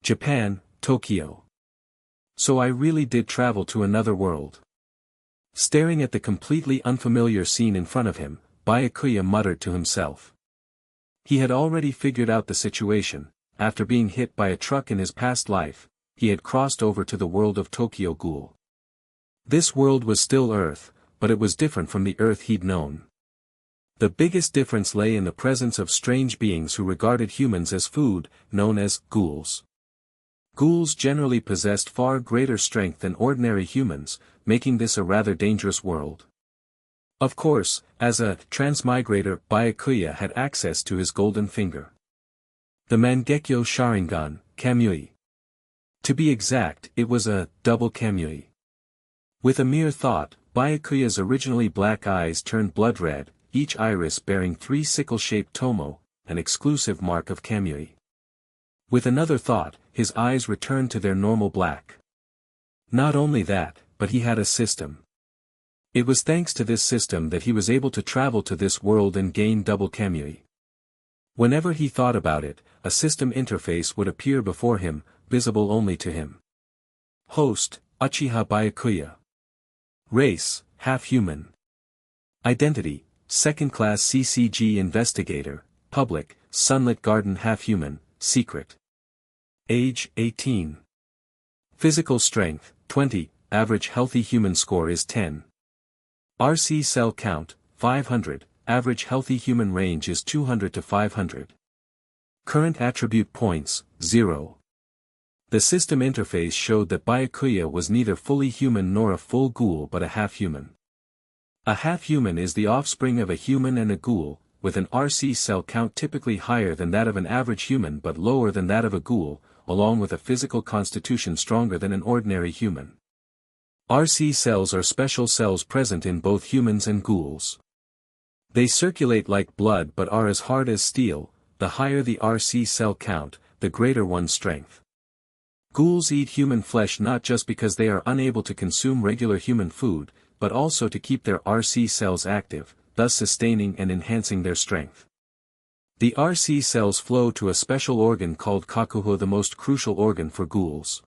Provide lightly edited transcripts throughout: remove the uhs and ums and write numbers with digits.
Japan, Tokyo. So I really did travel to another world. Staring at the completely unfamiliar scene in front of him, Byakuya muttered to himself. He had already figured out the situation. After being hit by a truck in his past life, he had crossed over to the world of Tokyo Ghoul. This world was still Earth, but it was different from the Earth he'd known. The biggest difference lay in the presence of strange beings who regarded humans as food, known as ghouls. Ghouls generally possessed far greater strength than ordinary humans, making this a rather dangerous world. Of course, as a transmigrator, Byakuya had access to his golden finger. The Mangekyo Sharingan, Kamui. To be exact, it was a double Kamui. With a mere thought, Byakuya's originally black eyes turned blood red, each iris bearing 3 sickle-shaped tomo, an exclusive mark of Kamui. With another thought, his eyes returned to their normal black. Not only that, but he had a system. It was thanks to this system that he was able to travel to this world and gain double Kamui. Whenever he thought about it, a system interface would appear before him, visible only to him. Host, Uchiha Byakuya. Race, half-human. Identity, second-class CCG investigator, public, sunlit garden half-human, secret. Age, 18. Physical strength, 20, average healthy human score is 10. RC cell count, 500, average healthy human range is 200 to 500. Current attribute points, 0. The system interface showed that Byakuya was neither fully human nor a full ghoul but a half-human. A half-human is the offspring of a human and a ghoul, with an RC cell count typically higher than that of an average human but lower than that of a ghoul, along with a physical constitution stronger than an ordinary human. RC cells are special cells present in both humans and ghouls. They circulate like blood but are as hard as steel. The higher the RC cell count, the greater one's strength. Ghouls eat human flesh not just because they are unable to consume regular human food, but also to keep their RC cells active, thus sustaining and enhancing their strength. The RC cells flow to a special organ called kakuho, the most crucial organ for ghouls.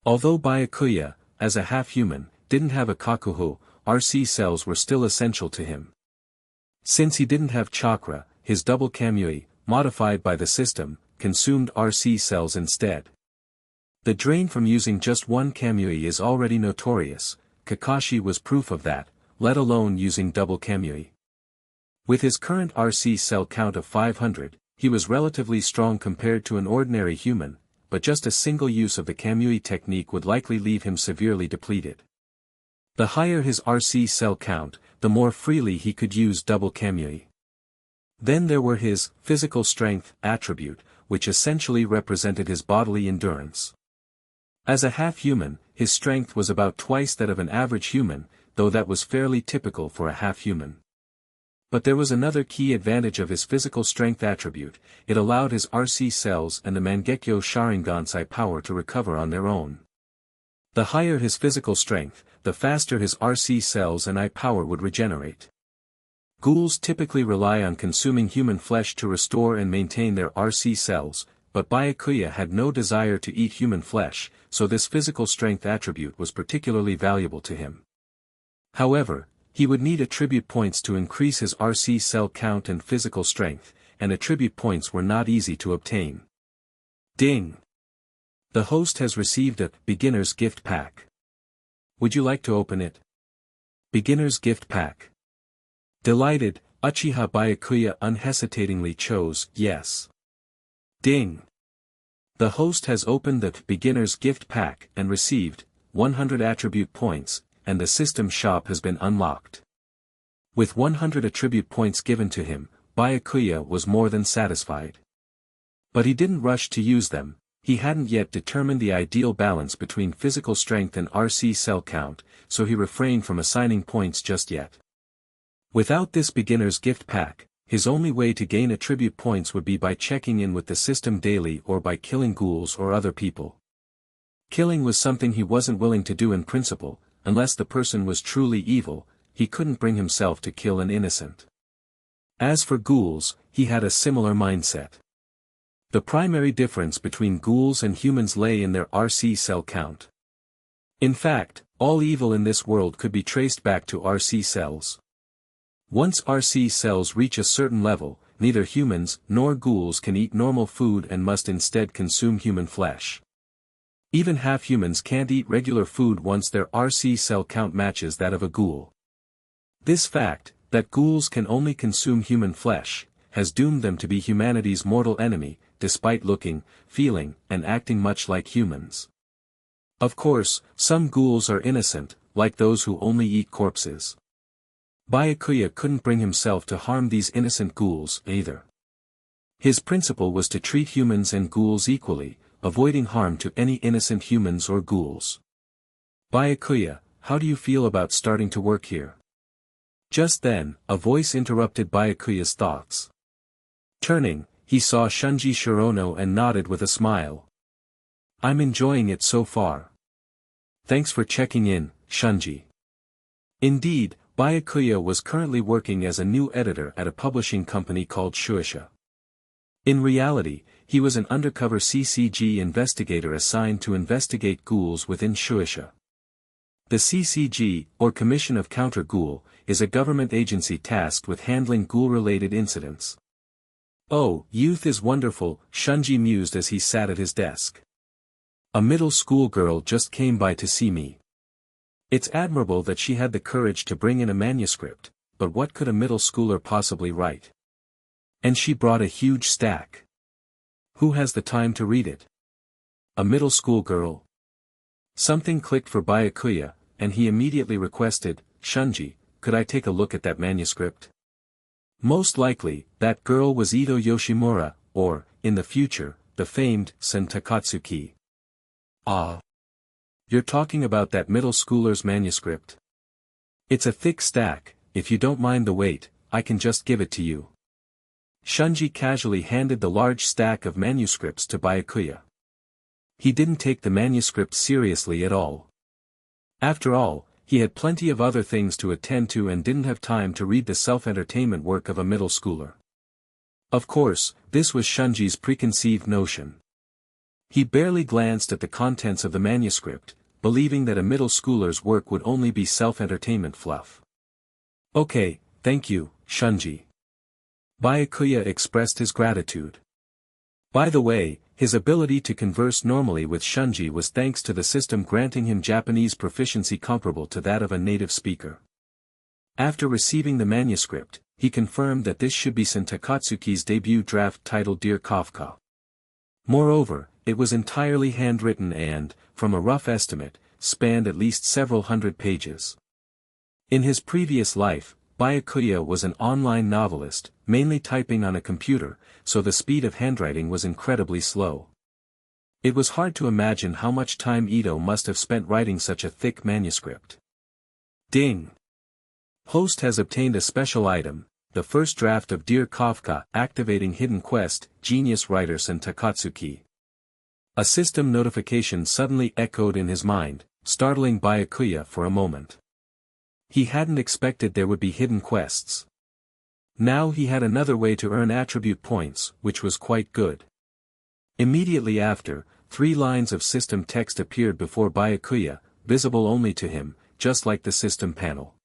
Although Byakuya, as a half-human, didn't have a kakuho, RC cells were still essential to him. Since he didn't have chakra, his double Kamui, modified by the system, consumed RC cells instead. The drain from using just one Kamui is already notorious. Kakashi was proof of that, let alone using double Kamui. With his current RC cell count of 500, he was relatively strong compared to an ordinary human, but just a single use of the Kamui technique would likely leave him severely depleted. The higher his RC cell count, the more freely he could use double Kamui. Then there were his physical strength attribute, which essentially represented his bodily endurance. As a half-human, his strength was about twice that of an average human, though that was fairly typical for a half-human. But there was another key advantage of his physical strength attribute: it allowed his RC cells and the Mangekyo Sharingan's power to recover on their own. The higher his physical strength, the faster his RC cells and power would regenerate. Ghouls typically rely on consuming human flesh to restore and maintain their RC cells, but Byakuya had no desire to eat human flesh, so this physical strength attribute was particularly valuable to him. However, he would need attribute points to increase his RC cell count and physical strength, and attribute points were not easy to obtain. Ding! The host has received a beginner's gift pack. Would you like to open it? Beginner's gift pack. Delighted, Uchiha Byakuya unhesitatingly chose yes. Ding! The host has opened the beginner's gift pack and received 100 attribute points, and the system shop has been unlocked. With 100 attribute points given to him, Byakuya was more than satisfied. But he didn't rush to use them. He hadn't yet determined the ideal balance between physical strength and RC cell count, so he refrained from assigning points just yet. Without this beginner's gift pack, his only way to gain attribute points would be by checking in with the system daily or by killing ghouls or other people. Killing was something he wasn't willing to do in principle. Unless the person was truly evil, he couldn't bring himself to kill an innocent. As for ghouls, he had a similar mindset. The primary difference between ghouls and humans lay in their RC cell count. In fact, all evil in this world could be traced back to RC cells. Once RC cells reach a certain level, neither humans nor ghouls can eat normal food and must instead consume human flesh. Even half-humans can't eat regular food once their RC cell count matches that of a ghoul. This fact, that ghouls can only consume human flesh, has doomed them to be humanity's mortal enemy, despite looking, feeling, and acting much like humans. Of course, some ghouls are innocent, like those who only eat corpses. Byakuya couldn't bring himself to harm these innocent ghouls, either. His principle was to treat humans and ghouls equally, avoiding harm to any innocent humans or ghouls. Byakuya, how do you feel about starting to work here? Just then, a voice interrupted Byakuya's thoughts. Turning, he saw Shunji Shirono and nodded with a smile. I'm enjoying it so far. Thanks for checking in, Shunji. Indeed, Byakuya was currently working as a new editor at a publishing company called Shueisha. In reality, he was an undercover CCG investigator assigned to investigate ghouls within Shueisha. The CCG, or Commission of Counter-Ghoul, is a government agency tasked with handling ghoul-related incidents. Oh, youth is wonderful, Shunji mused as he sat at his desk. A middle school girl just came by to see me. It's admirable that she had the courage to bring in a manuscript, but what could a middle schooler possibly write? And she brought a huge stack. Who has the time to read it? A middle school girl? Something clicked for Byakuya, and he immediately requested, Shunji, could I take a look at that manuscript? Most likely, that girl was Ito Yoshimura, or, in the future, the famed Sen Takatsuki. Ah. You're talking about that middle schooler's manuscript? It's a thick stack, if you don't mind the weight, I can just give it to you. Shunji casually handed the large stack of manuscripts to Byakuya. He didn't take the manuscript seriously at all. After all, he had plenty of other things to attend to and didn't have time to read the self-entertainment work of a middle schooler. Of course, this was Shunji's preconceived notion. He barely glanced at the contents of the manuscript, believing that a middle schooler's work would only be self-entertainment fluff. Okay, thank you, Shunji. Byakuya expressed his gratitude. By the way, his ability to converse normally with Shunji was thanks to the system granting him Japanese proficiency comparable to that of a native speaker. After receiving the manuscript, he confirmed that this should be Sen Takatsuki's debut draft titled Dear Kafka. Moreover, it was entirely handwritten and, from a rough estimate, spanned at least several hundred pages. In his previous life, Byakuya was an online novelist, mainly typing on a computer, so the speed of handwriting was incredibly slow. It was hard to imagine how much time Ito must have spent writing such a thick manuscript. Ding! Host has obtained a special item, the first draft of Dear Kafka, activating hidden quest, genius writer Sen Takatsuki. A system notification suddenly echoed in his mind, startling Byakuya for a moment. He hadn't expected there would be hidden quests. Now he had another way to earn attribute points, which was quite good. Immediately after, 3 lines of system text appeared before Byakuya, visible only to him, just like the system panel.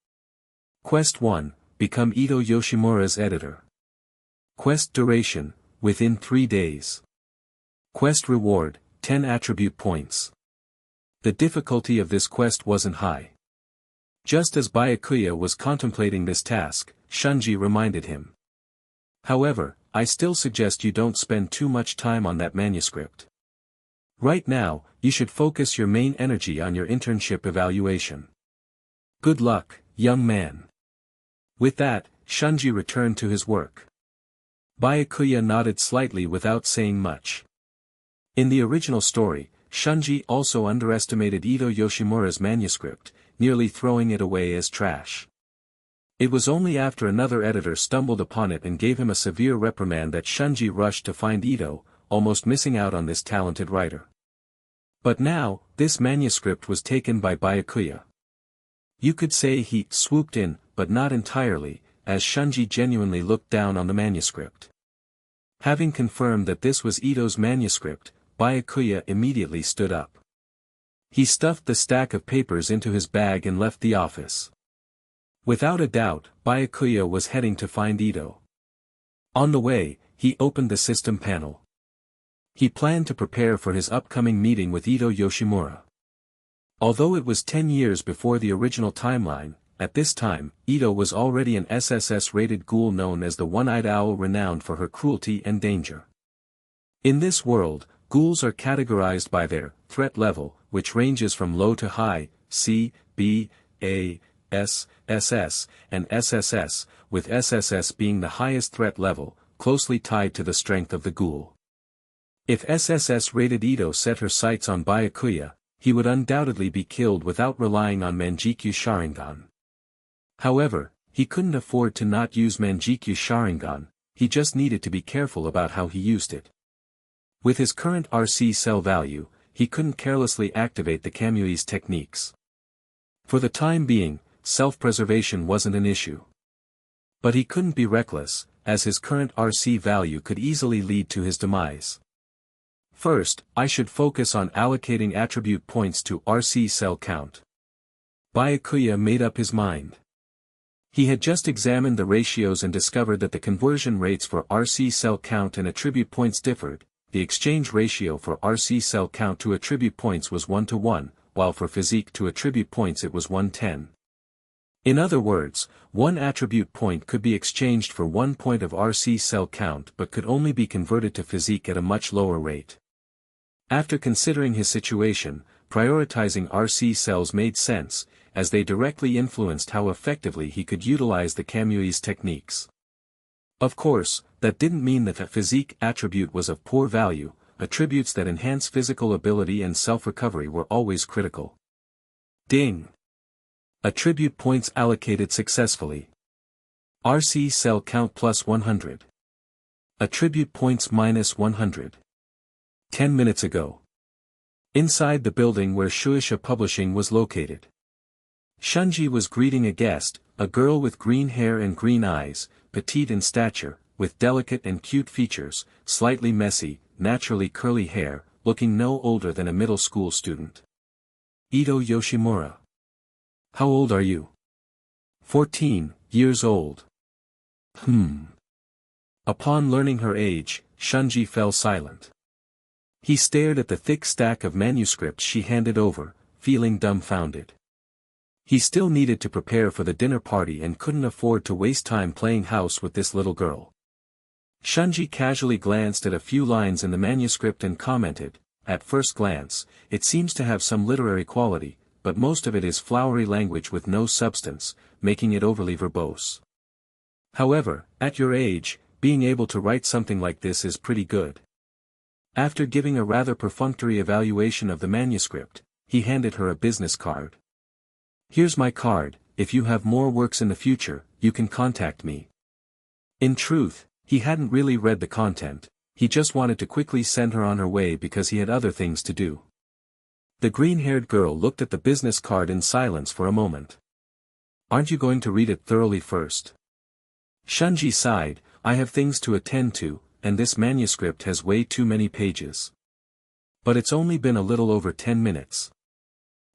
Quest 1, become Ito Yoshimura's editor. Quest duration, within 3 days. Quest reward, 10 attribute points. The difficulty of this quest wasn't high. Just as Byakuya was contemplating this task, Shunji reminded him. However, I still suggest you don't spend too much time on that manuscript. Right now, you should focus your main energy on your internship evaluation. Good luck, young man. With that, Shunji returned to his work. Byakuya nodded slightly without saying much. In the original story, Shunji also underestimated Ito Yoshimura's manuscript, nearly throwing it away as trash. It was only after another editor stumbled upon it and gave him a severe reprimand that Shunji rushed to find Ito, almost missing out on this talented writer. But now, this manuscript was taken by Byakuya. You could say he swooped in, but not entirely, as Shunji genuinely looked down on the manuscript. Having confirmed that this was Ito's manuscript, Byakuya immediately stood up. He stuffed the stack of papers into his bag and left the office. Without a doubt, Byakuya was heading to find Ito. On the way, he opened the system panel. He planned to prepare for his upcoming meeting with Ito Yoshimura. Although it was 10 years before the original timeline, at this time, Ito was already an SSS-rated ghoul known as the One-Eyed Owl, renowned for her cruelty and danger. In this world, ghouls are categorized by their threat level, which ranges from low to high, C, B, A, S, SS, and SSS, with SSS being the highest threat level, closely tied to the strength of the ghoul. If SSS-rated Ito set her sights on Byakuya, he would undoubtedly be killed without relying on Manjikyu Sharingan. However, he couldn't afford to not use Manjikyu Sharingan, he just needed to be careful about how he used it. With his current RC cell value, he couldn't carelessly activate the Kamui's techniques. For the time being, self-preservation wasn't an issue. But he couldn't be reckless, as his current RC value could easily lead to his demise. First, I should focus on allocating attribute points to RC cell count. Byakuya made up his mind. He had just examined the ratios and discovered that the conversion rates for RC cell count and attribute points differed. The exchange ratio for RC cell count to attribute points was 1:1, while for physique to attribute points it was 1:10. In other words, one attribute point could be exchanged for 1 point of RC cell count but could only be converted to physique at a much lower rate. After considering his situation, prioritizing RC cells made sense, as they directly influenced how effectively he could utilize the Kamui's techniques. Of course, that didn't mean that a physique attribute was of poor value. Attributes that enhance physical ability and self-recovery were always critical. Ding! Attribute points allocated successfully. RC cell count plus 100. Attribute points minus 100. 10 minutes ago. Inside the building where Shueisha Publishing was located. Shunji was greeting a guest, a girl with green hair and green eyes, petite in stature, with delicate and cute features, slightly messy, naturally curly hair, looking no older than a middle school student. Ito Yoshimura. How old are you? 14 years old. Upon learning her age, Shunji fell silent. He stared at the thick stack of manuscripts she handed over, feeling dumbfounded. He still needed to prepare for the dinner party and couldn't afford to waste time playing house with this little girl. Shunji casually glanced at a few lines in the manuscript and commented, "At first glance, it seems to have some literary quality, but most of it is flowery language with no substance, making it overly verbose. However, at your age, being able to write something like this is pretty good." After giving a rather perfunctory evaluation of the manuscript, he handed her a business card. "Here's my card, if you have more works in the future, you can contact me." In truth, he hadn't really read the content, he just wanted to quickly send her on her way because he had other things to do. The green-haired girl looked at the business card in silence for a moment. "Aren't you going to read it thoroughly first?" Shunji sighed, "I have things to attend to, and this manuscript has way too many pages. But it's only been a little over 10 minutes.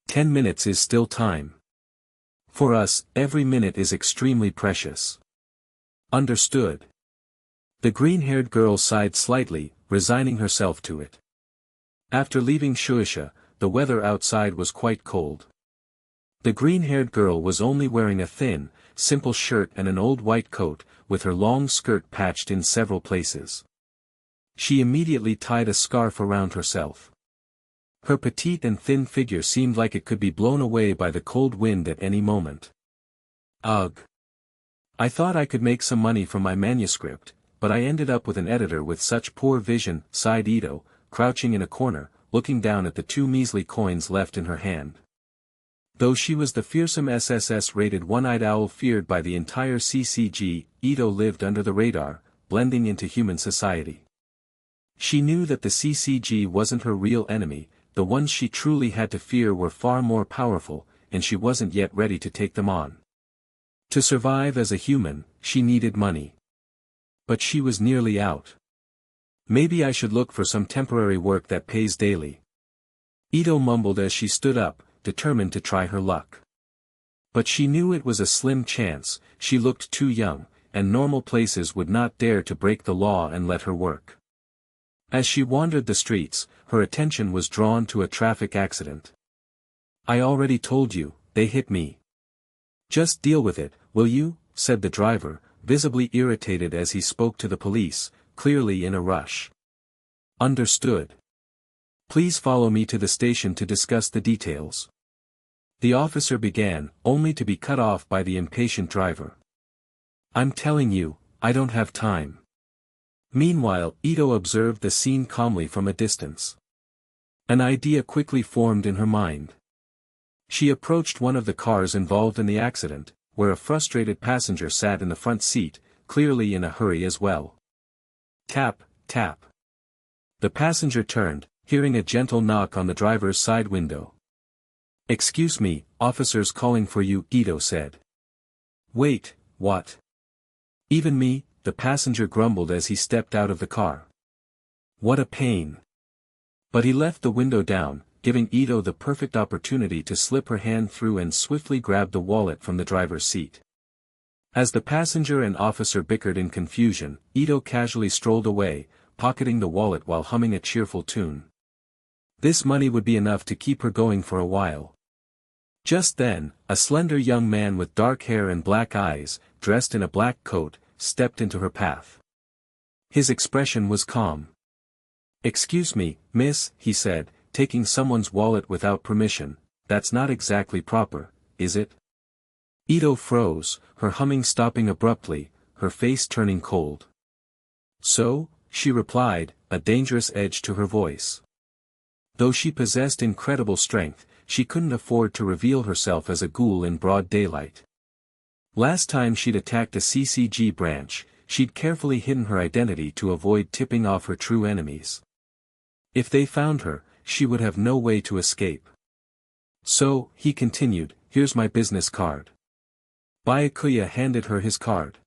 10 minutes is still time. For us, every minute is extremely precious." "Understood." The green-haired girl sighed slightly, resigning herself to it. After leaving Shueisha, the weather outside was quite cold. The green-haired girl was only wearing a thin, simple shirt and an old white coat, with her long skirt patched in several places. She immediately tied a scarf around herself. Her petite and thin figure seemed like it could be blown away by the cold wind at any moment. "Ugh. I thought I could make some money from my manuscript, but I ended up with an editor with such poor vision," sighed Ito, crouching in a corner, looking down at the 2 measly coins left in her hand. Though she was the fearsome SSS-rated One-Eyed Owl feared by the entire CCG, Ito lived under the radar, blending into human society. She knew that the CCG wasn't her real enemy, the ones she truly had to fear were far more powerful, and she wasn't yet ready to take them on. To survive as a human, she needed money. But she was nearly out. Maybe I should look for some temporary work that pays daily. Ito mumbled as she stood up, determined to try her luck. But she knew it was a slim chance, she looked too young, and normal places would not dare to break the law and let her work. As she wandered the streets, her attention was drawn to a traffic accident. I already told you, they hit me. Just deal with it, will you? Said the driver, visibly irritated as he spoke to the police, clearly in a rush. Understood. Please follow me to the station to discuss the details. The officer began, only to be cut off by the impatient driver. I'm telling you, I don't have time. Meanwhile, Ito observed the scene calmly from a distance. An idea quickly formed in her mind. She approached one of the cars involved in the accident, where a frustrated passenger sat in the front seat, clearly in a hurry as well. Tap, tap. The passenger turned, hearing a gentle knock on the driver's side window. Excuse me, officers calling for you, Ito said. Wait, what? Even me, the passenger grumbled as he stepped out of the car. What a pain. But he left the window down, giving Ito the perfect opportunity to slip her hand through and swiftly grab the wallet from the driver's seat. As the passenger and officer bickered in confusion, Ito casually strolled away, pocketing the wallet while humming a cheerful tune. This money would be enough to keep her going for a while. Just then, a slender young man with dark hair and black eyes, dressed in a black coat, stepped into her path. His expression was calm. Excuse me, miss, he said, taking someone's wallet without permission, that's not exactly proper, is it? Ito froze, her humming stopping abruptly, her face turning cold. So, she replied, a dangerous edge to her voice. Though she possessed incredible strength, she couldn't afford to reveal herself as a ghoul in broad daylight. Last time she'd attacked a CCG branch, she'd carefully hidden her identity to avoid tipping off her true enemies. If they found her, she would have no way to escape. So, he continued, here's my business card. Byakuya handed her his card.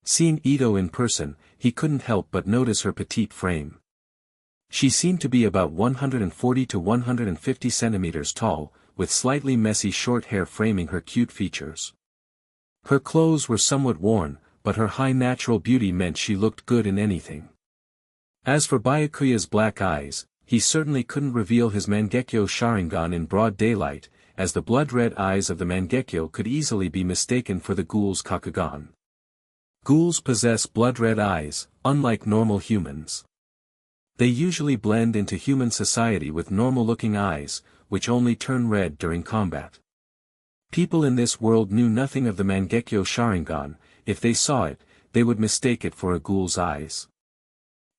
Seeing Ito in person, he couldn't help but notice her petite frame. She seemed to be about 140 to 150 centimeters tall, with slightly messy short hair framing her cute features. Her clothes were somewhat worn, but her high natural beauty meant she looked good in anything. As for Byakuya's black eyes, he certainly couldn't reveal his Mangekyo Sharingan in broad daylight, as the blood-red eyes of the Mangekyo could easily be mistaken for the ghoul's Kakugan. Ghouls possess blood-red eyes, unlike normal humans. They usually blend into human society with normal-looking eyes, which only turn red during combat. People in this world knew nothing of the Mangekyo Sharingan. If they saw it, they would mistake it for a ghoul's eyes.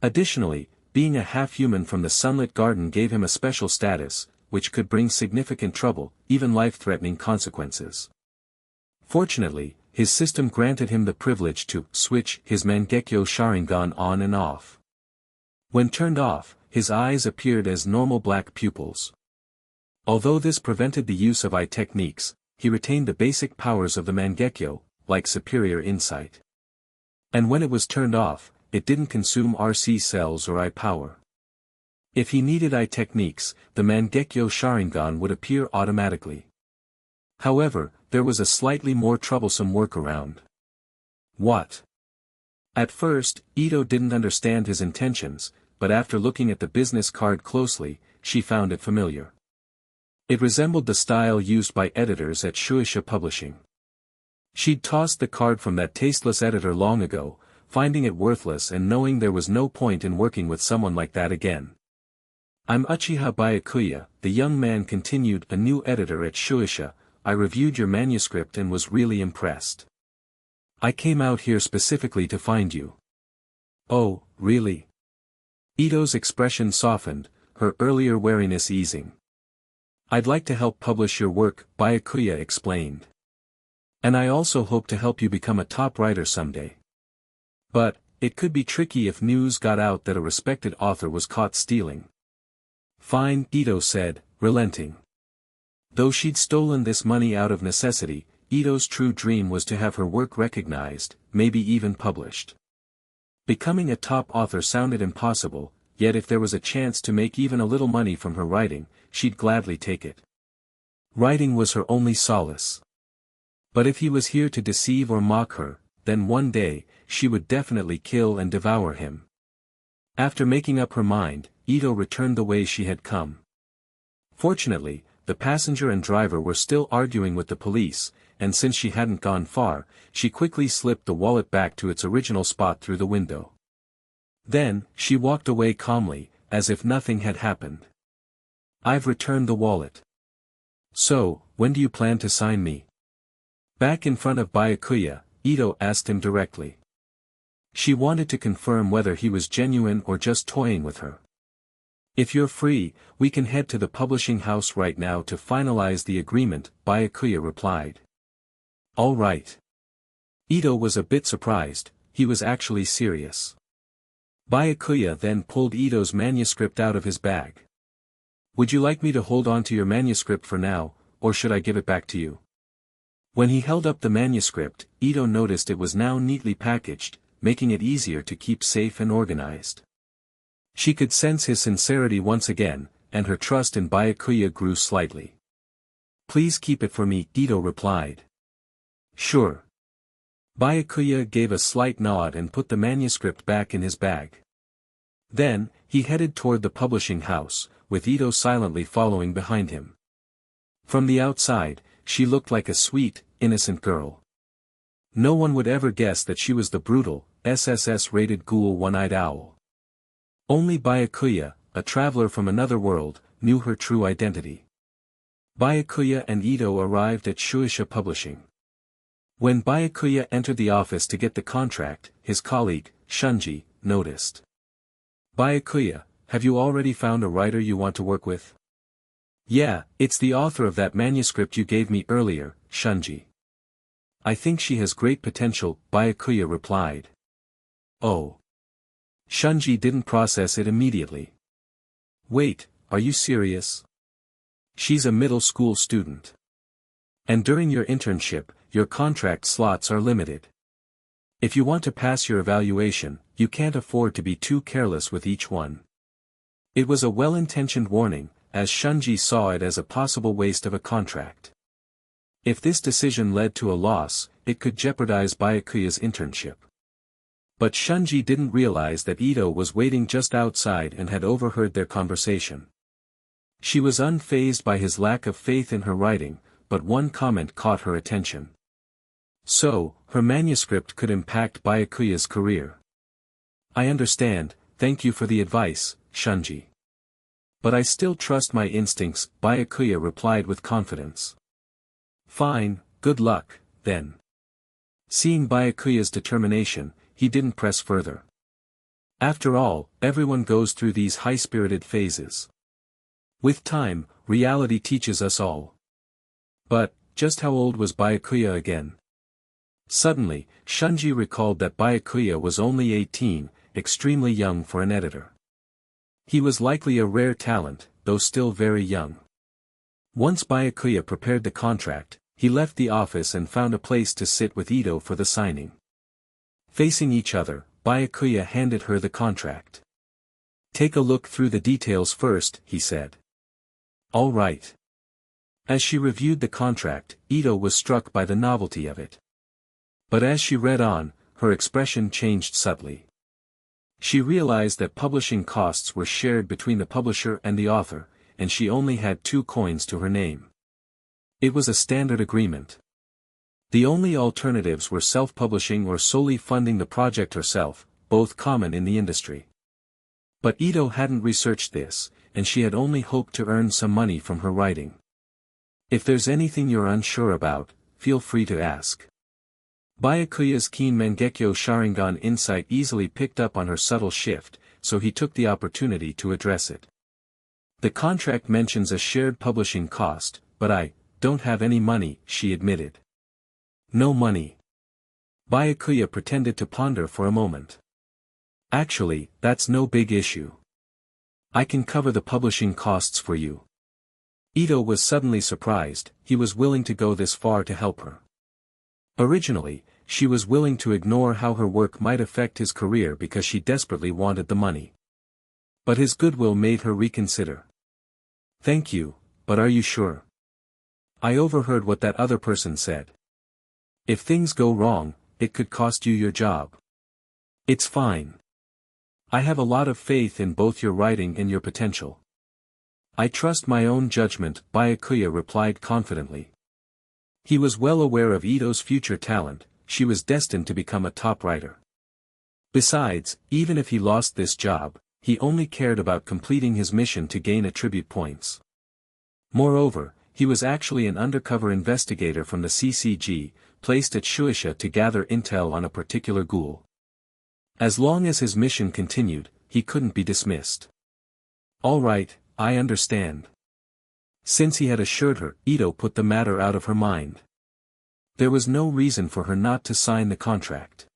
Additionally, being a half-human from the sunlit garden gave him a special status, which could bring significant trouble, even life-threatening consequences. Fortunately, his system granted him the privilege to switch his Mangekyo Sharingan on and off. When turned off, his eyes appeared as normal black pupils. Although this prevented the use of eye techniques, he retained the basic powers of the Mangekyo, like superior insight. And when it was turned off, it didn't consume RC cells or eye power. If he needed eye techniques, the Mangekyo Sharingan would appear automatically. However, there was a slightly more troublesome workaround. What? At first, Ito didn't understand his intentions, but after looking at the business card closely, she found it familiar. It resembled the style used by editors at Shueisha Publishing. She'd tossed the card from that tasteless editor long ago, finding it worthless and knowing there was no point in working with someone like that again. I'm Uchiha Byakuya, the young man continued, a new editor at Shueisha. I reviewed your manuscript and was really impressed. I came out here specifically to find you. Oh, really? Ito's expression softened, her earlier wariness easing. I'd like to help publish your work, Byakuya explained. And I also hope to help you become a top writer someday. But, it could be tricky if news got out that a respected author was caught stealing. Fine, Ito said, relenting. Though she'd stolen this money out of necessity, Ito's true dream was to have her work recognized, maybe even published. Becoming a top author sounded impossible, yet if there was a chance to make even a little money from her writing, she'd gladly take it. Writing was her only solace. But if he was here to deceive or mock her, then one day, she would definitely kill and devour him. After making up her mind, Ito returned the way she had come. Fortunately, the passenger and driver were still arguing with the police, and since she hadn't gone far, she quickly slipped the wallet back to its original spot through the window. Then, she walked away calmly, as if nothing had happened. "I've returned the wallet. So, when do you plan to sign me?" Back in front of Byakuya, Ito asked him directly. She wanted to confirm whether he was genuine or just toying with her. "If you're free, we can head to the publishing house right now to finalize the agreement," Byakuya replied. "All right." Ito was a bit surprised, he was actually serious. Byakuya then pulled Ito's manuscript out of his bag. "Would you like me to hold on to your manuscript for now, or should I give it back to you?" When he held up the manuscript, Ito noticed it was now neatly packaged, making it easier to keep safe and organized. She could sense his sincerity once again, and her trust in Byakuya grew slightly. "Please keep it for me," Ito replied. "Sure." Byakuya gave a slight nod and put the manuscript back in his bag. Then, he headed toward the publishing house, with Ito silently following behind him. From the outside, she looked like a sweet, innocent girl. No one would ever guess that she was the brutal, SSS-rated ghoul one-eyed owl. Only Byakuya, a traveler from another world, knew her true identity. Byakuya and Ito arrived at Shueisha Publishing. When Byakuya entered the office to get the contract, his colleague, Shunji, noticed. "Byakuya, have you already found a writer you want to work with?" "Yeah, it's the author of that manuscript you gave me earlier, Shunji. I think she has great potential," Byakuya replied. "Oh." Shunji didn't process it immediately. "Wait, are you serious? She's a middle school student. And during your internship, your contract slots are limited. If you want to pass your evaluation, you can't afford to be too careless with each one." It was a well-intentioned warning, as Shunji saw it as a possible waste of a contract. If this decision led to a loss, it could jeopardize Byakuya's internship. But Shunji didn't realize that Ito was waiting just outside and had overheard their conversation. She was unfazed by his lack of faith in her writing, but one comment caught her attention. So, her manuscript could impact Byakuya's career. "I understand, thank you for the advice, Shunji. But I still trust my instincts," Byakuya replied with confidence. "Fine, good luck, then." Seeing Byakuya's determination, he didn't press further. After all, everyone goes through these high-spirited phases. With time, reality teaches us all. But, just how old was Byakuya again? Suddenly, Shunji recalled that Byakuya was only 18, extremely young for an editor. He was likely a rare talent, though still very young. Once Byakuya prepared the contract, he left the office and found a place to sit with Ito for the signing. Facing each other, Byakuya handed her the contract. "Take a look through the details first," he said. "All right." As she reviewed the contract, Ito was struck by the novelty of it. But as she read on, her expression changed subtly. She realized that publishing costs were shared between the publisher and the author, and she only had 2 coins to her name. It was a standard agreement. The only alternatives were self-publishing or solely funding the project herself, both common in the industry. But Ito hadn't researched this, and she had only hoped to earn some money from her writing. "If there's anything you're unsure about, feel free to ask." Byakuya's keen Mangekyo Sharingan insight easily picked up on her subtle shift, so he took the opportunity to address it. "The contract mentions a shared publishing cost, but I don't have any money," she admitted. "No money?" Byakuya pretended to ponder for a moment. "Actually, that's no big issue. I can cover the publishing costs for you." Ito was suddenly surprised, he was willing to go this far to help her. Originally, she was willing to ignore how her work might affect his career because she desperately wanted the money. But his goodwill made her reconsider. "Thank you, but are you sure? I overheard what that other person said. If things go wrong, it could cost you your job." "It's fine. I have a lot of faith in both your writing and your potential. I trust my own judgment," Byakuya replied confidently. He was well aware of Ito's future talent. She was destined to become a top writer. Besides, even if he lost this job, he only cared about completing his mission to gain attribute points. Moreover, he was actually an undercover investigator from the CCG, placed at Shueisha to gather intel on a particular ghoul. As long as his mission continued, he couldn't be dismissed. "All right, I understand." Since he had assured her, Ito put the matter out of her mind. There was no reason for her not to sign the contract.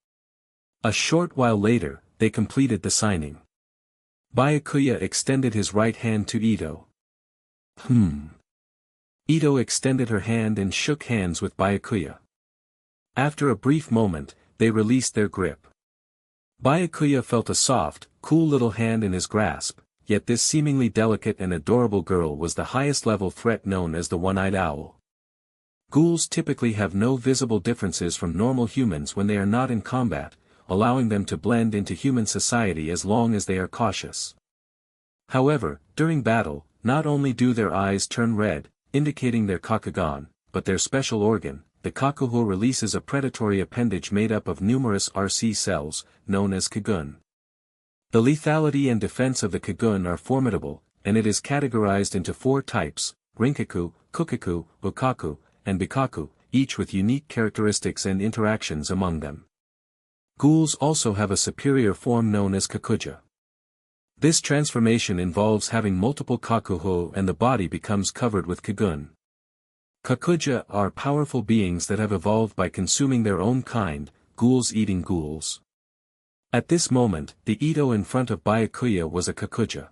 A short while later, they completed the signing. Byakuya extended his right hand to Ito. Ito extended her hand and shook hands with Byakuya. After a brief moment, they released their grip. Byakuya felt a soft, cool little hand in his grasp, yet this seemingly delicate and adorable girl was the highest-level threat known as the One-Eyed Owl. Ghouls typically have no visible differences from normal humans when they are not in combat, allowing them to blend into human society as long as they are cautious. However, during battle, not only do their eyes turn red, indicating their kakugan, but their special organ, the kakuho, releases a predatory appendage made up of numerous RC cells, known as kagun. The lethality and defense of the kagun are formidable, and it is categorized into 4 types: rinkaku, kukaku, bukaku, and bikaku, each with unique characteristics and interactions among them. Ghouls also have a superior form known as kakuja. This transformation involves having multiple kakuho and the body becomes covered with kagun. Kakuja are powerful beings that have evolved by consuming their own kind, ghouls eating ghouls. At this moment, the Ito in front of Byakuya was a kakuja.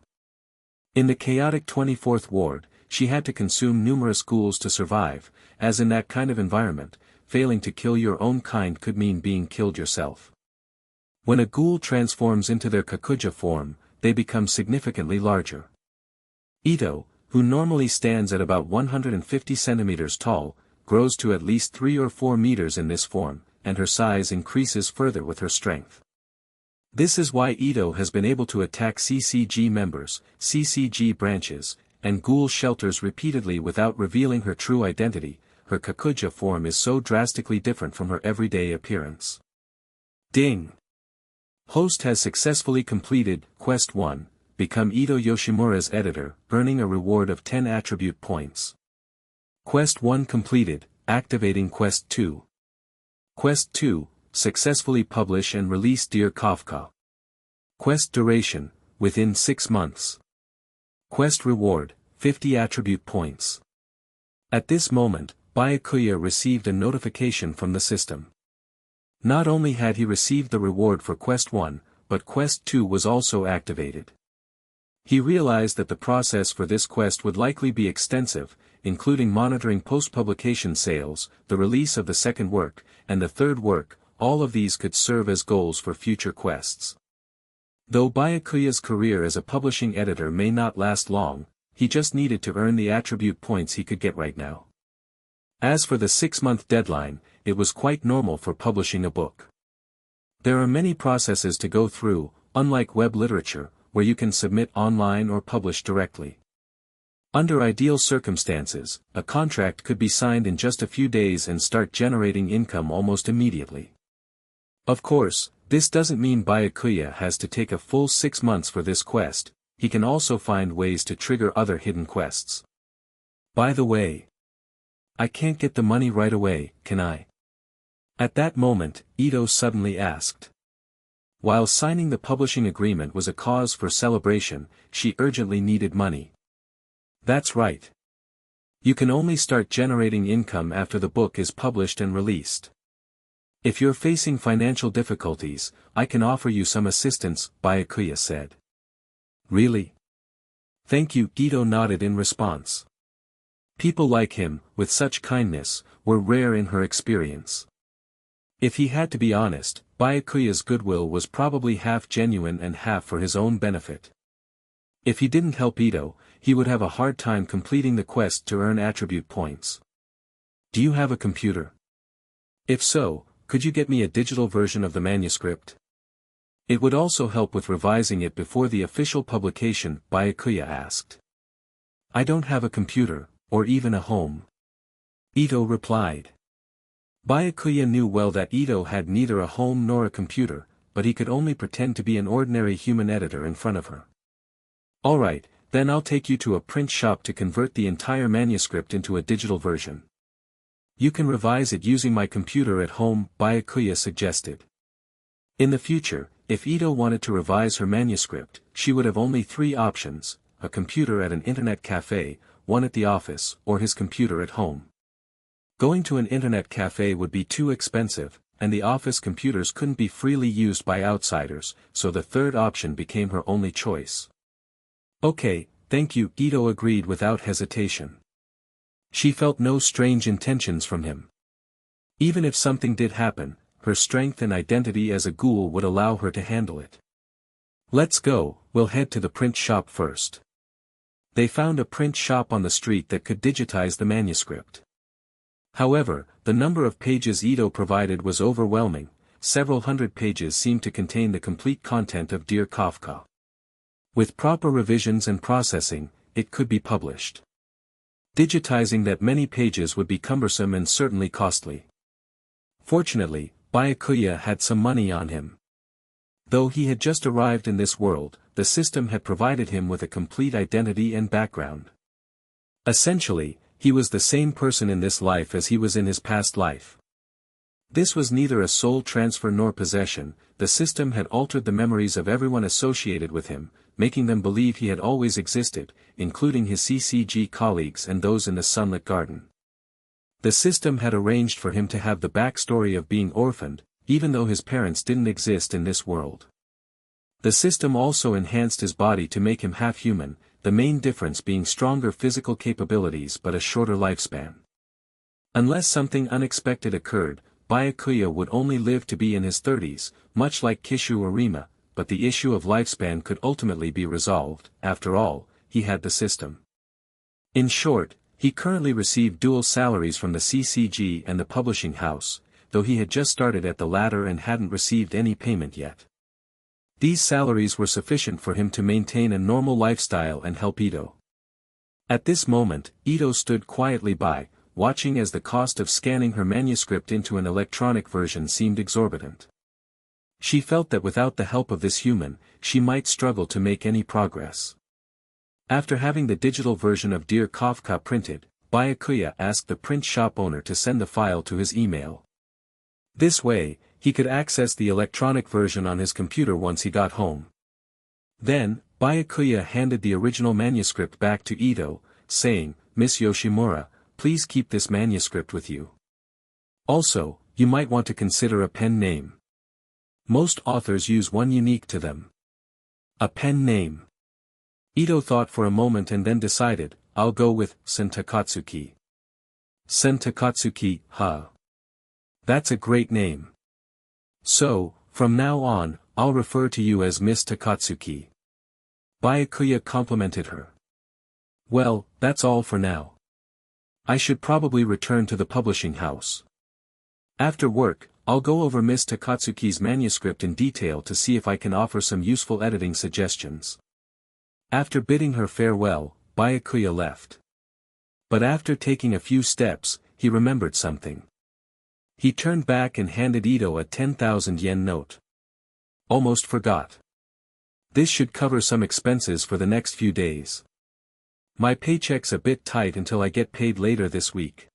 In the chaotic 24th ward, she had to consume numerous ghouls to survive, as in that kind of environment, failing to kill your own kind could mean being killed yourself. When a ghoul transforms into their kakuja form, they become significantly larger. Ito, who normally stands at about 150 centimeters tall, grows to at least 3 or 4 meters in this form, and her size increases further with her strength. This is why Ito has been able to attack CCG members, CCG branches, and ghoul shelters repeatedly without revealing her true identity. Her kakuja form is so drastically different from her everyday appearance. Ding! Host has successfully completed Quest 1, become Ito Yoshimura's editor, earning a reward of 10 attribute points. Quest 1 completed, activating Quest 2. Quest 2, successfully publish and release Dear Kafka. Quest duration, within 6 months. Quest reward, 50 attribute points. At this moment, Byakuya received a notification from the system. Not only had he received the reward for Quest 1, but Quest 2 was also activated. He realized that the process for this quest would likely be extensive, including monitoring post-publication sales, the release of the second work, and the third work. All of these could serve as goals for future quests. Though Byakuya's career as a publishing editor may not last long, he just needed to earn the attribute points he could get right now. As for the 6-month deadline, it was quite normal for publishing a book. There are many processes to go through, unlike web literature, where you can submit online or publish directly. Under ideal circumstances, a contract could be signed in just a few days and start generating income almost immediately. Of course, this doesn't mean Byakuya has to take a full 6 months for this quest. He can also find ways to trigger other hidden quests. By the way, I can't get the money right away, can I? At that moment, Ito suddenly asked. While signing the publishing agreement was a cause for celebration, she urgently needed money. That's right. You can only start generating income after the book is published and released. If you're facing financial difficulties, I can offer you some assistance, Byakuya said. Really? Thank you, Ito nodded in response. People like him, with such kindness, were rare in her experience. If he had to be honest, Byakuya's goodwill was probably half genuine and half for his own benefit. If he didn't help Ito, he would have a hard time completing the quest to earn attribute points. Do you have a computer? If so, could you get me a digital version of the manuscript? It would also help with revising it before the official publication, Byakuya asked. I don't have a computer, or even a home. Ito replied. Byakuya knew well that Ito had neither a home nor a computer, but he could only pretend to be an ordinary human editor in front of her. Alright, then I'll take you to a print shop to convert the entire manuscript into a digital version. You can revise it using my computer at home, Byakuya suggested. In the future, if Ito wanted to revise her manuscript, she would have only 3 options: a computer at an internet cafe, one at the office, or his computer at home. Going to an internet cafe would be too expensive, and the office computers couldn't be freely used by outsiders, so the third option became her only choice. Okay, thank you, Ito agreed without hesitation. She felt no strange intentions from him. Even if something did happen, her strength and identity as a ghoul would allow her to handle it. Let's go, we'll head to the print shop first. They found a print shop on the street that could digitize the manuscript. However, the number of pages Ito provided was overwhelming. Several hundred pages seemed to contain the complete content of Dear Kafka. With proper revisions and processing, it could be published. Digitizing that many pages would be cumbersome and certainly costly. Fortunately, Byakuya had some money on him. Though he had just arrived in this world, the system had provided him with a complete identity and background. Essentially, he was the same person in this life as he was in his past life. This was neither a soul transfer nor possession. The system had altered the memories of everyone associated with him, making them believe he had always existed, including his CCG colleagues and those in the sunlit garden. The system had arranged for him to have the backstory of being orphaned, even though his parents didn't exist in this world. The system also enhanced his body to make him half-human, the main difference being stronger physical capabilities but a shorter lifespan. Unless something unexpected occurred, Byakuya would only live to be in his 30s, much like Kishu or Rima, but the issue of lifespan could ultimately be resolved. After all, he had the system. In short, he currently received dual salaries from the CCG and the publishing house, though he had just started at the latter and hadn't received any payment yet. These salaries were sufficient for him to maintain a normal lifestyle and help Ito. At this moment, Ito stood quietly by, watching as the cost of scanning her manuscript into an electronic version seemed exorbitant. She felt that without the help of this human, she might struggle to make any progress. After having the digital version of Dear Kafka printed, Byakuya asked the print shop owner to send the file to his email. This way, he could access the electronic version on his computer once he got home. Then, Byakuya handed the original manuscript back to Ito, saying, "Miss Yoshimura, please keep this manuscript with you. Also, you might want to consider a pen name. Most authors use one unique to them. A pen name." Ito thought for a moment and then decided, "I'll go with Sen Takatsuki." Sen Takatsuki, huh? That's a great name. So, from now on, I'll refer to you as Miss Takatsuki. Byakuya complimented her. Well, that's all for now. I should probably return to the publishing house. After work, I'll go over Miss Takatsuki's manuscript in detail to see if I can offer some useful editing suggestions. After bidding her farewell, Byakuya left. But after taking a few steps, he remembered something. He turned back and handed Ito a 10,000 yen note. Almost forgot. This should cover some expenses for the next few days. My paycheck's a bit tight until I get paid later this week.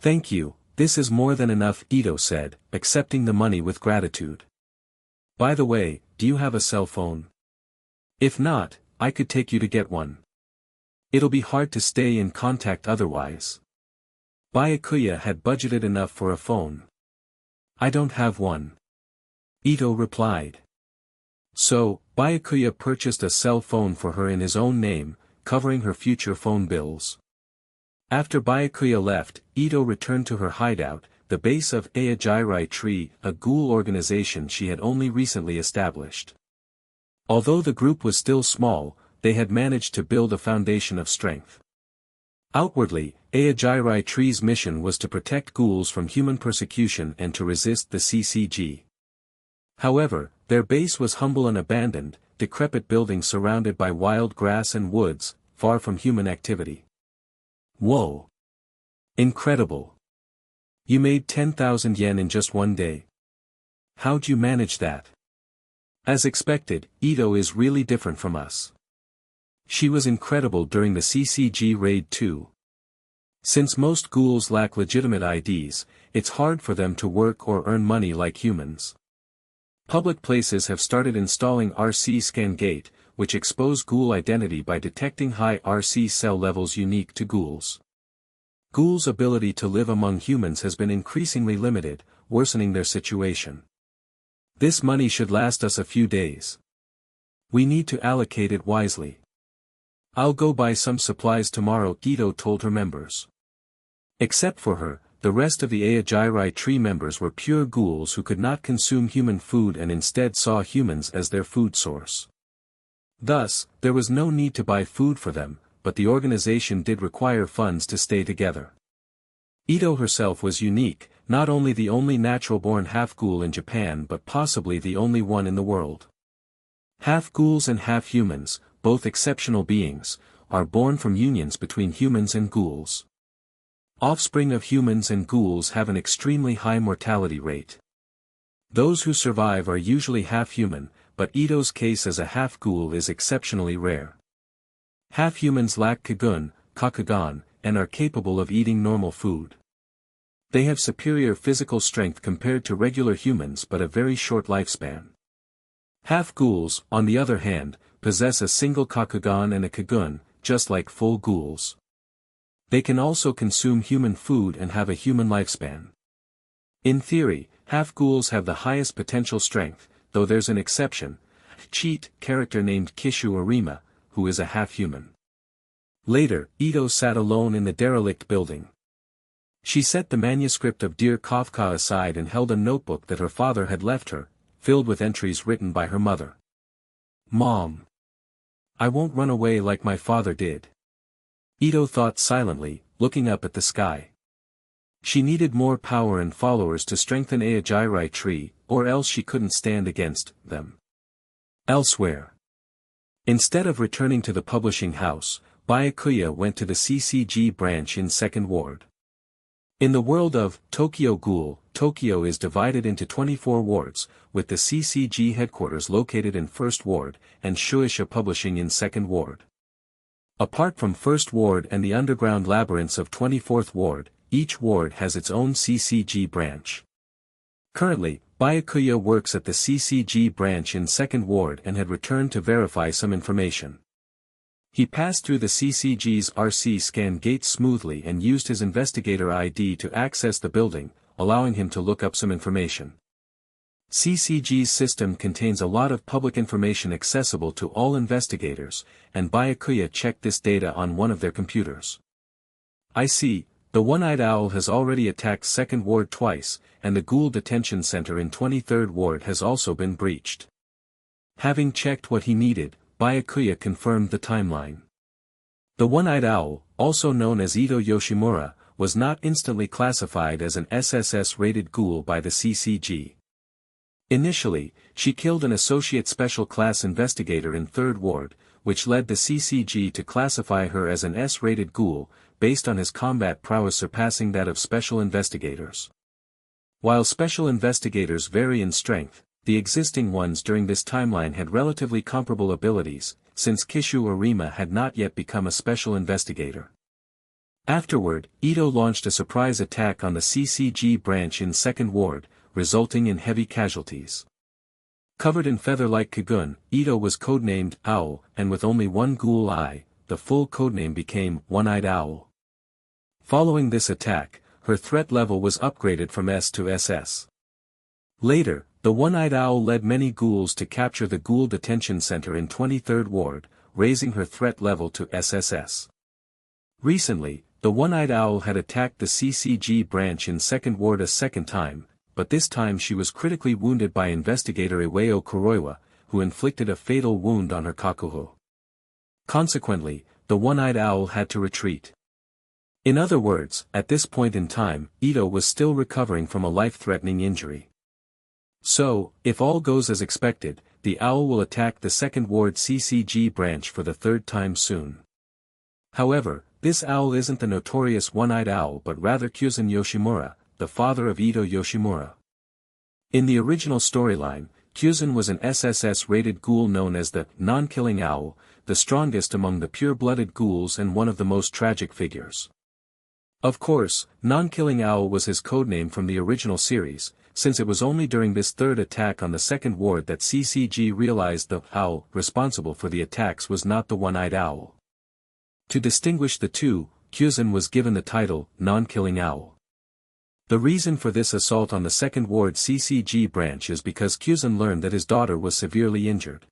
Thank you, this is more than enough, Ito said, accepting the money with gratitude. By the way, do you have a cell phone? If not, I could take you to get one. It'll be hard to stay in contact otherwise. Byakuya had budgeted enough for a phone. I don't have one. Ito replied. So, Byakuya purchased a cell phone for her in his own name, covering her future phone bills. After Byakuya left, Ito returned to her hideout, the base of Ajarai Tree, a ghoul organization she had only recently established. Although the group was still small, they had managed to build a foundation of strength. Outwardly, Ajarai Tree's mission was to protect ghouls from human persecution and to resist the CCG. However, their base was humble and abandoned, decrepit buildings surrounded by wild grass and woods, far from human activity. Whoa! Incredible! You made 10,000 yen in just one day. How'd you manage that? As expected, Ito is really different from us. She was incredible during the CCG raid too. Since most ghouls lack legitimate IDs, it's hard for them to work or earn money like humans. Public places have started installing RC scan gate, which expose ghoul identity by detecting high RC cell levels unique to ghouls. Ghouls' ability to live among humans has been increasingly limited, worsening their situation. This money should last us a few days. We need to allocate it wisely. I'll go buy some supplies tomorrow, Ito told her members. Except for her, the rest of the Ajarai Tree members were pure ghouls who could not consume human food and instead saw humans as their food source. Thus, there was no need to buy food for them, but the organization did require funds to stay together. Ito herself was unique, not only the only natural-born half-ghoul in Japan but possibly the only one in the world. Half-ghouls and half-humans, both exceptional beings, are born from unions between humans and ghouls. Offspring of humans and ghouls have an extremely high mortality rate. Those who survive are usually half-human, but Ito's case as a half-ghoul is exceptionally rare. Half-humans lack kakugan, and are capable of eating normal food. They have superior physical strength compared to regular humans but a very short lifespan. Half-ghouls, on the other hand, possess a single kakugan and a kagun, just like full ghouls. They can also consume human food and have a human lifespan. In theory, half-ghouls have the highest potential strength, though there's an exception, cheat character named Kishu Arima, who is a half-human. Later, Ito sat alone in the derelict building. She set the manuscript of Dear Kafka aside and held a notebook that her father had left her, filled with entries written by her mother. Mom. I won't run away like my father did. Ito thought silently, looking up at the sky. She needed more power and followers to strengthen Ajarai Tree, or else she couldn't stand against them. Elsewhere. Instead of returning to the publishing house, Byakuya went to the CCG branch in 2nd Ward. In the world of Tokyo Ghoul, Tokyo is divided into 24 wards, with the CCG headquarters located in 1st Ward, and Shueisha Publishing in 2nd Ward. Apart from 1st Ward and the underground labyrinths of 24th Ward, each ward has its own CCG branch. Currently, Byakuya works at the CCG branch in 2nd Ward and had returned to verify some information. He passed through the CCG's RC scan gate smoothly and used his investigator ID to access the building, allowing him to look up some information. CCG's system contains a lot of public information accessible to all investigators, and Byakuya checked this data on one of their computers. I see, the one-eyed owl has already attacked 2nd Ward twice, and the Ghoul Detention Center in 23rd Ward has also been breached. Having checked what he needed, Byakuya confirmed the timeline. The one-eyed owl, also known as Ito Yoshimura, was not instantly classified as an SSS-rated ghoul by the CCG. Initially, she killed an associate special class investigator in 3rd Ward, which led the CCG to classify her as an S-rated ghoul, based on his combat prowess surpassing that of special investigators. While special investigators vary in strength, the existing ones during this timeline had relatively comparable abilities, since Kishu Arima had not yet become a special investigator. Afterward, Ito launched a surprise attack on the CCG branch in 2nd Ward, resulting in heavy casualties. Covered in feather-like kagun, Ito was codenamed Owl, and with only one ghoul eye, the full codename became One-Eyed Owl. Following this attack, her threat level was upgraded from S to SS. Later, the One-Eyed Owl led many ghouls to capture the Ghoul Detention Center in 23rd Ward, raising her threat level to SSS. Recently, the one-eyed owl had attacked the CCG branch in Second Ward a second time, but this time she was critically wounded by investigator Iwao Kuroiwa, who inflicted a fatal wound on her kakuho. Consequently, the one-eyed owl had to retreat. In other words, at this point in time, Ito was still recovering from a life-threatening injury. So, if all goes as expected, the owl will attack the Second Ward CCG branch for the third time soon. However, this owl isn't the notorious one-eyed owl but rather Kyuzan Yoshimura, the father of Ito Yoshimura. In the original storyline, Kyuzan was an SSS-rated ghoul known as the non-killing owl, the strongest among the pure-blooded ghouls and one of the most tragic figures. Of course, non-killing owl was his codename from the original series, since it was only during this third attack on the Second Ward that CCG realized the owl responsible for the attacks was not the one-eyed owl. To distinguish the two, Kyuzan was given the title, non-killing owl. The reason for this assault on the Second Ward CCG branch is because Kyuzan learned that his daughter was severely injured.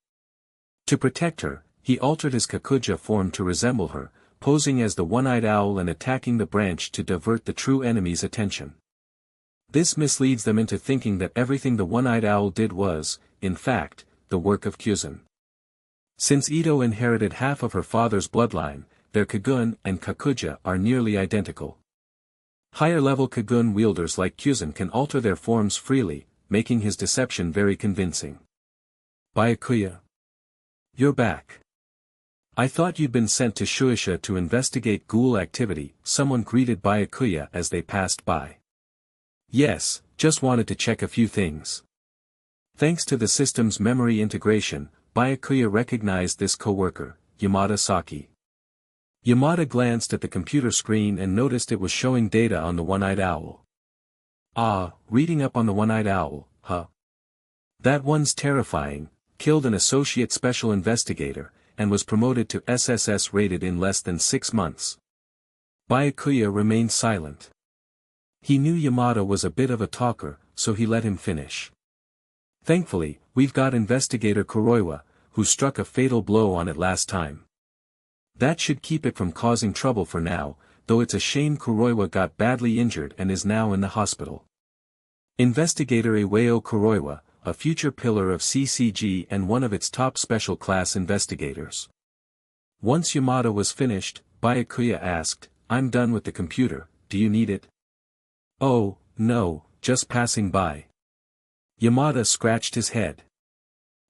To protect her, he altered his Kakuja form to resemble her, posing as the one-eyed owl and attacking the branch to divert the true enemy's attention. This misleads them into thinking that everything the one-eyed owl did was, in fact, the work of Kyuzan. Since Ito inherited half of her father's bloodline, their Kagun and Kakuja are nearly identical. Higher-level Kagun wielders like Kyuzan can alter their forms freely, making his deception very convincing. Byakuya. You're back. I thought you'd been sent to Shueisha to investigate ghoul activity, someone greeted Byakuya as they passed by. Yes, just wanted to check a few things. Thanks to the system's memory integration, Byakuya recognized this co-worker, Yamada Saki. Yamada glanced at the computer screen and noticed it was showing data on the one-eyed owl. Ah, reading up on the one-eyed owl, huh? That one's terrifying, killed an associate special investigator, and was promoted to SSS rated in less than 6 months. Byakuya remained silent. He knew Yamada was a bit of a talker, so he let him finish. Thankfully, we've got investigator Kuroiwa, who struck a fatal blow on it last time. That should keep it from causing trouble for now, though it's a shame Kuroiwa got badly injured and is now in the hospital. Investigator Iwao Kuroiwa, a future pillar of CCG and one of its top special class investigators. Once Yamada was finished, Byakuya asked, "I'm done with the computer, do you need it?" "Oh, no, just passing by." Yamada scratched his head.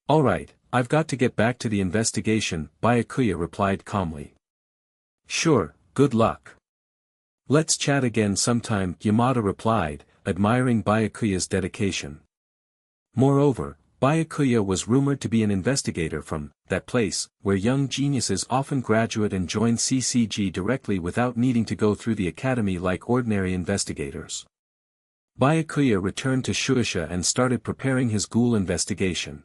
"Alright, I've got to get back to the investigation," Byakuya replied calmly. "Sure, good luck. Let's chat again sometime," Yamada replied, admiring Byakuya's dedication. Moreover, Byakuya was rumored to be an investigator from that place, where young geniuses often graduate and join CCG directly without needing to go through the academy like ordinary investigators. Byakuya returned to Shueisha and started preparing his ghoul investigation.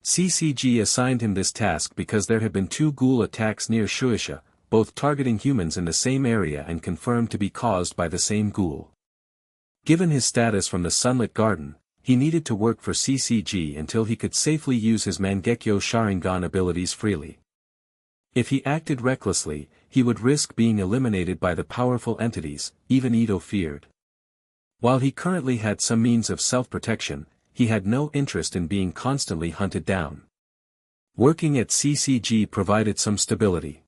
CCG assigned him this task because there had been 2 ghoul attacks near Shueisha, both targeting humans in the same area and confirmed to be caused by the same ghoul. Given his status from the Sunlit Garden, he needed to work for CCG until he could safely use his Mangekyo Sharingan abilities freely. If he acted recklessly, he would risk being eliminated by the powerful entities, even Ito feared. While he currently had some means of self-protection, he had no interest in being constantly hunted down. Working at CCG provided some stability.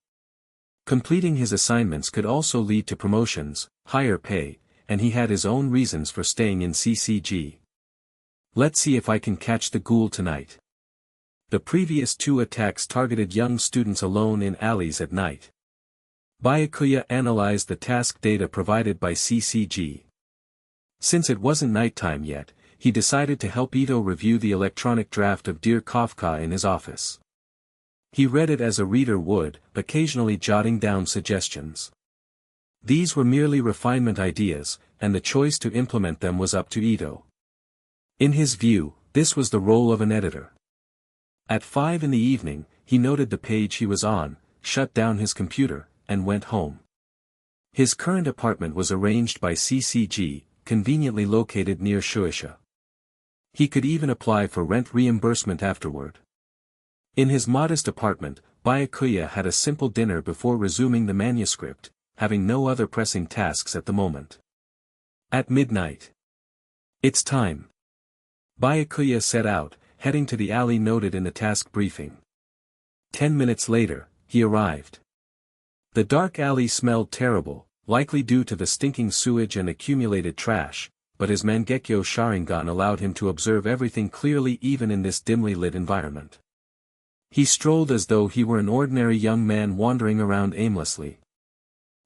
Completing his assignments could also lead to promotions, higher pay, and he had his own reasons for staying in CCG. Let's see if I can catch the ghoul tonight. The previous 2 attacks targeted young students alone in alleys at night. Byakuya analyzed the task data provided by CCG. Since it wasn't nighttime yet, he decided to help Ito review the electronic draft of Dear Kafka in his office. He read it as a reader would, occasionally jotting down suggestions. These were merely refinement ideas, and the choice to implement them was up to Ito. In his view, this was the role of an editor. At 5 in the evening, he noted the page he was on, shut down his computer, and went home. His current apartment was arranged by CCG, conveniently located near Shueisha. He could even apply for rent reimbursement afterward. In his modest apartment, Byakuya had a simple dinner before resuming the manuscript, having no other pressing tasks at the moment. At midnight. It's time. Byakuya set out, heading to the alley noted in the task briefing. 10 minutes later, he arrived. The dark alley smelled terrible, likely due to the stinking sewage and accumulated trash, but his Mangekyo Sharingan allowed him to observe everything clearly even in this dimly lit environment. He strolled as though he were an ordinary young man wandering around aimlessly.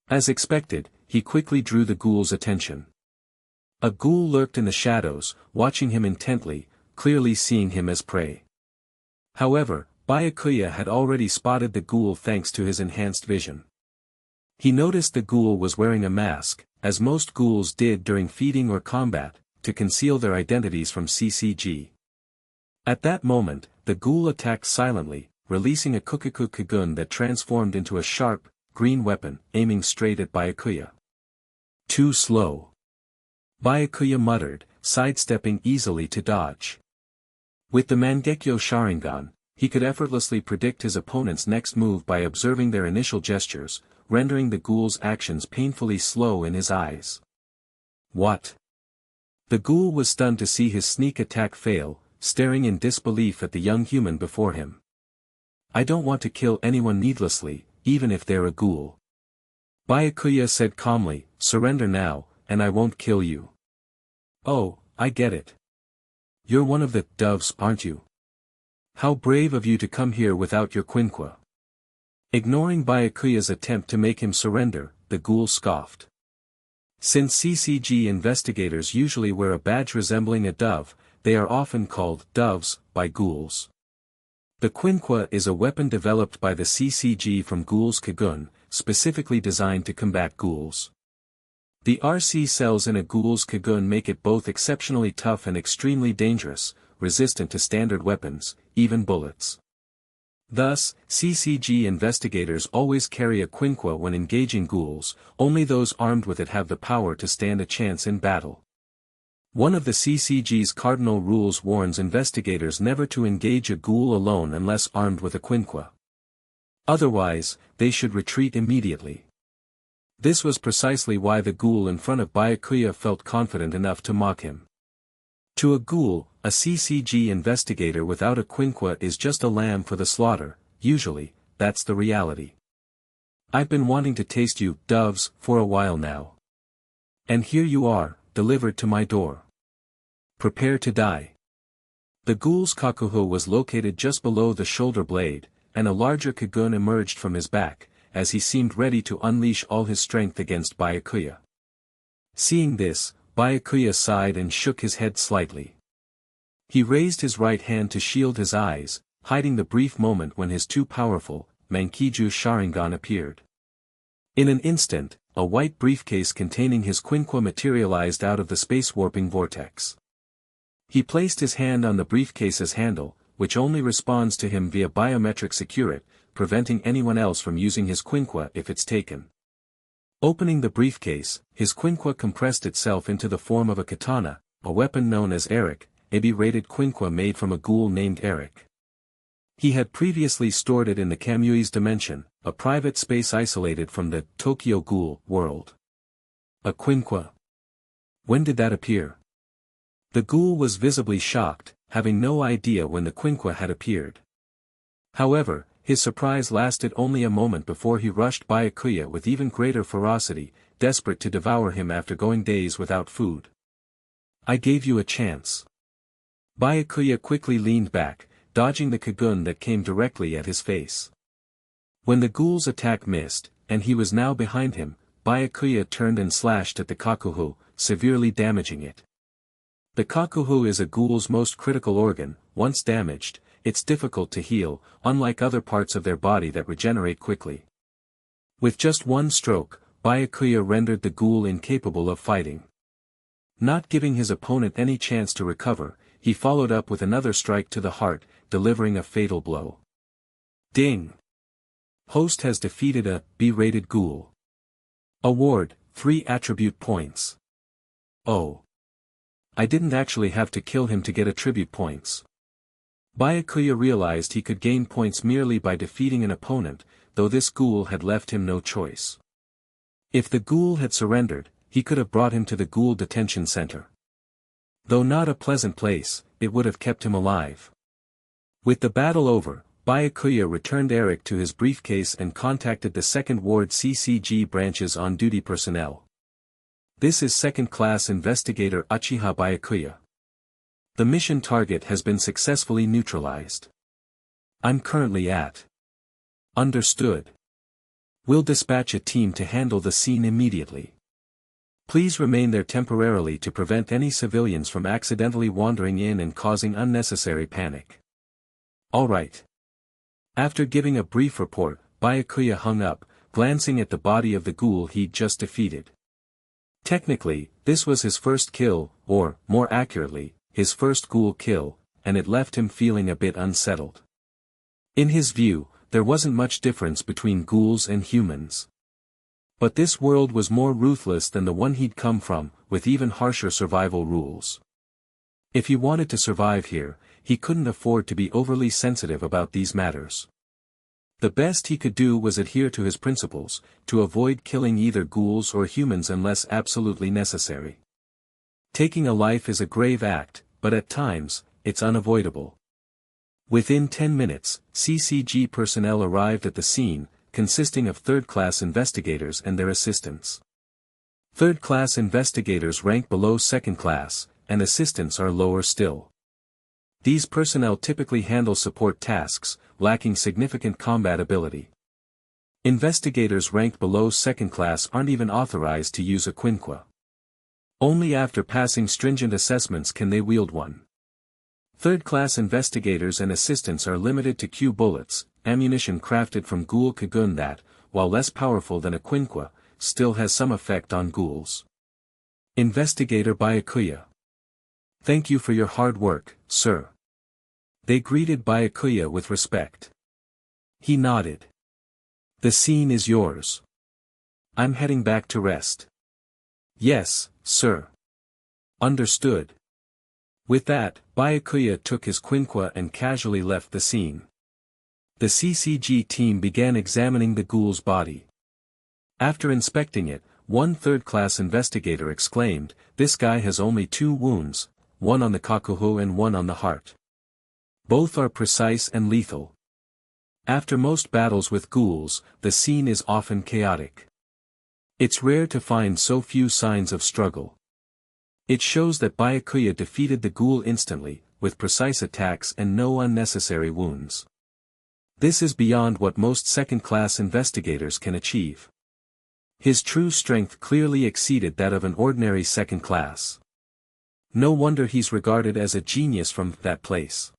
As expected, he quickly drew the ghoul's attention. A ghoul lurked in the shadows, watching him intently, clearly seeing him as prey. However, Byakuya had already spotted the ghoul thanks to his enhanced vision. He noticed the ghoul was wearing a mask, as most ghouls did during feeding or combat, to conceal their identities from CCG. At that moment, the ghoul attacked silently, releasing a Kukaku Kagun that transformed into a sharp, green weapon, aiming straight at Byakuya. Too slow. Byakuya muttered, sidestepping easily to dodge. With the Mangekyo Sharingan, he could effortlessly predict his opponent's next move by observing their initial gestures, rendering the ghoul's actions painfully slow in his eyes. What? The ghoul was stunned to see his sneak attack fail, staring in disbelief at the young human before him. I don't want to kill anyone needlessly, even if they're a ghoul. Byakuya said calmly, surrender now, and I won't kill you. Oh, I get it. You're one of the doves, aren't you? How brave of you to come here without your quinqua. Ignoring Byakuya's attempt to make him surrender, the ghoul scoffed. Since CCG investigators usually wear a badge resembling a dove, they are often called doves by ghouls. The quinqua is a weapon developed by the CCG from Ghoul's Kagun, specifically designed to combat ghouls. The RC cells in a Ghoul's Kagun make it both exceptionally tough and extremely dangerous, resistant to standard weapons, even bullets. Thus, CCG investigators always carry a quinqua when engaging ghouls, only those armed with it have the power to stand a chance in battle. One of the CCG's cardinal rules warns investigators never to engage a ghoul alone unless armed with a quinqua. Otherwise, they should retreat immediately. This was precisely why the ghoul in front of Byakuya felt confident enough to mock him. To a ghoul, a CCG investigator without a quinqua is just a lamb for the slaughter, usually, that's the reality. I've been wanting to taste you, doves, for a while now. And here you are, delivered to my door. Prepare to die. The ghoul's kakuho was located just below the shoulder blade, and a larger kagun emerged from his back, as he seemed ready to unleash all his strength against Byakuya. Seeing this, Byakuya sighed and shook his head slightly. He raised his right hand to shield his eyes, hiding the brief moment when his too powerful, Mankiju Sharingan appeared. In an instant, a white briefcase containing his quinqua materialized out of the space-warping vortex. He placed his hand on the briefcase's handle, which only responds to him via biometric security, preventing anyone else from using his quinqua if it's taken. Opening the briefcase, his quinqua compressed itself into the form of a katana, a weapon known as Eric, a B-rated quinqua made from a ghoul named Eric. He had previously stored it in the Kamui's dimension, a private space isolated from the Tokyo Ghoul world. A quinqua. When did that appear? The ghoul was visibly shocked, having no idea when the quinqua had appeared. However, his surprise lasted only a moment before he rushed Byakuya with even greater ferocity, desperate to devour him after going days without food. I gave you a chance. Byakuya quickly leaned back, dodging the kagun that came directly at his face. When the ghoul's attack missed, and he was now behind him, Byakuya turned and slashed at the kakuho, severely damaging it. The kakuho is a ghoul's most critical organ. Once damaged, it's difficult to heal, unlike other parts of their body that regenerate quickly. With just one stroke, Byakuya rendered the ghoul incapable of fighting. Not giving his opponent any chance to recover, he followed up with another strike to the heart, delivering a fatal blow. Ding! Host has defeated a B-rated ghoul. Award, 3 attribute points. Oh. I didn't actually have to kill him to get attribute points. Byakuya realized he could gain points merely by defeating an opponent, though this ghoul had left him no choice. If the ghoul had surrendered, he could have brought him to the ghoul detention center. Though not a pleasant place, it would have kept him alive. With the battle over, Byakuya returned Eric to his briefcase and contacted the 2nd Ward CCG branch's on-duty personnel. This is 2nd Class Investigator Uchiha Byakuya. The mission target has been successfully neutralized. I'm currently at. Understood. We'll dispatch a team to handle the scene immediately. Please remain there temporarily to prevent any civilians from accidentally wandering in and causing unnecessary panic. All right. After giving a brief report, Byakuya hung up, glancing at the body of the ghoul he'd just defeated. Technically, this was his first kill, or, more accurately, his first ghoul kill, and it left him feeling a bit unsettled. In his view, there wasn't much difference between ghouls and humans. But this world was more ruthless than the one he'd come from, with even harsher survival rules. If he wanted to survive here, he couldn't afford to be overly sensitive about these matters. The best he could do was adhere to his principles, to avoid killing either ghouls or humans unless absolutely necessary. Taking a life is a grave act, but at times, it's unavoidable. Within 10 minutes, CCG personnel arrived at the scene, consisting of 3rd-class investigators and their assistants. 3rd-class investigators rank below 2nd class, and assistants are lower still. These personnel typically handle support tasks, lacking significant combat ability. Investigators ranked below 2nd class aren't even authorized to use a quinqua. Only after passing stringent assessments can they wield one. 3rd-class investigators and assistants are limited to Q bullets, ammunition crafted from ghoul kagun that, while less powerful than a quinqua, still has some effect on ghouls. Investigator Byakuya. Thank you for your hard work, sir. They greeted Byakuya with respect. He nodded. The scene is yours. I'm heading back to rest. Yes, sir. Understood. With that, Byakuya took his quinqua and casually left the scene. The CCG team began examining the ghoul's body. After inspecting it, one 3rd-class investigator exclaimed, "This guy has only 2 wounds, one on the kakuhu and one on the heart. Both are precise and lethal." After most battles with ghouls, the scene is often chaotic. It's rare to find so few signs of struggle. It shows that Byakuya defeated the ghoul instantly, with precise attacks and no unnecessary wounds. This is beyond what most 2nd-class investigators can achieve. His true strength clearly exceeded that of an ordinary 2nd class. No wonder he's regarded as a genius from that place.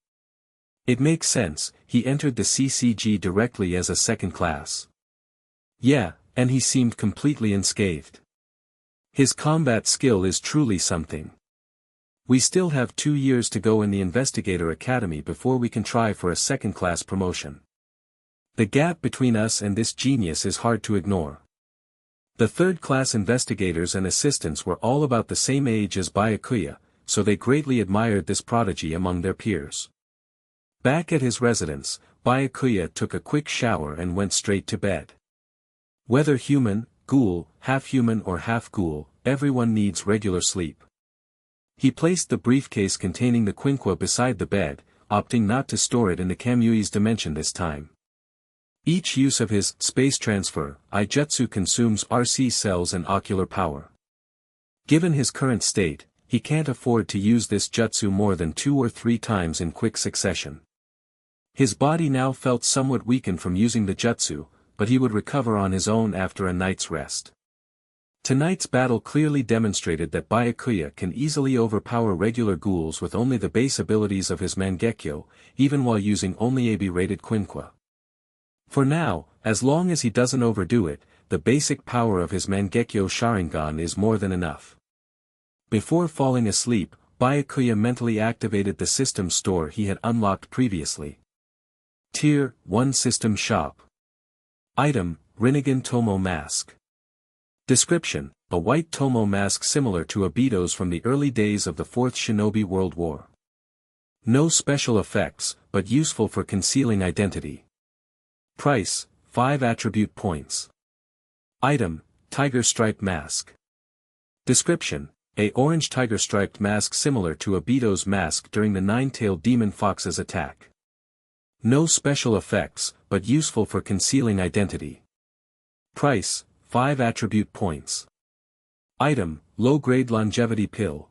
It makes sense, he entered the CCG directly as a 2nd class. Yeah, and he seemed completely unscathed. His combat skill is truly something. We still have 2 years to go in the Investigator Academy before we can try for a 2nd class promotion. The gap between us and this genius is hard to ignore. The 3rd-class investigators and assistants were all about the same age as Byakuya, so they greatly admired this prodigy among their peers. Back at his residence, Byakuya took a quick shower and went straight to bed. Whether human, ghoul, half-human or half-ghoul, everyone needs regular sleep. He placed the briefcase containing the quinqua beside the bed, opting not to store it in the Kamui's dimension this time. Each use of his space transfer, Ijutsu consumes RC cells and ocular power. Given his current state, he can't afford to use this jutsu more than 2 or 3 times in quick succession. His body now felt somewhat weakened from using the jutsu, but he would recover on his own after a night's rest. Tonight's battle clearly demonstrated that Byakuya can easily overpower regular ghouls with only the base abilities of his Mangekyo, even while using only AB-rated quinqua. For now, as long as he doesn't overdo it, the basic power of his Mangekyo Sharingan is more than enough. Before falling asleep, Byakuya mentally activated the system store he had unlocked previously. Tier 1 System Shop. Item, Rinnegan Tomo Mask. Description, a white Tomo mask similar to Obito's from the early days of the 4th Shinobi World War. No special effects, but useful for concealing identity. Price, 5 attribute points. Item, tiger stripe mask. Description: a orange tiger striped mask similar to a Beto's mask during the nine-tailed demon fox's attack. No special effects, but useful for concealing identity. Price: 5 attribute points. Item: low-grade longevity pill.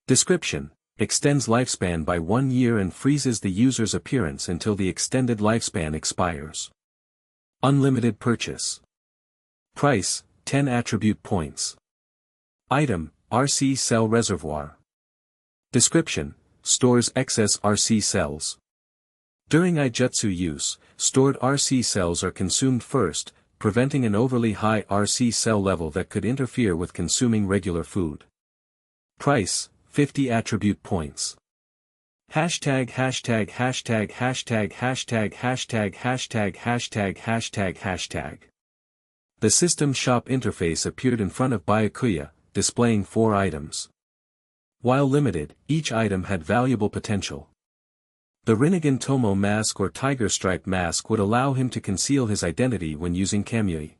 Description: extends lifespan by 1 year and freezes the user's appearance until the extended lifespan expires. Unlimited purchase. Price: 10 attribute points. Item: RC cell reservoir. Description: stores excess RC cells. During Ijutsu use, stored RC cells are consumed first, preventing an overly high RC cell level that could interfere with consuming regular food. Price: 50 attribute points. Hashtag hashtag hashtag hashtag hashtag hashtag hashtag hashtag hashtag hashtag. The system shop interface appeared in front of Byakuya, displaying 4 items. While limited, each item had valuable potential. The Rinnegan Tomo mask or tiger stripe mask would allow him to conceal his identity when using Kamui.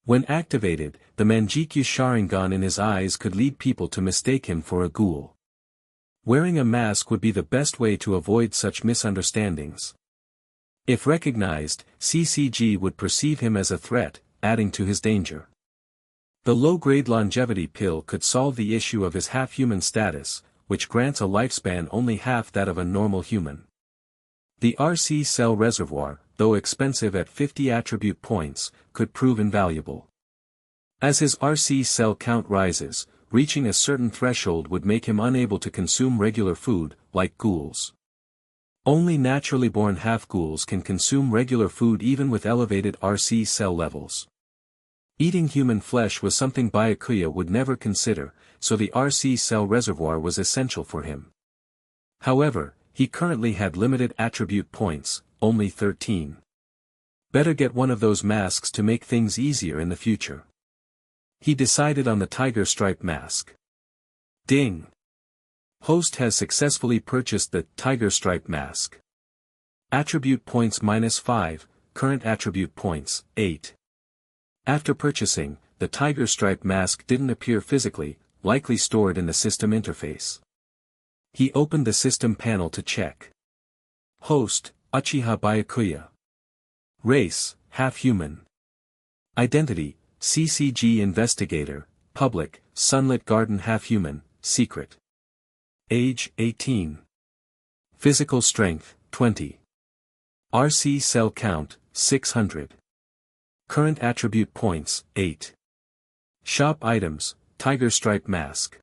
When activated, the Manjikyu Sharingan in his eyes could lead people to mistake him for a ghoul. Wearing a mask would be the best way to avoid such misunderstandings. If recognized, CCG would perceive him as a threat, adding to his danger. The low-grade longevity pill could solve the issue of his half-human status, which grants a lifespan only half that of a normal human. The RC cell reservoir, though expensive at 50 attribute points, could prove invaluable. As his RC cell count rises, reaching a certain threshold would make him unable to consume regular food, like ghouls. Only naturally born half-ghouls can consume regular food even with elevated RC cell levels. Eating human flesh was something Byakuya would never consider, so the RC cell reservoir was essential for him. However, he currently had limited attribute points, only 13. Better get one of those masks to make things easier in the future. He decided on the tiger stripe mask. Ding! Host has successfully purchased the tiger stripe mask. Attribute points -5, current attribute points, 8. After purchasing, the tiger stripe mask didn't appear physically, likely stored in the system interface. He opened the system panel to check. Host: Uchiha Byakuya. Race: half-human. Identity: CCG investigator, public, sunlit garden half-human, secret. Age: 18. Physical strength: 20. RC cell count: 600. Current attribute points: 8. Shop items: tiger stripe mask.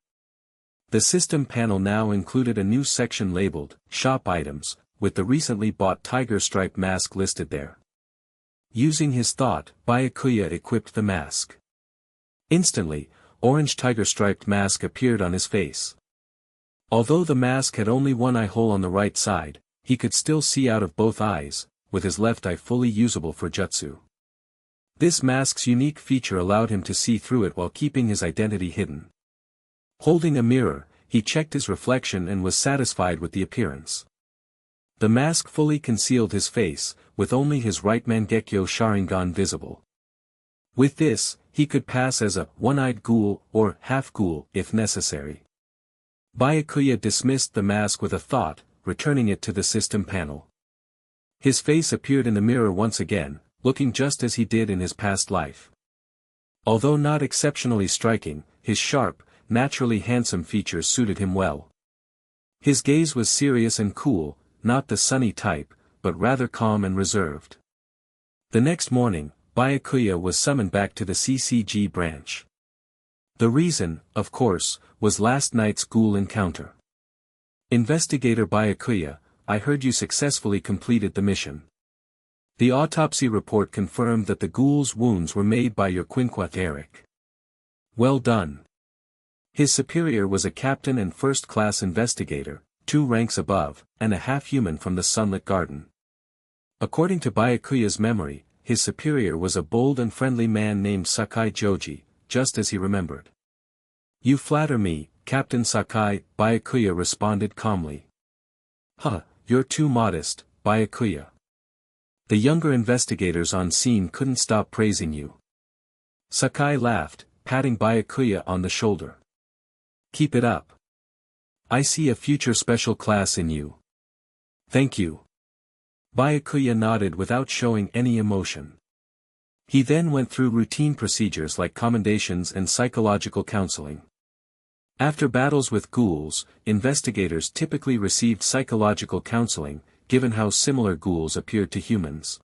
The system panel now included a new section labeled Shop Items, with the recently bought tiger stripe mask listed there. Using his thought, Byakuya equipped the mask. Instantly, orange tiger striped mask appeared on his face. Although the mask had only one eye hole on the right side, he could still see out of both eyes, with his left eye fully usable for jutsu. This mask's unique feature allowed him to see through it while keeping his identity hidden. Holding a mirror, he checked his reflection and was satisfied with the appearance. The mask fully concealed his face, with only his right Mangekyo Sharingan visible. With this, he could pass as a one-eyed ghoul or half-ghoul if necessary. Byakuya dismissed the mask with a thought, returning it to the system panel. His face appeared in the mirror once again, looking just as he did in his past life. Although not exceptionally striking, his sharp, naturally handsome features suited him well. His gaze was serious and cool, not the sunny type, but rather calm and reserved. The next morning, Byakuya was summoned back to the CCG branch. The reason, of course, was last night's ghoul encounter. Investigator Byakuya, I heard you successfully completed the mission. The autopsy report confirmed that the ghoul's wounds were made by your Quinquath Eric. Well done. His superior was a captain and first-class investigator, 2 ranks above, and a half-human from the Sunlit Garden. According to Byakuya's memory, his superior was a bold and friendly man named Sakai Joji, just as he remembered. You flatter me, Captain Sakai, Byakuya responded calmly. Huh, you're too modest, Byakuya. The younger investigators on scene couldn't stop praising you. Sakai laughed, patting Byakuya on the shoulder. Keep it up. I see a future special class in you. Thank you. Byakuya nodded without showing any emotion. He then went through routine procedures like commendations and psychological counseling. After battles with ghouls, investigators typically received psychological counseling, given how similar ghouls appeared to humans.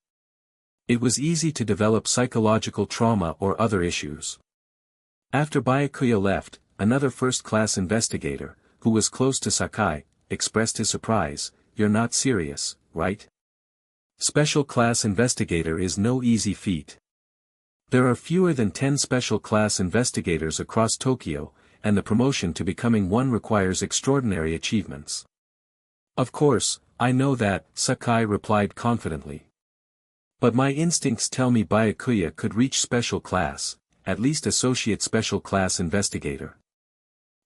It was easy to develop psychological trauma or other issues. After Byakuya left, another first-class investigator, who was close to Sakai, expressed his surprise. You're not serious, right? Special class investigator is no easy feat. There are fewer than 10 special class investigators across Tokyo, and the promotion to becoming one requires extraordinary achievements. Of course, I know that, Sakai replied confidently. But my instincts tell me Byakuya could reach special class, at least associate special class investigator.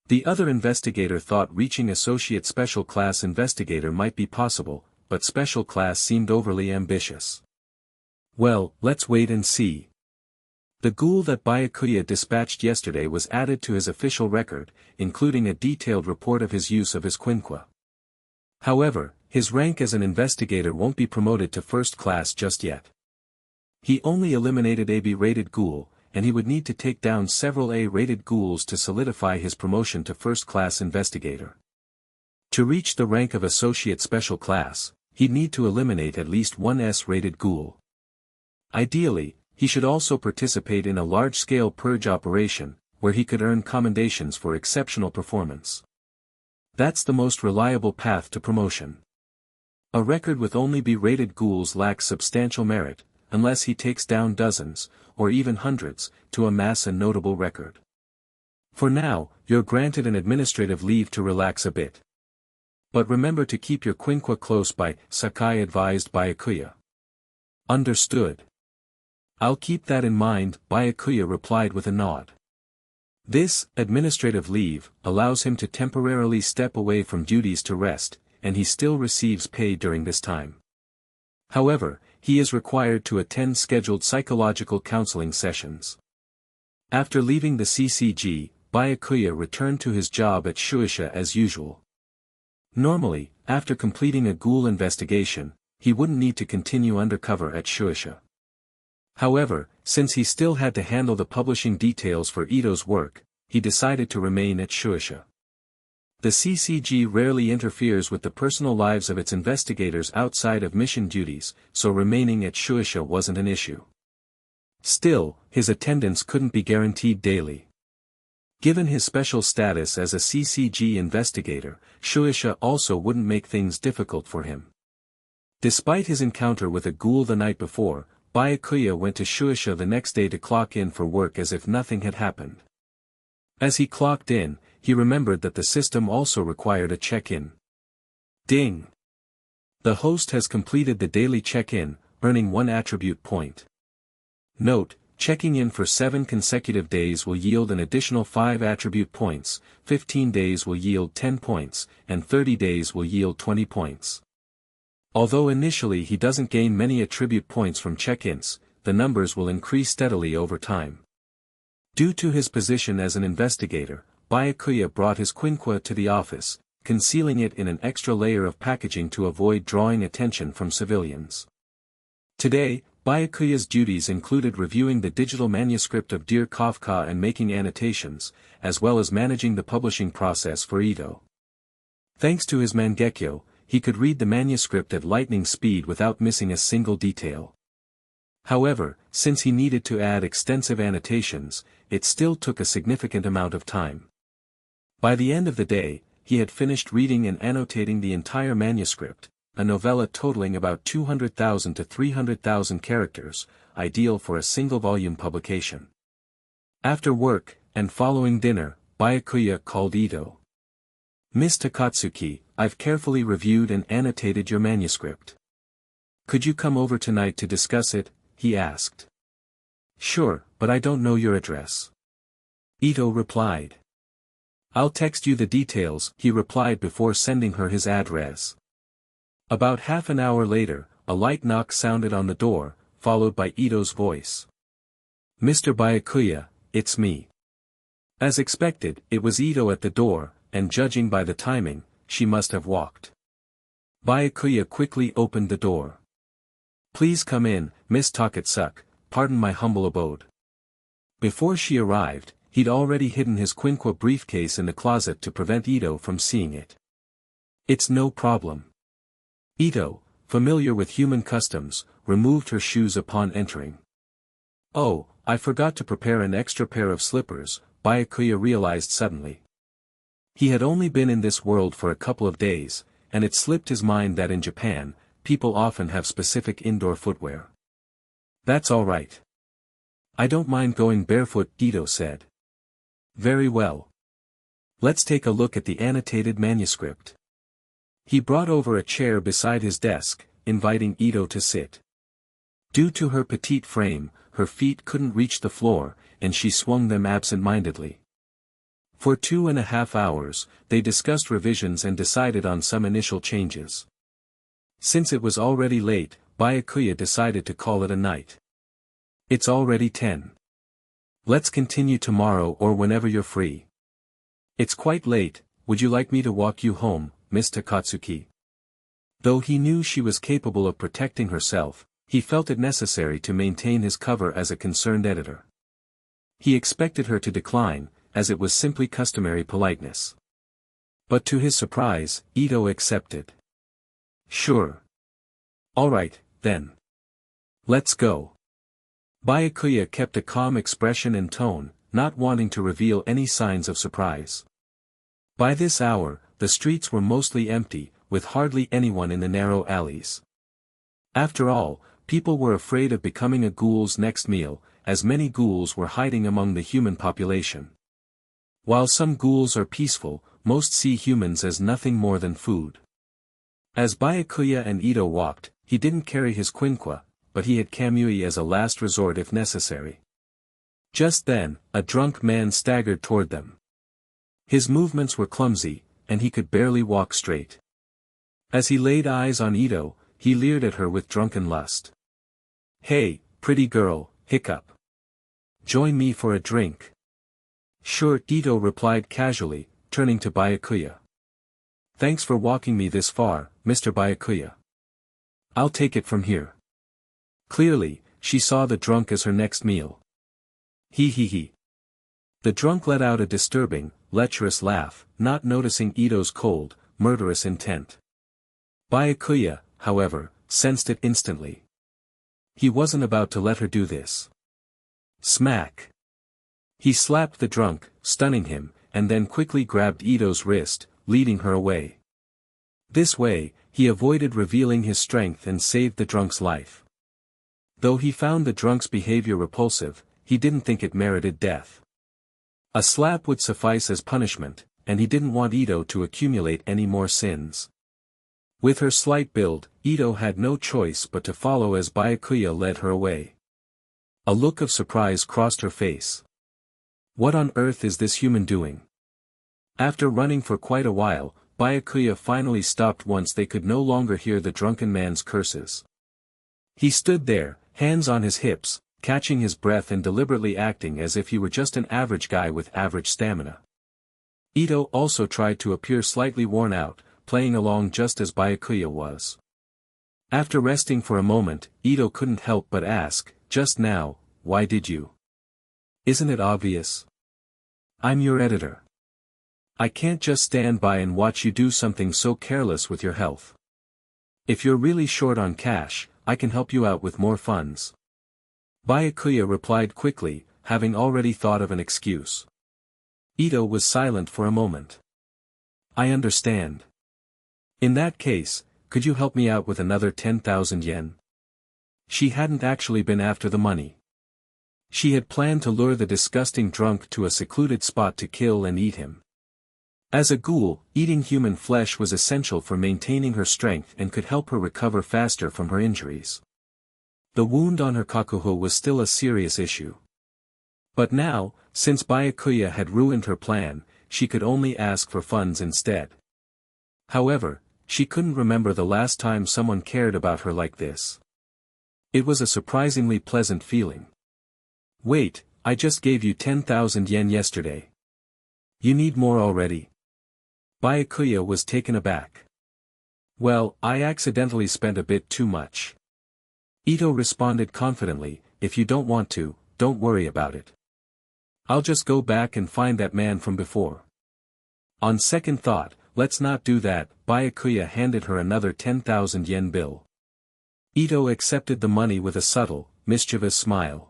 The other investigator thought reaching associate special class investigator might be possible, but special class seemed overly ambitious. Well, let's wait and see. The ghoul that Byakuya dispatched yesterday was added to his official record, including a detailed report of his use of his quinqua. However, his rank as an investigator won't be promoted to first class just yet. He only eliminated a B-rated ghoul, and he would need to take down several A-rated ghouls to solidify his promotion to first-class investigator. To reach the rank of associate special class, he'd need to eliminate at least one S-rated ghoul. Ideally, he should also participate in a large-scale purge operation, where he could earn commendations for exceptional performance. That's the most reliable path to promotion. A record with only B-rated ghouls lacks substantial merit, unless he takes down dozens, or even hundreds, to amass a notable record. For now, you're granted an administrative leave to relax a bit. But remember to keep your quinqua close by, Sakai advised Byakuya. Understood. I'll keep that in mind, Byakuya replied with a nod. This, administrative leave, allows him to temporarily step away from duties to rest, and he still receives pay during this time. However, he is required to attend scheduled psychological counseling sessions. After leaving the CCG, Byakuya returned to his job at Shueisha as usual. Normally, after completing a ghoul investigation, he wouldn't need to continue undercover at Shueisha. However, since he still had to handle the publishing details for Ito's work, he decided to remain at Shueisha. The CCG rarely interferes with the personal lives of its investigators outside of mission duties, so remaining at Shueisha wasn't an issue. Still, his attendance couldn't be guaranteed daily. Given his special status as a CCG investigator, Shueisha also wouldn't make things difficult for him. Despite his encounter with a ghoul the night before, Byakuya went to Shueisha the next day to clock in for work as if nothing had happened. As he clocked in, he remembered that the system also required a check-in. Ding! The host has completed the daily check-in, earning 1 attribute point. Note, checking in for 7 consecutive days will yield an additional 5 attribute points, 15 days will yield 10 points, and 30 days will yield 20 points. Although initially he doesn't gain many attribute points from check-ins, the numbers will increase steadily over time. Due to his position as an investigator, Byakuya brought his quinqua to the office, concealing it in an extra layer of packaging to avoid drawing attention from civilians. Today, Byakuya's duties included reviewing the digital manuscript of Dear Kafka and making annotations, as well as managing the publishing process for Ito. Thanks to his mangekyo, he could read the manuscript at lightning speed without missing a single detail. However, since he needed to add extensive annotations, it still took a significant amount of time. By the end of the day, he had finished reading and annotating the entire manuscript, a novella totaling about 200,000 to 300,000 characters, ideal for a single-volume publication. After work, and following dinner, Byakuya called Ito. Miss Takatsuki, I've carefully reviewed and annotated your manuscript. Could you come over tonight to discuss it? He asked. Sure, but I don't know your address. Ito replied. I'll text you the details, he replied before sending her his address. About half an hour later, a light knock sounded on the door, followed by Ito's voice. Mr. Byakuya, it's me. As expected, it was Ito at the door, and judging by the timing, she must have walked. Byakuya quickly opened the door. Please come in, Miss Takatsuki, pardon my humble abode. Before she arrived, he'd already hidden his quinquo briefcase in the closet to prevent Ito from seeing it. It's no problem. Ito, familiar with human customs, removed her shoes upon entering. Oh, I forgot to prepare an extra pair of slippers, Byakuya realized suddenly. He had only been in this world for a couple of days, and it slipped his mind that in Japan, people often have specific indoor footwear. That's all right. I don't mind going barefoot, Ito said. Very well. Let's take a look at the annotated manuscript. He brought over a chair beside his desk, inviting Ito to sit. Due to her petite frame, her feet couldn't reach the floor, and she swung them absent-mindedly. For 2.5 hours, they discussed revisions and decided on some initial changes. Since it was already late, Byakuya decided to call it a night. It's already 10. Let's continue tomorrow or whenever you're free. It's quite late, would you like me to walk you home, Miss Takatsuki? Though he knew she was capable of protecting herself, he felt it necessary to maintain his cover as a concerned editor. He expected her to decline, as it was simply customary politeness. But to his surprise, Ito accepted. Sure. All right, then. Let's go. Byakuya kept a calm expression and tone, not wanting to reveal any signs of surprise. By this hour, the streets were mostly empty, with hardly anyone in the narrow alleys. After all, people were afraid of becoming a ghoul's next meal, as many ghouls were hiding among the human population. While some ghouls are peaceful, most see humans as nothing more than food. As Byakuya and Ito walked, he didn't carry his quinquo, but he had kamui as a last resort if necessary. Just then, a drunk man staggered toward them. His movements were clumsy, and he could barely walk straight. As he laid eyes on Ito, he leered at her with drunken lust. Hey, pretty girl, hiccup. Join me for a drink. Sure, Ito replied casually, turning to Byakuya. Thanks for walking me this far, Mr. Byakuya. I'll take it from here. Clearly, she saw the drunk as her next meal. He. The drunk let out a disturbing, lecherous laugh, not noticing Ito's cold, murderous intent. Byakuya, however, sensed it instantly. He wasn't about to let her do this. Smack. He slapped the drunk, stunning him, and then quickly grabbed Ito's wrist, leading her away. This way, he avoided revealing his strength and saved the drunk's life. Though he found the drunk's behavior repulsive, he didn't think it merited death. A slap would suffice as punishment, and he didn't want Ito to accumulate any more sins. With her slight build, Ito had no choice but to follow as Byakuya led her away. A look of surprise crossed her face. What on earth is this human doing? After running for quite a while, Byakuya finally stopped once they could no longer hear the drunken man's curses. He stood there, hands on his hips, catching his breath and deliberately acting as if he were just an average guy with average stamina. Ito also tried to appear slightly worn out, playing along just as Byakuya was. After resting for a moment, Ito couldn't help but ask, just now, why did you? Isn't it obvious? I'm your editor. I can't just stand by and watch you do something so careless with your health. If you're really short on cash, I can help you out with more funds. Byakuya replied quickly, having already thought of an excuse. Ito was silent for a moment. I understand. In that case, could you help me out with another 10,000 yen? She hadn't actually been after the money. She had planned to lure the disgusting drunk to a secluded spot to kill and eat him. As a ghoul, eating human flesh was essential for maintaining her strength and could help her recover faster from her injuries. The wound on her kakuho was still a serious issue. But now, since Byakuya had ruined her plan, she could only ask for funds instead. However, she couldn't remember the last time someone cared about her like this. It was a surprisingly pleasant feeling. Wait, I just gave you 10,000 yen yesterday. You need more already? Byakuya was taken aback. Well, I accidentally spent a bit too much. Ito responded confidently, if you don't want to, don't worry about it. I'll just go back and find that man from before. On second thought, let's not do that. Byakuya handed her another 10,000 yen bill. Ito accepted the money with a subtle, mischievous smile.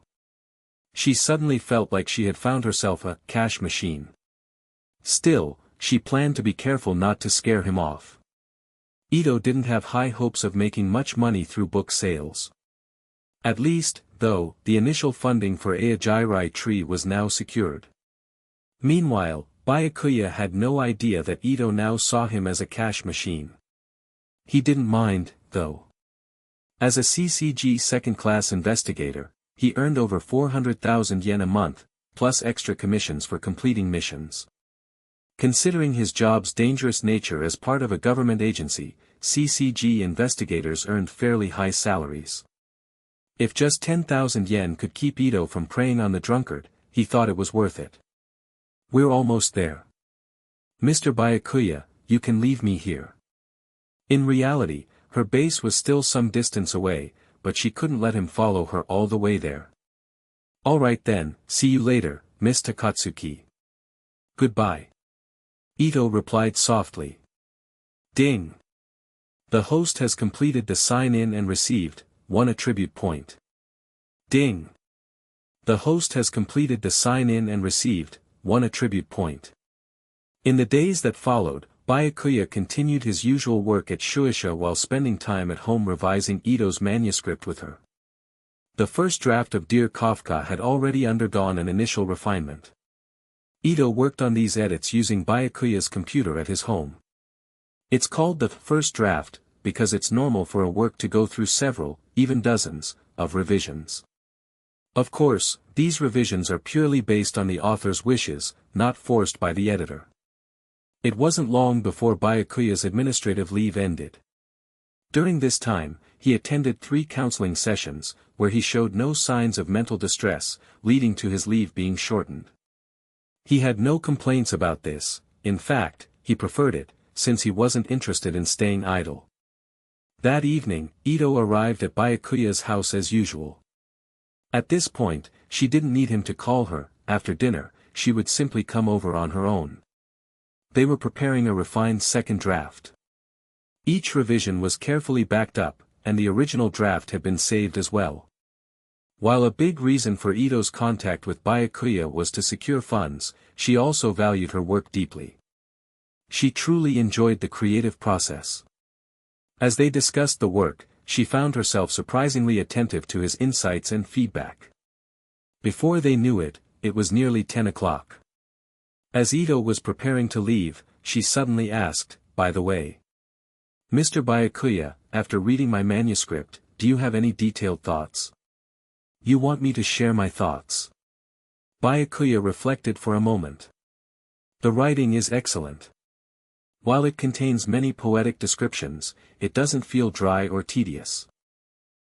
She suddenly felt like she had found herself a cash machine. Still, she planned to be careful not to scare him off. Ito didn't have high hopes of making much money through book sales. At least, though, the initial funding for Aojirai Tree was now secured. Meanwhile, Byakuya had no idea that Ito now saw him as a cash machine. He didn't mind, though. As a CCG second-class investigator, he earned over 400,000 yen a month, plus extra commissions for completing missions. Considering his job's dangerous nature as part of a government agency, CCG investigators earned fairly high salaries. If just 10,000 yen could keep Ito from preying on the drunkard, he thought it was worth it. We're almost there. Mr. Byakuya, you can leave me here. In reality, her base was still some distance away, but she couldn't let him follow her all the way there. All right then, see you later, Miss Takatsuki. Goodbye. Ito replied softly. Ding. The host has completed the sign-in and received 1 attribute point. Ding. The host has completed the sign-in and received 1 attribute point. In the days that followed, Byakuya continued his usual work at Shueisha while spending time at home revising Ito's manuscript with her. The first draft of Dear Kafka had already undergone an initial refinement. Ito worked on these edits using Byakuya's computer at his home. It's called the first draft, because it's normal for a work to go through several, even dozens, of revisions. Of course, these revisions are purely based on the author's wishes, not forced by the editor. It wasn't long before Byakuya's administrative leave ended. During this time, he attended 3 counseling sessions, where he showed no signs of mental distress, leading to his leave being shortened. He had no complaints about this, in fact, he preferred it, since he wasn't interested in staying idle. That evening, Ito arrived at Byakuya's house as usual. At this point, she didn't need him to call her. After dinner, she would simply come over on her own. They were preparing a refined second draft. Each revision was carefully backed up, and the original draft had been saved as well. While a big reason for Ito's contact with Byakuya was to secure funds, she also valued her work deeply. She truly enjoyed the creative process. As they discussed the work, she found herself surprisingly attentive to his insights and feedback. Before they knew it, it was nearly 10 o'clock. As Ito was preparing to leave, she suddenly asked, by the way. Mr. Byakuya, after reading my manuscript, do you have any detailed thoughts? You want me to share my thoughts? Byakuya reflected for a moment. The writing is excellent. While it contains many poetic descriptions, it doesn't feel dry or tedious.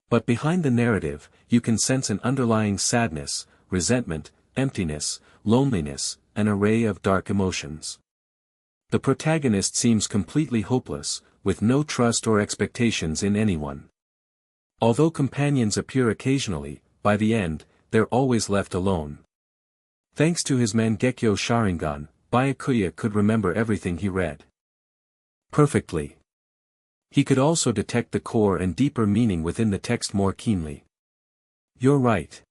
But behind the narrative, you can sense an underlying sadness, resentment, emptiness, loneliness, an array of dark emotions. The protagonist seems completely hopeless, with no trust or expectations in anyone. Although companions appear occasionally, by the end, they're always left alone. Thanks to his Mangekyo Sharingan, Byakuya could remember everything he read perfectly. He could also detect the core and deeper meaning within the text more keenly. You're right.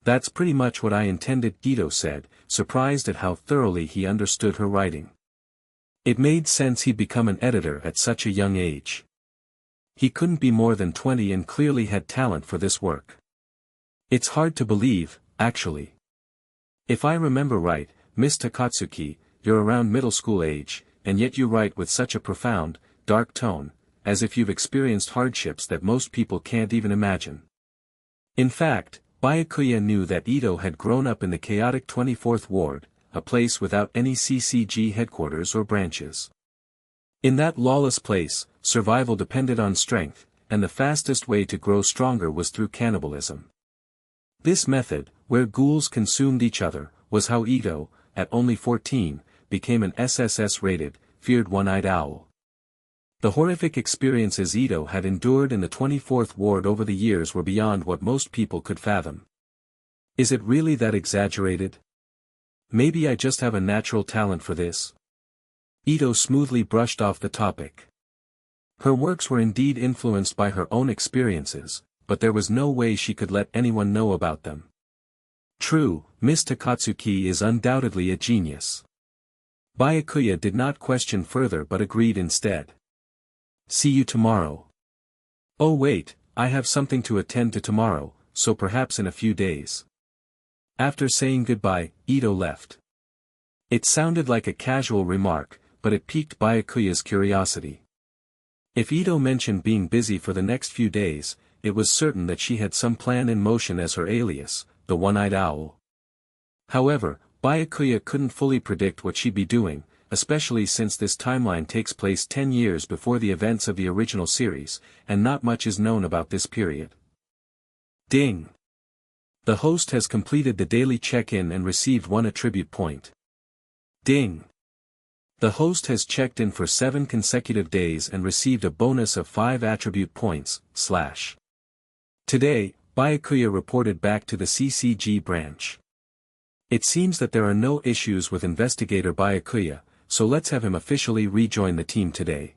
That's pretty much what I intended, Ito said, surprised at how thoroughly he understood her writing. It made sense he'd become an editor at such a young age. He couldn't be more than 20 and clearly had talent for this work. It's hard to believe, actually. If I remember right, Miss Takatsuki, you're around middle school age, and yet you write with such a profound, dark tone, as if you've experienced hardships that most people can't even imagine. In fact, Byakuya knew that Ito had grown up in the chaotic 24th Ward, a place without any CCG headquarters or branches. In that lawless place, survival depended on strength, and the fastest way to grow stronger was through cannibalism. This method, where ghouls consumed each other, was how Ito, at only 14, became an SSS-rated, feared one-eyed owl. The horrific experiences Ito had endured in the 24th ward over the years were beyond what most people could fathom. Is it really that exaggerated? Maybe I just have a natural talent for this? Ito smoothly brushed off the topic. Her works were indeed influenced by her own experiences, but there was no way she could let anyone know about them. True, Miss Takatsuki is undoubtedly a genius. Byakuya did not question further but agreed instead. See you tomorrow. Oh wait, I have something to attend to tomorrow, so perhaps in a few days. After saying goodbye, Ito left. It sounded like a casual remark, but it piqued Byakuya's curiosity. If Ito mentioned being busy for the next few days, it was certain that she had some plan in motion as her alias, the one-eyed owl. However, Byakuya couldn't fully predict what she'd be doing, especially since this timeline takes place 10 years before the events of the original series, and not much is known about this period. Ding! The host has completed the daily check-in and received 1 attribute point. Ding! The host has checked in for 7 consecutive days and received a bonus of 5 attribute points, / Today, Byakuya reported back to the CCG branch. It seems that there are no issues with Investigator Byakuya, so let's have him officially rejoin the team today.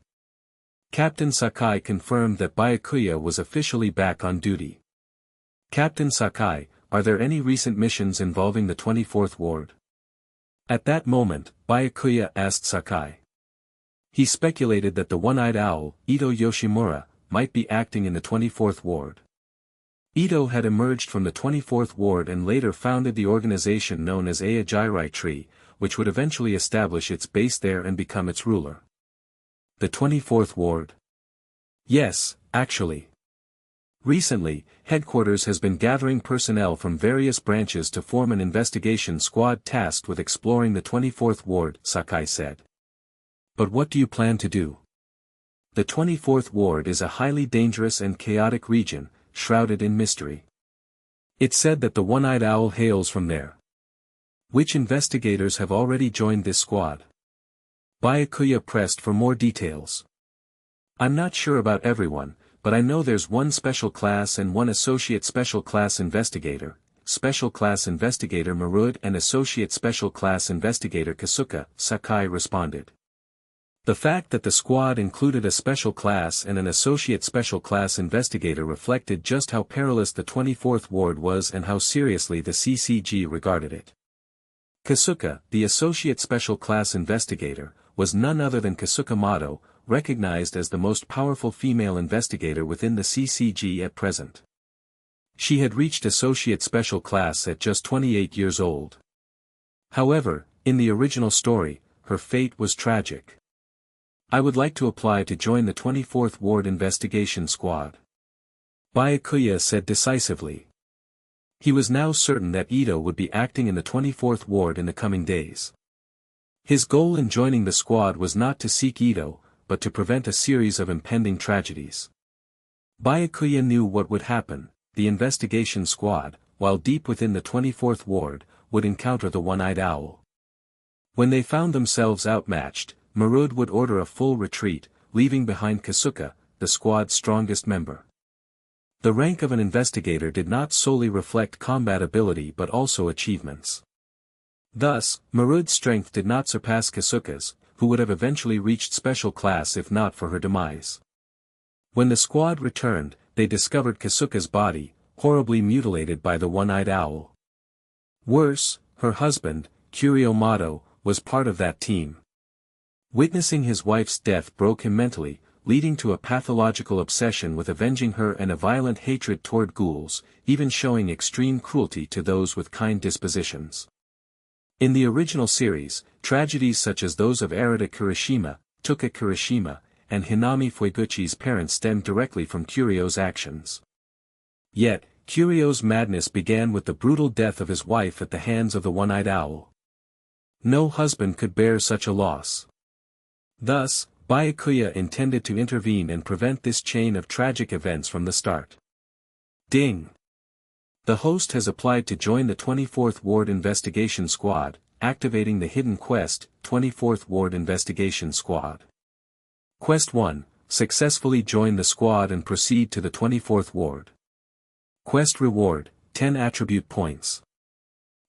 Captain Sakai confirmed that Byakuya was officially back on duty. Captain Sakai, are there any recent missions involving the 24th ward? At that moment, Byakuya asked Sakai. He speculated that the one-eyed owl, Ito Yoshimura, might be acting in the 24th ward. Ito had emerged from the 24th ward and later founded the organization known as Ayajirai Tree, which would eventually establish its base there and become its ruler. The 24th ward? Yes, actually. Recently, headquarters has been gathering personnel from various branches to form an investigation squad tasked with exploring the 24th ward, Sakai said. But what do you plan to do? The 24th ward is a highly dangerous and chaotic region, shrouded in mystery. It's said that the one-eyed owl hails from there. Which investigators have already joined this squad? Byakuya pressed for more details. I'm not sure about everyone, but I know there's 1 special class and 1 associate special class investigator, special class investigator Marud and associate special class investigator Kasuka, Sakai responded. The fact that the squad included a special class and an associate special class investigator reflected just how perilous the 24th ward was and how seriously the CCG regarded it. Kasuka, the associate special class investigator, was none other than Kasuka Mato, recognized as the most powerful female investigator within the CCG at present. She had reached associate special class at just 28 years old. However, in the original story, her fate was tragic. I would like to apply to join the 24th Ward Investigation Squad. Byakuya said decisively. He was now certain that Ito would be acting in the 24th Ward in the coming days. His goal in joining the squad was not to seek Ito, but to prevent a series of impending tragedies. Byakuya knew what would happen. The investigation squad, while deep within the 24th Ward, would encounter the one-eyed owl. When they found themselves outmatched, Marud would order a full retreat, leaving behind Kasuka, the squad's strongest member. The rank of an investigator did not solely reflect combat ability but also achievements. Thus, Marud's strength did not surpass Kasuka's, who would have eventually reached special class if not for her demise. When the squad returned, they discovered Kasuka's body, horribly mutilated by the one-eyed owl. Worse, her husband, Kuryo Mato, was part of that team. Witnessing his wife's death broke him mentally, leading to a pathological obsession with avenging her and a violent hatred toward ghouls, even showing extreme cruelty to those with kind dispositions. In the original series, tragedies such as those of Arata Kirishima, Tuka Kirishima, and Hinami Fueguchi's parents stemmed directly from Kuryo's actions. Yet, Kuryo's madness began with the brutal death of his wife at the hands of the one-eyed owl. No husband could bear such a loss. Thus, Byakuya intended to intervene and prevent this chain of tragic events from the start. Ding! The host has applied to join the 24th Ward Investigation Squad, activating the hidden quest, 24th Ward Investigation Squad. Quest 1, successfully join the squad and proceed to the 24th Ward. Quest reward, 10 attribute points.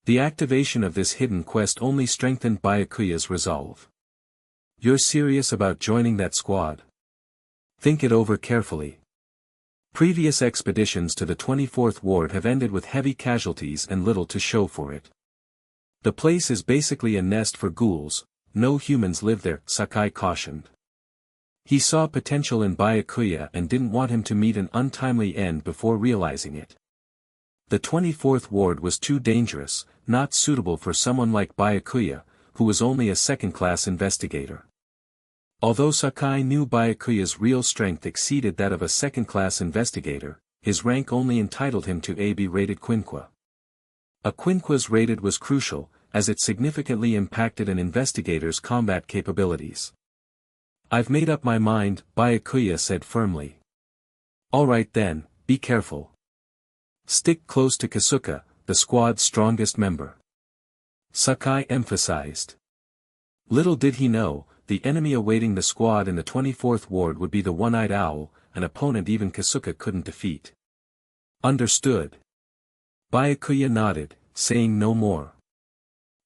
The activation of this hidden quest only strengthened Byakuya's resolve. You're serious about joining that squad? Think it over carefully. Previous expeditions to the 24th Ward have ended with heavy casualties and little to show for it. The place is basically a nest for ghouls, no humans live there, Sakai cautioned. He saw potential in Byakuya and didn't want him to meet an untimely end before realizing it. The 24th Ward was too dangerous, not suitable for someone like Byakuya, who was only a second-class investigator. Although Sakai knew Byakuya's real strength exceeded that of a second-class investigator, his rank only entitled him to AB-rated Quinqua. A Quinqua's rated was crucial, as it significantly impacted an investigator's combat capabilities. I've made up my mind, Byakuya said firmly. Alright then, be careful. Stick close to Kasuka, the squad's strongest member. Sakai emphasized. Little did he know, the enemy awaiting the squad in the 24th Ward would be the One-Eyed Owl, an opponent even Kasuka couldn't defeat. Understood. Byakuya nodded, saying no more.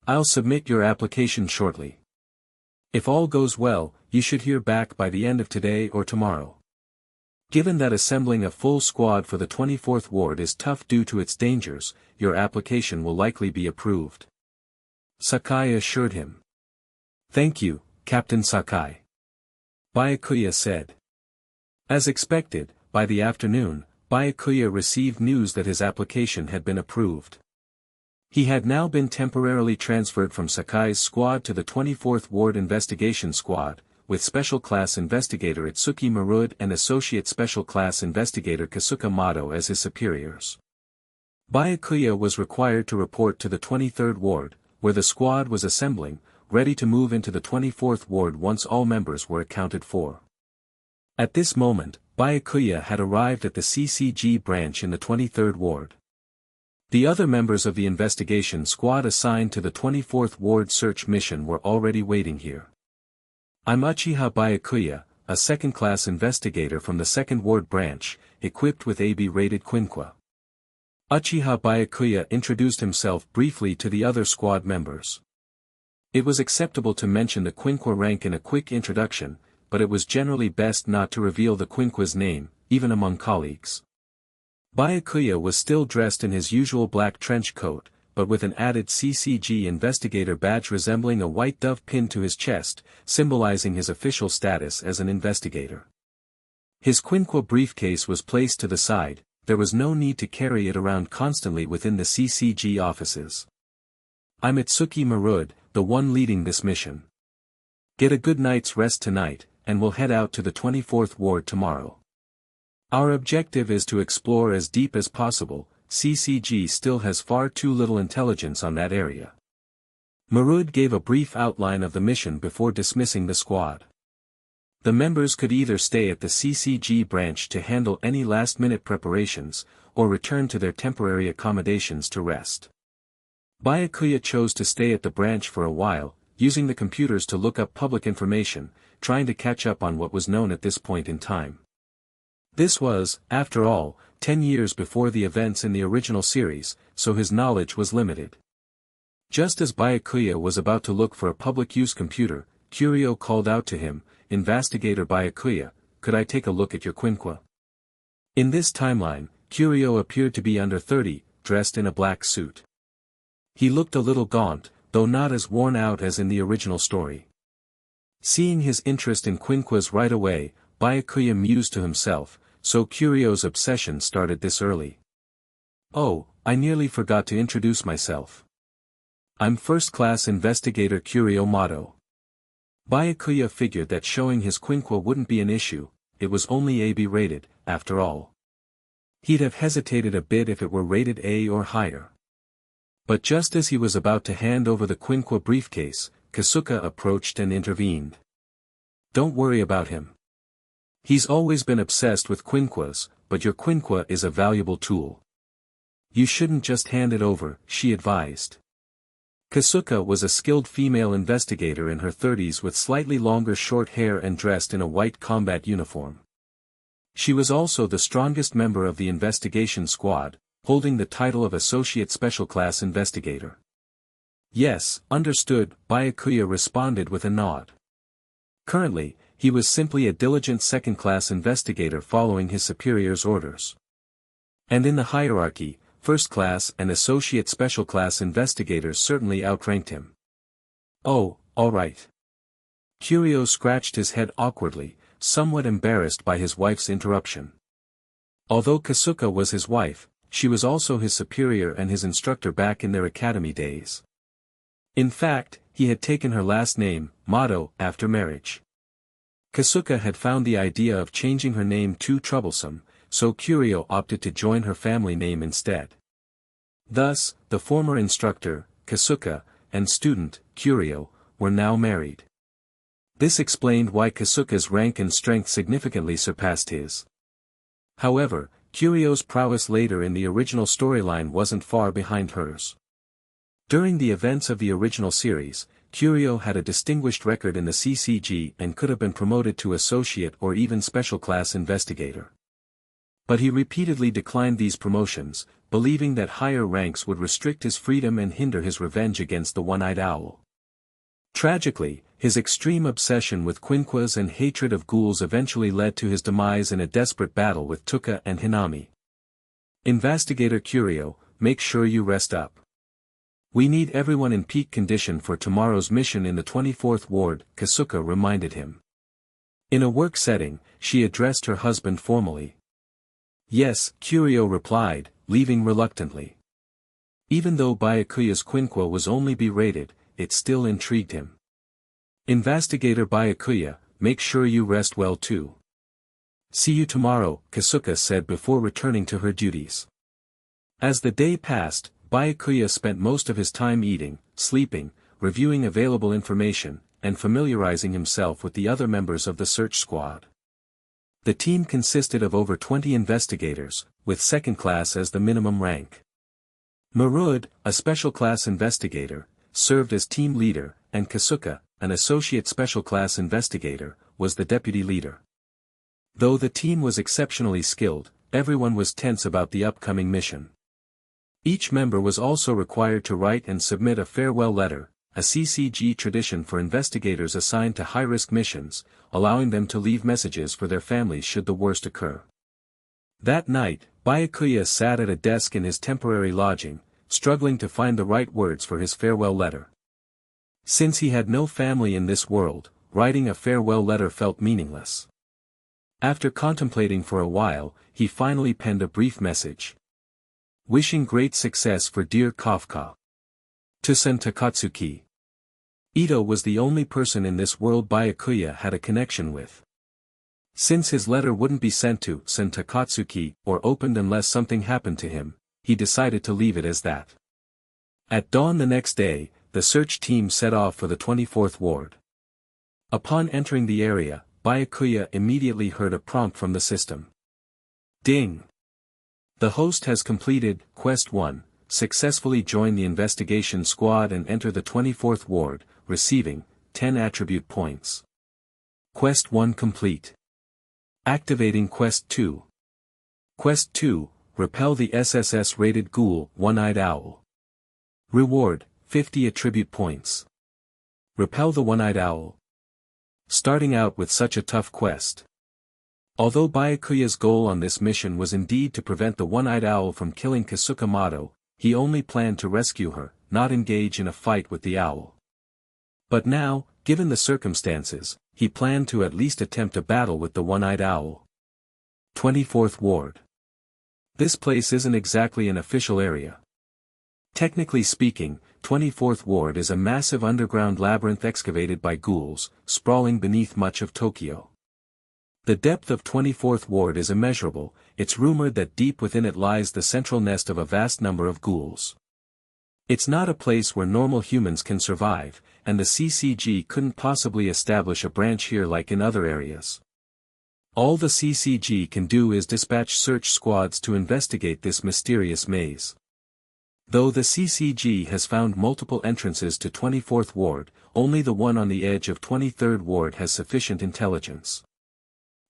I'll submit your application shortly. If all goes well, you should hear back by the end of today or tomorrow. Given that assembling a full squad for the 24th Ward is tough due to its dangers, your application will likely be approved. Sakai assured him. Thank you, Captain Sakai. Byakuya said. As expected, by the afternoon, Byakuya received news that his application had been approved. He had now been temporarily transferred from Sakai's squad to the 24th Ward Investigation Squad, with Special Class Investigator Itsuki Marud and Associate Special Class Investigator Kasuka Mato as his superiors. Byakuya was required to report to the 23rd Ward, where the squad was assembling, ready to move into the 24th Ward once all members were accounted for. At this moment, Byakuya had arrived at the CCG branch in the 23rd Ward. The other members of the investigation squad assigned to the 24th Ward search mission were already waiting here. I'm Uchiha Byakuya, a second-class investigator from the 2nd Ward branch, equipped with AB-rated Quinqua. Uchiha Byakuya introduced himself briefly to the other squad members. It was acceptable to mention the Quinqua rank in a quick introduction, but it was generally best not to reveal the Quinqua's name, even among colleagues. Byakuya was still dressed in his usual black trench coat, but with an added CCG investigator badge resembling a white dove pinned to his chest, symbolizing his official status as an investigator. His Quinqua briefcase was placed to the side, there was no need to carry it around constantly within the CCG offices. I'm Itsuki Marud, the one leading this mission. Get a good night's rest tonight, and we'll head out to the 24th Ward tomorrow. Our objective is to explore as deep as possible. CCG still has far too little intelligence on that area. Marud gave a brief outline of the mission before dismissing the squad. The members could either stay at the CCG branch to handle any last-minute preparations, or return to their temporary accommodations to rest. Byakuya chose to stay at the branch for a while, using the computers to look up public information, trying to catch up on what was known at this point in time. This was, after all, 10 years before the events in the original series, so his knowledge was limited. Just as Byakuya was about to look for a public-use computer, Curio called out to him, "Investigator Byakuya, could I take a look at your Quinqua?" In this timeline, Curio appeared to be under 30, dressed in a black suit. He looked a little gaunt, though not as worn out as in the original story. Seeing his interest in Quinquas right away, Byakuya mused to himself, so Curio's obsession started this early. Oh, I nearly forgot to introduce myself. I'm first-class investigator Curio Mato. Byakuya figured that showing his Quinqua wouldn't be an issue, it was only AB rated, after all. He'd have hesitated a bit if it were rated A or higher. But just as he was about to hand over the Quinqua briefcase, Kasuka approached and intervened. Don't worry about him. He's always been obsessed with Quinquas, but your Quinqua is a valuable tool. You shouldn't just hand it over, she advised. Kasuka was a skilled female investigator in her 30s with slightly longer short hair and dressed in a white combat uniform. She was also the strongest member of the investigation squad, holding the title of Associate Special Class Investigator. Yes, understood, Byakuya responded with a nod. Currently, he was simply a diligent second-class investigator following his superior's orders. And in the hierarchy, first-class and associate special-class investigators certainly outranked him. Oh, all right. Curio scratched his head awkwardly, somewhat embarrassed by his wife's interruption. Although Kasuka was his wife, she was also his superior and his instructor back in their academy days. In fact, he had taken her last name, Mato, after marriage. Kasuka had found the idea of changing her name too troublesome, so Curio opted to join her family name instead. Thus, the former instructor, Kasuka, and student, Curio, were now married. This explained why Kasuka's rank and strength significantly surpassed his. However, Curio's prowess later in the original storyline wasn't far behind hers. During the events of the original series, Curio had a distinguished record in the CCG and could have been promoted to associate or even special class investigator. But he repeatedly declined these promotions, believing that higher ranks would restrict his freedom and hinder his revenge against the One-Eyed Owl. Tragically, his extreme obsession with Quinquas and hatred of ghouls eventually led to his demise in a desperate battle with Tuka and Hinami. Investigator Curio, make sure you rest up. We need everyone in peak condition for tomorrow's mission in the 24th Ward, Kasuka reminded him. In a work setting, she addressed her husband formally. Yes, Curio replied, leaving reluctantly. Even though Byakuya's Quinqua was only B-rated, it still intrigued him. Investigator Byakuya, make sure you rest well too. See you tomorrow, Kasuka said before returning to her duties. As the day passed, Byakuya spent most of his time eating, sleeping, reviewing available information, and familiarizing himself with the other members of the search squad. The team consisted of over 20 investigators, with second class as the minimum rank. Marud, a special class investigator, served as team leader, and Kasuka, an associate special class investigator, was the deputy leader. Though the team was exceptionally skilled, everyone was tense about the upcoming mission. Each member was also required to write and submit a farewell letter, a CCG tradition for investigators assigned to high-risk missions, allowing them to leave messages for their families should the worst occur. That night, Byakuya sat at a desk in his temporary lodging, struggling to find the right words for his farewell letter. Since he had no family in this world, writing a farewell letter felt meaningless. After contemplating for a while, he finally penned a brief message. Wishing great success for dear Kafka. To-san Takatsuki. Ito was the only person in this world Byakuya had a connection with. Since his letter wouldn't be sent to Sen Takatsuki or opened unless something happened to him, he decided to leave it as that. At dawn the next day, the search team set off for the 24th Ward. Upon entering the area, Byakuya immediately heard a prompt from the system. Ding! The host has completed Quest 1, successfully join the investigation squad and enter the 24th Ward, receiving 10 attribute points. Quest 1 complete. Activating Quest 2. Quest 2, repel the SSS-rated ghoul, One-Eyed Owl. Reward, 50 attribute points. Repel the One-Eyed Owl. Starting out with such a tough quest. Although Byakuya's goal on this mission was indeed to prevent the One-Eyed Owl from killing Kasuka Mato, he only planned to rescue her, not engage in a fight with the owl. But now, given the circumstances, he planned to at least attempt a battle with the One-Eyed Owl. 24th Ward. This place isn't exactly an official area. Technically speaking, 24th Ward is a massive underground labyrinth excavated by ghouls, sprawling beneath much of Tokyo. The depth of 24th Ward is immeasurable, it's rumored that deep within it lies the central nest of a vast number of ghouls. It's not a place where normal humans can survive, and the CCG couldn't possibly establish a branch here like in other areas. All the CCG can do is dispatch search squads to investigate this mysterious maze. Though the CCG has found multiple entrances to 24th Ward, only the one on the edge of 23rd Ward has sufficient intelligence.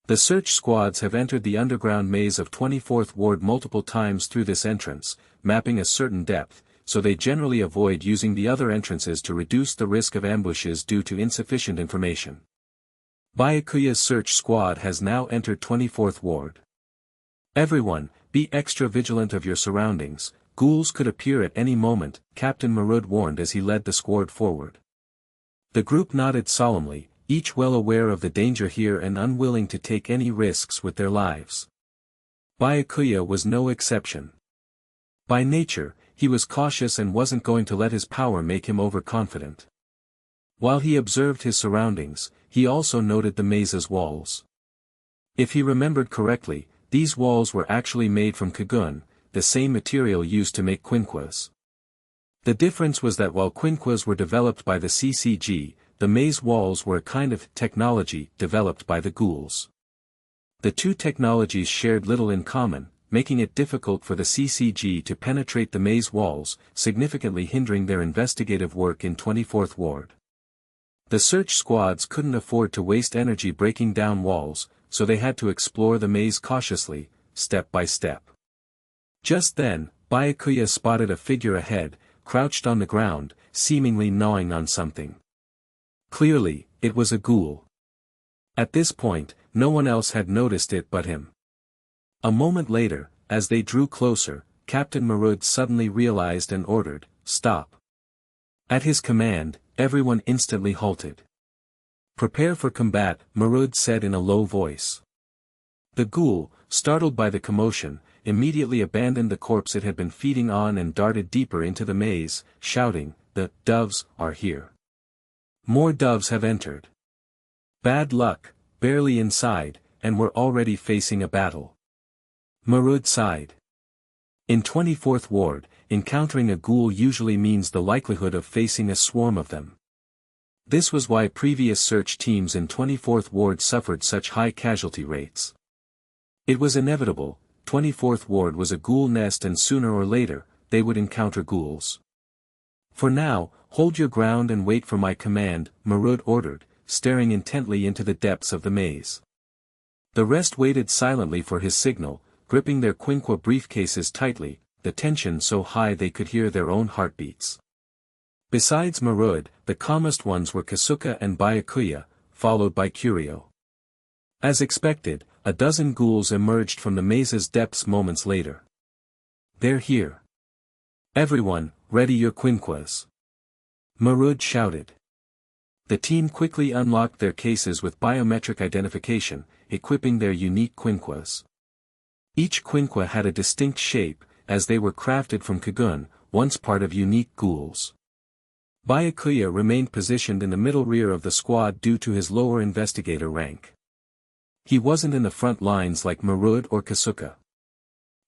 The search squads have entered the underground maze of 24th Ward multiple times through this entrance, mapping a certain depth, so they generally avoid using the other entrances to reduce the risk of ambushes due to insufficient information. Byakuya's search squad has now entered 24th Ward. Everyone, be extra vigilant of your surroundings. Ghouls could appear at any moment, Captain Marud warned as he led the squad forward. The group nodded solemnly, each well aware of the danger here and unwilling to take any risks with their lives. Byakuya was no exception. By nature, he was cautious and wasn't going to let his power make him overconfident. While he observed his surroundings, he also noted the maze's walls. If he remembered correctly, these walls were actually made from kagun, the same material used to make quinquas. The difference was that while quinquas were developed by the CCG, the maze walls were a kind of technology developed by the ghouls. The two technologies shared little in common, making it difficult for the CCG to penetrate the maze walls, significantly hindering their investigative work in 24th Ward. The search squads couldn't afford to waste energy breaking down walls, so they had to explore the maze cautiously, step by step. Just then, Byakuya spotted a figure ahead, crouched on the ground, seemingly gnawing on something. Clearly, it was a ghoul. At this point, no one else had noticed it but him. A moment later, as they drew closer, Captain Marud suddenly realized and ordered, "Stop." At his command, everyone instantly halted. "Prepare for combat," Marud said in a low voice. The ghoul, startled by the commotion, immediately abandoned the corpse it had been feeding on and darted deeper into the maze, shouting, "The doves are here. More doves have entered. Bad luck, barely inside, and we're already facing a battle." Marud sighed. In 24th Ward, encountering a ghoul usually means the likelihood of facing a swarm of them. This was why previous search teams in 24th Ward suffered such high casualty rates. It was inevitable. 24th Ward was a ghoul nest and sooner or later, they would encounter ghouls. "For now, hold your ground and wait for my command," Marud ordered, staring intently into the depths of the maze. The rest waited silently for his signal, gripping their quinqua briefcases tightly, the tension so high they could hear their own heartbeats. Besides Marud, the calmest ones were Kasuka and Byakuya, followed by Curio. As expected, a dozen ghouls emerged from the maze's depths moments later. "They're here. Everyone, ready your quinquas," Marud shouted. The team quickly unlocked their cases with biometric identification, equipping their unique quinquas. Each quinqua had a distinct shape, as they were crafted from kagun, once part of unique ghouls. Byakuya remained positioned in the middle rear of the squad due to his lower investigator rank. He wasn't in the front lines like Marud or Kasuka.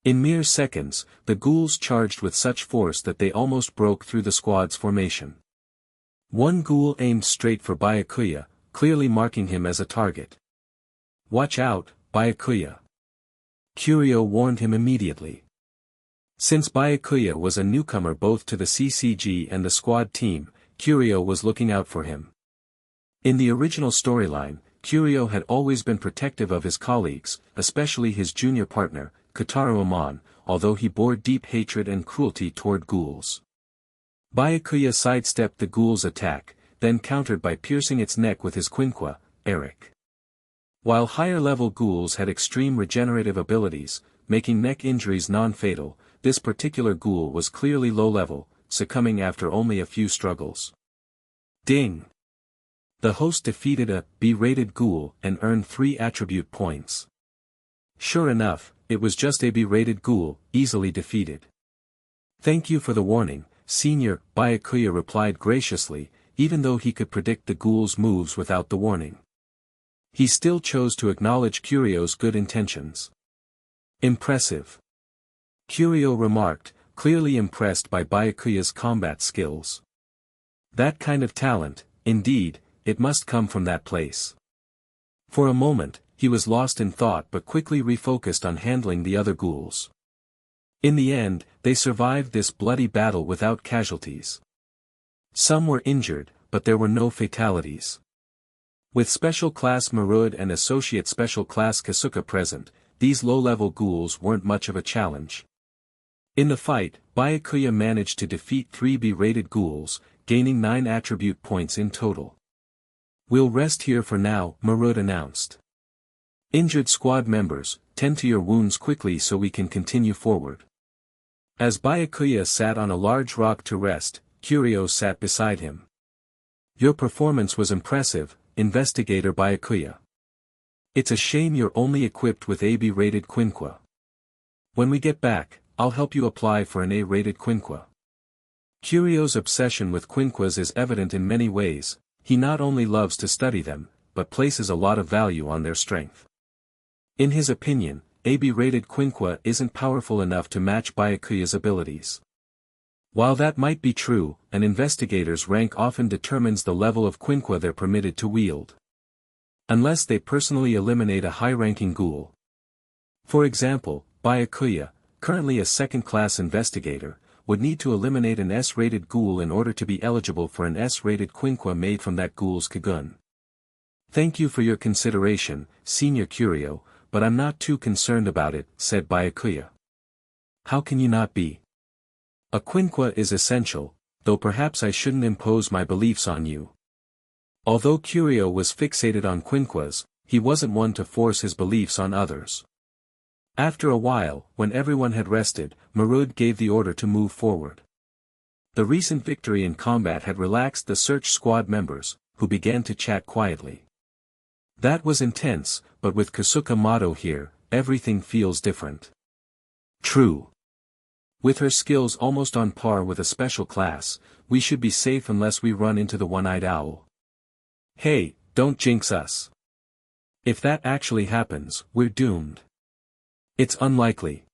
In mere seconds, the ghouls charged with such force that they almost broke through the squad's formation. One ghoul aimed straight for Byakuya, clearly marking him as a target. "Watch out, Byakuya," Curio warned him immediately. Since Byakuya was a newcomer both to the CCG and the squad team, Curio was looking out for him. In the original storyline, Curio had always been protective of his colleagues, especially his junior partner, Kotaro Amon, although he bore deep hatred and cruelty toward ghouls. Byakuya sidestepped the ghoul's attack, then countered by piercing its neck with his quinqua, Eric. While higher-level ghouls had extreme regenerative abilities, making neck injuries non-fatal, this particular ghoul was clearly low-level, succumbing after only a few struggles. Ding! The host defeated a B-rated ghoul and earned 3 attribute points. Sure enough, it was just a B-rated ghoul, easily defeated. "Thank you for the warning, Senior," Byakuya replied graciously, even though he could predict the ghoul's moves without the warning. He still chose to acknowledge Curio's good intentions. "Impressive," Curio remarked, clearly impressed by Byakuya's combat skills. "That kind of talent, indeed, it must come from that place." For a moment, he was lost in thought but quickly refocused on handling the other ghouls. In the end, they survived this bloody battle without casualties. Some were injured, but there were no fatalities. With Special Class Marud and Associate Special Class Kasuka present, these low-level ghouls weren't much of a challenge. In the fight, Byakuya managed to defeat 3 B-rated ghouls, gaining 9 attribute points in total. "We'll rest here for now," Marud announced. "Injured squad members, tend to your wounds quickly so we can continue forward." As Byakuya sat on a large rock to rest, Curio sat beside him. "Your performance was impressive, Investigator Byakuya. It's a shame you're only equipped with a B-rated Quinqua. When we get back, I'll help you apply for an A-rated Quinqua." Curio's obsession with Quinquas is evident in many ways. He not only loves to study them, but places a lot of value on their strength. In his opinion, a B-rated Quinqua isn't powerful enough to match Byakuya's abilities. While that might be true, an investigator's rank often determines the level of Quinqua they're permitted to wield. Unless they personally eliminate a high-ranking ghoul. For example, Byakuya, currently a second-class investigator, would need to eliminate an S-rated ghoul in order to be eligible for an S-rated Quinqua made from that ghoul's Kagun. "Thank you for your consideration, Senior Curio, but I'm not too concerned about it," said Byakuya. "How can you not be? A Quinqua is essential, though perhaps I shouldn't impose my beliefs on you." Although Curio was fixated on Quinquas, he wasn't one to force his beliefs on others. After a while, when everyone had rested, Marud gave the order to move forward. The recent victory in combat had relaxed the search squad members, who began to chat quietly. That was intense, but with Kasuka motto here, everything feels different. True. With her skills almost on par with a special class, we should be safe unless we run into the one-eyed owl. Hey, don't jinx us. If that actually happens, we're doomed. It's unlikely.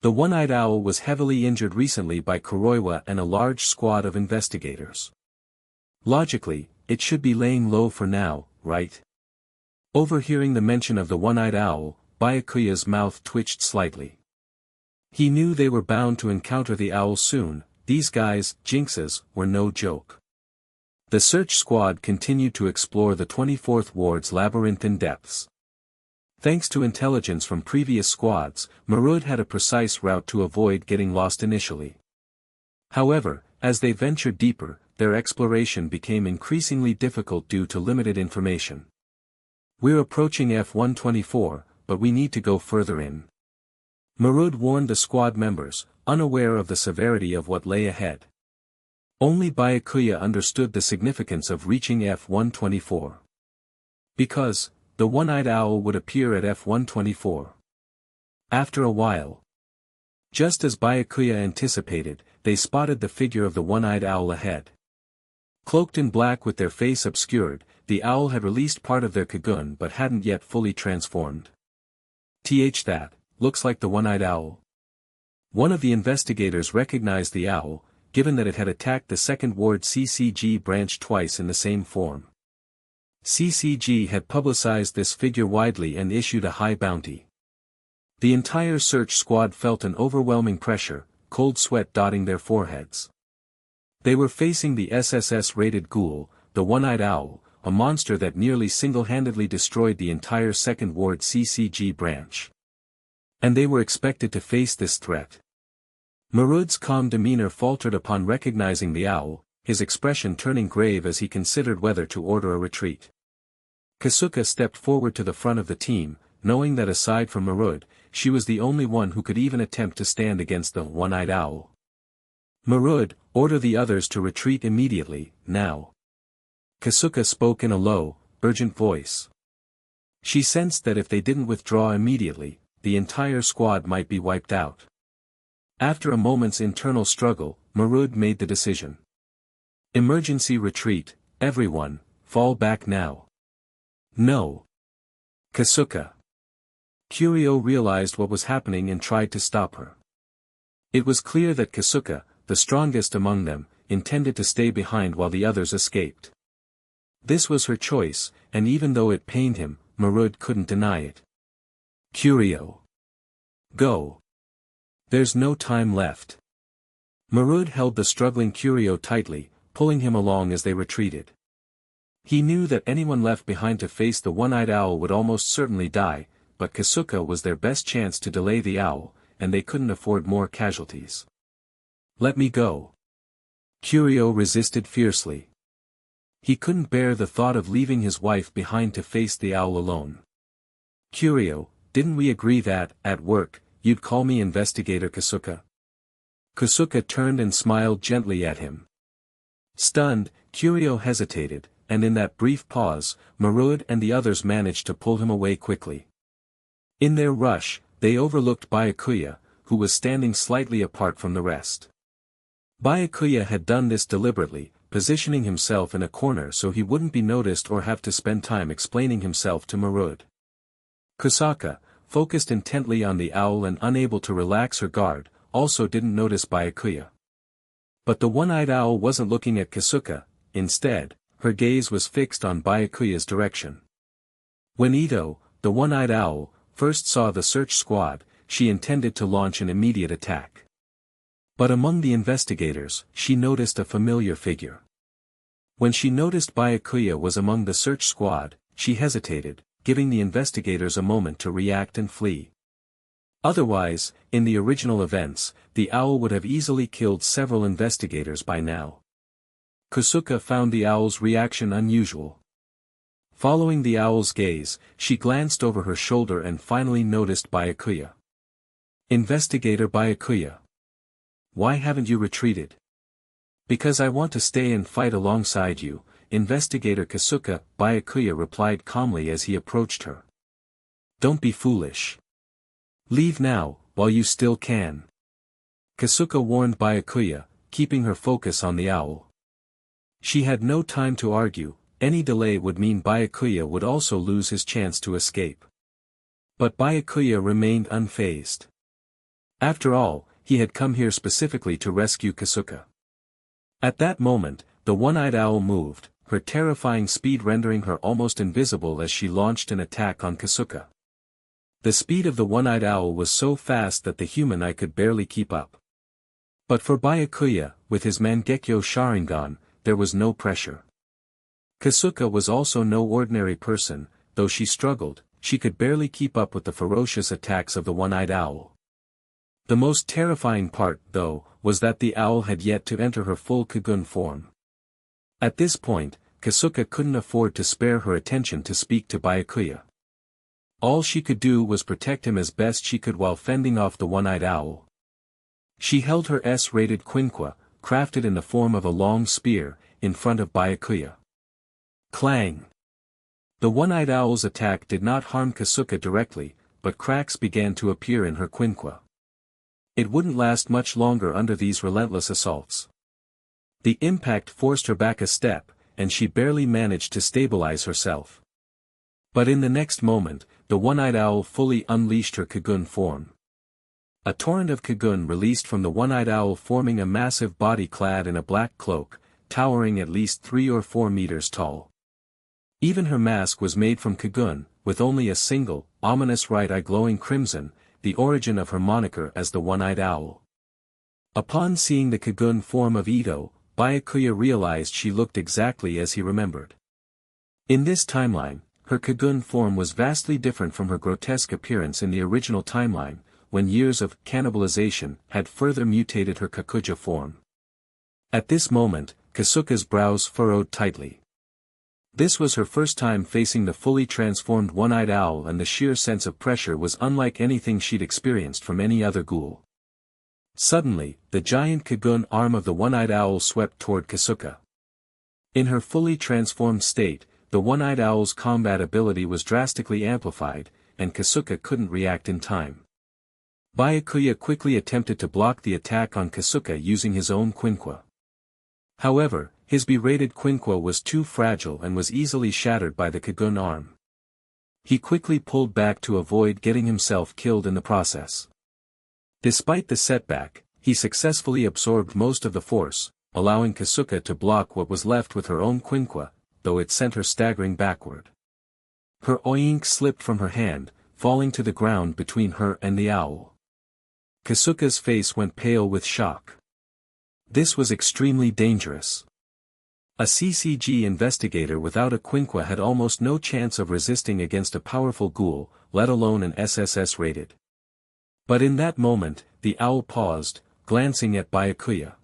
The one-eyed owl was heavily injured recently by Kuroiwa and a large squad of investigators. Logically, it should be laying low for now, right? Overhearing the mention of the one-eyed owl, Byakuya's mouth twitched slightly. He knew they were bound to encounter the owl soon. These guys, jinxes, were no joke. The search squad continued to explore the 24th Ward's labyrinthine depths. Thanks to intelligence from previous squads, Marud had a precise route to avoid getting lost initially. However, as they ventured deeper, their exploration became increasingly difficult due to limited information. "We're approaching F-124, but we need to go further in." Marud warned the squad members, unaware of the severity of what lay ahead. Only Byakuya understood the significance of reaching F-124. Because, the one-eyed owl would appear at F-124. After a while. Just as Byakuya anticipated, they spotted the figure of the one-eyed owl ahead. Cloaked in black with their face obscured, the owl had released part of their Kagun but hadn't yet fully transformed. That looks like the one-eyed owl. One of the investigators recognized the owl, given that it had attacked the Second Ward CCG branch twice in the same form. CCG had publicized this figure widely and issued a high bounty. The entire search squad felt an overwhelming pressure, cold sweat dotting their foreheads. They were facing the SSS-rated ghoul, the one-eyed owl, a monster that nearly single-handedly destroyed the entire Second Ward CCG branch. And they were expected to face this threat. Marud's calm demeanor faltered upon recognizing the owl, his expression turning grave as he considered whether to order a retreat. Kasuka stepped forward to the front of the team, knowing that aside from Marud, she was the only one who could even attempt to stand against the one-eyed owl. "Marud, order the others to retreat immediately, now." Kasuka spoke in a low, urgent voice. She sensed that if they didn't withdraw immediately, the entire squad might be wiped out. After a moment's internal struggle, Marud made the decision. "Emergency retreat, everyone, fall back now." "No. Kasuka." Curio realized what was happening and tried to stop her. It was clear that Kasuka, the strongest among them, intended to stay behind while the others escaped. This was her choice, and even though it pained him, Marud couldn't deny it. "Curio. Go. There's no time left. Marud held the struggling Curio tightly, pulling him along as they retreated. He knew that anyone left behind to face the one-eyed owl would almost certainly die, but Kasuka was their best chance to delay the owl, and they couldn't afford more casualties. Let me go. Curio resisted fiercely. He couldn't bear the thought of leaving his wife behind to face the owl alone. Curio, didn't we agree that, at work, you'd call me Investigator Kasuka? Kasuka turned and smiled gently at him. Stunned, Curio hesitated, and in that brief pause, Marud and the others managed to pull him away quickly. In their rush, they overlooked Byakuya, who was standing slightly apart from the rest. Byakuya had done this deliberately, positioning himself in a corner so he wouldn't be noticed or have to spend time explaining himself to Marud. Kusaka, focused intently on the owl and unable to relax her guard, also didn't notice Byakuya. But the one-eyed owl wasn't looking at Kasuka, instead, her gaze was fixed on Byakuya's direction. When Ito, the one-eyed owl, first saw the search squad, she intended to launch an immediate attack. But among the investigators, she noticed a familiar figure. When she noticed Byakuya was among the search squad, she hesitated, giving the investigators a moment to react and flee. Otherwise, in the original events, the owl would have easily killed several investigators by now. Kasuka found the owl's reaction unusual. Following the owl's gaze, she glanced over her shoulder and finally noticed Byakuya. Investigator Byakuya. Why haven't you retreated? Because I want to stay and fight alongside you, Investigator Kasuka, Byakuya replied calmly as he approached her. Don't be foolish. Leave now, while you still can. Kasuka warned Byakuya, keeping her focus on the owl. She had no time to argue, any delay would mean Byakuya would also lose his chance to escape. But Byakuya remained unfazed. After all, he had come here specifically to rescue Kasuka. At that moment, the one-eyed owl moved, her terrifying speed rendering her almost invisible as she launched an attack on Kasuka. The speed of the one-eyed owl was so fast that the human eye could barely keep up. But for Byakuya, with his Mangekyo Sharingan, there was no pressure. Kasuka was also no ordinary person, though she struggled, she could barely keep up with the ferocious attacks of the one-eyed owl. The most terrifying part, though, was that the owl had yet to enter her full Kagun form. At this point, Kasuka couldn't afford to spare her attention to speak to Byakuya. All she could do was protect him as best she could while fending off the one-eyed owl. She held her S-rated quinqua, crafted in the form of a long spear, in front of Byakuya. Clang! The one-eyed owl's attack did not harm Kasuka directly, but cracks began to appear in her quinqua. It wouldn't last much longer under these relentless assaults. The impact forced her back a step, and she barely managed to stabilize herself. But in the next moment, the one-eyed owl fully unleashed her Kagun form. A torrent of Kagun released from the one-eyed owl, forming a massive body clad in a black cloak, towering at least 3 or 4 meters tall. Even her mask was made from Kagun, with only a single, ominous right eye glowing crimson, the origin of her moniker as the one-eyed owl. Upon seeing the Kagun form of Ito, Byakuya realized she looked exactly as he remembered. In this timeline, her Kagun form was vastly different from her grotesque appearance in the original timeline, when years of cannibalization had further mutated her Kakuja form. At this moment, Kasuka's brows furrowed tightly. This was her first time facing the fully transformed one-eyed owl, and the sheer sense of pressure was unlike anything she'd experienced from any other ghoul. Suddenly, the giant Kagun arm of the one-eyed owl swept toward Kasuka. In her fully transformed state, the one-eyed owl's combat ability was drastically amplified, and Kasuka couldn't react in time. Byakuya quickly attempted to block the attack on Kasuka using his own quinqua. However, his berated quinqua was too fragile and was easily shattered by the Kagun arm. He quickly pulled back to avoid getting himself killed in the process. Despite the setback, he successfully absorbed most of the force, allowing Kasuka to block what was left with her own quinqua, though it sent her staggering backward. Her oink slipped from her hand, falling to the ground between her and the owl. Kasuka's face went pale with shock. This was extremely dangerous. A CCG investigator without a quinqua had almost no chance of resisting against a powerful ghoul, let alone an SSS rated. But in that moment, the owl paused, glancing at Byakuya.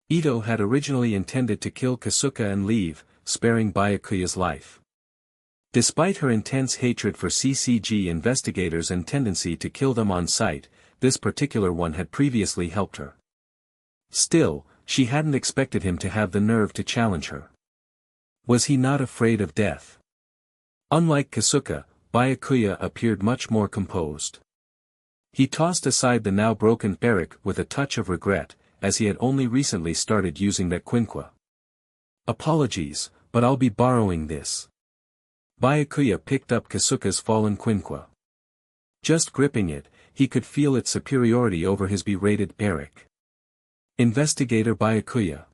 Ito had originally intended to kill Kasuka and leave, sparing Byakuya's life. Despite her intense hatred for CCG investigators and tendency to kill them on sight, this particular one had previously helped her. Still, she hadn't expected him to have the nerve to challenge her. Was he not afraid of death? Unlike Kasuka, Byakuya appeared much more composed. He tossed aside the now broken barrack with a touch of regret, as he had only recently started using that quinqua. Apologies, but I'll be borrowing this. Byakuya picked up Kasuka's fallen quinqua. Just gripping it, he could feel its superiority over his berated barrack. Investigator Byakuya.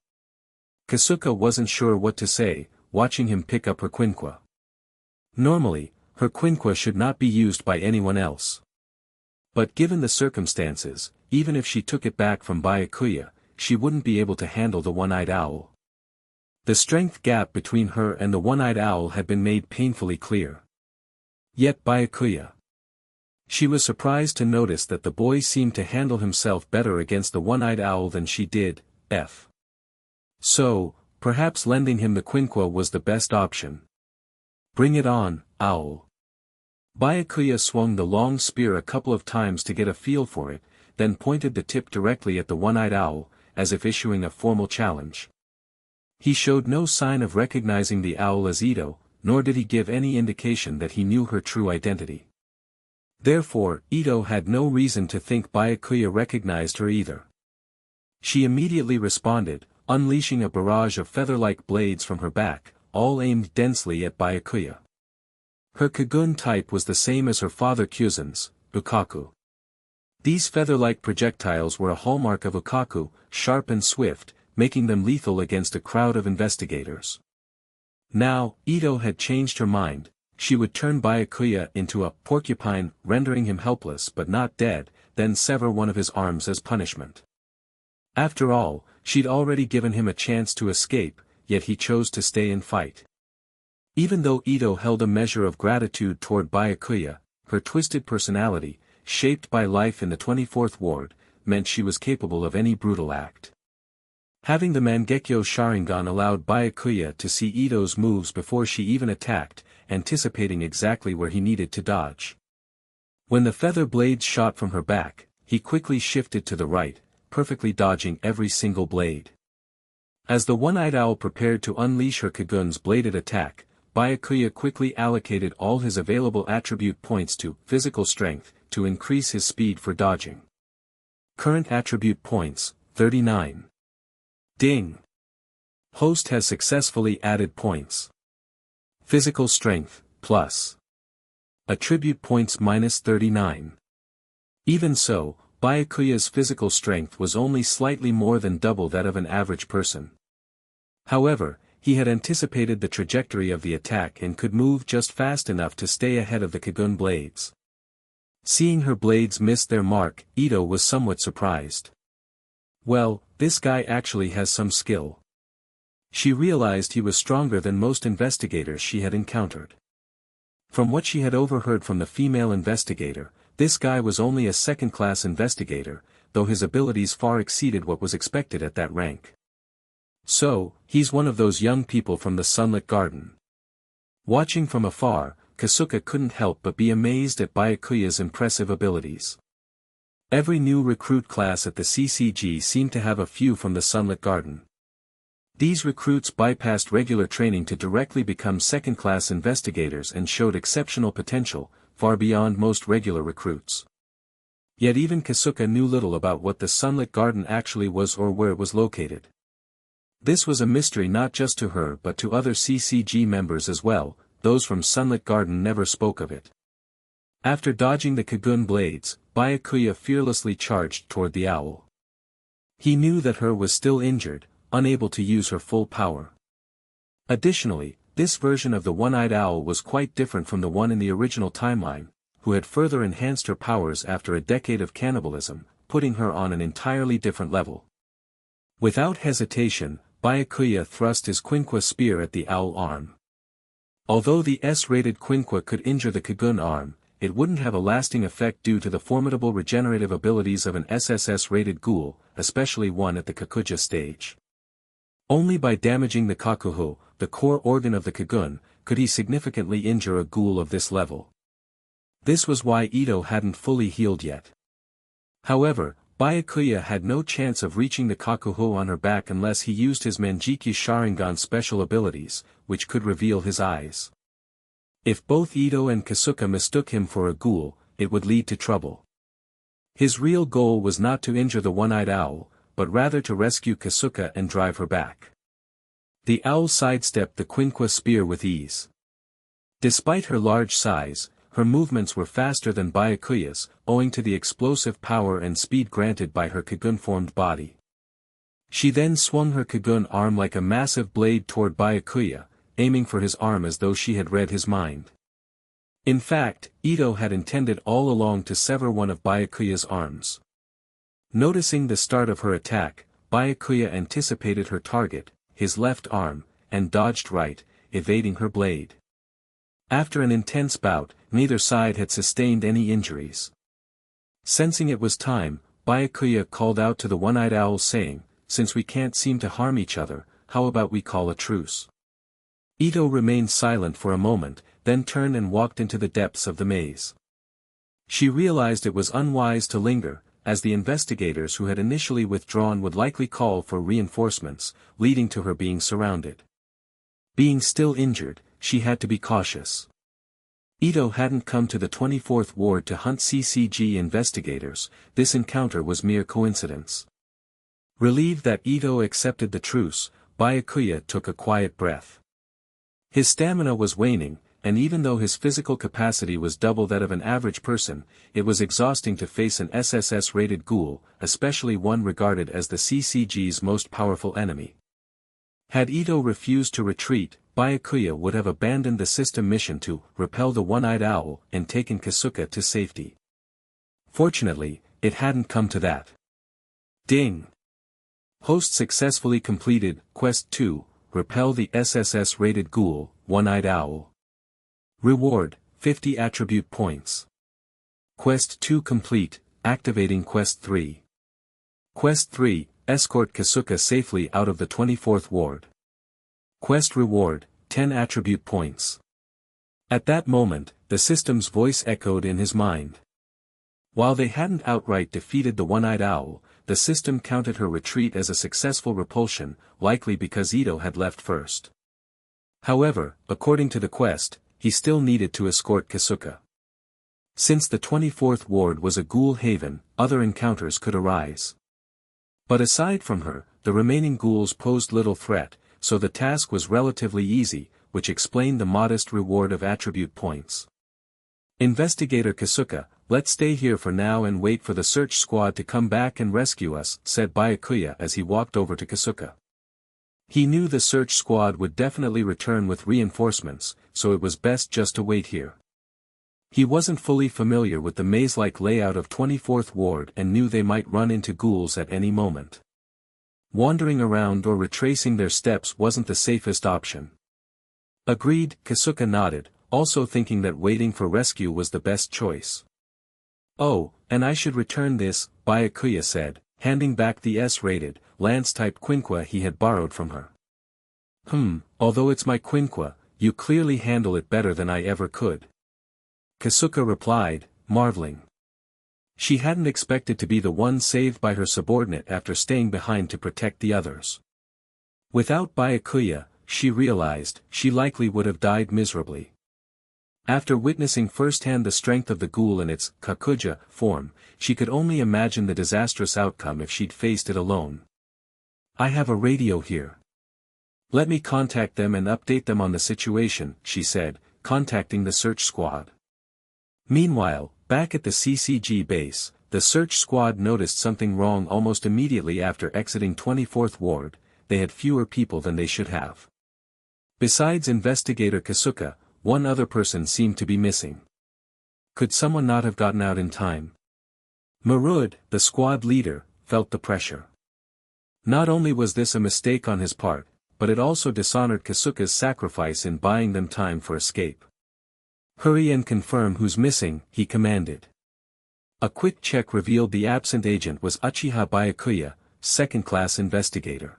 Kasuka wasn't sure what to say, watching him pick up her quinqua. Normally, her quinqua should not be used by anyone else. But given the circumstances, even if she took it back from Byakuya, she wouldn't be able to handle the one-eyed owl. The strength gap between her and the one-eyed owl had been made painfully clear. Yet Byakuya. She was surprised to notice that the boy seemed to handle himself better against the one-eyed owl than she did. So, perhaps lending him the quinqua was the best option. Bring it on, owl. Byakuya swung the long spear a couple of times to get a feel for it, then pointed the tip directly at the one-eyed owl, as if issuing a formal challenge. He showed no sign of recognizing the owl as Ito, nor did he give any indication that he knew her true identity. Therefore, Ito had no reason to think Byakuya recognized her either. She immediately responded, unleashing a barrage of feather-like blades from her back, all aimed densely at Byakuya. Her Kagun type was the same as her father Kyuzen's, Ukaku. These feather-like projectiles were a hallmark of Ukaku, sharp and swift, making them lethal against a crowd of investigators. Now, Ito had changed her mind. She would turn Byakuya into a porcupine, rendering him helpless but not dead, then sever one of his arms as punishment. After all, she'd already given him a chance to escape, yet he chose to stay and fight. Even though Ito held a measure of gratitude toward Byakuya, her twisted personality, shaped by life in the 24th Ward, meant she was capable of any brutal act. Having the Mangekyo Sharingan allowed Byakuya to see Ito's moves before she even attacked, anticipating exactly where he needed to dodge. When the feather blades shot from her back, he quickly shifted to the right, perfectly dodging every single blade. As the one-eyed owl prepared to unleash her Kagun's bladed attack, Byakuya quickly allocated all his available attribute points to physical strength, to increase his speed for dodging. Current attribute points, 39. Ding! Host has successfully added points. Physical strength, plus. Attribute points minus 39. Even so, Byakuya's physical strength was only slightly more than double that of an average person. However, he had anticipated the trajectory of the attack and could move just fast enough to stay ahead of the Kagun blades. Seeing her blades miss their mark, Ito was somewhat surprised. Well, this guy actually has some skill. She realized he was stronger than most investigators she had encountered. From what she had overheard from the female investigator, this guy was only a second-class investigator, though his abilities far exceeded what was expected at that rank. So, he's one of those young people from the sunlit garden. Watching from afar, Kasuka couldn't help but be amazed at Byakuya's impressive abilities. Every new recruit class at the CCG seemed to have a few from the sunlit garden. These recruits bypassed regular training to directly become second-class investigators and showed exceptional potential, far beyond most regular recruits. Yet even Kasuka knew little about what the sunlit garden actually was or where it was located. This was a mystery not just to her but to other CCG members as well. Those from Sunlit Garden never spoke of it. After dodging the Kagun blades, Byakuya fearlessly charged toward the owl. He knew that her was still injured, unable to use her full power. Additionally, this version of the one-eyed owl was quite different from the one in the original timeline, who had further enhanced her powers after a decade of cannibalism, putting her on an entirely different level. Without hesitation, Byakuya thrust his Quinqua spear at the owl arm. Although the S-rated Quinqua could injure the Kagun arm, it wouldn't have a lasting effect due to the formidable regenerative abilities of an SSS-rated Ghoul, especially one at the Kakuja stage. Only by damaging the Kakuho, the core organ of the Kagun, could he significantly injure a Ghoul of this level. This was why Ito hadn't fully healed yet. However, Byakuya had no chance of reaching the Kakuho on her back unless he used his Manjiki Sharingan special abilities, which could reveal his eyes. If both Ito and Kasuka mistook him for a Ghoul, it would lead to trouble. His real goal was not to injure the one-eyed owl, but rather to rescue Kasuka and drive her back. The owl sidestepped the Quinqua spear with ease. Despite her large size, her movements were faster than Byakuya's, owing to the explosive power and speed granted by her Kagun-formed body. She then swung her Kagun arm like a massive blade toward Byakuya, aiming for his arm as though she had read his mind. In fact, Ito had intended all along to sever one of Byakuya's arms. Noticing the start of her attack, Byakuya anticipated her target, his left arm, and dodged right, evading her blade. After an intense bout, neither side had sustained any injuries. Sensing it was time, Byakuya called out to the one-eyed owl saying, "Since we can't seem to harm each other, how about we call a truce?" Ito remained silent for a moment, then turned and walked into the depths of the maze. She realized it was unwise to linger, as the investigators who had initially withdrawn would likely call for reinforcements, leading to her being surrounded. Being still injured, she had to be cautious. Ito hadn't come to the 24th Ward to hunt CCG investigators, this encounter was mere coincidence. Relieved that Ito accepted the truce, Byakuya took a quiet breath. His stamina was waning, and even though his physical capacity was double that of an average person, it was exhausting to face an SSS-rated Ghoul, especially one regarded as the CCG's most powerful enemy. Had Ito refused to retreat, Byakuya would have abandoned the system mission to repel the one-eyed owl and taken Kasuka to safety. Fortunately, it hadn't come to that. Ding! Host successfully completed, Quest 2, Repel the SSS-rated Ghoul, One-Eyed Owl. Reward, 50 attribute points. Quest 2 complete, activating Quest 3. Quest 3, escort Kasuka safely out of the 24th Ward. Quest reward, 10 attribute points. At that moment, the system's voice echoed in his mind. While they hadn't outright defeated the one-eyed owl, the system counted her retreat as a successful repulsion, likely because Ito had left first. However, according to the quest, he still needed to escort Kasuka. Since the 24th Ward was a Ghoul haven, other encounters could arise. But aside from her, the remaining ghouls posed little threat, so the task was relatively easy, which explained the modest reward of attribute points. Investigator Kasuka, let's stay here for now and wait for the search squad to come back and rescue us, said Byakuya as he walked over to Kasuka. He knew the search squad would definitely return with reinforcements, so it was best just to wait here. He wasn't fully familiar with the maze-like layout of 24th Ward and knew they might run into ghouls at any moment. Wandering around or retracing their steps wasn't the safest option. Agreed, Kasuka nodded, also thinking that waiting for rescue was the best choice. Oh, and I should return this, Byakuya said, handing back the S-rated, lance-type Quinqua he had borrowed from her. Although it's my Quinqua, you clearly handle it better than I ever could. Kasuka replied, marveling. She hadn't expected to be the one saved by her subordinate after staying behind to protect the others. Without Byakuya, she realized, she likely would have died miserably. After witnessing firsthand the strength of the Ghoul in its Kakuja form, she could only imagine the disastrous outcome if she'd faced it alone. I have a radio here. Let me contact them and update them on the situation, she said, contacting the search squad. Meanwhile, back at the CCG base, the search squad noticed something wrong almost immediately after exiting 24th Ward. They had fewer people than they should have. Besides investigator Kasuka, one other person seemed to be missing. Could someone not have gotten out in time? Marud, the squad leader, felt the pressure. Not only was this a mistake on his part, but it also dishonored Kasuka's sacrifice in buying them time for escape. "Hurry and confirm who's missing," he commanded. A quick check revealed the absent agent was Uchiha Byakuya, second-class investigator.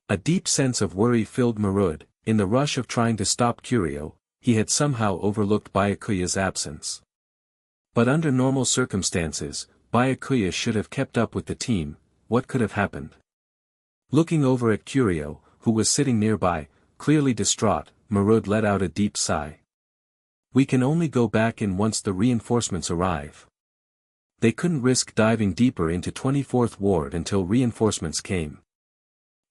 A deep sense of worry filled Marud. In the rush of trying to stop Curio, he had somehow overlooked Byakuya's absence. But under normal circumstances, Byakuya should have kept up with the team. What could have happened? Looking over at Curio, who was sitting nearby, clearly distraught, Marud let out a deep sigh. "We can only go back in once the reinforcements arrive." They couldn't risk diving deeper into 24th Ward until reinforcements came.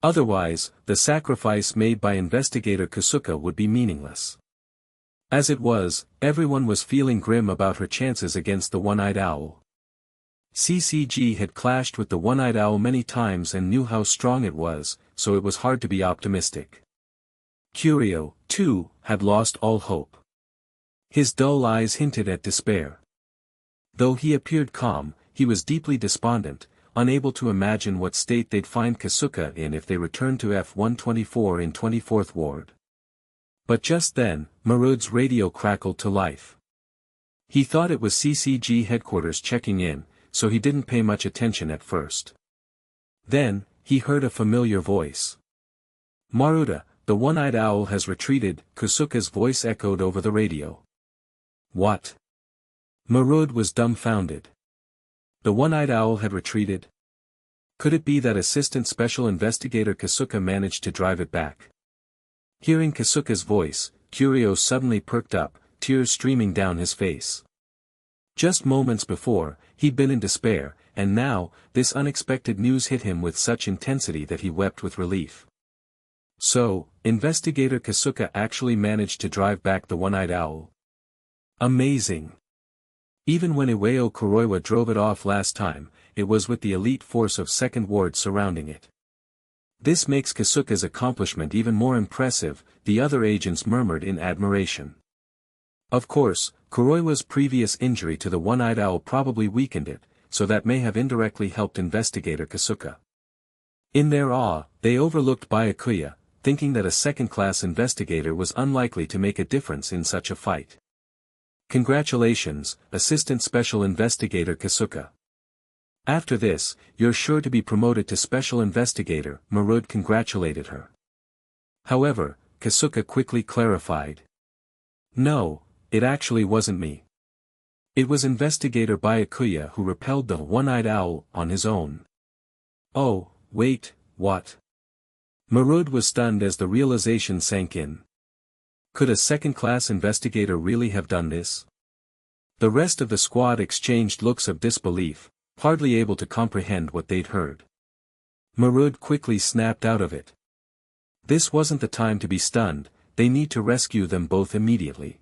Otherwise, the sacrifice made by Investigator Kasuka would be meaningless. As it was, everyone was feeling grim about her chances against the One-Eyed Owl. CCG had clashed with the One-Eyed Owl many times and knew how strong it was, so it was hard to be optimistic. Curio, too, had lost all hope. His dull eyes hinted at despair. Though he appeared calm, he was deeply despondent, unable to imagine what state they'd find Kasuka in if they returned to F-124 in 24th Ward. But just then, Marud's radio crackled to life. He thought it was CCG headquarters checking in, so he didn't pay much attention at first. Then, he heard a familiar voice. "Maruda, the One-Eyed Owl has retreated," Kasuka's voice echoed over the radio. "What?" Marud was dumbfounded. The One-Eyed Owl had retreated? Could it be that Assistant Special Investigator Kasuka managed to drive it back? Hearing Kasuka's voice, Curio suddenly perked up, tears streaming down his face. Just moments before, he'd been in despair, and now, this unexpected news hit him with such intensity that he wept with relief. So, Investigator Kasuka actually managed to drive back the One-Eyed Owl. Amazing! Even when Iwao Kuroiwa drove it off last time, it was with the elite force of Second Ward surrounding it. This makes Kasuka's accomplishment even more impressive, the other agents murmured in admiration. Of course, Kuroiwa's previous injury to the One-Eyed Owl probably weakened it, so that may have indirectly helped Investigator Kasuka. In their awe, they overlooked Byakuya, thinking that a second-class investigator was unlikely to make a difference in such a fight. "Congratulations, Assistant Special Investigator Kasuka. After this, you're sure to be promoted to Special Investigator," Marud congratulated her. However, Kasuka quickly clarified. "No, it actually wasn't me. It was Investigator Byakuya who repelled the One-Eyed Owl on his own." "Oh, wait, what?" Marud was stunned as the realization sank in. Could a second-class investigator really have done this? The rest of the squad exchanged looks of disbelief, hardly able to comprehend what they'd heard. Marud quickly snapped out of it. This wasn't the time to be stunned, they need to rescue them both immediately.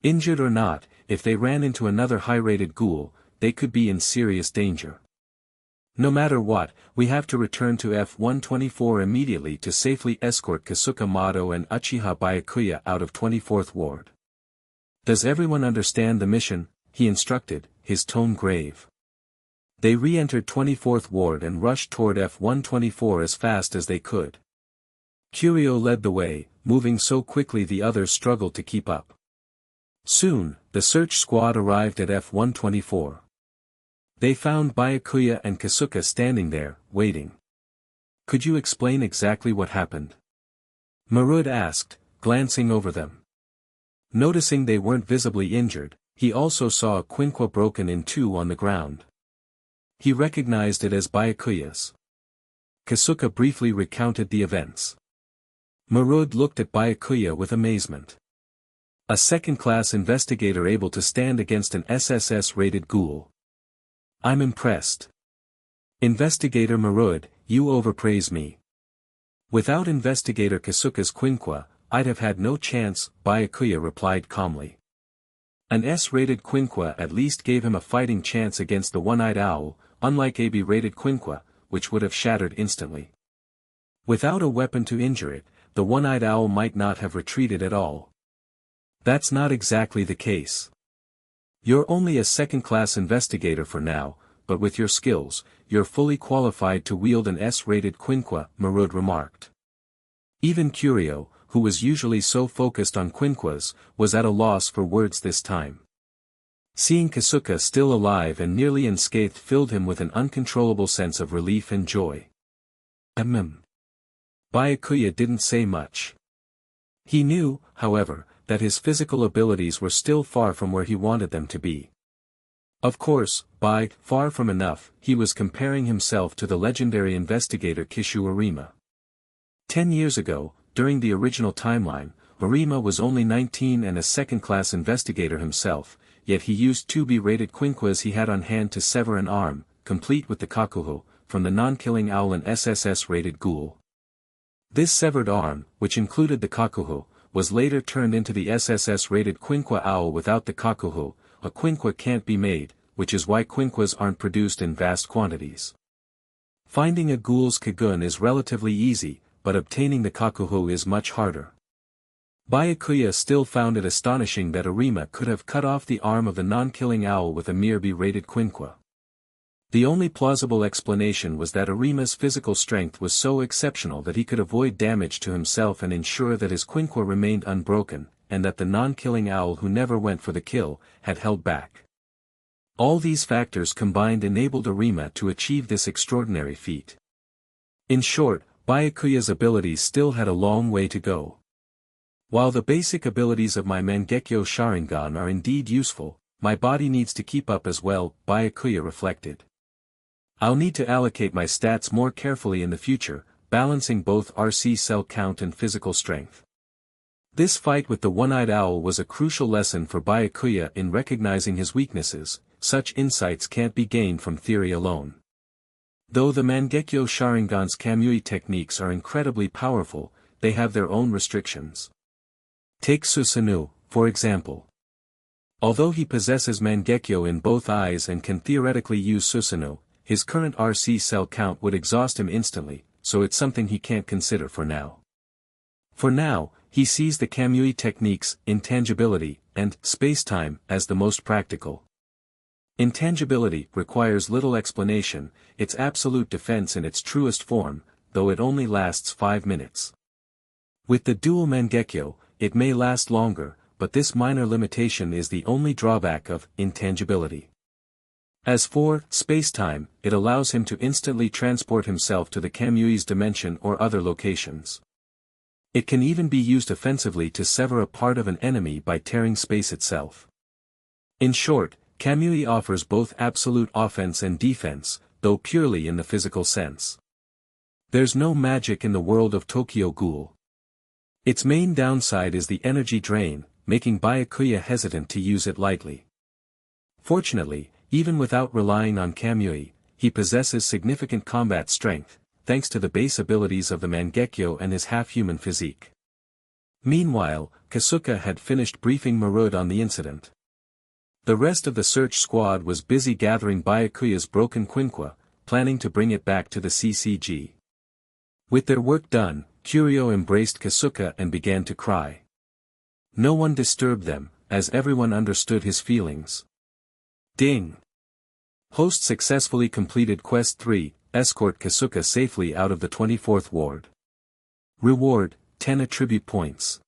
Injured or not, if they ran into another high-rated ghoul, they could be in serious danger. "No matter what, we have to return to F-124 immediately to safely escort Kasuka Mado and Uchiha Byakuya out of 24th Ward. Does everyone understand the mission?" he instructed, his tone grave. They re-entered 24th Ward and rushed toward F-124 as fast as they could. Curio led the way, moving so quickly the others struggled to keep up. Soon, the search squad arrived at F-124. They found Byakuya and Kasuka standing there, waiting. "Could you explain exactly what happened?" Marud asked, glancing over them. Noticing they weren't visibly injured, he also saw a quinquo broken in two on the ground. He recognized it as Byakuya's. Kasuka briefly recounted the events. Marud looked at Byakuya with amazement. A second-class investigator able to stand against an SSS-rated ghoul. "I'm impressed. Investigator Marud, you overpraise me. Without Investigator Kasuka's quinquo, I'd have had no chance," Byakuya replied calmly. An S-rated quinquo at least gave him a fighting chance against the One-Eyed Owl, unlike a B-rated quinquo, which would have shattered instantly. Without a weapon to injure it, the One-Eyed Owl might not have retreated at all. That's not exactly the case. You're only a second-class investigator for now, but with your skills, you're fully qualified to wield an S-rated Quinqua, Marud remarked. Even Curio, who was usually so focused on Quinquas, was at a loss for words this time. Seeing Kasuka still alive and nearly unscathed filled him with an uncontrollable sense of relief and joy. Byakuya didn't say much. He knew, however, that his physical abilities were still far from where he wanted them to be. Of course, by far from enough, he was comparing himself to the legendary investigator Kishu Arima. 10 years ago, during the original timeline, Arima was only 19 and a second-class investigator himself, yet he used 2B-rated Quinquas he had on hand to sever an arm, complete with the Kakuho, from the non-killing owl and SSS-rated Ghoul. This severed arm, which included the Kakuho, was later turned into the SSS-rated Quinqua owl without the Kakuho. A Quinqua can't be made, which is why Quinquas aren't produced in vast quantities. Finding a Ghoul's Kagun is relatively easy, but obtaining the Kakuho is much harder. Byakuya still found it astonishing that Arima could have cut off the arm of the non-killing owl with a mere B-rated Quinqua. The only plausible explanation was that Arima's physical strength was so exceptional that he could avoid damage to himself and ensure that his Quinqua remained unbroken, and that the non-killing owl who never went for the kill, had held back. All these factors combined enabled Arima to achieve this extraordinary feat. In short, Byakuya's abilities still had a long way to go. While the basic abilities of my Mangekyo Sharingan are indeed useful, my body needs to keep up as well, Byakuya reflected. I'll need to allocate my stats more carefully in the future, balancing both RC cell count and physical strength. This fight with the one-eyed owl was a crucial lesson for Byakuya in recognizing his weaknesses. Such insights can't be gained from theory alone. Though the Mangekyo Sharingan's Kamui techniques are incredibly powerful, they have their own restrictions. Take Susanoo, for example. Although he possesses Mangekyo in both eyes and can theoretically use Susanoo, his current RC cell count would exhaust him instantly, so it's something he can't consider for now. For now, he sees the Kamui techniques, intangibility, and space-time as the most practical. Intangibility requires little explanation, it's absolute defense in its truest form, though it only lasts 5 minutes. With the dual Mangekyo, it may last longer, but this minor limitation is the only drawback of intangibility. As for space-time, it allows him to instantly transport himself to the Kamui's dimension or other locations. It can even be used offensively to sever a part of an enemy by tearing space itself. In short, Kamui offers both absolute offense and defense, though purely in the physical sense. There's no magic in the world of Tokyo Ghoul. Its main downside is the energy drain, making Byakuya hesitant to use it lightly. Fortunately, even without relying on Kamui, he possesses significant combat strength, thanks to the base abilities of the Mangekyo and his half-human physique. Meanwhile, Kasuka had finished briefing Marud on the incident. The rest of the search squad was busy gathering Byakuya's broken Quinqua, planning to bring it back to the CCG. With their work done, Curio embraced Kasuka and began to cry. No one disturbed them, as everyone understood his feelings. Ding! Host successfully completed Quest 3, escort Kasuka safely out of the 24th ward. Reward, 10 attribute points.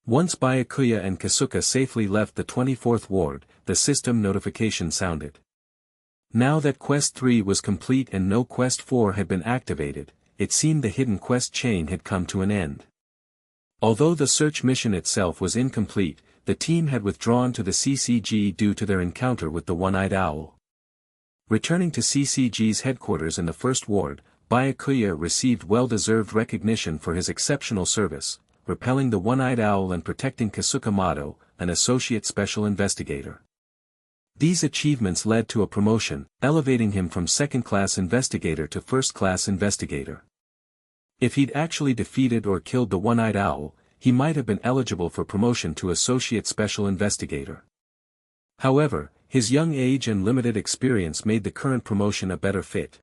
Once Byakuya and Kasuka safely left the 24th ward, the system notification sounded. Now that Quest 3 was complete and no Quest 4 had been activated, it seemed the hidden quest chain had come to an end. Although the search mission itself was incomplete, the team had withdrawn to the CCG due to their encounter with the one-eyed owl. Returning to CCG's headquarters in the first ward, Byakuya received well-deserved recognition for his exceptional service, repelling the one-eyed owl and protecting Kasuka Mato, an associate special investigator. These achievements led to a promotion, elevating him from second-class investigator to first-class investigator. If he'd actually defeated or killed the one-eyed owl, he might have been eligible for promotion to associate special investigator. However, his young age and limited experience made the current promotion a better fit.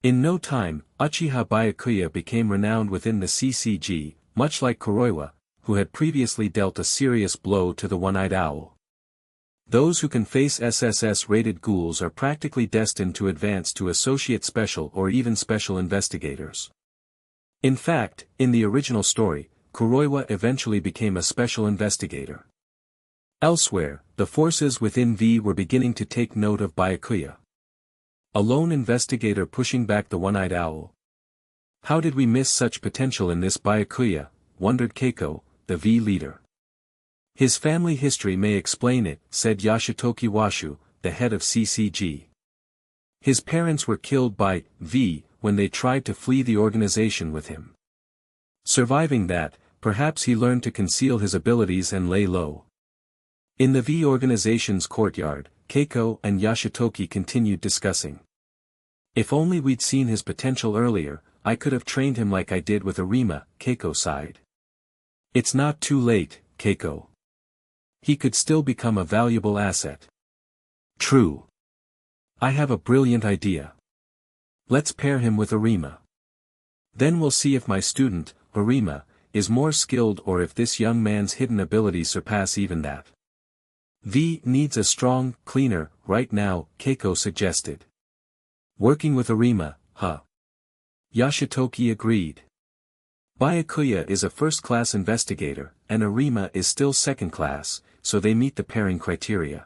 In no time, Uchiha Byakuya became renowned within the CCG, much like Kuroiwa, who had previously dealt a serious blow to the one-eyed owl. Those who can face SSS-rated ghouls are practically destined to advance to associate special or even special investigators. In fact, in the original story, Kuroiwa eventually became a special investigator. Elsewhere, the forces within V were beginning to take note of Byakuya. A lone investigator pushing back the one-eyed owl. How did we miss such potential in this Byakuya, wondered Keiko, the V leader. His family history may explain it, said Yashitoki Washu, the head of CCG. His parents were killed by V when they tried to flee the organization with him. Surviving that, perhaps he learned to conceal his abilities and lay low. In the V organization's courtyard, Keiko and Yashitoki continued discussing. If only we'd seen his potential earlier, I could have trained him like I did with Arima, Keiko sighed. It's not too late, Keiko. He could still become a valuable asset. True. I have a brilliant idea. Let's pair him with Arima. Then we'll see if my student, Arima, is more skilled or if this young man's hidden abilities surpass even that. V needs a strong cleaner, right now, Keiko suggested. Working with Arima, huh? Yashitoki agreed. Byakuya is a first-class investigator, and Arima is still second-class, so they meet the pairing criteria.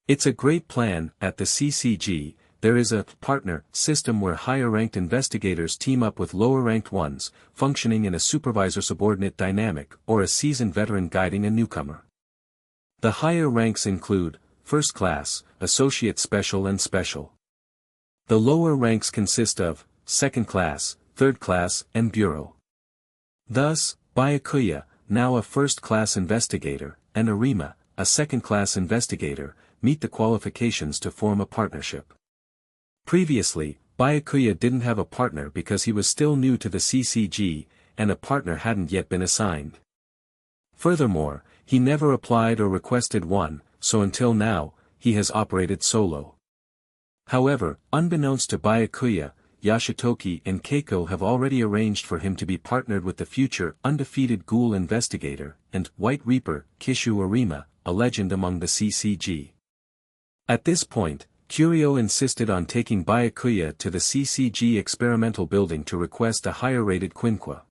It's a great plan. At the CCG, there is a partner system where higher-ranked investigators team up with lower-ranked ones, functioning in a supervisor-subordinate dynamic or a seasoned veteran guiding a newcomer. The higher ranks include First Class, Associate Special and Special. The lower ranks consist of Second Class, Third Class and Bureau. Thus, Byakuya, now a first-class investigator, and Arima, a second-class investigator, meet the qualifications to form a partnership. Previously, Byakuya didn't have a partner because he was still new to the CCG, and a partner hadn't yet been assigned. Furthermore, he never applied or requested one, so until now, he has operated solo. However, unbeknownst to Byakuya, Yashitoki and Keiko have already arranged for him to be partnered with the future undefeated Ghoul investigator, and White Reaper, Kishu Arima, a legend among the CCG. At this point, Curio insisted on taking Byakuya to the CCG experimental building to request a higher-rated Quinqua.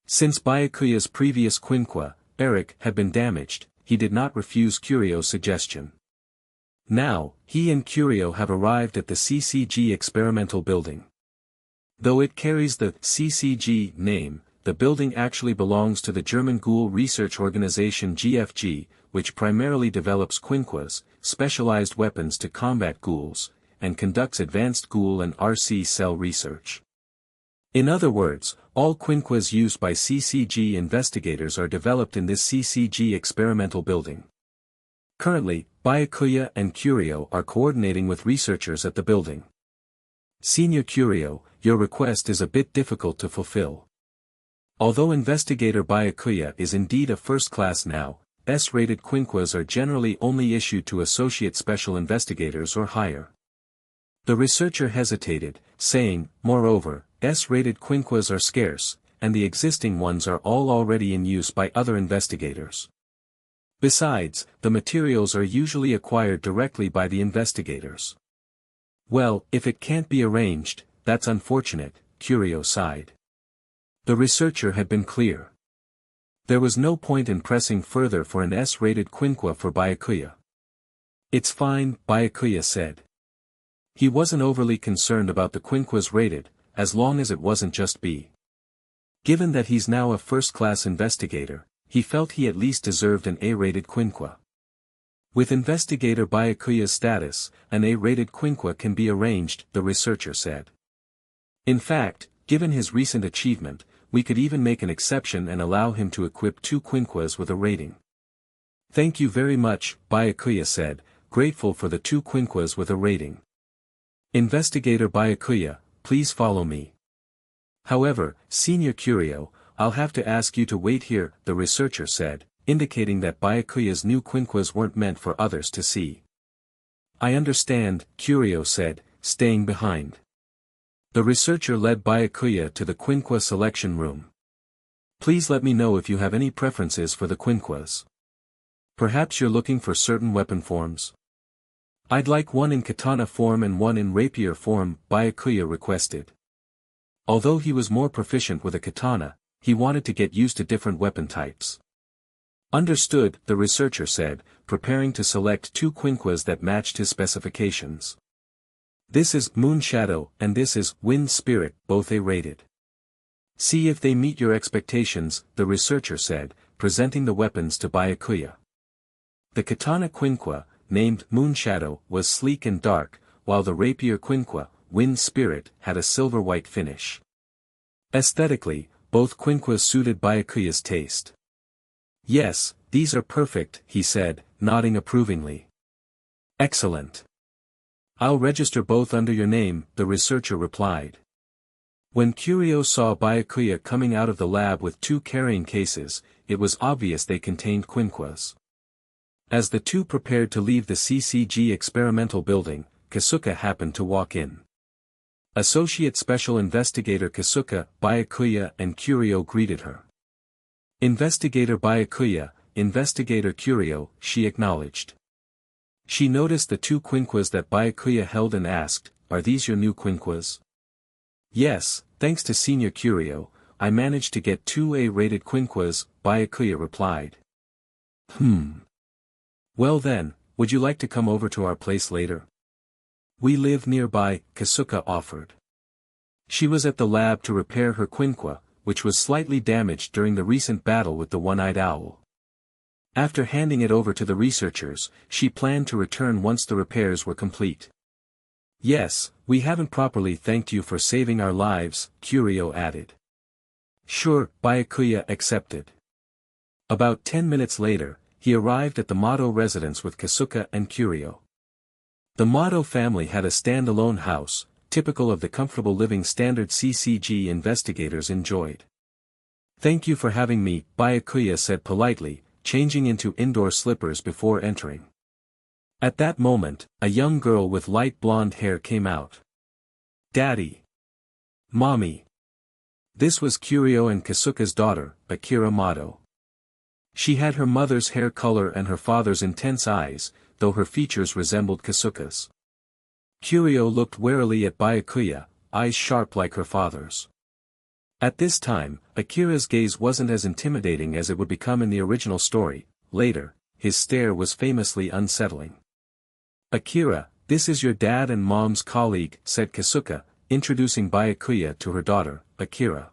Since Byakuya's previous Quinqua, Eric, had been damaged, he did not refuse Curio's suggestion. Now, he and Curio have arrived at the CCG experimental building. Though it carries the CCG name, the building actually belongs to the German Ghoul research organization GFG, which primarily develops Quinquas, specialized weapons to combat ghouls, and conducts advanced Ghoul and RC cell research. In other words, all Quinquas used by CCG investigators are developed in this CCG experimental building. Currently, Byakuya and Curio are coordinating with researchers at the building. Senior Curio, your request is a bit difficult to fulfill. Although Investigator Byakuya is indeed a first class now, S-rated Quinquas are generally only issued to associate special investigators or higher. The researcher hesitated, saying, moreover, S-rated Quinquas are scarce, and the existing ones are all already in use by other investigators. Besides, the materials are usually acquired directly by the investigators. Well, if it can't be arranged, that's unfortunate, Curio sighed. The researcher had been clear. There was no point in pressing further for an S-rated Quinqua for Byakuya. It's fine, Byakuya said. He wasn't overly concerned about the Quinquas rated, as long as it wasn't just B. Given that he's now a first-class investigator, he felt he at least deserved an A-rated Quinqua. With Investigator Byakuya's status, an A-rated Quinqua can be arranged, the researcher said. In fact, given his recent achievement, we could even make an exception and allow him to equip 2 Quinquas with a rating. Thank you very much, Byakuya said, grateful for the 2 Quinquas with a rating. Investigator Byakuya, please follow me. However, Senior Curio, I'll have to ask you to wait here, the researcher said, indicating that Byakuya's new Quinquas weren't meant for others to see. I understand, Curio said, staying behind. The researcher led Byakuya to the Quinqua selection room. Please let me know if you have any preferences for the Quinquas. Perhaps you're looking for certain weapon forms? I'd like one in katana form and one in rapier form, Byakuya requested. Although he was more proficient with a katana, he wanted to get used to different weapon types. Understood, the researcher said, preparing to select two quinquas that matched his specifications. This is Moon Shadow and this is Wind Spirit, both A-rated. See if they meet your expectations, the researcher said, presenting the weapons to Byakuya. The katana quinqua, named Moon Shadow, was sleek and dark, while the rapier quinqua, Wind Spirit, had a silver-white finish. Aesthetically, both quinquas suited Byakuya's taste. Yes, these are perfect, he said, nodding approvingly. Excellent. I'll register both under your name, the researcher replied. When Curio saw Byakuya coming out of the lab with two carrying cases, it was obvious they contained quinquas. As the two prepared to leave the CCG experimental building, Kasuka happened to walk in. Associate Special Investigator Kasuka, Byakuya and Curio greeted her. Investigator Byakuya, Investigator Curio, she acknowledged. She noticed the two quinquas that Byakuya held and asked, "Are these your new quinquas?" "Yes, thanks to Senior Curio, I managed to get two A-rated quinquas," Byakuya replied. Well then, would you like to come over to our place later? We live nearby, Kasuka offered. She was at the lab to repair her quinqua, which was slightly damaged during the recent battle with the one-eyed owl. After handing it over to the researchers, she planned to return once the repairs were complete. Yes, we haven't properly thanked you for saving our lives, Curio added. Sure, Byakuya accepted. About 10 minutes later, he arrived at the Motto residence with Kasuka and Curio. The Motto family had a standalone house, typical of the comfortable living standard CCG investigators enjoyed. Thank you for having me, Byakuya said politely, changing into indoor slippers before entering. At that moment, a young girl with light blonde hair came out. Daddy. Mommy. This was Curio and Kasuka's daughter, Akira Motto. She had her mother's hair color and her father's intense eyes, though her features resembled Kasuka's. Curio looked warily at Byakuya, eyes sharp like her father's. At this time, Akira's gaze wasn't as intimidating as it would become in the original story. Later, his stare was famously unsettling. Akira, this is your dad and mom's colleague, said Kasuka, introducing Byakuya to her daughter, Akira.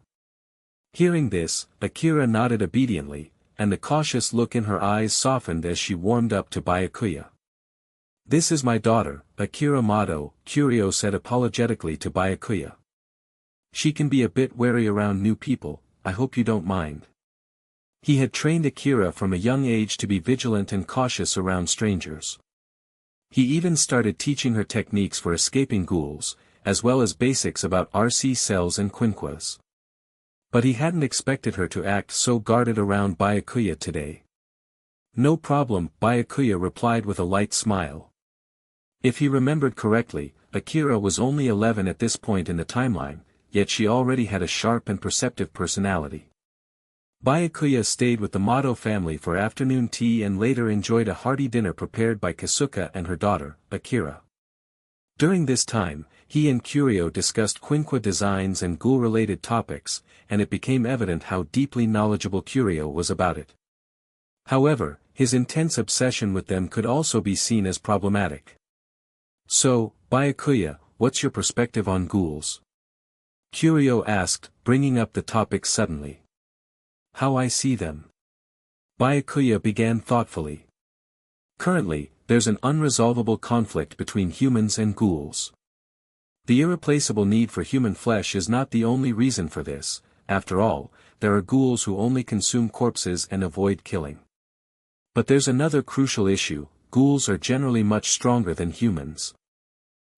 Hearing this, Akira nodded obediently, and the cautious look in her eyes softened as she warmed up to Byakuya. This is my daughter, Akira Motto, Curio said apologetically to Byakuya. She can be a bit wary around new people, I hope you don't mind. He had trained Akira from a young age to be vigilant and cautious around strangers. He even started teaching her techniques for escaping ghouls, as well as basics about RC cells and quinquas. But he hadn't expected her to act so guarded around Byakuya today. No problem, Byakuya replied with a light smile. If he remembered correctly, Akira was only 11 at this point in the timeline, yet she already had a sharp and perceptive personality. Byakuya stayed with the Motto family for afternoon tea and later enjoyed a hearty dinner prepared by Kasuka and her daughter, Akira. During this time, he and Curio discussed quinqua designs and ghoul-related topics, and it became evident how deeply knowledgeable Curio was about it. However, his intense obsession with them could also be seen as problematic. So, Byakuya, what's your perspective on ghouls? Curio asked, bringing up the topic suddenly. How I see them. Byakuya began thoughtfully. Currently, there's an unresolvable conflict between humans and ghouls. The irreplaceable need for human flesh is not the only reason for this. After all, there are ghouls who only consume corpses and avoid killing. But there's another crucial issue, ghouls are generally much stronger than humans.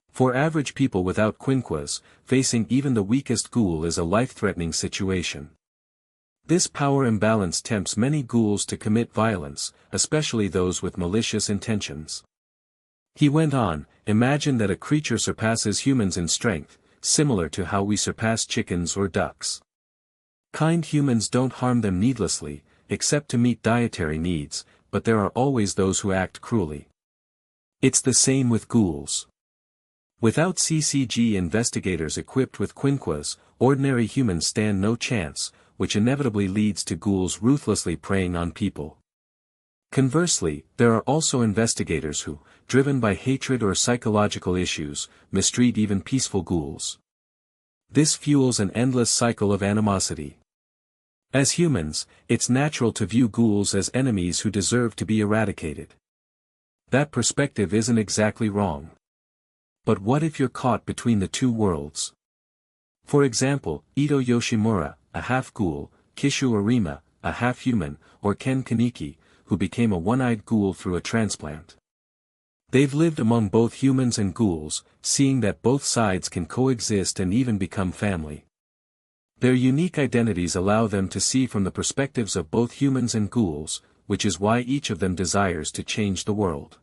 For average people without quinquas, facing even the weakest ghoul is a life-threatening situation. This power imbalance tempts many ghouls to commit violence, especially those with malicious intentions. He went on, imagine that a creature surpasses humans in strength, similar to how we surpass chickens or ducks. Kind humans don't harm them needlessly, except to meet dietary needs, but there are always those who act cruelly. It's the same with ghouls. Without CCG investigators equipped with quinquas, ordinary humans stand no chance, which inevitably leads to ghouls ruthlessly preying on people. Conversely, there are also investigators who, driven by hatred or psychological issues, mistreat even peaceful ghouls. This fuels an endless cycle of animosity. As humans, it's natural to view ghouls as enemies who deserve to be eradicated. That perspective isn't exactly wrong. But what if you're caught between the two worlds? For example, Ito Yoshimura, a half-ghoul, Kishu Arima, a half-human, or Ken Kaneki, who became a one-eyed ghoul through a transplant. They've lived among both humans and ghouls, seeing that both sides can coexist and even become family. Their unique identities allow them to see from the perspectives of both humans and ghouls, which is why each of them desires to change the world.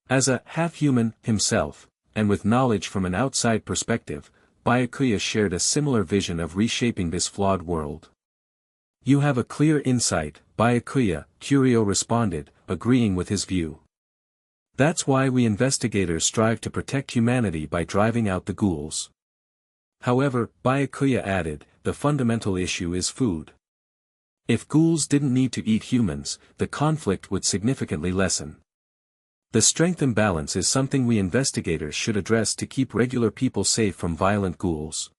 As a half-human himself, and with knowledge from an outside perspective, Byakuya shared a similar vision of reshaping this flawed world. "You have a clear insight, Byakuya," Curio responded, agreeing with his view. "That's why we investigators strive to protect humanity by driving out the ghouls." However, Byakuya added, the fundamental issue is food. If ghouls didn't need to eat humans, the conflict would significantly lessen. The strength imbalance is something we investigators should address to keep regular people safe from violent ghouls.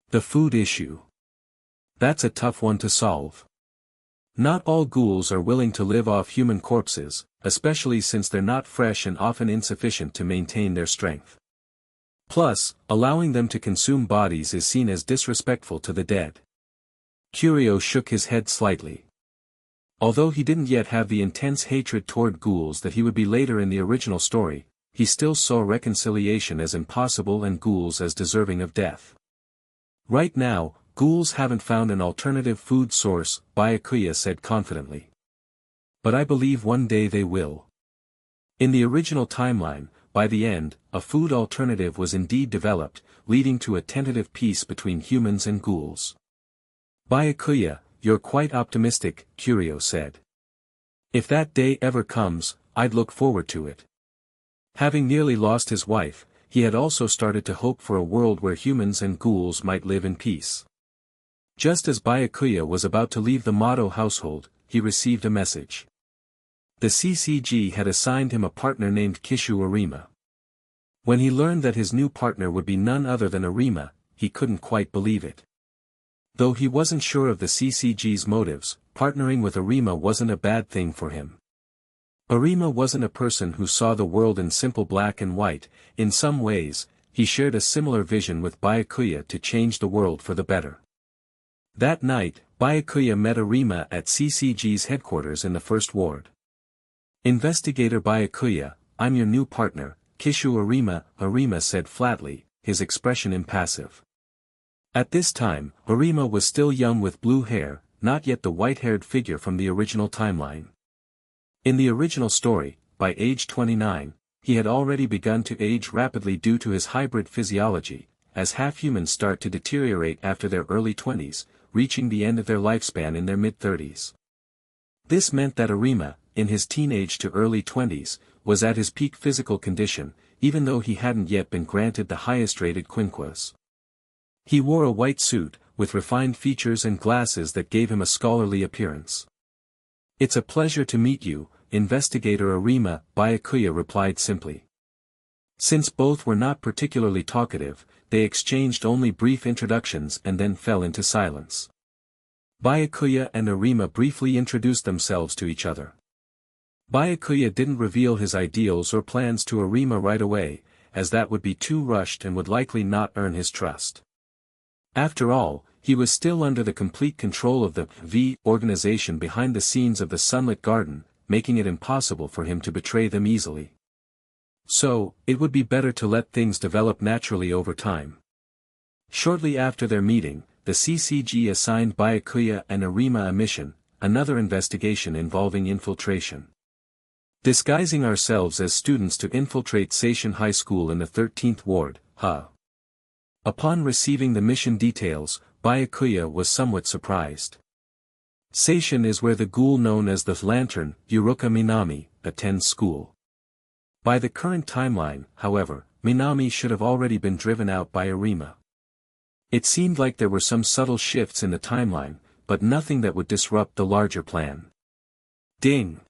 The food issue. That's a tough one to solve. Not all ghouls are willing to live off human corpses, especially since they're not fresh and often insufficient to maintain their strength. Plus, allowing them to consume bodies is seen as disrespectful to the dead. Curio shook his head slightly. Although he didn't yet have the intense hatred toward ghouls that he would be later in the original story, he still saw reconciliation as impossible and ghouls as deserving of death. Right now, ghouls haven't found an alternative food source, Byakuya said confidently. But I believe one day they will. In the original timeline, by the end, a food alternative was indeed developed, leading to a tentative peace between humans and ghouls. Byakuya, you're quite optimistic, Curio said. If that day ever comes, I'd look forward to it. Having nearly lost his wife, he had also started to hope for a world where humans and ghouls might live in peace. Just as Byakuya was about to leave the Mado household, he received a message. The CCG had assigned him a partner named Kishu Arima. When he learned that his new partner would be none other than Arima, he couldn't quite believe it. Though he wasn't sure of the CCG's motives, partnering with Arima wasn't a bad thing for him. Arima wasn't a person who saw the world in simple black and white. In some ways, he shared a similar vision with Byakuya to change the world for the better. That night, Byakuya met Arima at CCG's headquarters in the First Ward. "Investigator Byakuya, I'm your new partner, Kishu Arima," Arima said flatly, his expression impassive. At this time, Arima was still young with blue hair, not yet the white-haired figure from the original timeline. In the original story, by age 29, he had already begun to age rapidly due to his hybrid physiology, as half-humans start to deteriorate after their early 20s, reaching the end of their lifespan in their mid-30s. This meant that Arima, in his teenage to early 20s, was at his peak physical condition, even though he hadn't yet been granted the highest-rated quinquas. He wore a white suit, with refined features and glasses that gave him a scholarly appearance. "It's a pleasure to meet you, Investigator Arima," Byakuya replied simply. Since both were not particularly talkative, they exchanged only brief introductions and then fell into silence. Byakuya and Arima briefly introduced themselves to each other. Byakuya didn't reveal his ideals or plans to Arima right away, as that would be too rushed and would likely not earn his trust. After all, he was still under the complete control of the V organization behind the scenes of the Sunlit Garden, making it impossible for him to betray them easily. So, it would be better to let things develop naturally over time. Shortly after their meeting, the CCG assigned Byakuya and Arima a mission, another investigation involving infiltration. Disguising ourselves as students to infiltrate Seishin High School in the 13th Ward, huh? Upon receiving the mission details, Byakuya was somewhat surprised. Seishin is where the ghoul known as the Lantern, Yuruka Minami, attends school. By the current timeline, however, Minami should have already been driven out by Arima. It seemed like there were some subtle shifts in the timeline, but nothing that would disrupt the larger plan. Ding!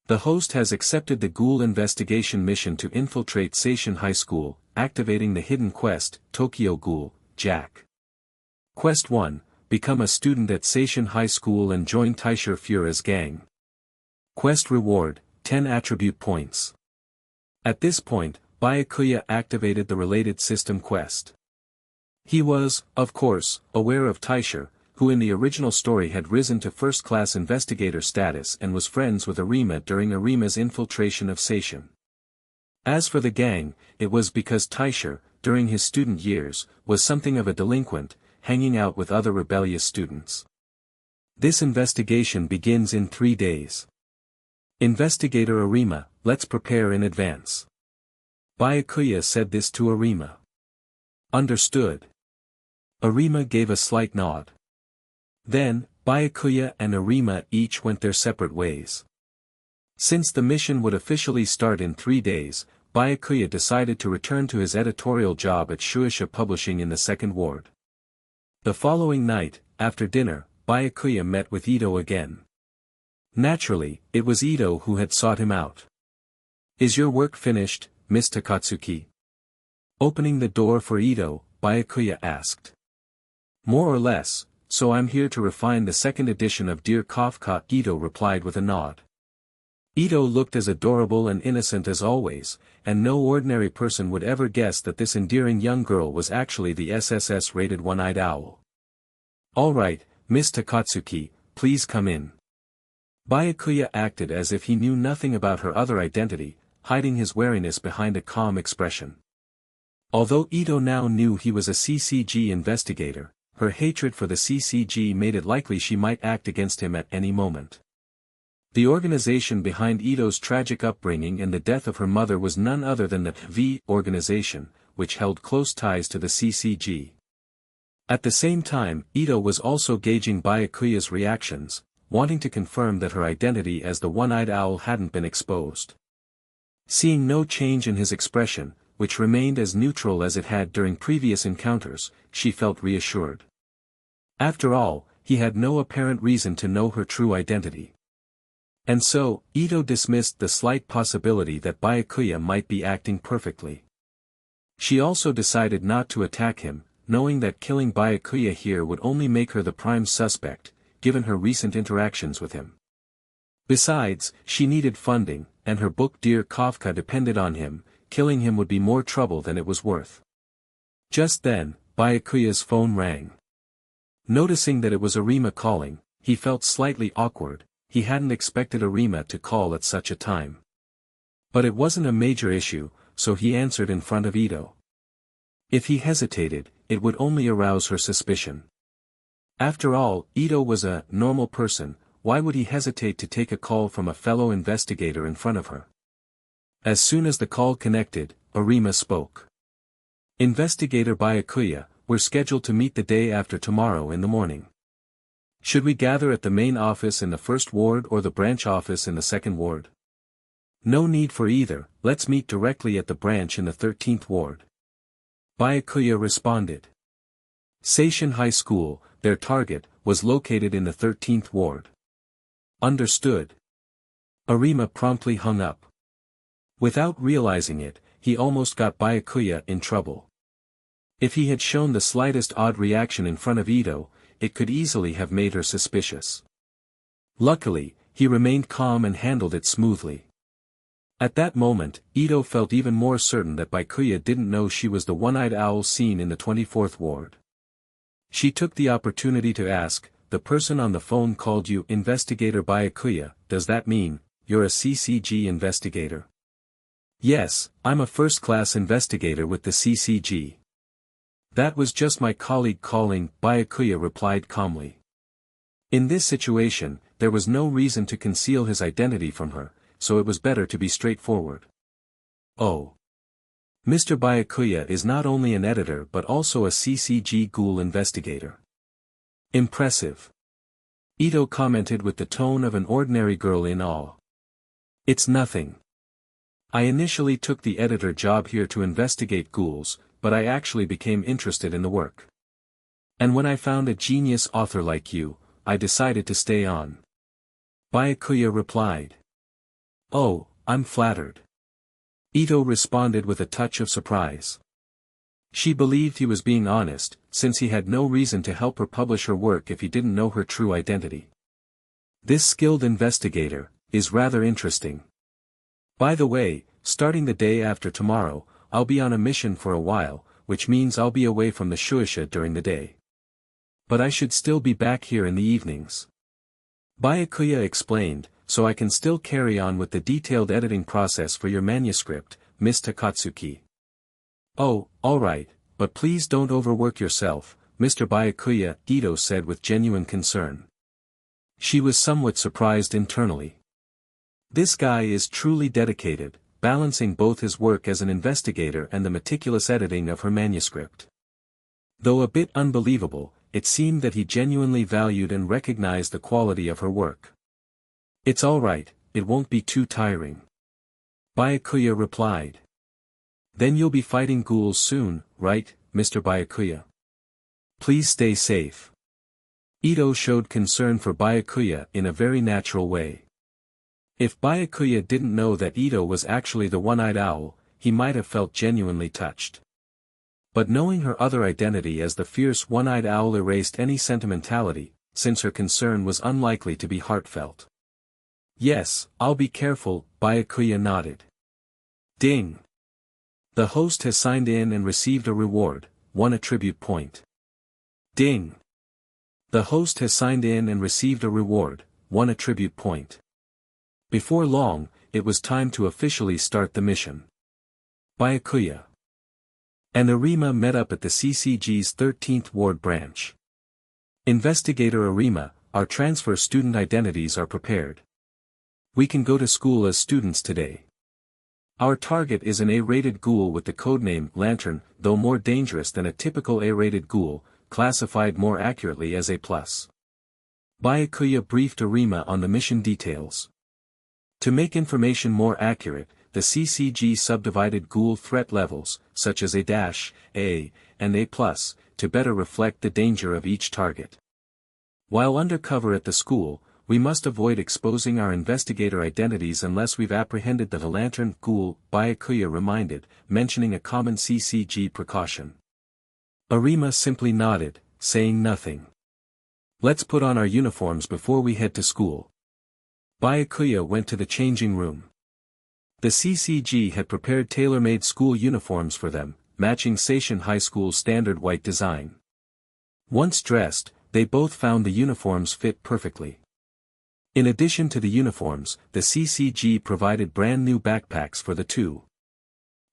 The host has accepted the Ghoul investigation mission to infiltrate Seishin High School, activating the hidden quest, Tokyo Ghoul, Jack. Quest 1, become a student at Seishin High School and join Taisher Fura's gang. Quest reward, 10 attribute points. At this point, Byakuya activated the related system quest. He was, of course, aware of Taisher, who in the original story had risen to first-class investigator status and was friends with Arima during Arima's infiltration of Seishin. As for the gang, it was because Taisher, during his student years, was something of a delinquent, hanging out with other rebellious students. This investigation begins in 3 days. Investigator Arima, let's prepare in advance. Byakuya said this to Arima. Understood. Arima gave a slight nod. Then, Byakuya and Arima each went their separate ways. Since the mission would officially start in 3 days, Byakuya decided to return to his editorial job at Shueisha Publishing in the Second Ward. The following night, after dinner, Byakuya met with Ito again. Naturally, it was Ito who had sought him out. Is your work finished, Miss Takatsuki? Opening the door for Ito, Byakuya asked. More or less, so I'm here to refine the second edition of Dear Kafka, Ito replied with a nod. Ito looked as adorable and innocent as always, and no ordinary person would ever guess that this endearing young girl was actually the SSS-rated one-eyed owl. All right, Miss Takatsuki, please come in. Byakuya acted as if he knew nothing about her other identity, hiding his wariness behind a calm expression. Although Ito now knew he was a CCG investigator, her hatred for the CCG made it likely she might act against him at any moment. The organization behind Ito's tragic upbringing and the death of her mother was none other than the V organization, which held close ties to the CCG. At the same time, Ito was also gauging Byakuya's reactions, wanting to confirm that her identity as the one-eyed owl hadn't been exposed. Seeing no change in his expression, which remained as neutral as it had during previous encounters, she felt reassured. After all, he had no apparent reason to know her true identity. And so, Ito dismissed the slight possibility that Byakuya might be acting perfectly. She also decided not to attack him, knowing that killing Byakuya here would only make her the prime suspect, given her recent interactions with him. Besides, she needed funding, and her book Dear Kafka depended on him. Killing him would be more trouble than it was worth. Just then, Byakuya's phone rang. Noticing that it was Arima calling, he felt slightly awkward. He hadn't expected Arima to call at such a time. But it wasn't a major issue, so he answered in front of Ito. If he hesitated, it would only arouse her suspicion. After all, Ito was a normal person. Why would he hesitate to take a call from a fellow investigator in front of her? As soon as the call connected, Arima spoke. Investigator Byakuya, we're scheduled to meet the day after tomorrow in the morning. Should we gather at the main office in the first ward or the branch office in the second ward? No need for either, let's meet directly at the branch in the 13th ward. Byakuya responded. Seishin High School, their target, was located in the 13th ward. Understood. Arima promptly hung up. Without realizing it, he almost got Byakuya in trouble. If he had shown the slightest odd reaction in front of Ito, it could easily have made her suspicious. Luckily, he remained calm and handled it smoothly. At that moment, Ito felt even more certain that Byakuya didn't know she was the one-eyed owl seen in the 24th ward. She took the opportunity to ask, the person on the phone called you Investigator Byakuya, does that mean, you're a CCG investigator? Yes, I'm a first-class investigator with the CCG. That was just my colleague calling, Byakuya replied calmly. In this situation, there was no reason to conceal his identity from her, so it was better to be straightforward. Oh. Mr. Byakuya is not only an editor but also a CCG Ghoul investigator. Impressive. Ito commented with the tone of an ordinary girl in awe. It's nothing. I initially took the editor job here to investigate ghouls, but I actually became interested in the work. And when I found a genius author like you, I decided to stay on. Byakuya replied. Oh, I'm flattered. Ito responded with a touch of surprise. She believed he was being honest, since he had no reason to help her publish her work if he didn't know her true identity. This skilled investigator is rather interesting. By the way, starting the day after tomorrow, I'll be on a mission for a while, which means I'll be away from the Shueisha during the day. But I should still be back here in the evenings. Byakuya explained, so I can still carry on with the detailed editing process for your manuscript, Miss Takatsuki. Oh, alright, but please don't overwork yourself, Mr. Byakuya, Ito said with genuine concern. She was somewhat surprised internally. This guy is truly dedicated, balancing both his work as an investigator and the meticulous editing of her manuscript. Though a bit unbelievable, it seemed that he genuinely valued and recognized the quality of her work. It's alright, it won't be too tiring. Byakuya replied. Then you'll be fighting ghouls soon, right, Mr. Byakuya? Please stay safe. Ito showed concern for Byakuya in a very natural way. If Byakuya didn't know that Ito was actually the one-eyed owl, he might have felt genuinely touched. But knowing her other identity as the fierce one-eyed owl erased any sentimentality, since her concern was unlikely to be heartfelt. Yes, I'll be careful, Byakuya nodded. Ding! The host has signed in and received a reward, 1 attribute point. Ding! The host has signed in and received a reward, 1 attribute point. Before long, it was time to officially start the mission. Byakuya and Arima met up at the CCG's 13th Ward branch. Investigator Arima, our transfer student identities are prepared. We can go to school as students today. Our target is an A-rated ghoul with the codename Lantern, though more dangerous than a typical A-rated ghoul, classified more accurately as A+. Byakuya briefed Arima on the mission details. To make information more accurate, the CCG subdivided ghoul threat levels, such as A-, and A+, to better reflect the danger of each target. While undercover at the school, we must avoid exposing our investigator identities unless we've apprehended the Lantern ghoul, Byakuya reminded, mentioning a common CCG precaution. Arima simply nodded, saying nothing. Let's put on our uniforms before we head to school. Byakuya went to the changing room. The CCG had prepared tailor-made school uniforms for them, matching Seishin High School's standard white design. Once dressed, they both found the uniforms fit perfectly. In addition to the uniforms, the CCG provided brand new backpacks for the two.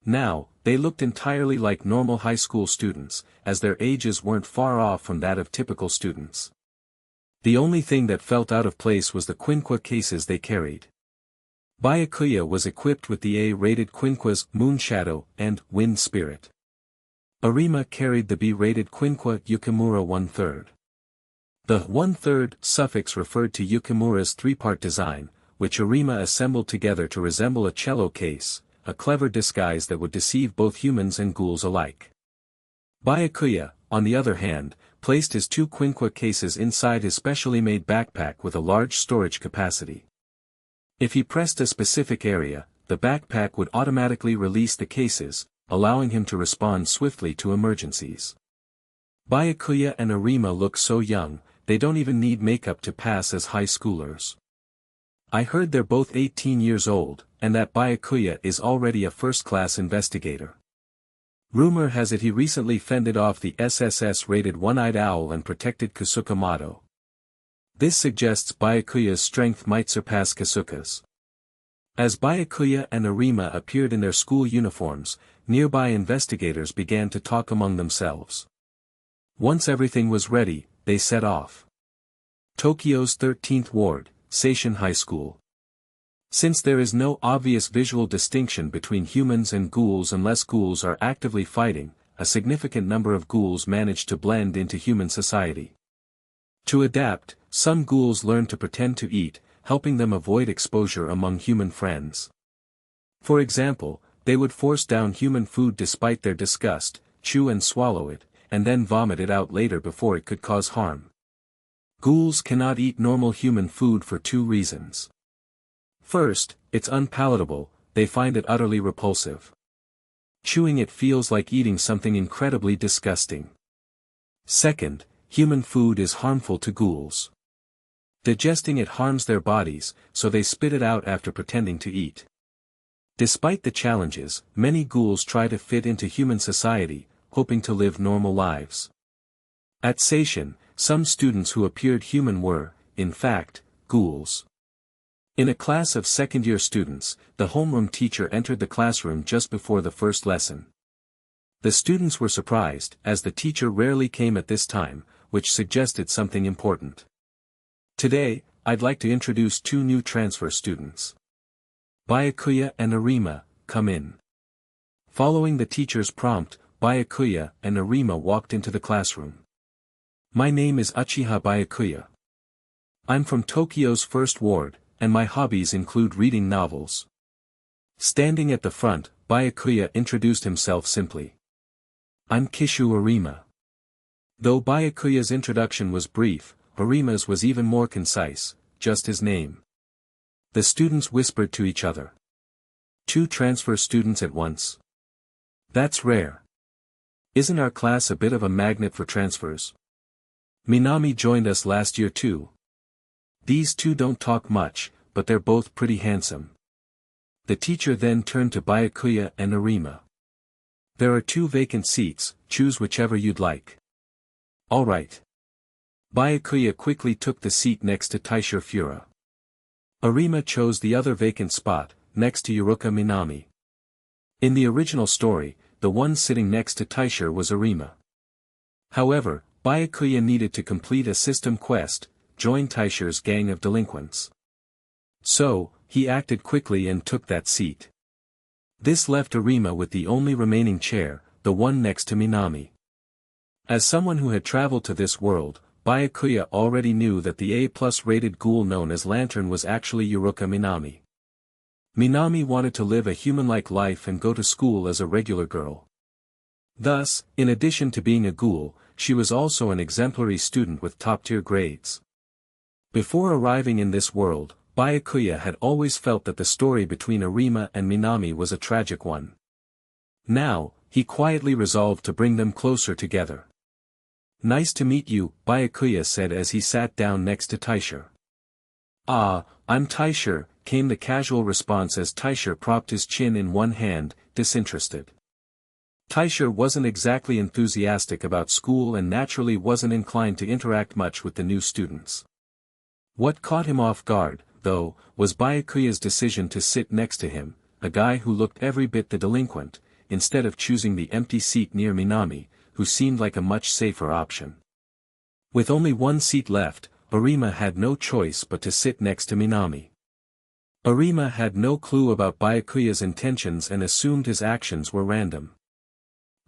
Now, they looked entirely like normal high school students, as their ages weren't far off from that of typical students. The only thing that felt out of place was the quinqua cases they carried. Byakuya was equipped with the A-rated quinquas Moonshadow and Wind Spirit. Arima carried the B-rated quinqua Yukimura 1/3. The 1/3 suffix referred to Yukimura's three-part design, which Arima assembled together to resemble a cello case, a clever disguise that would deceive both humans and ghouls alike. Byakuya, on the other hand, placed his two quinqua cases inside his specially made backpack with a large storage capacity. If he pressed a specific area, the backpack would automatically release the cases, allowing him to respond swiftly to emergencies. Byakuya and Arima look so young, they don't even need makeup to pass as high schoolers. I heard they're both 18 years old, and that Byakuya is already a first-class investigator. Rumor has it he recently fended off the SSS-rated one-eyed owl and protected Kasuka Mato. This suggests Byakuya's strength might surpass Kasuka's. As Byakuya and Arima appeared in their school uniforms, nearby investigators began to talk among themselves. Once everything was ready, they set off. Tokyo's 13th Ward, Seishin High School. Since there is no obvious visual distinction between humans and ghouls unless ghouls are actively fighting, a significant number of ghouls manage to blend into human society. To adapt, some ghouls learn to pretend to eat, helping them avoid exposure among human friends. For example, they would force down human food despite their disgust, chew and swallow it, and then vomit it out later before it could cause harm. Ghouls cannot eat normal human food for two reasons. First, it's unpalatable, they find it utterly repulsive. Chewing it feels like eating something incredibly disgusting. Second, human food is harmful to ghouls. Digesting it harms their bodies, so they spit it out after pretending to eat. Despite the challenges, many ghouls try to fit into human society, hoping to live normal lives. At Sation, some students who appeared human were, in fact, ghouls. In a class of second-year students, the homeroom teacher entered the classroom just before the first lesson. The students were surprised, as the teacher rarely came at this time, which suggested something important. Today, I'd like to introduce two new transfer students. Byakuya and Arima, come in. Following the teacher's prompt, Byakuya and Arima walked into the classroom. My name is Uchiha Byakuya. I'm from Tokyo's First Ward, and my hobbies include reading novels. Standing at the front, Byakuya introduced himself simply. I'm Kishu Arima. Though Byakuya's introduction was brief, Arima's was even more concise, just his name. The students whispered to each other. Two transfer students at once. That's rare. Isn't our class a bit of a magnet for transfers? Minami joined us last year too. These two don't talk much, but they're both pretty handsome. The teacher then turned to Byakuya and Arima. There are 2 vacant seats, choose whichever you'd like. Alright. Byakuya quickly took the seat next to Taisho Fura. Arima chose the other vacant spot, next to Yuruka Minami. In the original story, the one sitting next to Taisho was Arima. However, Byakuya needed to complete a system quest, join Taisho's gang of delinquents. So, he acted quickly and took that seat. This left Arima with the only remaining chair, the one next to Minami. As someone who had traveled to this world, Byakuya already knew that the A+ rated ghoul known as Lantern was actually Yuruka Minami. Minami wanted to live a human-like life and go to school as a regular girl. Thus, in addition to being a ghoul, she was also an exemplary student with top-tier grades. Before arriving in this world, Byakuya had always felt that the story between Arima and Minami was a tragic one. Now, he quietly resolved to bring them closer together. Nice to meet you, Byakuya said as he sat down next to Taisho. Ah, I'm Taisho, came the casual response as Taisho propped his chin in one hand, disinterested. Taisho wasn't exactly enthusiastic about school and naturally wasn't inclined to interact much with the new students. What caught him off guard, though, was Byakuya's decision to sit next to him, a guy who looked every bit the delinquent, instead of choosing the empty seat near Minami, who seemed like a much safer option. With only one seat left, Arima had no choice but to sit next to Minami. Arima had no clue about Byakuya's intentions and assumed his actions were random.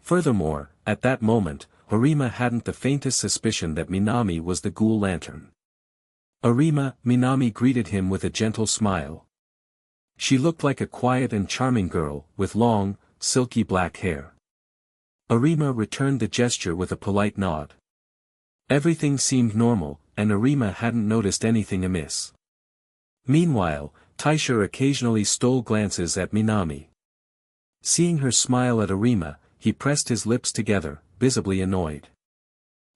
Furthermore, at that moment, Arima hadn't the faintest suspicion that Minami was the ghoul lantern. Arima, Minami greeted him with a gentle smile. She looked like a quiet and charming girl, with long, silky black hair. Arima returned the gesture with a polite nod. Everything seemed normal, and Arima hadn't noticed anything amiss. Meanwhile, Taisho occasionally stole glances at Minami. Seeing her smile at Arima, he pressed his lips together, visibly annoyed.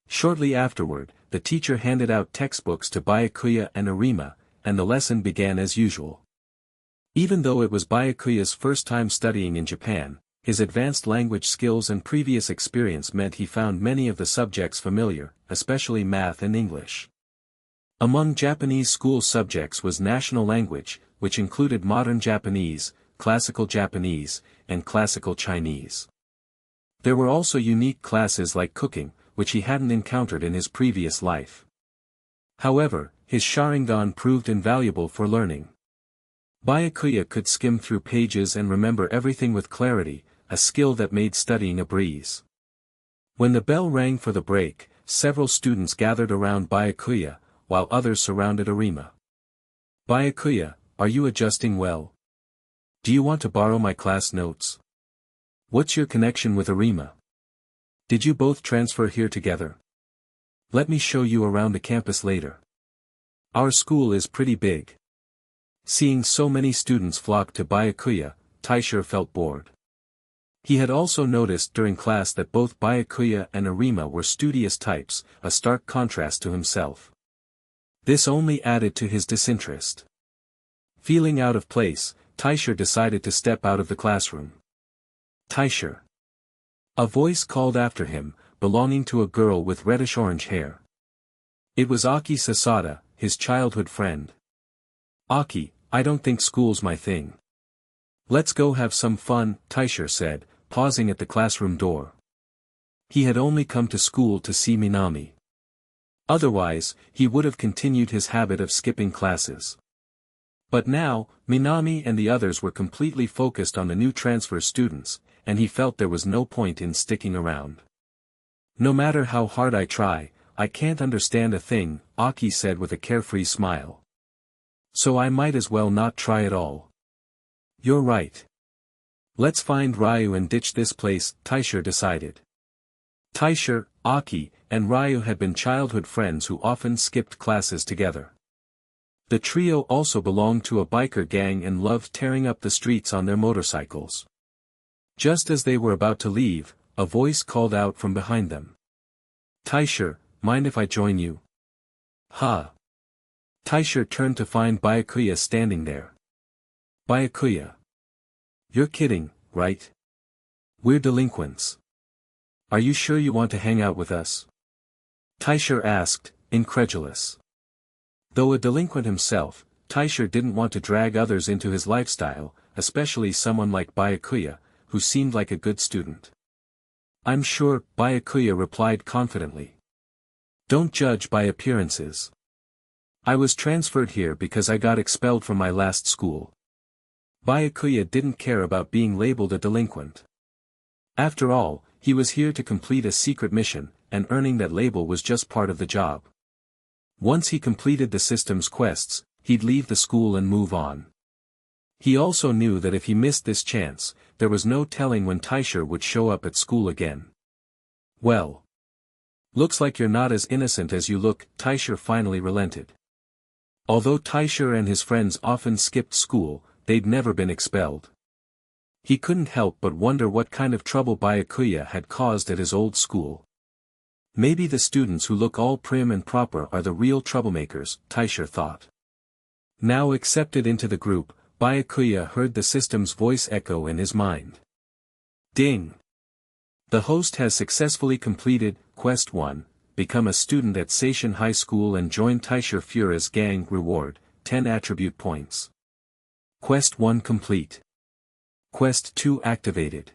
Shortly afterward, the teacher handed out textbooks to Byakuya and Arima, and the lesson began as usual. Even though it was Byakuya's first time studying in Japan, his advanced language skills and previous experience meant he found many of the subjects familiar, especially math and English. Among Japanese school subjects was national language, which included modern Japanese, classical Japanese, and classical Chinese. There were also unique classes like cooking, which he hadn't encountered in his previous life. However, his Sharingan proved invaluable for learning. Byakuya could skim through pages and remember everything with clarity, a skill that made studying a breeze. When the bell rang for the break, several students gathered around Byakuya, while others surrounded Arima. Byakuya, are you adjusting well? Do you want to borrow my class notes? What's your connection with Arima? Did you both transfer here together? Let me show you around the campus later. Our school is pretty big. Seeing so many students flock to Byakuya, Taisha felt bored. He had also noticed during class that both Byakuya and Arima were studious types, a stark contrast to himself. This only added to his disinterest. Feeling out of place, Taisha decided to step out of the classroom. Taisha. A voice called after him, belonging to a girl with reddish-orange hair. It was Aki Sasada, his childhood friend. Aki, I don't think school's my thing. Let's go have some fun, Taisha said, pausing at the classroom door. He had only come to school to see Minami. Otherwise, he would have continued his habit of skipping classes. But now, Minami and the others were completely focused on the new transfer students, and he felt there was no point in sticking around. No matter how hard I try, I can't understand a thing, Aki said with a carefree smile. So I might as well not try at all. You're right. Let's find Ryu and ditch this place, Taisha decided. Taisha, Aki, and Ryu had been childhood friends who often skipped classes together. The trio also belonged to a biker gang and loved tearing up the streets on their motorcycles. Just as they were about to leave, a voice called out from behind them. Taisha, mind if I join you? Ha! Taisha turned to find Byakuya standing there. Byakuya. You're kidding, right? We're delinquents. Are you sure you want to hang out with us? Taisha asked, incredulous. Though a delinquent himself, Taisha didn't want to drag others into his lifestyle, especially someone like Byakuya, who seemed like a good student. I'm sure, Byakuya replied confidently. Don't judge by appearances. I was transferred here because I got expelled from my last school. Byakuya didn't care about being labeled a delinquent. After all, he was here to complete a secret mission, and earning that label was just part of the job. Once he completed the system's quests, he'd leave the school and move on. He also knew that if he missed this chance, there was no telling when Taisha would show up at school again. Well. Looks like you're not as innocent as you look, Taisha finally relented. Although Taisha and his friends often skipped school, they'd never been expelled. He couldn't help but wonder what kind of trouble Byakuya had caused at his old school. Maybe the students who look all prim and proper are the real troublemakers, Taisha thought. Now accepted into the group, Byakuya heard the system's voice echo in his mind. Ding! The host has successfully completed Quest 1, become a student at Seishin High School and join Taisha Fura's gang. Reward, 10 attribute points. Quest 1 complete. Quest 2 activated.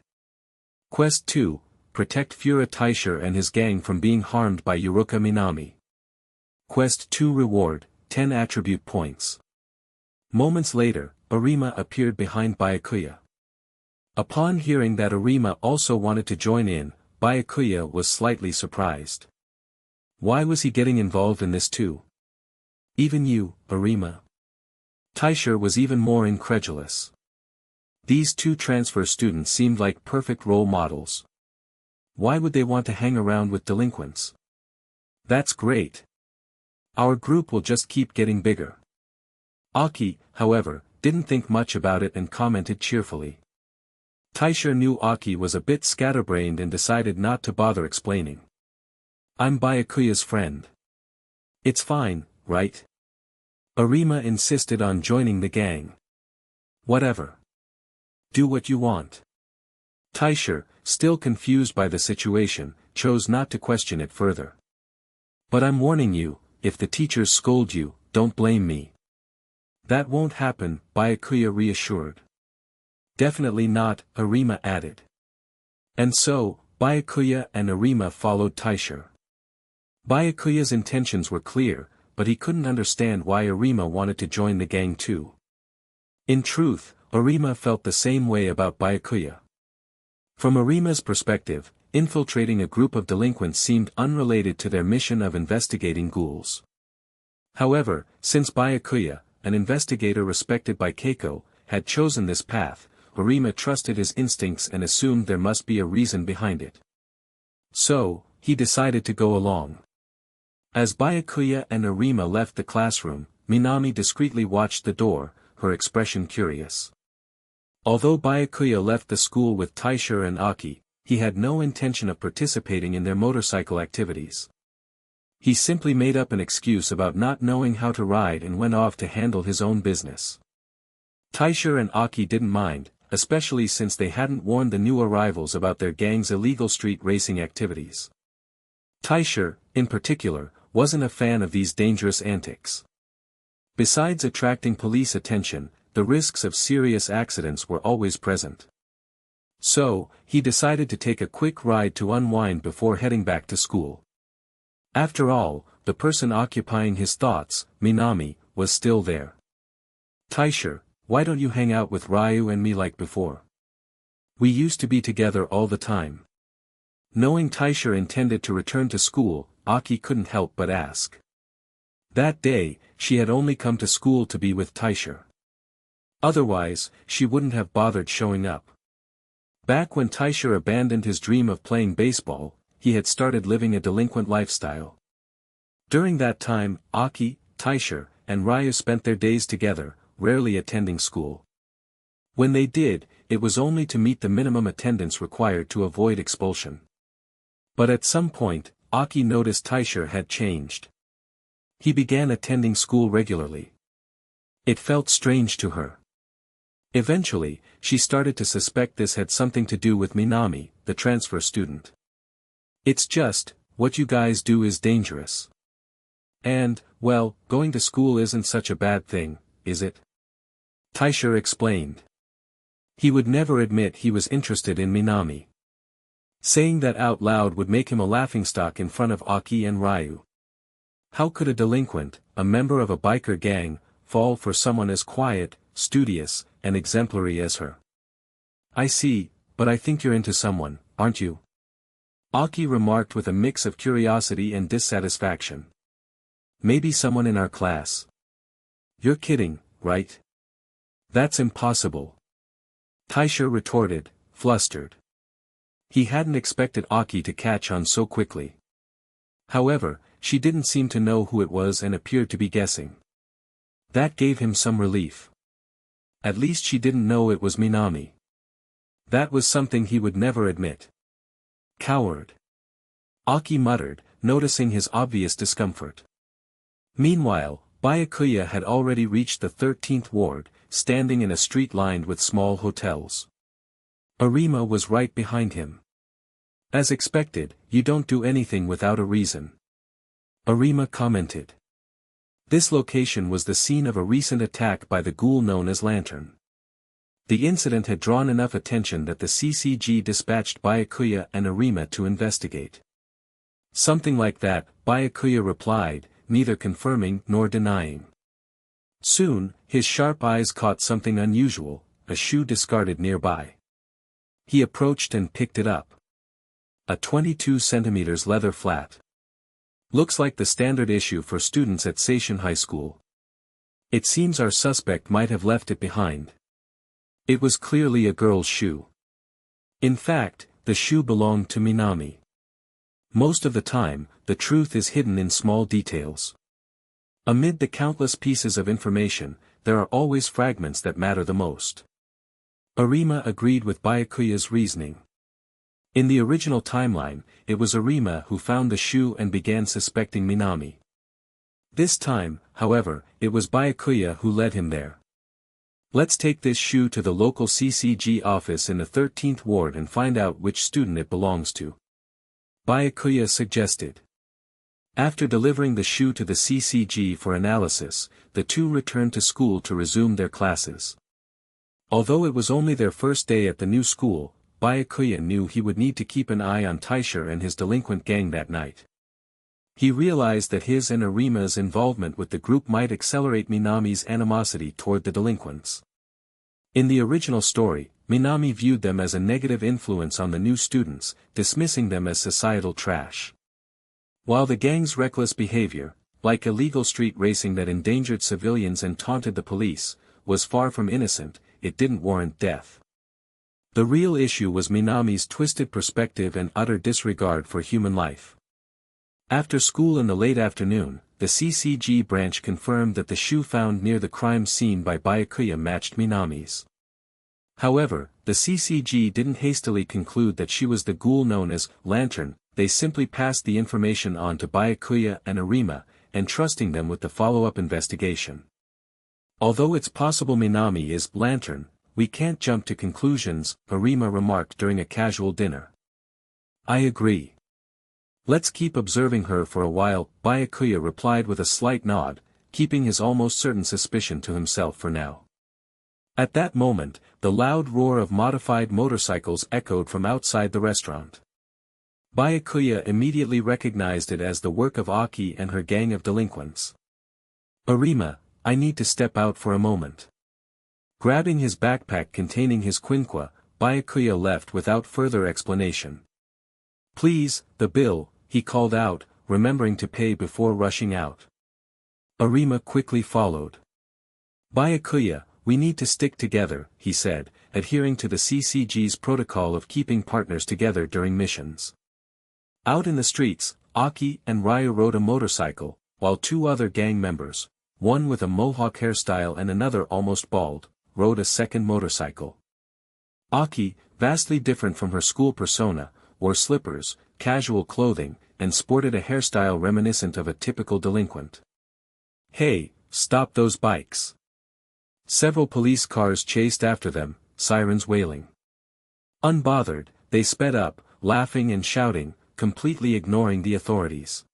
Quest 2, protect Fura Taisha and his gang from being harmed by Yuruka Minami. Quest 2 reward, 10 attribute points. Moments later, Arima appeared behind Byakuya. Upon hearing that Arima also wanted to join in, Byakuya was slightly surprised. Why was he getting involved in this too? Even you, Arima? Taisha was even more incredulous. These two transfer students seemed like perfect role models. Why would they want to hang around with delinquents? That's great. Our group will just keep getting bigger. Aki, however, didn't think much about it and commented cheerfully. Taisha knew Aki was a bit scatterbrained and decided not to bother explaining. I'm Byakuya's friend. It's fine, right? Arima insisted on joining the gang. Whatever. Do what you want. Taisha, still confused by the situation, chose not to question it further. But I'm warning you, if the teachers scold you, don't blame me. That won't happen, Byakuya reassured. Definitely not, Arima added. And so, Byakuya and Arima followed Taisha. Byakuya's intentions were clear, but he couldn't understand why Arima wanted to join the gang too. In truth, Arima felt the same way about Byakuya. From Arima's perspective, infiltrating a group of delinquents seemed unrelated to their mission of investigating ghouls. However, since Byakuya, an investigator respected by Keiko, had chosen this path, Arima trusted his instincts and assumed there must be a reason behind it. So, he decided to go along. As Byakuya and Arima left the classroom, Minami discreetly watched the door, her expression curious. Although Byakuya left the school with Taisha and Aki, he had no intention of participating in their motorcycle activities. He simply made up an excuse about not knowing how to ride and went off to handle his own business. Taisha and Aki didn't mind, especially since they hadn't warned the new arrivals about their gang's illegal street racing activities. Taisha, in particular, wasn't a fan of these dangerous antics. Besides attracting police attention, the risks of serious accidents were always present. So, he decided to take a quick ride to unwind before heading back to school. After all, the person occupying his thoughts, Minami, was still there. Taisha, why don't you hang out with Ryu and me like before? We used to be together all the time. Knowing Taisha intended to return to school, Aki couldn't help but ask. That day, she had only come to school to be with Taisha. Otherwise, she wouldn't have bothered showing up. Back when Taisha abandoned his dream of playing baseball, he had started living a delinquent lifestyle. During that time, Aki, Taisha, and Ryu spent their days together, rarely attending school. When they did, it was only to meet the minimum attendance required to avoid expulsion. But at some point, Aki noticed Taisha had changed. He began attending school regularly. It felt strange to her. Eventually, she started to suspect this had something to do with Minami, the transfer student. It's just, what you guys do is dangerous. And, well, going to school isn't such a bad thing, is it? Taisha explained. He would never admit he was interested in Minami. Saying that out loud would make him a laughingstock in front of Aki and Ryu. How could a delinquent, a member of a biker gang, fall for someone as quiet, studious, and exemplary as her? I see, but I think you're into someone, aren't you? Aki remarked with a mix of curiosity and dissatisfaction. Maybe someone in our class. You're kidding, right? That's impossible. Taisha retorted, flustered. He hadn't expected Aki to catch on so quickly. However, she didn't seem to know who it was and appeared to be guessing. That gave him some relief. At least she didn't know it was Minami. That was something he would never admit. Coward. Aki muttered, noticing his obvious discomfort. Meanwhile, Byakuya had already reached the 13th ward, standing in a street lined with small hotels. Arima was right behind him. As expected, you don't do anything without a reason. Arima commented. This location was the scene of a recent attack by the ghoul known as Lantern. The incident had drawn enough attention that the CCG dispatched Byakuya and Arima to investigate. Something like that, Byakuya replied, neither confirming nor denying. Soon, his sharp eyes caught something unusual, a shoe discarded nearby. He approached and picked it up. A 22 cm leather flat. Looks like the standard issue for students at Seishin High School. It seems our suspect might have left it behind. It was clearly a girl's shoe. In fact, the shoe belonged to Minami. Most of the time, the truth is hidden in small details. Amid the countless pieces of information, there are always fragments that matter the most. Arima agreed with Byakuya's reasoning. In the original timeline, it was Arima who found the shoe and began suspecting Minami. This time, however, it was Byakuya who led him there. Let's take this shoe to the local CCG office in the 13th ward and find out which student it belongs to. Byakuya suggested. After delivering the shoe to the CCG for analysis, the two returned to school to resume their classes. Although it was only their first day at the new school, Byakuya knew he would need to keep an eye on Taisha and his delinquent gang that night. He realized that his and Arima's involvement with the group might accelerate Minami's animosity toward the delinquents. In the original story, Minami viewed them as a negative influence on the new students, dismissing them as societal trash. While the gang's reckless behavior, like illegal street racing that endangered civilians and taunted the police, was far from innocent, it didn't warrant death. The real issue was Minami's twisted perspective and utter disregard for human life. After school in the late afternoon, the CCG branch confirmed that the shoe found near the crime scene by Byakuya matched Minami's. However, the CCG didn't hastily conclude that she was the ghoul known as Lantern. They simply passed the information on to Byakuya and Arima, entrusting them with the follow-up investigation. Although it's possible Minami is Lantern, we can't jump to conclusions, Arima remarked during a casual dinner. I agree. Let's keep observing her for a while, Byakuya replied with a slight nod, keeping his almost certain suspicion to himself for now. At that moment, the loud roar of modified motorcycles echoed from outside the restaurant. Byakuya immediately recognized it as the work of Aki and her gang of delinquents. Arima, I need to step out for a moment. Grabbing his backpack containing his quinqua, Byakuya left without further explanation. Please, the bill, he called out, remembering to pay before rushing out. Arima quickly followed. Byakuya, we need to stick together, he said, adhering to the CCG's protocol of keeping partners together during missions. Out in the streets, Aki and Ryu rode a motorcycle, while two other gang members, one with a mohawk hairstyle and another almost bald, rode a second motorcycle. Aki, vastly different from her school persona, wore slippers, casual clothing, and sported a hairstyle reminiscent of a typical delinquent. Hey, stop those bikes! Several police cars chased after them, sirens wailing. Unbothered, they sped up, laughing and shouting, completely ignoring the authorities.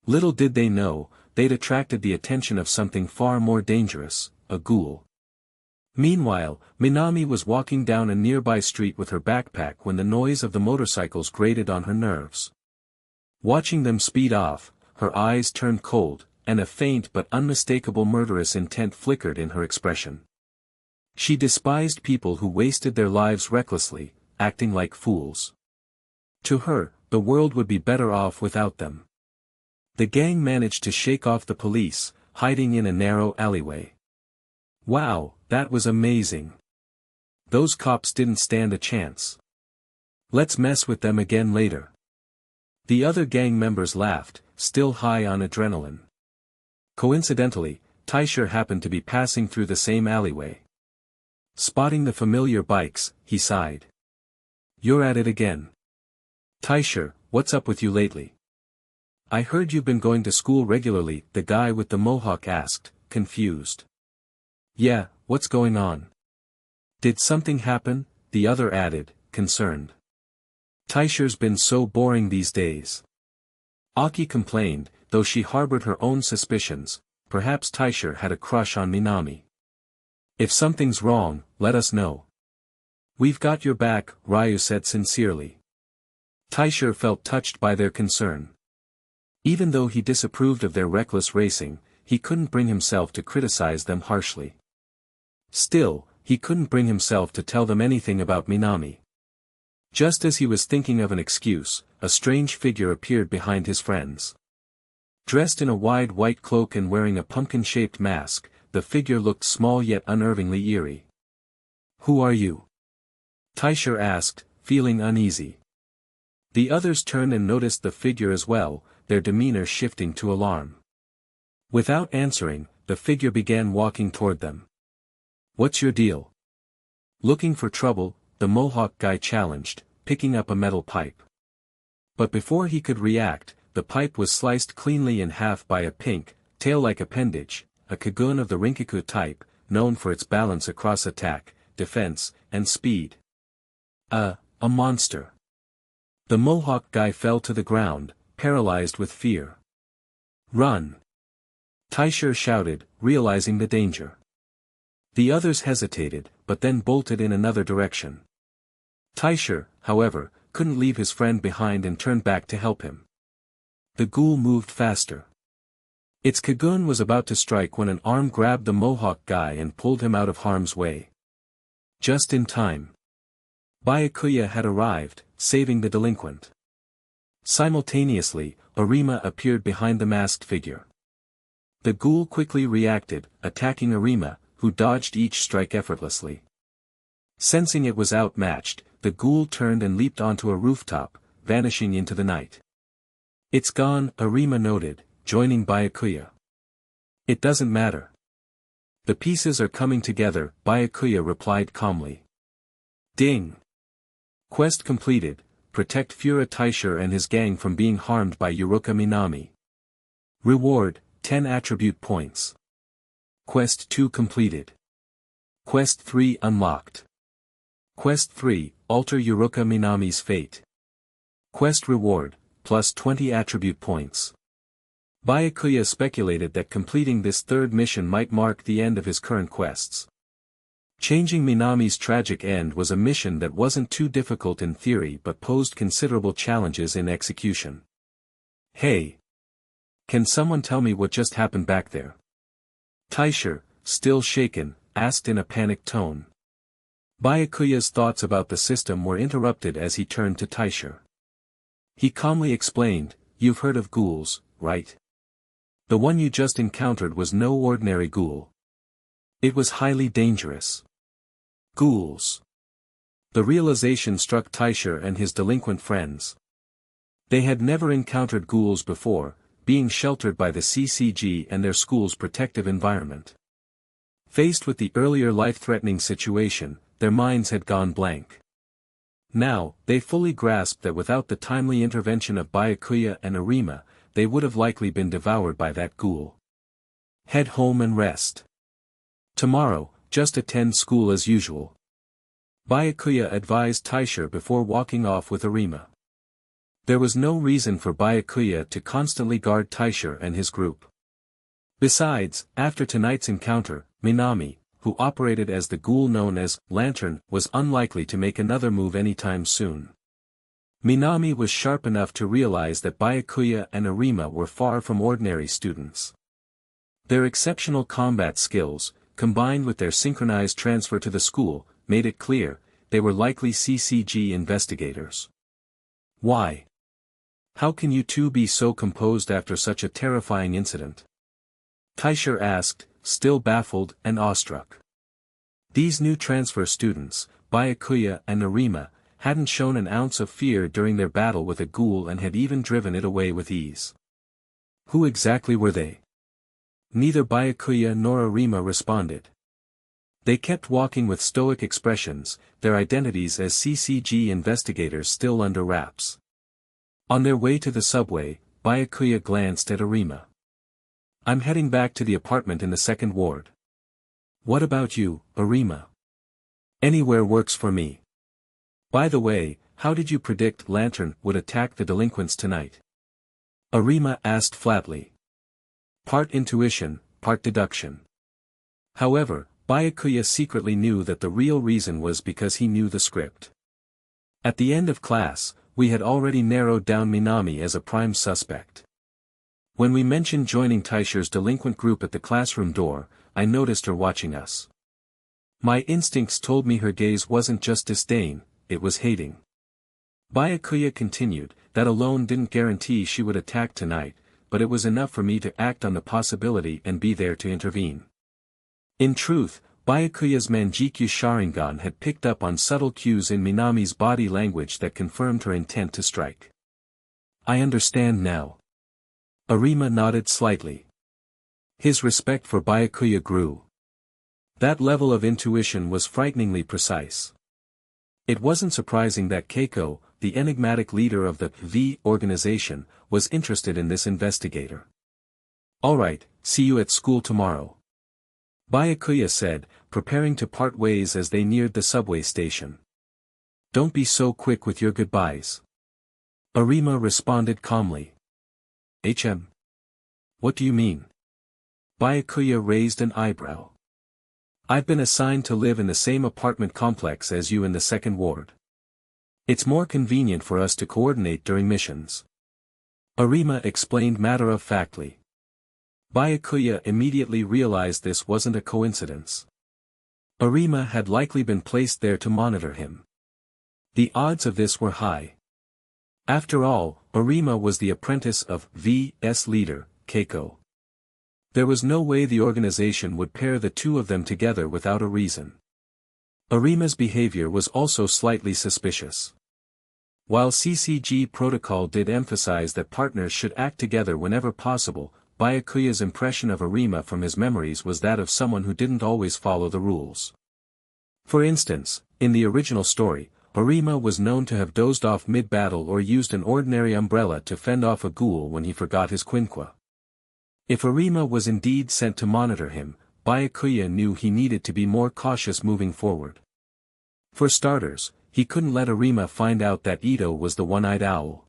Little did they know, they'd attracted the attention of something far more dangerous, a ghoul. Meanwhile, Minami was walking down a nearby street with her backpack when the noise of the motorcycles grated on her nerves. Watching them speed off, her eyes turned cold, and a faint but unmistakable murderous intent flickered in her expression. She despised people who wasted their lives recklessly, acting like fools. To her, the world would be better off without them. The gang managed to shake off the police, hiding in a narrow alleyway. Wow, that was amazing. Those cops didn't stand a chance. Let's mess with them again later. The other gang members laughed, still high on adrenaline. Coincidentally, Taisher happened to be passing through the same alleyway. Spotting the familiar bikes, he sighed. You're at it again. Taisher, what's up with you lately? I heard you've been going to school regularly, the guy with the mohawk asked, confused. Yeah, what's going on? Did something happen? The other added, concerned. Taisher's been so boring these days. Aki complained, though she harbored her own suspicions, perhaps Taisher had a crush on Minami. If something's wrong, let us know. We've got your back, Ryu said sincerely. Taisher felt touched by their concern. Even though he disapproved of their reckless racing, he couldn't bring himself to criticize them harshly. Still, he couldn't bring himself to tell them anything about Minami. Just as he was thinking of an excuse, a strange figure appeared behind his friends. Dressed in a wide white cloak and wearing a pumpkin-shaped mask, the figure looked small yet unnervingly eerie. Who are you? Taisher asked, feeling uneasy. The others turned and noticed the figure as well, their demeanor shifting to alarm. Without answering, the figure began walking toward them. What's your deal? Looking for trouble, the mohawk guy challenged, picking up a metal pipe. But before he could react, the pipe was sliced cleanly in half by a pink, tail-like appendage, a kagun of the Rinkiku type, known for its balance across attack, defense, and speed. A monster. The mohawk guy fell to the ground, paralyzed with fear. Run! Taisher shouted, realizing the danger. The others hesitated, but then bolted in another direction. Taisher, however, couldn't leave his friend behind and turned back to help him. The ghoul moved faster. Its kagun was about to strike when an arm grabbed the mohawk guy and pulled him out of harm's way. Just in time. Byakuya had arrived, saving the delinquent. Simultaneously, Arima appeared behind the masked figure. The ghoul quickly reacted, attacking Arima, who dodged each strike effortlessly. Sensing it was outmatched, the ghoul turned and leaped onto a rooftop, vanishing into the night. "It's gone," Arima noted, joining Byakuya. "It doesn't matter. The pieces are coming together," Byakuya replied calmly. Ding! Quest completed, protect Fura Taisher and his gang from being harmed by Yuruka Minami. Reward, 10 attribute points. Quest 2 completed. Quest 3 unlocked. Quest 3, alter Yuruka Minami's fate. Quest reward, plus 20 attribute points. Byakuya speculated that completing this third mission might mark the end of his current quests. Changing Minami's tragic end was a mission that wasn't too difficult in theory but posed considerable challenges in execution. "Hey! Can someone tell me what just happened back there?" Taisher, still shaken, asked in a panicked tone. Byakuya's thoughts about the system were interrupted as he turned to Taisher. He calmly explained, "You've heard of ghouls, right? The one you just encountered was no ordinary ghoul. It was highly dangerous." Ghouls. The realization struck Taisher and his delinquent friends. They had never encountered ghouls before, being sheltered by the CCG and their school's protective environment. Faced with the earlier life-threatening situation, their minds had gone blank. Now, they fully grasped that without the timely intervention of Byakuya and Arima, they would have likely been devoured by that ghoul. Head home and rest. Tomorrow, just attend school as usual. Byakuya advised Taisher before walking off with Arima. There was no reason for Byakuya to constantly guard Taisher and his group. Besides, after tonight's encounter, Minami, who operated as the ghoul known as Lantern, was unlikely to make another move anytime soon. Minami was sharp enough to realize that Byakuya and Arima were far from ordinary students. Their exceptional combat skills, combined with their synchronized transfer to the school, made it clear, they were likely CCG investigators. "Why? How can you two be so composed after such a terrifying incident?" Taisher asked, still baffled and awestruck. These new transfer students, Byakuya and Arima, hadn't shown an ounce of fear during their battle with a ghoul and had even driven it away with ease. Who exactly were they? Neither Byakuya nor Arima responded. They kept walking with stoic expressions, their identities as CCG investigators still under wraps. On their way to the subway, Byakuya glanced at Arima. "I'm heading back to the apartment in the second ward. What about you, Arima?" "Anywhere works for me. By the way, how did you predict Lantern would attack the delinquents tonight?" Arima asked flatly. Part intuition, part deduction. However, Byakuya secretly knew that the real reason was because he knew the script. At the end of class, we had already narrowed down Minami as a prime suspect. When we mentioned joining Taisher's delinquent group at the classroom door, I noticed her watching us. My instincts told me her gaze wasn't just disdain, it was hating. Byakuya continued, that alone didn't guarantee she would attack tonight, but it was enough for me to act on the possibility and be there to intervene. In truth, Byakuya's Manjikyu Sharingan had picked up on subtle cues in Minami's body language that confirmed her intent to strike. I understand now. Arima nodded slightly. His respect for Byakuya grew. That level of intuition was frighteningly precise. It wasn't surprising that Keiko, the enigmatic leader of the V organization, was interested in this investigator. "Alright, see you at school tomorrow," Byakuya said, preparing to part ways as they neared the subway station. "Don't be so quick with your goodbyes." Arima responded calmly. What do you mean?" Byakuya raised an eyebrow. "I've been assigned to live in the same apartment complex as you in the second ward. It's more convenient for us to coordinate during missions." Arima explained matter-of-factly. Byakuya immediately realized this wasn't a coincidence. Arima had likely been placed there to monitor him. The odds of this were high. After all, Arima was the apprentice of V.S. leader, Keiko. There was no way the organization would pair the two of them together without a reason. Arima's behavior was also slightly suspicious. While CCG protocol did emphasize that partners should act together whenever possible, Byakuya's impression of Arima from his memories was that of someone who didn't always follow the rules. For instance, in the original story, Arima was known to have dozed off mid-battle or used an ordinary umbrella to fend off a ghoul when he forgot his quinqua. If Arima was indeed sent to monitor him, Byakuya knew he needed to be more cautious moving forward. For starters, he couldn't let Arima find out that Ito was the one-eyed owl.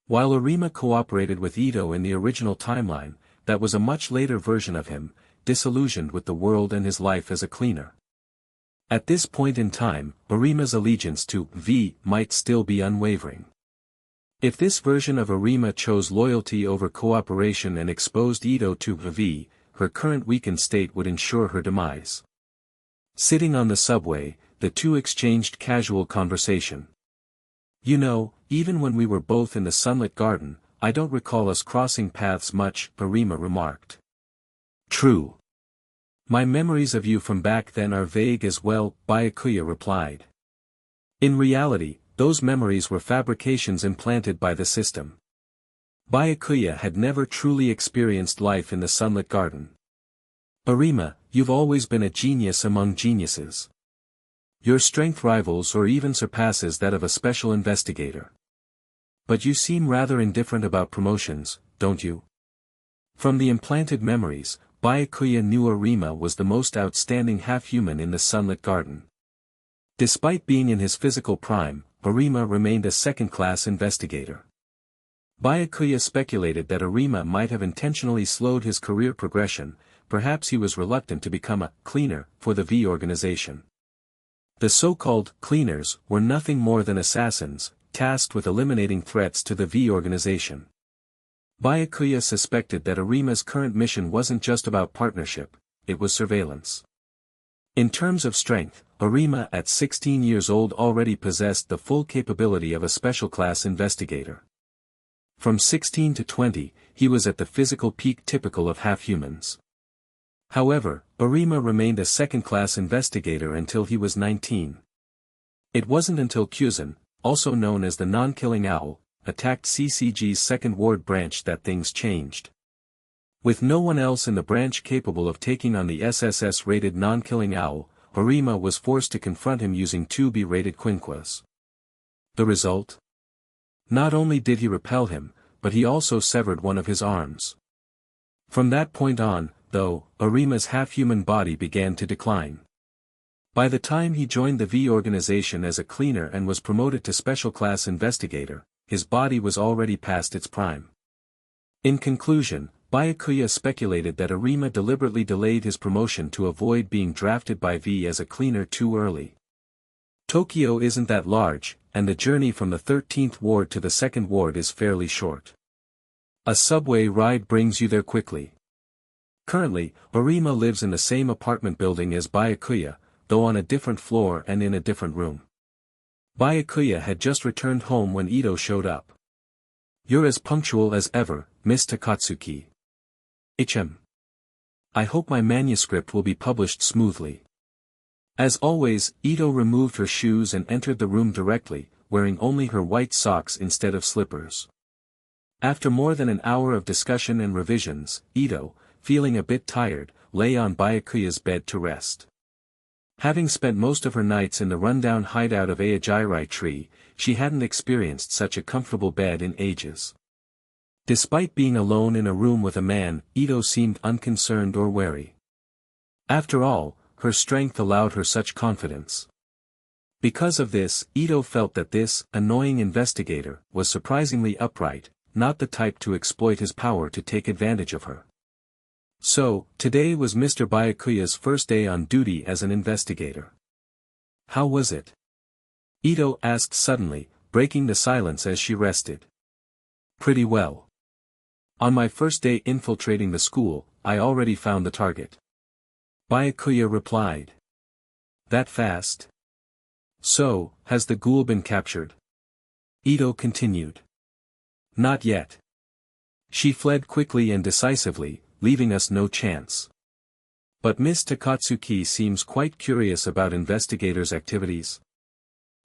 While Arima cooperated with Ito in the original timeline, that was a much later version of him, disillusioned with the world and his life as a cleaner. At this point in time, Arima's allegiance to V might still be unwavering. If this version of Arima chose loyalty over cooperation and exposed Ito to V, her current weakened state would ensure her demise. Sitting on the subway, the two exchanged casual conversation. "You know, even when we were both in the sunlit garden, I don't recall us crossing paths much," Arima remarked. "True. My memories of you from back then are vague as well," Byakuya replied. In reality, those memories were fabrications implanted by the system. Byakuya had never truly experienced life in the sunlit garden. "Arima, you've always been a genius among geniuses. Your strength rivals or even surpasses that of a special investigator. But you seem rather indifferent about promotions, don't you?" From the implanted memories, Byakuya knew Arima was the most outstanding half-human in the sunlit garden. Despite being in his physical prime, Arima remained a second-class investigator. Byakuya speculated that Arima might have intentionally slowed his career progression, perhaps he was reluctant to become a cleaner for the V organization. The so-called cleaners were nothing more than assassins, tasked with eliminating threats to the V organization. Byakuya suspected that Arima's current mission wasn't just about partnership, it was surveillance. In terms of strength, Arima at 16 years old already possessed the full capability of a special-class investigator. From 16 to 20, he was at the physical peak typical of half-humans. However, Arima remained a second-class investigator until he was 19. It wasn't until Kyuzan, also known as the non-killing owl, attacked CCG's second ward branch that things changed. With no one else in the branch capable of taking on the SSS-rated non-killing owl, Arima was forced to confront him using 2B-rated quinquas. The result? Not only did he repel him, but he also severed one of his arms. From that point on, though, Arima's half-human body began to decline. By the time he joined the V organization as a cleaner and was promoted to special-class investigator, his body was already past its prime. In conclusion, Byakuya speculated that Arima deliberately delayed his promotion to avoid being drafted by V as a cleaner too early. Tokyo isn't that large, and the journey from the 13th ward to the 2nd ward is fairly short. A subway ride brings you there quickly. Currently, Arima lives in the same apartment building as Byakuya, though on a different floor and in a different room. Byakuya had just returned home when Ito showed up. "You're as punctual as ever, Miss Takatsuki. I hope my manuscript will be published smoothly." As always, Ito removed her shoes and entered the room directly, wearing only her white socks instead of slippers. After more than an hour of discussion and revisions, Ito, feeling a bit tired, lay on Byakuya's bed to rest. Having spent most of her nights in the rundown hideout of Aojirai tree, she hadn't experienced such a comfortable bed in ages. Despite being alone in a room with a man, Ito seemed unconcerned or wary. After all, her strength allowed her such confidence. Because of this, Ito felt that this annoying investigator was surprisingly upright, not the type to exploit his power to take advantage of her. So, today was Mr. Byakuya's first day on duty as an investigator. "How was it?" Ito asked suddenly, breaking the silence as she rested. "Pretty well. On my first day infiltrating the school, I already found the target," Byakuya replied. That fast? So, has the ghoul been captured? Ito continued. Not yet. She fled quickly and decisively, leaving us no chance. But Miss Takatsuki seems quite curious about investigators' activities.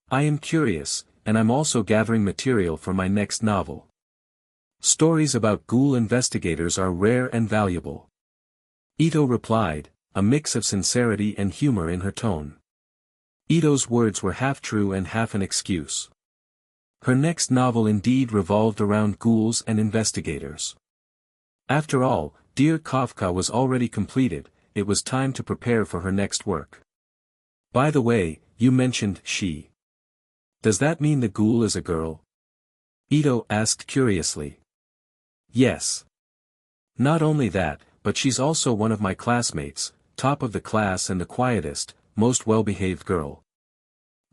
I am curious, and I'm also gathering material for my next novel. Stories about ghoul investigators are rare and valuable. Ito replied, a mix of sincerity and humor in her tone. Ito's words were half true and half an excuse. Her next novel indeed revolved around ghouls and investigators. After all, Dear Kafka was already completed, it was time to prepare for her next work. By the way, you mentioned she. Does that mean the ghoul is a girl? Ito asked curiously. Yes. Not only that, but she's also one of my classmates, top of the class and the quietest, most well-behaved girl.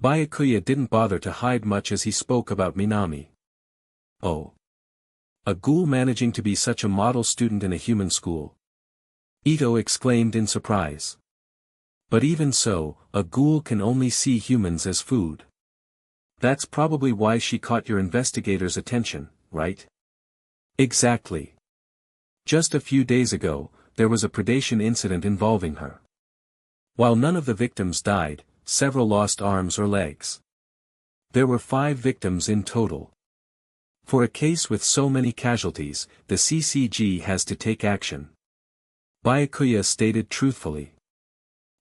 Byakuya didn't bother to hide much as he spoke about Minami. Oh. A ghoul managing to be such a model student in a human school. Ito exclaimed in surprise. But even so, a ghoul can only see humans as food. That's probably why she caught your investigator's attention, right? Exactly. Just a few days ago, there was a predation incident involving her. While none of the victims died, several lost arms or legs. There were 5 victims in total. For a case with so many casualties, the CCG has to take action. Byakuya stated truthfully.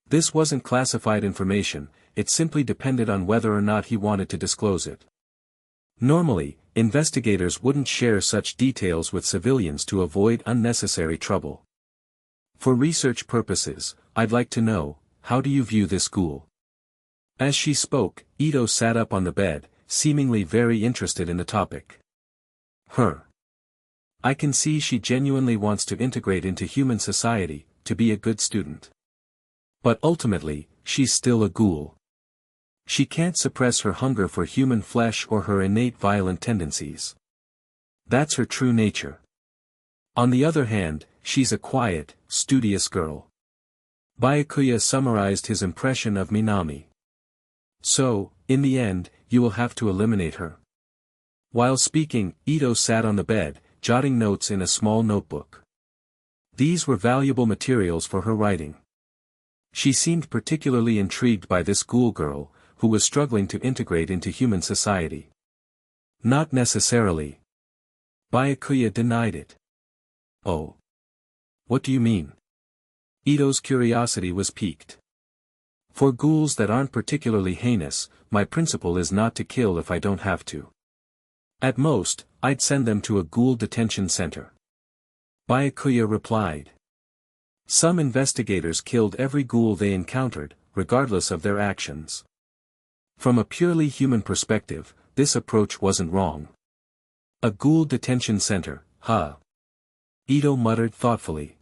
This wasn't classified information, it simply depended on whether or not he wanted to disclose it. Normally, investigators wouldn't share such details with civilians to avoid unnecessary trouble. For research purposes, I'd like to know, how do you view this ghoul? As she spoke, Ito sat up on the bed, seemingly very interested in the topic. Her. I can see she genuinely wants to integrate into human society, to be a good student. But ultimately, she's still a ghoul. She can't suppress her hunger for human flesh or her innate violent tendencies. That's her true nature. On the other hand, she's a quiet, studious girl. Byakuya summarized his impression of Minami. So, in the end, you will have to eliminate her. While speaking, Ito sat on the bed, jotting notes in a small notebook. These were valuable materials for her writing. She seemed particularly intrigued by this ghoul girl, who was struggling to integrate into human society. Not necessarily. Byakuya denied it. Oh. What do you mean? Ito's curiosity was piqued. For ghouls that aren't particularly heinous, my principle is not to kill if I don't have to. At most, I'd send them to a ghoul detention center. Byakuya replied. Some investigators killed every ghoul they encountered, regardless of their actions. From a purely human perspective, this approach wasn't wrong. A ghoul detention center, huh? Ito muttered thoughtfully.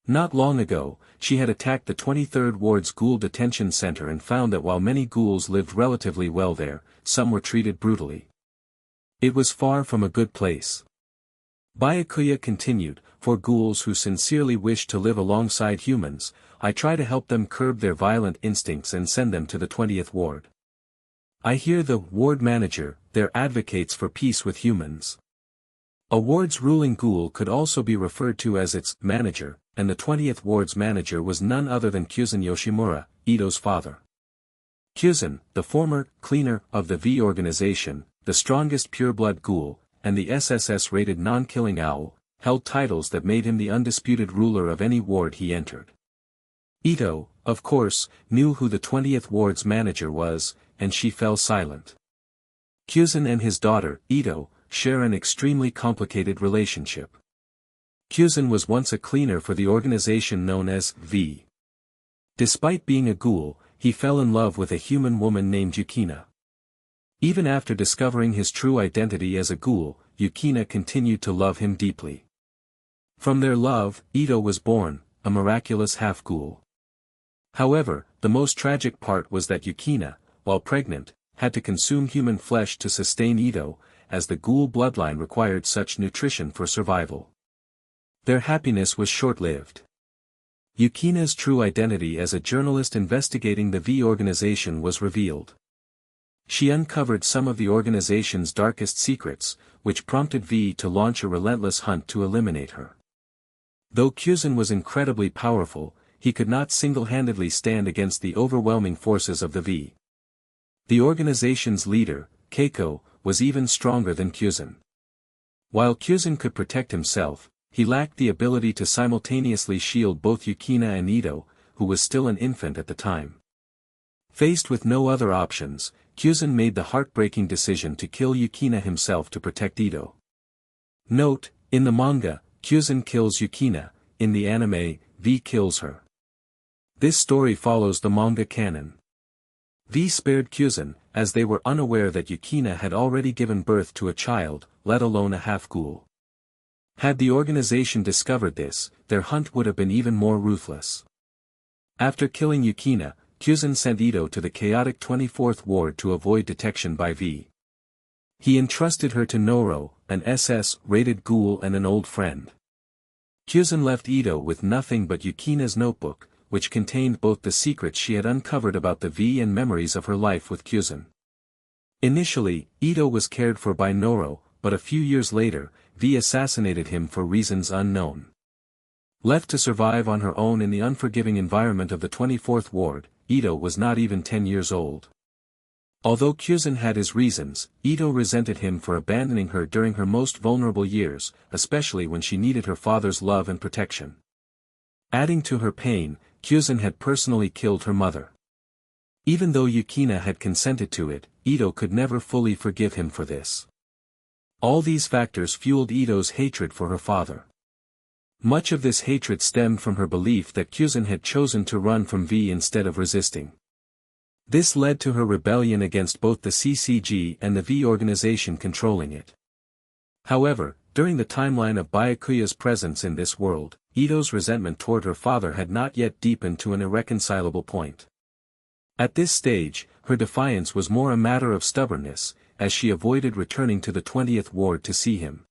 Not long ago, she had attacked the 23rd Ward's ghoul detention center and found that while many ghouls lived relatively well there, some were treated brutally. It was far from a good place. Byakuya continued, for ghouls who sincerely wish to live alongside humans, I try to help them curb their violent instincts and send them to the 20th Ward. I hear the ward manager, there advocates for peace with humans. A ward's ruling ghoul could also be referred to as its manager, and the 20th Ward's manager was none other than Kyuzen Yoshimura, Ito's father. Kyuzen, the former cleaner of the V organization, the strongest pureblood ghoul, and the SSS-rated non-killing owl, held titles that made him the undisputed ruler of any ward he entered. Ito, of course, knew who the 20th Ward's manager was, and she fell silent. Kyuzen and his daughter, Ito, share an extremely complicated relationship. Kyuzen was once a cleaner for the organization known as V. Despite being a ghoul, he fell in love with a human woman named Yukina. Even after discovering his true identity as a ghoul, Yukina continued to love him deeply. From their love, Ito was born, a miraculous half-ghoul. However, the most tragic part was that Yukina, while pregnant, had to consume human flesh to sustain Ito, as the ghoul bloodline required such nutrition for survival. Their happiness was short-lived. Yukina's true identity as a journalist investigating the V organization was revealed. She uncovered some of the organization's darkest secrets, which prompted V to launch a relentless hunt to eliminate her. Though Kyuzin was incredibly powerful, he could not single-handedly stand against the overwhelming forces of the V. The organization's leader, Keiko, was even stronger than Kyuzin. While Kyuzin could protect himself, he lacked the ability to simultaneously shield both Yukina and Ito, who was still an infant at the time. Faced with no other options, Kyuzin made the heartbreaking decision to kill Yukina himself to protect Ito. Note, in the manga, Kyuzin kills Yukina, in the anime, V kills her. This story follows the manga canon. V spared Kyuzin, as they were unaware that Yukina had already given birth to a child, let alone a half-ghoul. Had the organization discovered this, their hunt would have been even more ruthless. After killing Yukina, Kyuzin sent Ito to the chaotic 24th Ward to avoid detection by V. He entrusted her to Noro, an SS-rated ghoul and an old friend. Kyuzin left Ito with nothing but Yukina's notebook, which contained both the secrets she had uncovered about the V and memories of her life with Kyuzin. Initially, Ito was cared for by Noro, but a few years later, V assassinated him for reasons unknown. Left to survive on her own in the unforgiving environment of the 24th Ward, Ito was not even 10 years old. Although Kyuzin had his reasons, Ito resented him for abandoning her during her most vulnerable years, especially when she needed her father's love and protection. Adding to her pain, Kyuzin had personally killed her mother. Even though Yukina had consented to it, Ito could never fully forgive him for this. All these factors fueled Ito's hatred for her father. Much of this hatred stemmed from her belief that Kyuzin had chosen to run from V instead of resisting. This led to her rebellion against both the CCG and the V organization controlling it. However, during the timeline of Byakuya's presence in this world, Ito's resentment toward her father had not yet deepened to an irreconcilable point. At this stage, her defiance was more a matter of stubbornness, as she avoided returning to the 20th Ward to see him.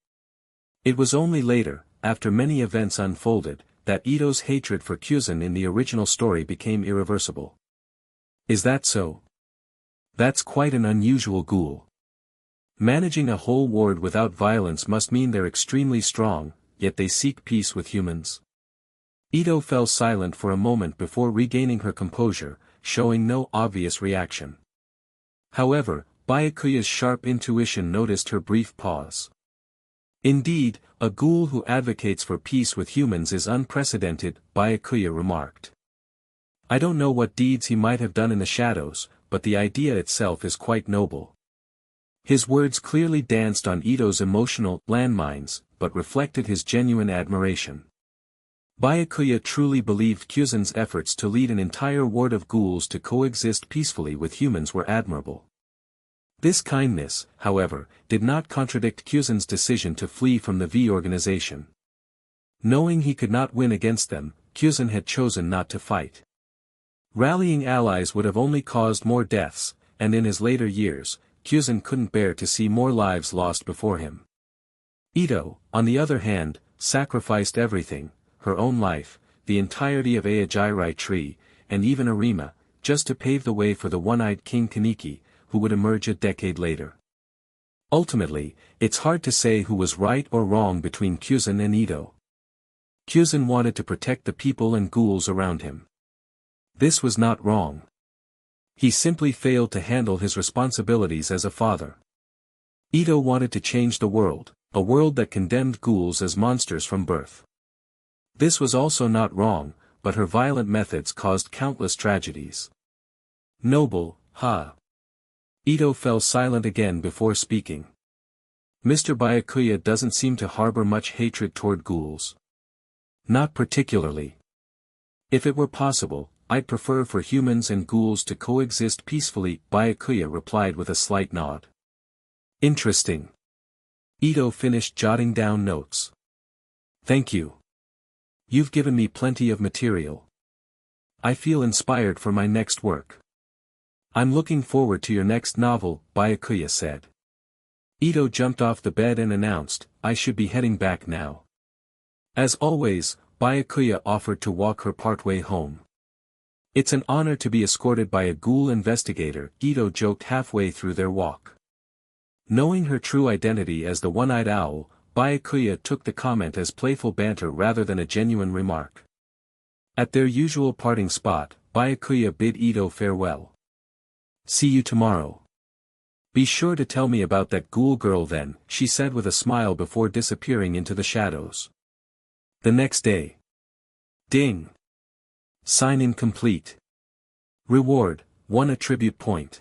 It was only later, after many events unfolded, that Ito's hatred for Kyuzin in the original story became irreversible. Is that so? That's quite an unusual ghoul. Managing a whole ward without violence must mean they're extremely strong, yet they seek peace with humans. Ito fell silent for a moment before regaining her composure, showing no obvious reaction. However, Byakuya's sharp intuition noticed her brief pause. Indeed, a ghoul who advocates for peace with humans is unprecedented, Byakuya remarked. I don't know what deeds he might have done in the shadows, but the idea itself is quite noble. His words clearly danced on Ito's emotional landmines, but reflected his genuine admiration. Byakuya truly believed Kyuzin's efforts to lead an entire ward of ghouls to coexist peacefully with humans were admirable. This kindness, however, did not contradict Kyuzin's decision to flee from the V organization. Knowing he could not win against them, Kyuzin had chosen not to fight. Rallying allies would have only caused more deaths, and in his later years, Kyuzin couldn't bear to see more lives lost before him. Ito, on the other hand, sacrificed everything, her own life, the entirety of Aojirai Tree, and even Arima, just to pave the way for the one-eyed King Kaneki, who would emerge a decade later. Ultimately, it's hard to say who was right or wrong between Kyuzin and Ito. Kyuzin wanted to protect the people and ghouls around him. This was not wrong. He simply failed to handle his responsibilities as a father. Ito wanted to change the world, a world that condemned ghouls as monsters from birth. This was also not wrong, but her violent methods caused countless tragedies. Noble, ha! Ito fell silent again before speaking. Mr. Byakuya doesn't seem to harbor much hatred toward ghouls. Not particularly. If it were possible, I'd prefer for humans and ghouls to coexist peacefully, Byakuya replied with a slight nod. Interesting. Ito finished jotting down notes. Thank you. You've given me plenty of material. I feel inspired for my next work. I'm looking forward to your next novel, Byakuya said. Ito jumped off the bed and announced, I should be heading back now. As always, Byakuya offered to walk her partway home. It's an honor to be escorted by a ghoul investigator, Ito joked halfway through their walk. Knowing her true identity as the one-eyed owl, Byakuya took the comment as playful banter rather than a genuine remark. At their usual parting spot, Byakuya bid Ito farewell. See you tomorrow. Be sure to tell me about that ghoul girl then, she said with a smile before disappearing into the shadows. The next day. Ding. Sign-in complete. Reward, 1 attribute point.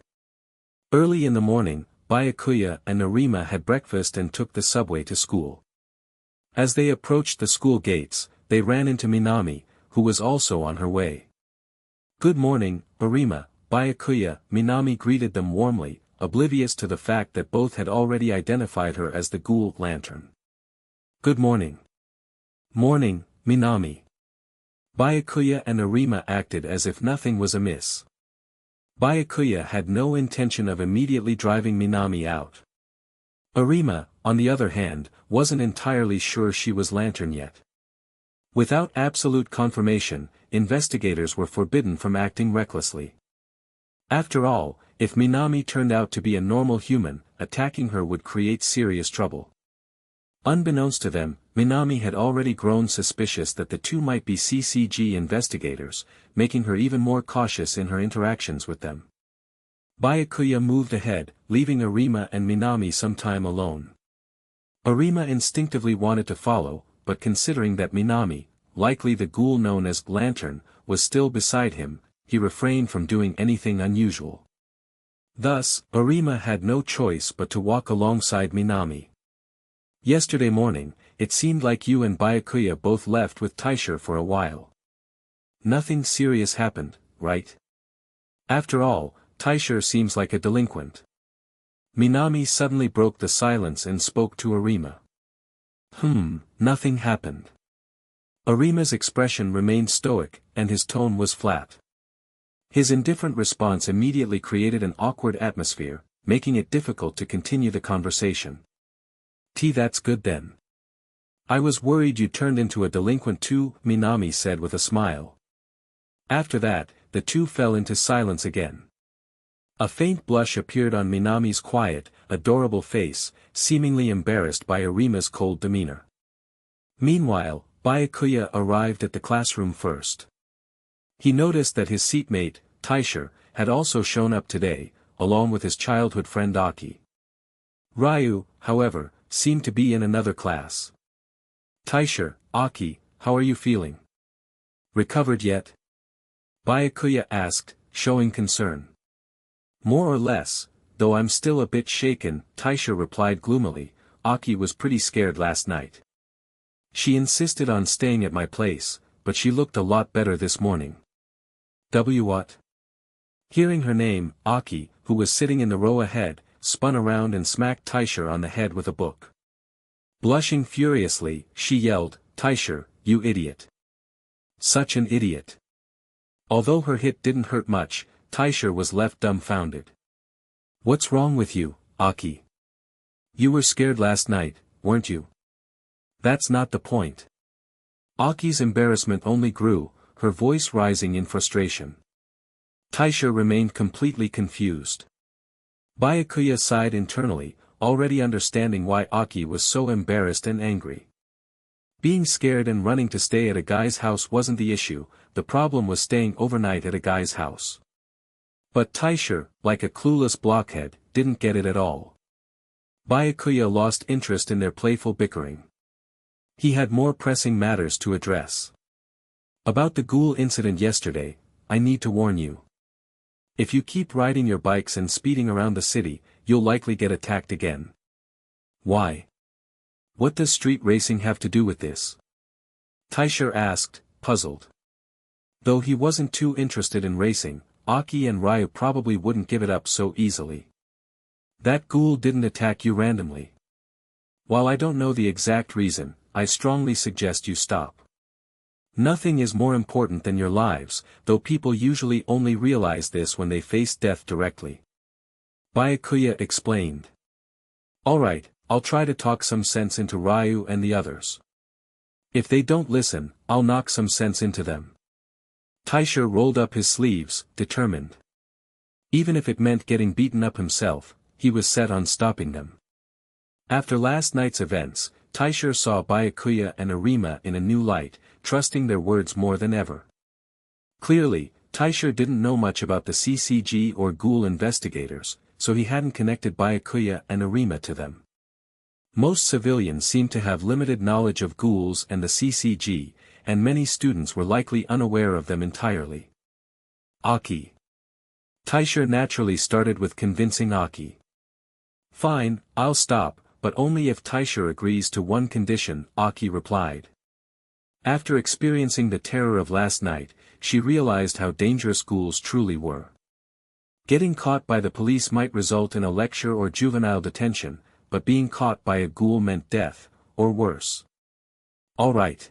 Early in the morning, Byakuya and Narima had breakfast and took the subway to school. As they approached the school gates, they ran into Minami, who was also on her way. Good morning, Arima, Byakuya, Minami greeted them warmly, oblivious to the fact that both had already identified her as the ghoul lantern. Good morning. Morning, Minami. Byakuya and Arima acted as if nothing was amiss. Byakuya had no intention of immediately driving Minami out. Arima, on the other hand, wasn't entirely sure she was lantern yet. Without absolute confirmation, investigators were forbidden from acting recklessly. After all, if Minami turned out to be a normal human, attacking her would create serious trouble. Unbeknownst to them, Minami had already grown suspicious that the two might be CCG investigators, making her even more cautious in her interactions with them. Byakuya moved ahead, leaving Arima and Minami some time alone. Arima instinctively wanted to follow, but considering that Minami, likely the ghoul known as Lantern, was still beside him, he refrained from doing anything unusual. Thus, Arima had no choice but to walk alongside Minami. Yesterday morning, it seemed like you and Byakuya both left with Taisha for a while. Nothing serious happened, right? After all, Taisha seems like a delinquent. Minami suddenly broke the silence and spoke to Arima. Nothing happened. Arima's expression remained stoic, and his tone was flat. His indifferent response immediately created an awkward atmosphere, making it difficult to continue the conversation. That's good then. I was worried you turned into a delinquent too, Minami said with a smile. After that, the two fell into silence again. A faint blush appeared on Minami's quiet, adorable face, seemingly embarrassed by Arima's cold demeanor. Meanwhile, Byakuya arrived at the classroom first. He noticed that his seatmate, Taisha, had also shown up today, along with his childhood friend Aki. Ryu, however, seemed to be in another class. Taisha, Aki, how are you feeling? Recovered yet? Byakuya asked, showing concern. More or less, though I'm still a bit shaken, Taisha replied gloomily. Aki was pretty scared last night. She insisted on staying at my place, but she looked a lot better this morning. What? Hearing her name, Aki, who was sitting in the row ahead, spun around and smacked Taisha on the head with a book. Blushing furiously, she yelled, Taisha, you idiot. Such an idiot. Although her hit didn't hurt much, Taisha was left dumbfounded. What's wrong with you, Aki? You were scared last night, weren't you? That's not the point. Aki's embarrassment only grew, her voice rising in frustration. Taisha remained completely confused. Byakuya sighed internally, already understanding why Aki was so embarrassed and angry. Being scared and running to stay at a guy's house wasn't the issue, the problem was staying overnight at a guy's house. But Taisha, like a clueless blockhead, didn't get it at all. Byakuya lost interest in their playful bickering. He had more pressing matters to address. About the ghoul incident yesterday, I need to warn you. If you keep riding your bikes and speeding around the city, you'll likely get attacked again. Why? What does street racing have to do with this? Taisha asked, puzzled. Though he wasn't too interested in racing, Aki and Ryu probably wouldn't give it up so easily. That ghoul didn't attack you randomly. While I don't know the exact reason, I strongly suggest you stop. Nothing is more important than your lives, though people usually only realize this when they face death directly. Byakuya explained. Alright, I'll try to talk some sense into Ryu and the others. If they don't listen, I'll knock some sense into them. Taisha rolled up his sleeves, determined. Even if it meant getting beaten up himself, he was set on stopping them. After last night's events, Taisha saw Byakuya and Arima in a new light, trusting their words more than ever. Clearly, Taisha didn't know much about the CCG or Ghoul investigators, so he hadn't connected Byakuya and Arima to them. Most civilians seemed to have limited knowledge of ghouls and the CCG, and many students were likely unaware of them entirely. Aki. Taisha naturally started with convincing Aki. Fine, I'll stop, but only if Taisha agrees to one condition, Aki replied. After experiencing the terror of last night, she realized how dangerous ghouls truly were. Getting caught by the police might result in a lecture or juvenile detention, but being caught by a ghoul meant death, or worse. All right.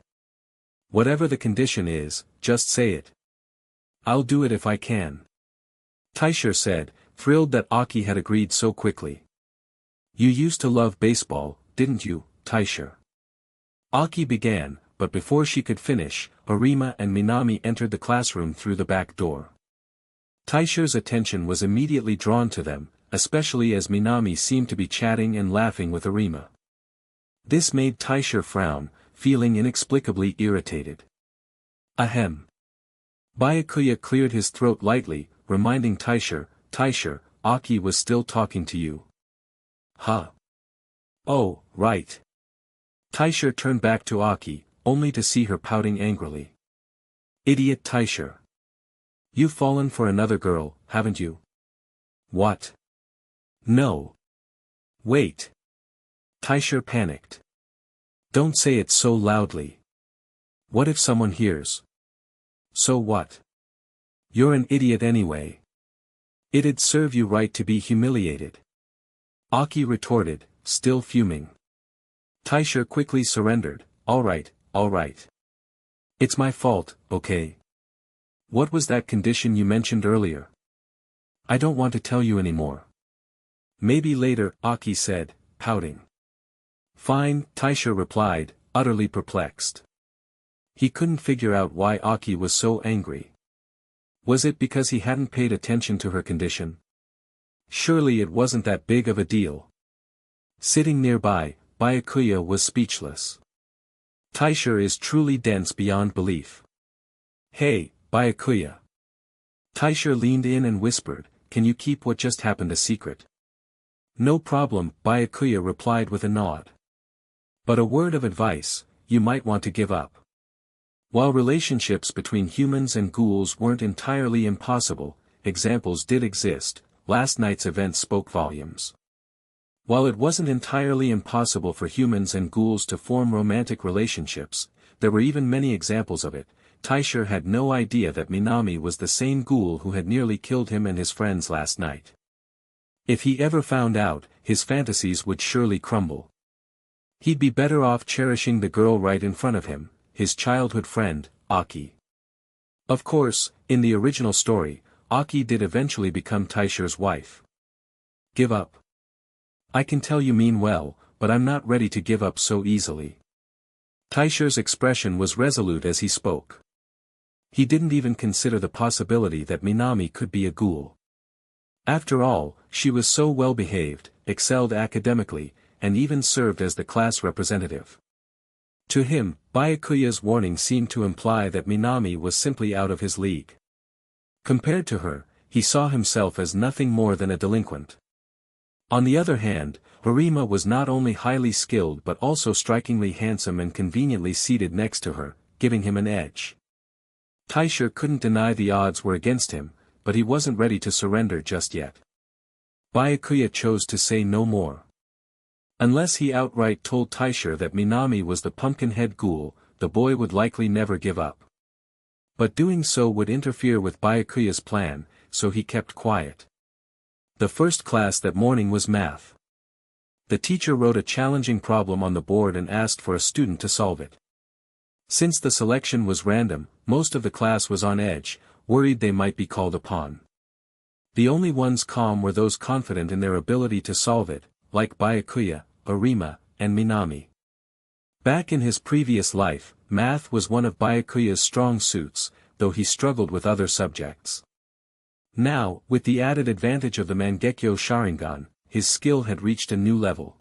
Whatever the condition is, just say it. I'll do it if I can. Taisha said, thrilled that Aki had agreed so quickly. You used to love baseball, didn't you, Taisha? Aki began, but before she could finish, Arima and Minami entered the classroom through the back door. Taisha's attention was immediately drawn to them, especially as Minami seemed to be chatting and laughing with Arima. This made Taisha frown, feeling inexplicably irritated. Ahem. Byakuya cleared his throat lightly, reminding Taisha, Aki was still talking to you. Huh? Oh, right. Taisha turned back to Aki, only to see her pouting angrily. Idiot Taisha. You've fallen for another girl, haven't you? What? No. Wait. Taisha panicked. Don't say it so loudly. What if someone hears? So what? You're an idiot anyway. It'd serve you right to be humiliated. Aki retorted, still fuming. Taisha quickly surrendered, all right. It's my fault, okay? What was that condition you mentioned earlier? I don't want to tell you anymore. Maybe later, Aki said, pouting. Fine, Taisha replied, utterly perplexed. He couldn't figure out why Aki was so angry. Was it because he hadn't paid attention to her condition? Surely it wasn't that big of a deal. Sitting nearby, Byakuya was speechless. Taisha is truly dense beyond belief. Hey, Byakuya. Taisha leaned in and whispered, can you keep what just happened a secret? No problem, Byakuya replied with a nod. But a word of advice, you might want to give up. While relationships between humans and ghouls weren't entirely impossible, examples did exist. Last night's event spoke volumes. While it wasn't entirely impossible for humans and ghouls to form romantic relationships, there were even many examples of it. Taisha had no idea that Minami was the same ghoul who had nearly killed him and his friends last night. If he ever found out, his fantasies would surely crumble. He'd be better off cherishing the girl right in front of him, his childhood friend, Aki. Of course, in the original story, Aki did eventually become Taisha's wife. Give up. I can tell you mean well, but I'm not ready to give up so easily. Taisha's expression was resolute as he spoke. He didn't even consider the possibility that Minami could be a ghoul. After all, she was so well behaved, excelled academically, and even served as the class representative. To him, Byakuya's warning seemed to imply that Minami was simply out of his league. Compared to her, he saw himself as nothing more than a delinquent. On the other hand, Arima was not only highly skilled but also strikingly handsome and conveniently seated next to her, giving him an edge. Taisha couldn't deny the odds were against him, but he wasn't ready to surrender just yet. Byakuya chose to say no more. Unless he outright told Taisha that Minami was the pumpkin-head ghoul, the boy would likely never give up. But doing so would interfere with Byakuya's plan, so he kept quiet. The first class that morning was math. The teacher wrote a challenging problem on the board and asked for a student to solve it. Since the selection was random, most of the class was on edge, worried they might be called upon. The only ones calm were those confident in their ability to solve it, like Byakuya, Arima, and Minami. Back in his previous life, math was one of Byakuya's strong suits, though he struggled with other subjects. Now, with the added advantage of the Mangekyo Sharingan, his skill had reached a new level.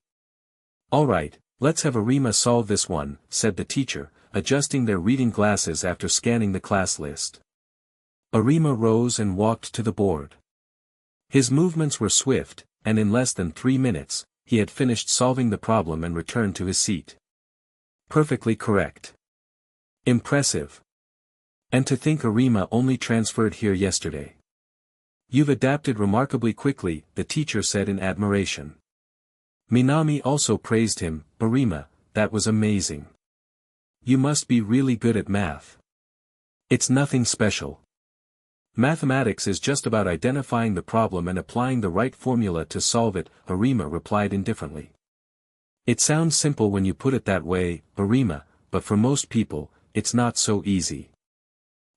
"Alright, let's have Arima solve this one," said the teacher, adjusting their reading glasses after scanning the class list. Arima rose and walked to the board. His movements were swift, and in less than 3 minutes, he had finished solving the problem and returned to his seat. Perfectly correct. Impressive. And to think Arima only transferred here yesterday. You've adapted remarkably quickly, the teacher said in admiration. Minami also praised him. Arima, that was amazing. You must be really good at math. It's nothing special. Mathematics is just about identifying the problem and applying the right formula to solve it, Arima replied indifferently. It sounds simple when you put it that way, Arima, but for most people, it's not so easy.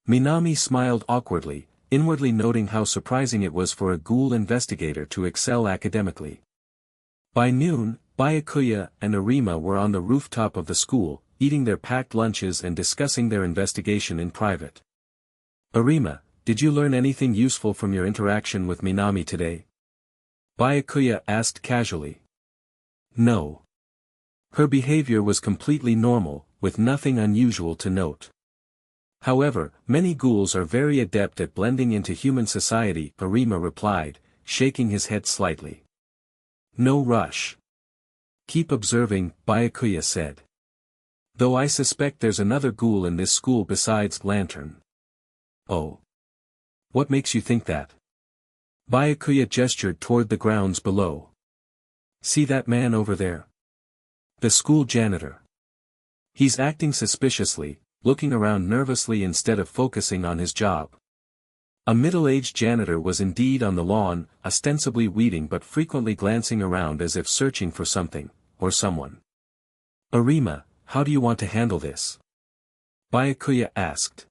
Minami smiled awkwardly, inwardly noting how surprising it was for a Ghoul investigator to excel academically. By noon, Byakuya and Arima were on the rooftop of the school, eating their packed lunches and discussing their investigation in private. Arima, did you learn anything useful from your interaction with Minami today? Byakuya asked casually. No. Her behavior was completely normal, with nothing unusual to note. However, many ghouls are very adept at blending into human society, Arima replied, shaking his head slightly. No rush. Keep observing, Byakuya said. Though I suspect there's another ghoul in this school besides Lantern. Oh. What makes you think that? Byakuya gestured toward the grounds below. See that man over there? The school janitor. He's acting suspiciously, looking around nervously instead of focusing on his job. A middle-aged janitor was indeed on the lawn, ostensibly weeding but frequently glancing around as if searching for something, or someone. Arima, how do you want to handle this? Byakuya asked.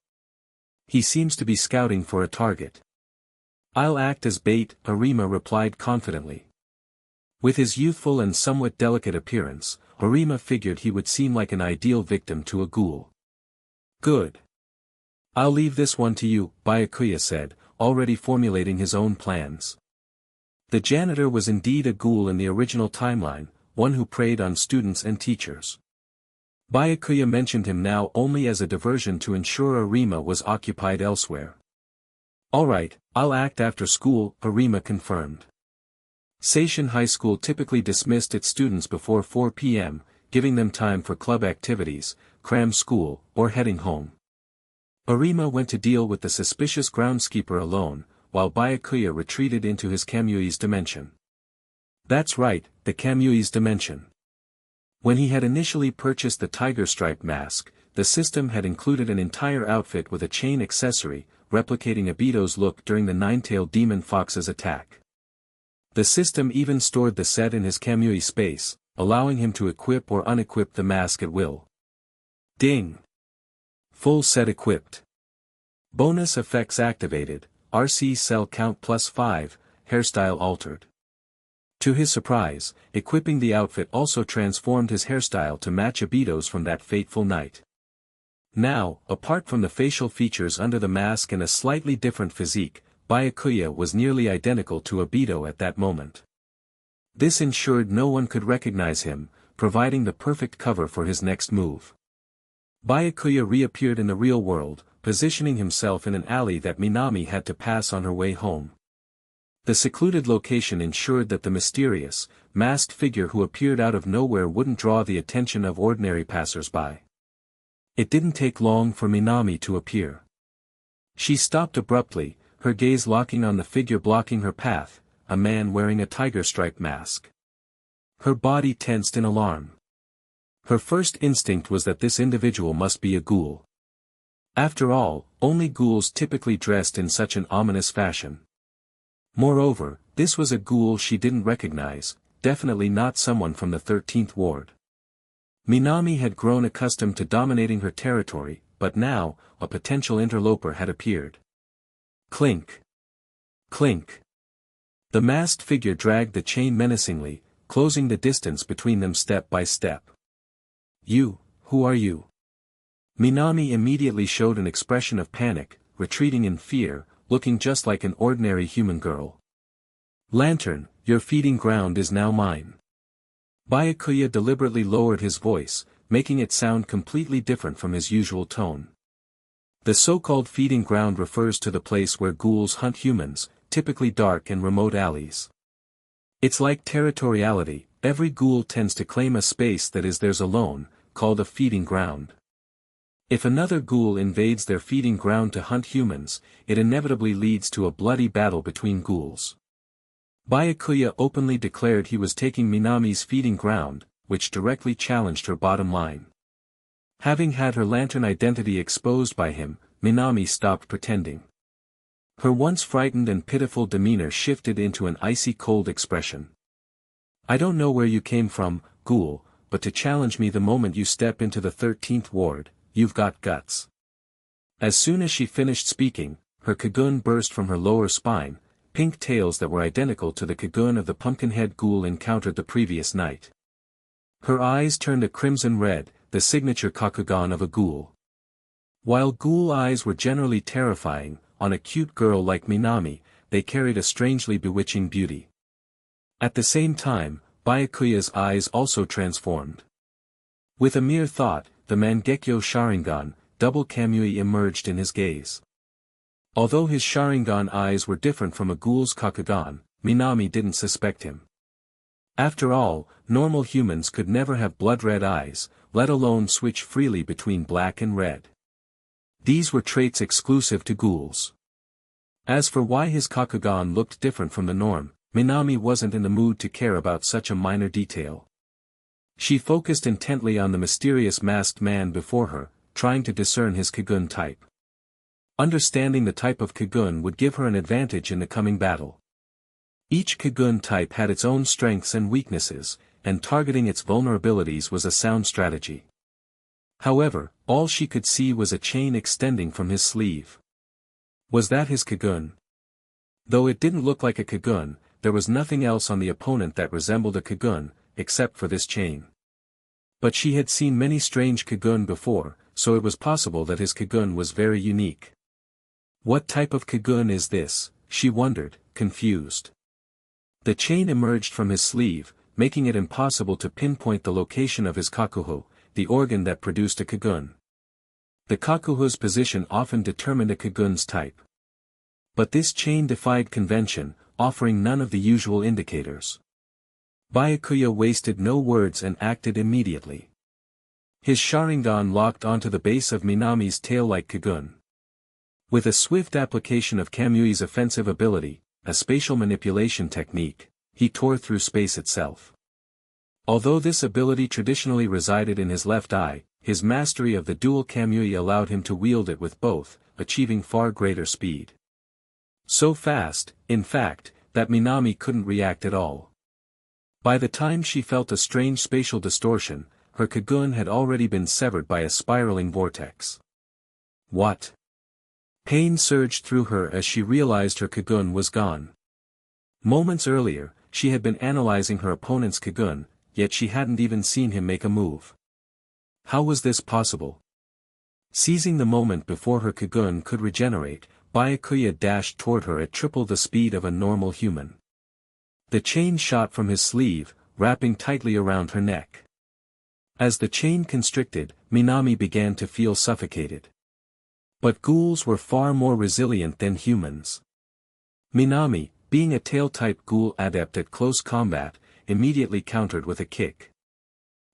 He seems to be scouting for a target. I'll act as bait, Arima replied confidently. With his youthful and somewhat delicate appearance, Arima figured he would seem like an ideal victim to a ghoul. Good. I'll leave this one to you, Byakuya said, already formulating his own plans. The janitor was indeed a ghoul in the original timeline, one who preyed on students and teachers. Byakuya mentioned him now only as a diversion to ensure Arima was occupied elsewhere. Alright, I'll act after school, Arima confirmed. Seishin High School typically dismissed its students before 4 p.m., giving them time for club activities, cram school, or heading home. Arima went to deal with the suspicious groundskeeper alone, while Byakuya retreated into his Kamui's dimension. That's right, the Kamui's dimension. When he had initially purchased the tiger stripe mask, the system had included an entire outfit with a chain accessory, replicating Obito's look during the nine-tailed demon fox's attack. The system even stored the set in his Kamui space, allowing him to equip or unequip the mask at will. Ding! Full set equipped. Bonus effects activated, RC cell count +5, hairstyle altered. To his surprise, equipping the outfit also transformed his hairstyle to match Obito's from that fateful night. Now, apart from the facial features under the mask and a slightly different physique, Byakuya was nearly identical to Obito at that moment. This ensured no one could recognize him, providing the perfect cover for his next move. Byakuya reappeared in the real world, positioning himself in an alley that Minami had to pass on her way home. The secluded location ensured that the mysterious, masked figure who appeared out of nowhere wouldn't draw the attention of ordinary passers-by. It didn't take long for Minami to appear. She stopped abruptly, her gaze locking on the figure blocking her path, a man wearing a tiger-striped mask. Her body tensed in alarm. Her first instinct was that this individual must be a ghoul. After all, only ghouls typically dressed in such an ominous fashion. Moreover, this was a ghoul she didn't recognize, definitely not someone from the 13th ward. Minami had grown accustomed to dominating her territory, but now, a potential interloper had appeared. Clink. Clink. The masked figure dragged the chain menacingly, closing the distance between them step by step. You, who are you? Minami immediately showed an expression of panic, retreating in fear, looking just like an ordinary human girl. Lantern, your feeding ground is now mine. Byakuya deliberately lowered his voice, making it sound completely different from his usual tone. The so-called feeding ground refers to the place where ghouls hunt humans, typically dark and remote alleys. It's like territoriality, every ghoul tends to claim a space that is theirs alone, called a feeding ground. If another ghoul invades their feeding ground to hunt humans, it inevitably leads to a bloody battle between ghouls. Byakuya openly declared he was taking Minami's feeding ground, which directly challenged her bottom line. Having had her lantern identity exposed by him, Minami stopped pretending. Her once frightened and pitiful demeanor shifted into an icy cold expression. I don't know where you came from, ghoul, but to challenge me the moment you step into the 13th ward, you've got guts. As soon as she finished speaking, her cocoon burst from her lower spine, pink tails that were identical to the cocoon of the pumpkinhead ghoul encountered the previous night. Her eyes turned a crimson red, the signature kakugan of a ghoul. While ghoul eyes were generally terrifying, on a cute girl like Minami, they carried a strangely bewitching beauty. At the same time, Byakuya's eyes also transformed. With a mere thought, the Mangekyo Sharingan, double Kamui emerged in his gaze. Although his Sharingan eyes were different from a ghoul's kakugan, Minami didn't suspect him. After all, normal humans could never have blood-red eyes, let alone switch freely between black and red. These were traits exclusive to ghouls. As for why his kakugan looked different from the norm, Minami wasn't in the mood to care about such a minor detail. She focused intently on the mysterious masked man before her, trying to discern his kagun type. Understanding the type of kagun would give her an advantage in the coming battle. Each kagun type had its own strengths and weaknesses, and targeting its vulnerabilities was a sound strategy. However, all she could see was a chain extending from his sleeve. Was that his kagun? Though it didn't look like a kagun, there was nothing else on the opponent that resembled a kagun, except for this chain. But she had seen many strange kagun before, so it was possible that his kagun was very unique. What type of kagun is this? She wondered, confused. The chain emerged from his sleeve, making it impossible to pinpoint the location of his kakuho, the organ that produced a kagun. The kakuho's position often determined a kagun's type. But this chain defied convention, offering none of the usual indicators. Byakuya wasted no words and acted immediately. His Sharingan locked onto the base of Minami's tail-like kagun. With a swift application of Kamui's offensive ability, a spatial manipulation technique, he tore through space itself. Although this ability traditionally resided in his left eye, his mastery of the dual Kamui allowed him to wield it with both, achieving far greater speed. So fast, in fact, that Minami couldn't react at all. By the time she felt a strange spatial distortion, her kagun had already been severed by a spiraling vortex. What? Pain surged through her as she realized her kagun was gone. Moments earlier, she had been analyzing her opponent's kagun, yet she hadn't even seen him make a move. How was this possible? Seizing the moment before her kagun could regenerate, Byakuya dashed toward her at triple the speed of a normal human. The chain shot from his sleeve, wrapping tightly around her neck. As the chain constricted, Minami began to feel suffocated. But ghouls were far more resilient than humans. Minami, being a tail-type ghoul adept at close combat, immediately countered with a kick.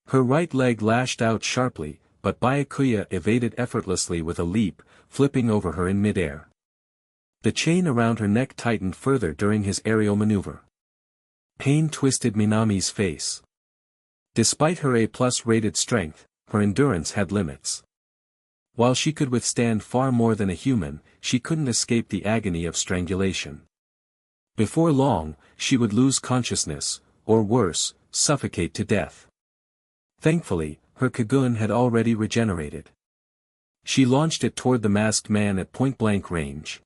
Her right leg lashed out sharply, but Byakuya evaded effortlessly with a leap, flipping over her in midair. The chain around her neck tightened further during his aerial maneuver. Pain twisted Minami's face. Despite her A+ rated strength, her endurance had limits. While she could withstand far more than a human, she couldn't escape the agony of strangulation. Before long, she would lose consciousness, or worse, suffocate to death. Thankfully, her kagun had already regenerated. She launched it toward the masked man at point-blank range.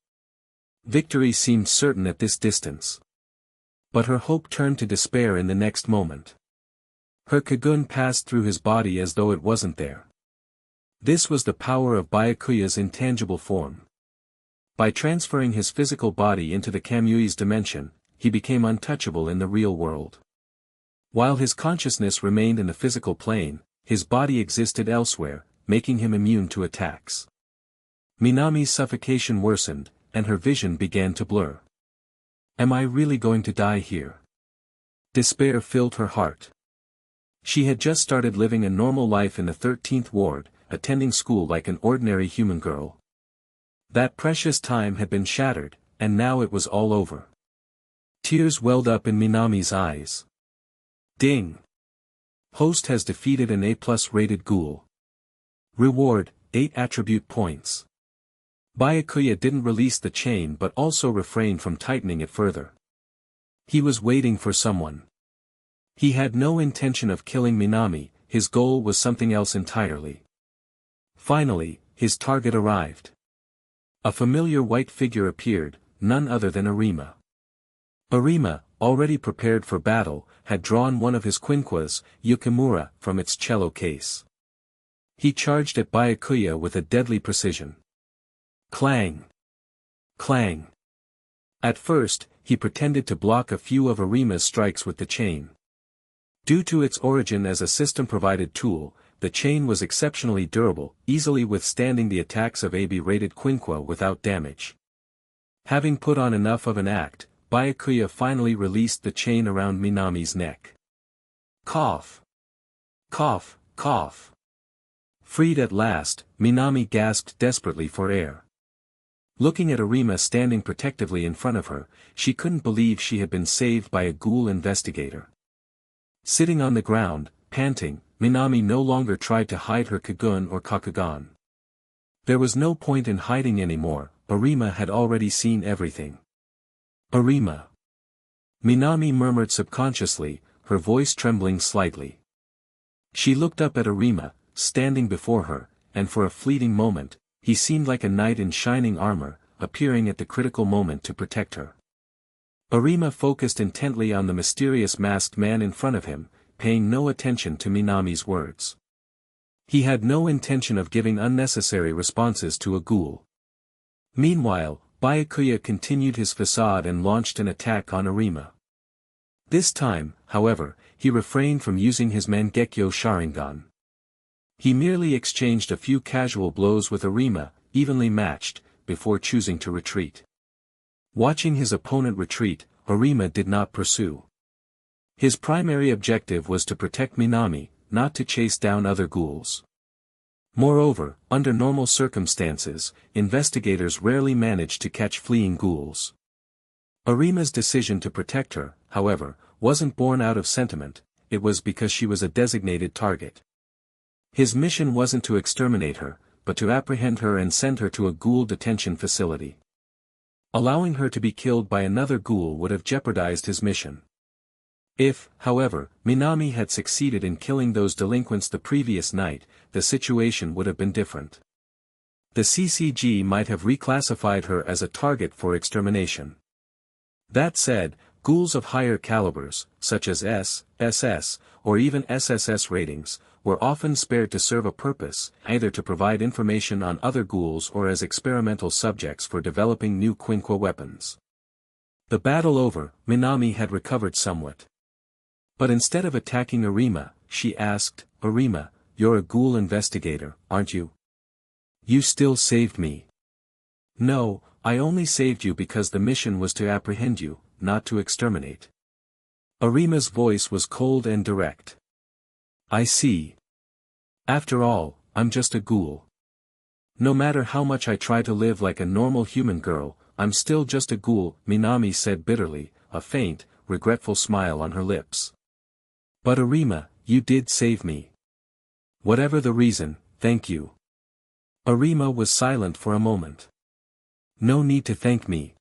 Victory seemed certain at this distance. But her hope turned to despair in the next moment. Her kagun passed through his body as though it wasn't there. This was the power of Byakuya's intangible form. By transferring his physical body into the Kamui's dimension, he became untouchable in the real world. While his consciousness remained in the physical plane, his body existed elsewhere, making him immune to attacks. Minami's suffocation worsened, and her vision began to blur. Am I really going to die here? Despair filled her heart. She had just started living a normal life in the 13th ward, attending school like an ordinary human girl. That precious time had been shattered, and now it was all over. Tears welled up in Minami's eyes. Ding! Host has defeated an A+ rated ghoul. Reward, 8 attribute points. Byakuya didn't release the chain but also refrained from tightening it further. He was waiting for someone. He had no intention of killing Minami, his goal was something else entirely. Finally, his target arrived. A familiar white figure appeared, none other than Arima. Arima, already prepared for battle, had drawn one of his quinquas, Yukimura, from its cello case. He charged at Byakuya with a deadly precision. Clang! Clang! At first, he pretended to block a few of Arima's strikes with the chain. Due to its origin as a system-provided tool, the chain was exceptionally durable, easily withstanding the attacks of AB-rated quinqua without damage. Having put on enough of an act, Byakuya finally released the chain around Minami's neck. Cough! Cough, cough! Freed at last, Minami gasped desperately for air. Looking at Arima standing protectively in front of her, she couldn't believe she had been saved by a ghoul investigator. Sitting on the ground, panting, Minami no longer tried to hide her kagun or kakugan. There was no point in hiding anymore, Arima had already seen everything. Arima. Minami murmured subconsciously, her voice trembling slightly. She looked up at Arima, standing before her, and for a fleeting moment, he seemed like a knight in shining armor, appearing at the critical moment to protect her. Arima focused intently on the mysterious masked man in front of him, paying no attention to Minami's words. He had no intention of giving unnecessary responses to a ghoul. Meanwhile, Byakuya continued his facade and launched an attack on Arima. This time, however, he refrained from using his Mangekyo Sharingan. He merely exchanged a few casual blows with Arima, evenly matched, before choosing to retreat. Watching his opponent retreat, Arima did not pursue. His primary objective was to protect Minami, not to chase down other ghouls. Moreover, under normal circumstances, investigators rarely manage to catch fleeing ghouls. Arima's decision to protect her, however, wasn't born out of sentiment, it was because she was a designated target. His mission wasn't to exterminate her, but to apprehend her and send her to a ghoul detention facility. Allowing her to be killed by another ghoul would have jeopardized his mission. If, however, Minami had succeeded in killing those delinquents the previous night, the situation would have been different. The CCG might have reclassified her as a target for extermination. That said, ghouls of higher calibers, such as S, SS, or even SSS ratings, were often spared to serve a purpose, either to provide information on other ghouls or as experimental subjects for developing new quinqua weapons. The battle over, Minami had recovered somewhat. But instead of attacking Arima, she asked, Arima, you're a ghoul investigator, aren't you? You still saved me. No, I only saved you because the mission was to apprehend you, not to exterminate. Arima's voice was cold and direct. I see. After all, I'm just a ghoul. No matter how much I try to live like a normal human girl, I'm still just a ghoul, Minami said bitterly, a faint, regretful smile on her lips. But Arima, you did save me. Whatever the reason, thank you. Arima was silent for a moment. No need to thank me.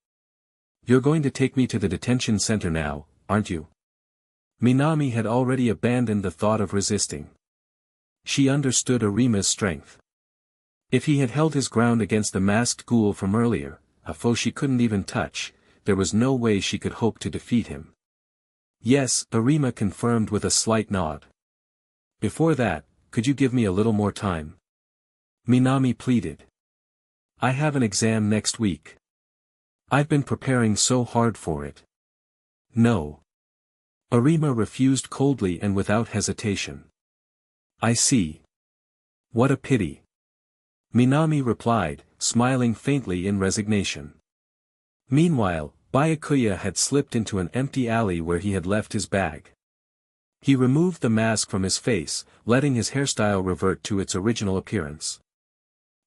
You're going to take me to the detention center now, aren't you? Minami had already abandoned the thought of resisting. She understood Arima's strength. If he had held his ground against the masked ghoul from earlier, a foe she couldn't even touch, there was no way she could hope to defeat him. Yes, Arima confirmed with a slight nod. Before that, could you give me a little more time? Minami pleaded. I have an exam next week. I've been preparing so hard for it. No. Arima refused coldly and without hesitation. I see. What a pity. Minami replied, smiling faintly in resignation. Meanwhile, Byakuya had slipped into an empty alley where he had left his bag. He removed the mask from his face, letting his hairstyle revert to its original appearance.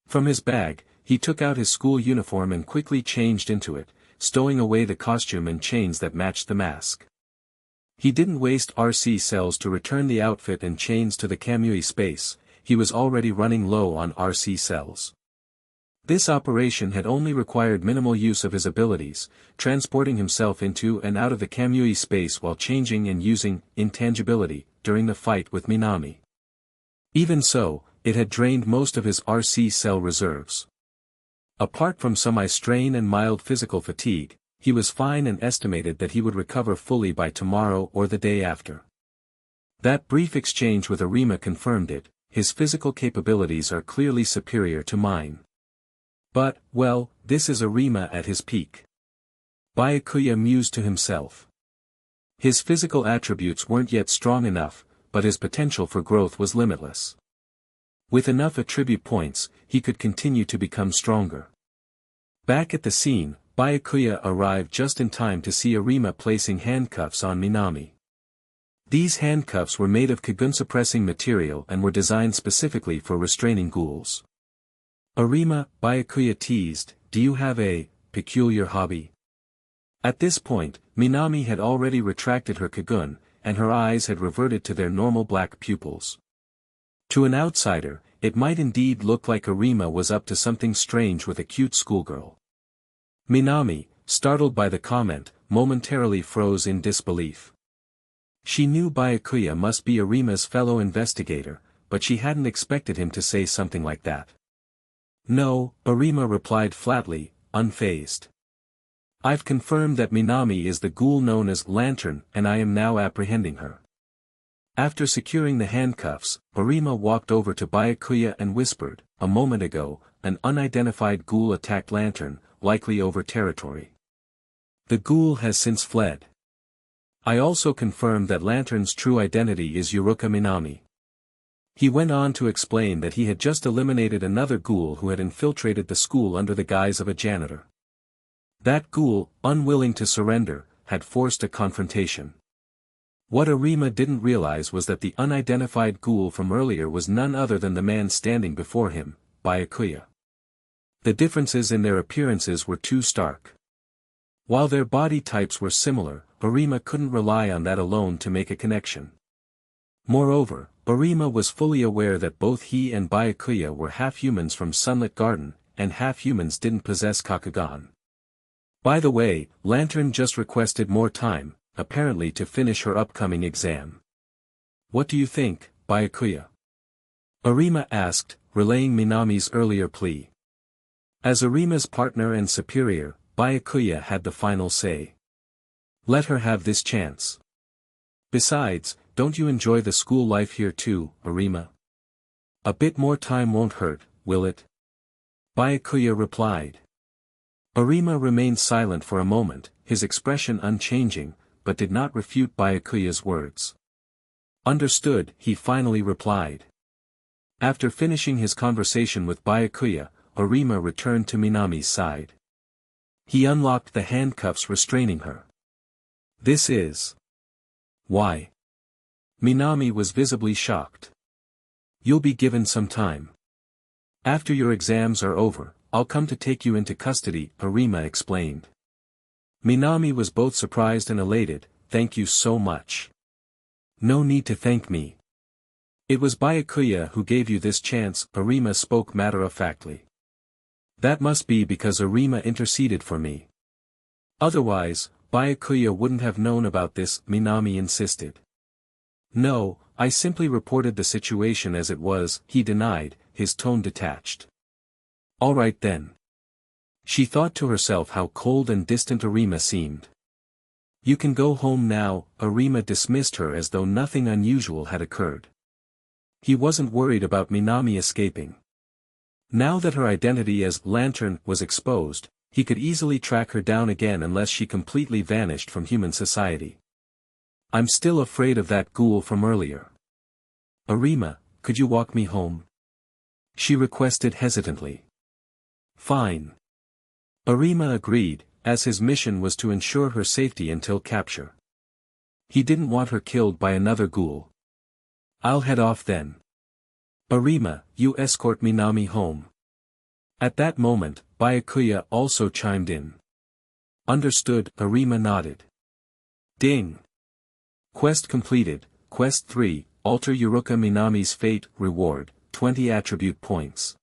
From his bag, he took out his school uniform and quickly changed into it, stowing away the costume and chains that matched the mask. He didn't waste RC cells to return the outfit and chains to the Kamui space, he was already running low on RC cells. This operation had only required minimal use of his abilities, transporting himself into and out of the Kamui space while changing and using intangibility during the fight with Minami. Even so, it had drained most of his RC cell reserves. Apart from some eye strain and mild physical fatigue, he was fine and estimated that he would recover fully by tomorrow or the day after. That brief exchange with Arima confirmed it, his physical capabilities are clearly superior to mine. But, well, this is Arima at his peak. Byakuya mused to himself. His physical attributes weren't yet strong enough, but his potential for growth was limitless. With enough attribute points, he could continue to become stronger. Back at the scene, Byakuya arrived just in time to see Arima placing handcuffs on Minami. These handcuffs were made of Kagun-suppressing material and were designed specifically for restraining ghouls. Arima, Byakuya teased, do you have a peculiar hobby? At this point, Minami had already retracted her Kagun, and her eyes had reverted to their normal black pupils. To an outsider, it might indeed look like Arima was up to something strange with a cute schoolgirl. Minami, startled by the comment, momentarily froze in disbelief. She knew Byakuya must be Arima's fellow investigator, but she hadn't expected him to say something like that. No, Arima replied flatly, unfazed. I've confirmed that Minami is the ghoul known as Lantern and I am now apprehending her. After securing the handcuffs, Arima walked over to Byakuya and whispered, a moment ago, an unidentified ghoul attacked Lantern, likely over territory. The ghoul has since fled. I also confirmed that Lantern's true identity is Yuruka Minami. He went on to explain that he had just eliminated another ghoul who had infiltrated the school under the guise of a janitor. That ghoul, unwilling to surrender, had forced a confrontation. What Arima didn't realize was that the unidentified ghoul from earlier was none other than the man standing before him, Byakuya. The differences in their appearances were too stark. While their body types were similar, Arima couldn't rely on that alone to make a connection. Moreover, Arima was fully aware that both he and Byakuya were half-humans from Sunlit Garden, and half-humans didn't possess Kakugan. By the way, Lantern just requested more time, apparently to finish her upcoming exam. What do you think, Byakuya? Arima asked, relaying Minami's earlier plea. As Arima's partner and superior, Byakuya had the final say. Let her have this chance. Besides, don't you enjoy the school life here too, Arima? A bit more time won't hurt, will it? Byakuya replied. Arima remained silent for a moment, his expression unchanging, but did not refute Byakuya's words. Understood, he finally replied. After finishing his conversation with Byakuya, Arima returned to Minami's side. He unlocked the handcuffs restraining her. This is... Why? Minami was visibly shocked. You'll be given some time. After your exams are over, I'll come to take you into custody, Arima explained. Minami was both surprised and elated, thank you so much. No need to thank me. It was Byakuya who gave you this chance, Arima spoke matter-of-factly. That must be because Arima interceded for me. Otherwise, Byakuya wouldn't have known about this, Minami insisted. No, I simply reported the situation as it was, he denied, his tone detached. All right then. She thought to herself how cold and distant Arima seemed. You can go home now, Arima dismissed her as though nothing unusual had occurred. He wasn't worried about Minami escaping. Now that her identity as Lantern was exposed, he could easily track her down again unless she completely vanished from human society. I'm still afraid of that ghoul from earlier. Arima, could you walk me home? She requested hesitantly. Fine. Arima agreed, as his mission was to ensure her safety until capture. He didn't want her killed by another ghoul. I'll head off then. Arima, you escort Minami home. At that moment, Byakuya also chimed in. Understood, Arima nodded. Ding. Quest completed, Quest 3, Alter Yuruka Minami's fate, reward, 20 attribute points.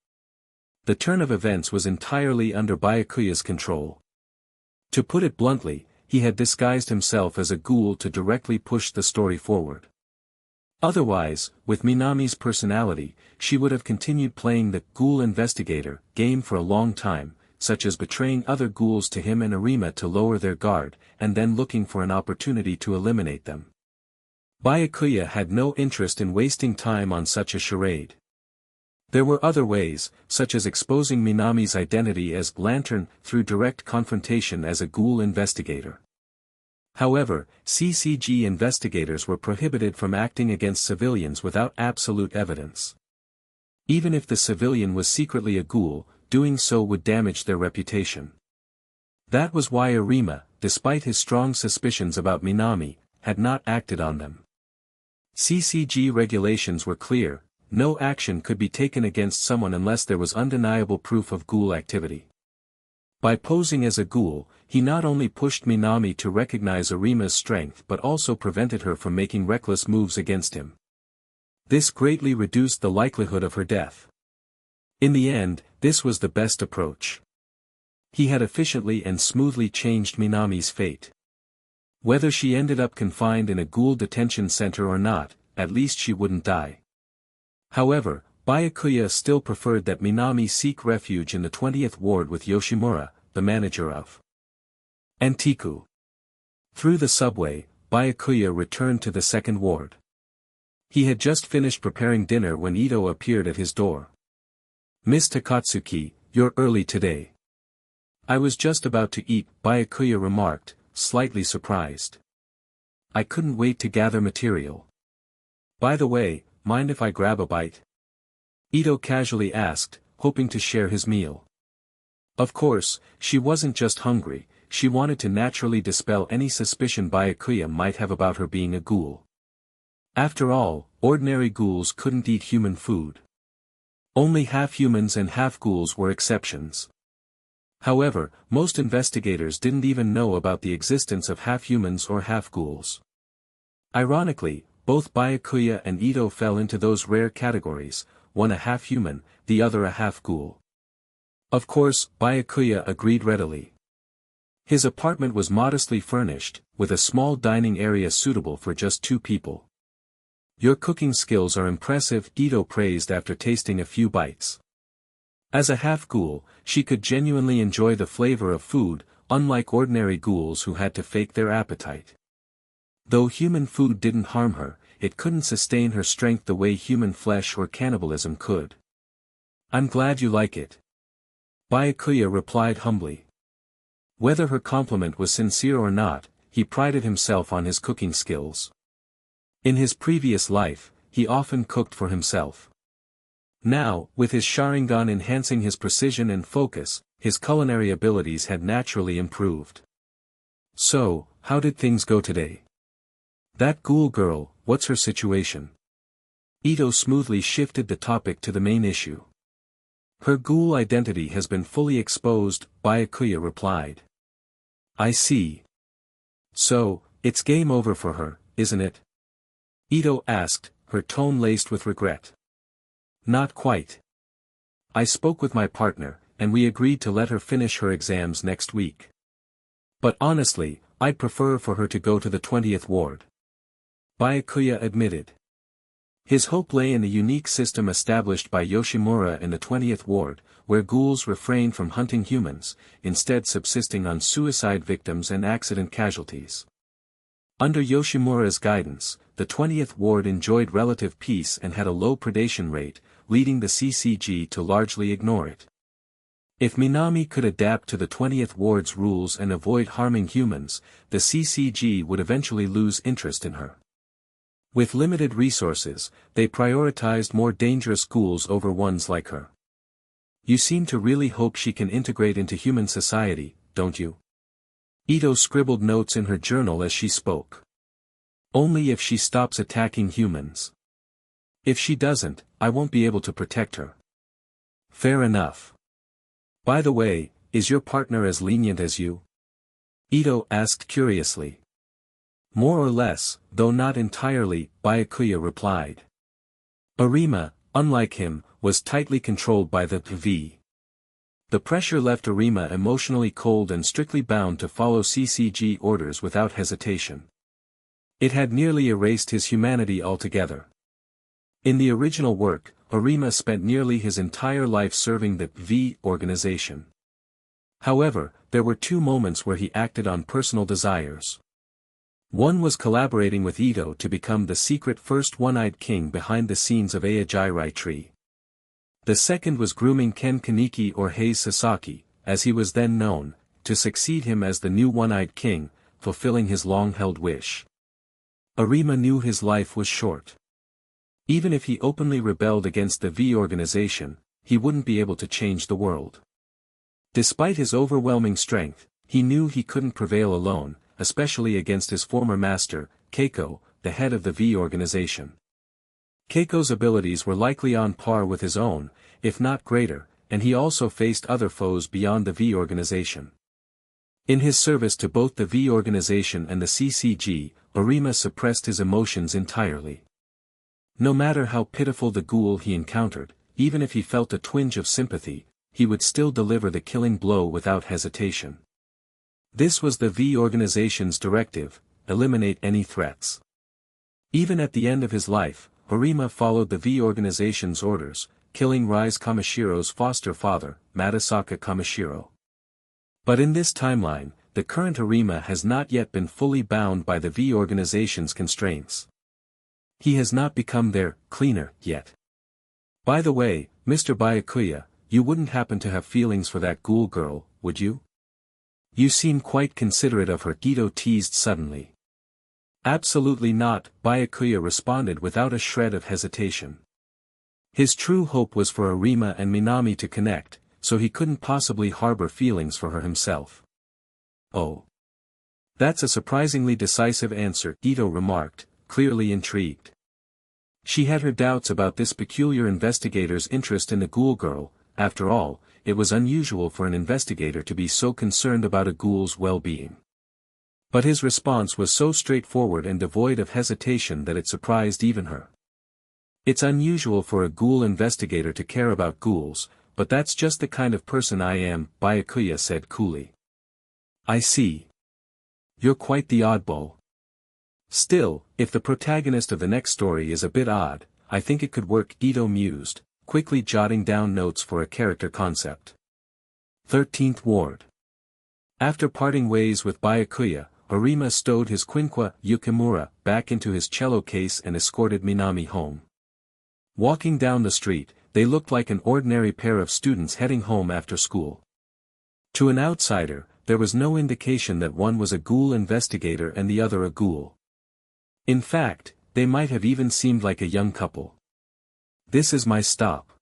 The turn of events was entirely under Byakuya's control. To put it bluntly, he had disguised himself as a ghoul to directly push the story forward. Otherwise, with Minami's personality, she would have continued playing the Ghoul Investigator game for a long time, such as betraying other ghouls to him and Arima to lower their guard, and then looking for an opportunity to eliminate them. Byakuya had no interest in wasting time on such a charade. There were other ways, such as exposing Minami's identity as Lantern through direct confrontation as a Ghoul Investigator. However, CCG investigators were prohibited from acting against civilians without absolute evidence. Even if the civilian was secretly a ghoul, doing so would damage their reputation. That was why Arima, despite his strong suspicions about Minami, had not acted on them. CCG regulations were clear: no action could be taken against someone unless there was undeniable proof of ghoul activity. By posing as a ghoul, he not only pushed Minami to recognize Arima's strength but also prevented her from making reckless moves against him. This greatly reduced the likelihood of her death. In the end, this was the best approach. He had efficiently and smoothly changed Minami's fate. Whether she ended up confined in a ghoul detention center or not, at least she wouldn't die. However, Byakuya still preferred that Minami seek refuge in the 20th ward with Yoshimura, the manager of Antiku. Through the subway, Byakuya returned to the 2nd ward. He had just finished preparing dinner when Ito appeared at his door. Miss Takatsuki, you're early today. I was just about to eat, Byakuya remarked, slightly surprised. I couldn't wait to gather material. By the way, mind if I grab a bite? Ito casually asked, hoping to share his meal. Of course, she wasn't just hungry, she wanted to naturally dispel any suspicion Byakuya might have about her being a ghoul. After all, ordinary ghouls couldn't eat human food. Only half-humans and half-ghouls were exceptions. However, most investigators didn't even know about the existence of half-humans or half-ghouls. Ironically, both Byakuya and Ito fell into those rare categories, one a half-human, the other a half-ghoul. Of course, Byakuya agreed readily. His apartment was modestly furnished, with a small dining area suitable for just 2 people. Your cooking skills are impressive, Ito praised after tasting a few bites. As a half-ghoul, she could genuinely enjoy the flavor of food, unlike ordinary ghouls who had to fake their appetite. Though human food didn't harm her, it couldn't sustain her strength the way human flesh or cannibalism could. I'm glad you like it. Byakuya replied humbly. Whether her compliment was sincere or not, he prided himself on his cooking skills. In his previous life, he often cooked for himself. Now, with his Sharingan enhancing his precision and focus, his culinary abilities had naturally improved. So, how did things go today? That ghoul girl, what's her situation? Ito smoothly shifted the topic to the main issue. Her ghoul identity has been fully exposed, Byakuya replied. I see. So, it's game over for her, isn't it? Ito asked, her tone laced with regret. Not quite. I spoke with my partner, and we agreed to let her finish her exams next week. But honestly, I'd prefer for her to go to the 20th ward. Byakuya admitted. His hope lay in the unique system established by Yoshimura in the 20th ward, where ghouls refrain from hunting humans, instead subsisting on suicide victims and accident casualties. Under Yoshimura's guidance, the 20th ward enjoyed relative peace and had a low predation rate, leading the CCG to largely ignore it. If Minami could adapt to the 20th Ward's rules and avoid harming humans, the CCG would eventually lose interest in her. With limited resources, they prioritized more dangerous ghouls over ones like her. You seem to really hope she can integrate into human society, don't you? Ito scribbled notes in her journal as she spoke. Only if she stops attacking humans. If she doesn't, I won't be able to protect her. Fair enough. By the way, is your partner as lenient as you? Ito asked curiously. More or less, though not entirely, Byakuya replied. Arima, unlike him, was tightly controlled by the V. The pressure left Arima emotionally cold and strictly bound to follow CCG orders without hesitation. It had nearly erased his humanity altogether. In the original work, Arima spent nearly his entire life serving the V organization. However, there were two moments where he acted on personal desires. One was collaborating with Ito to become the secret first one-eyed king behind the scenes of Aojirai Tree. The second was grooming Ken Kaneki or Hayes Sasaki, as he was then known, to succeed him as the new one-eyed king, fulfilling his long-held wish. Arima knew his life was short. Even if he openly rebelled against the V organization, he wouldn't be able to change the world. Despite his overwhelming strength, he knew he couldn't prevail alone, especially against his former master, Keiko, the head of the V organization. Keiko's abilities were likely on par with his own, if not greater, and he also faced other foes beyond the V organization. In his service to both the V organization and the CCG, Arima suppressed his emotions entirely. No matter how pitiful the ghoul he encountered, even if he felt a twinge of sympathy, he would still deliver the killing blow without hesitation. This was the V organization's directive: eliminate any threats. Even at the end of his life, Arima followed the V organization's orders, killing Rise Kamashiro's foster father, Matasaka Kamashiro. But in this timeline, the current Arima has not yet been fully bound by the V organization's constraints. He has not become their cleaner yet. By the way, Mr. Byakuya, you wouldn't happen to have feelings for that ghoul girl, would you? You seem quite considerate of her, Ito teased suddenly. Absolutely not, Byakuya responded without a shred of hesitation. His true hope was for Arima and Minami to connect, so he couldn't possibly harbor feelings for her himself. Oh. That's a surprisingly decisive answer, Ito remarked, clearly intrigued. She had her doubts about this peculiar investigator's interest in the ghoul girl. After all, it was unusual for an investigator to be so concerned about a ghoul's well-being. But his response was so straightforward and devoid of hesitation that it surprised even her. It's unusual for a ghoul investigator to care about ghouls, but that's just the kind of person I am, Byakuya said coolly. I see. You're quite the oddball. Still, if the protagonist of the next story is a bit odd, I think it could work, Ito mused, quickly jotting down notes for a character concept. 13th Ward. After parting ways with Byakuya, Arima stowed his Quinqua Yukimura back into his cello case and escorted Minami home. Walking down the street, they looked like an ordinary pair of students heading home after school. To an outsider, there was no indication that one was a ghoul investigator and the other a ghoul. In fact, they might have even seemed like a young couple. This is my stop.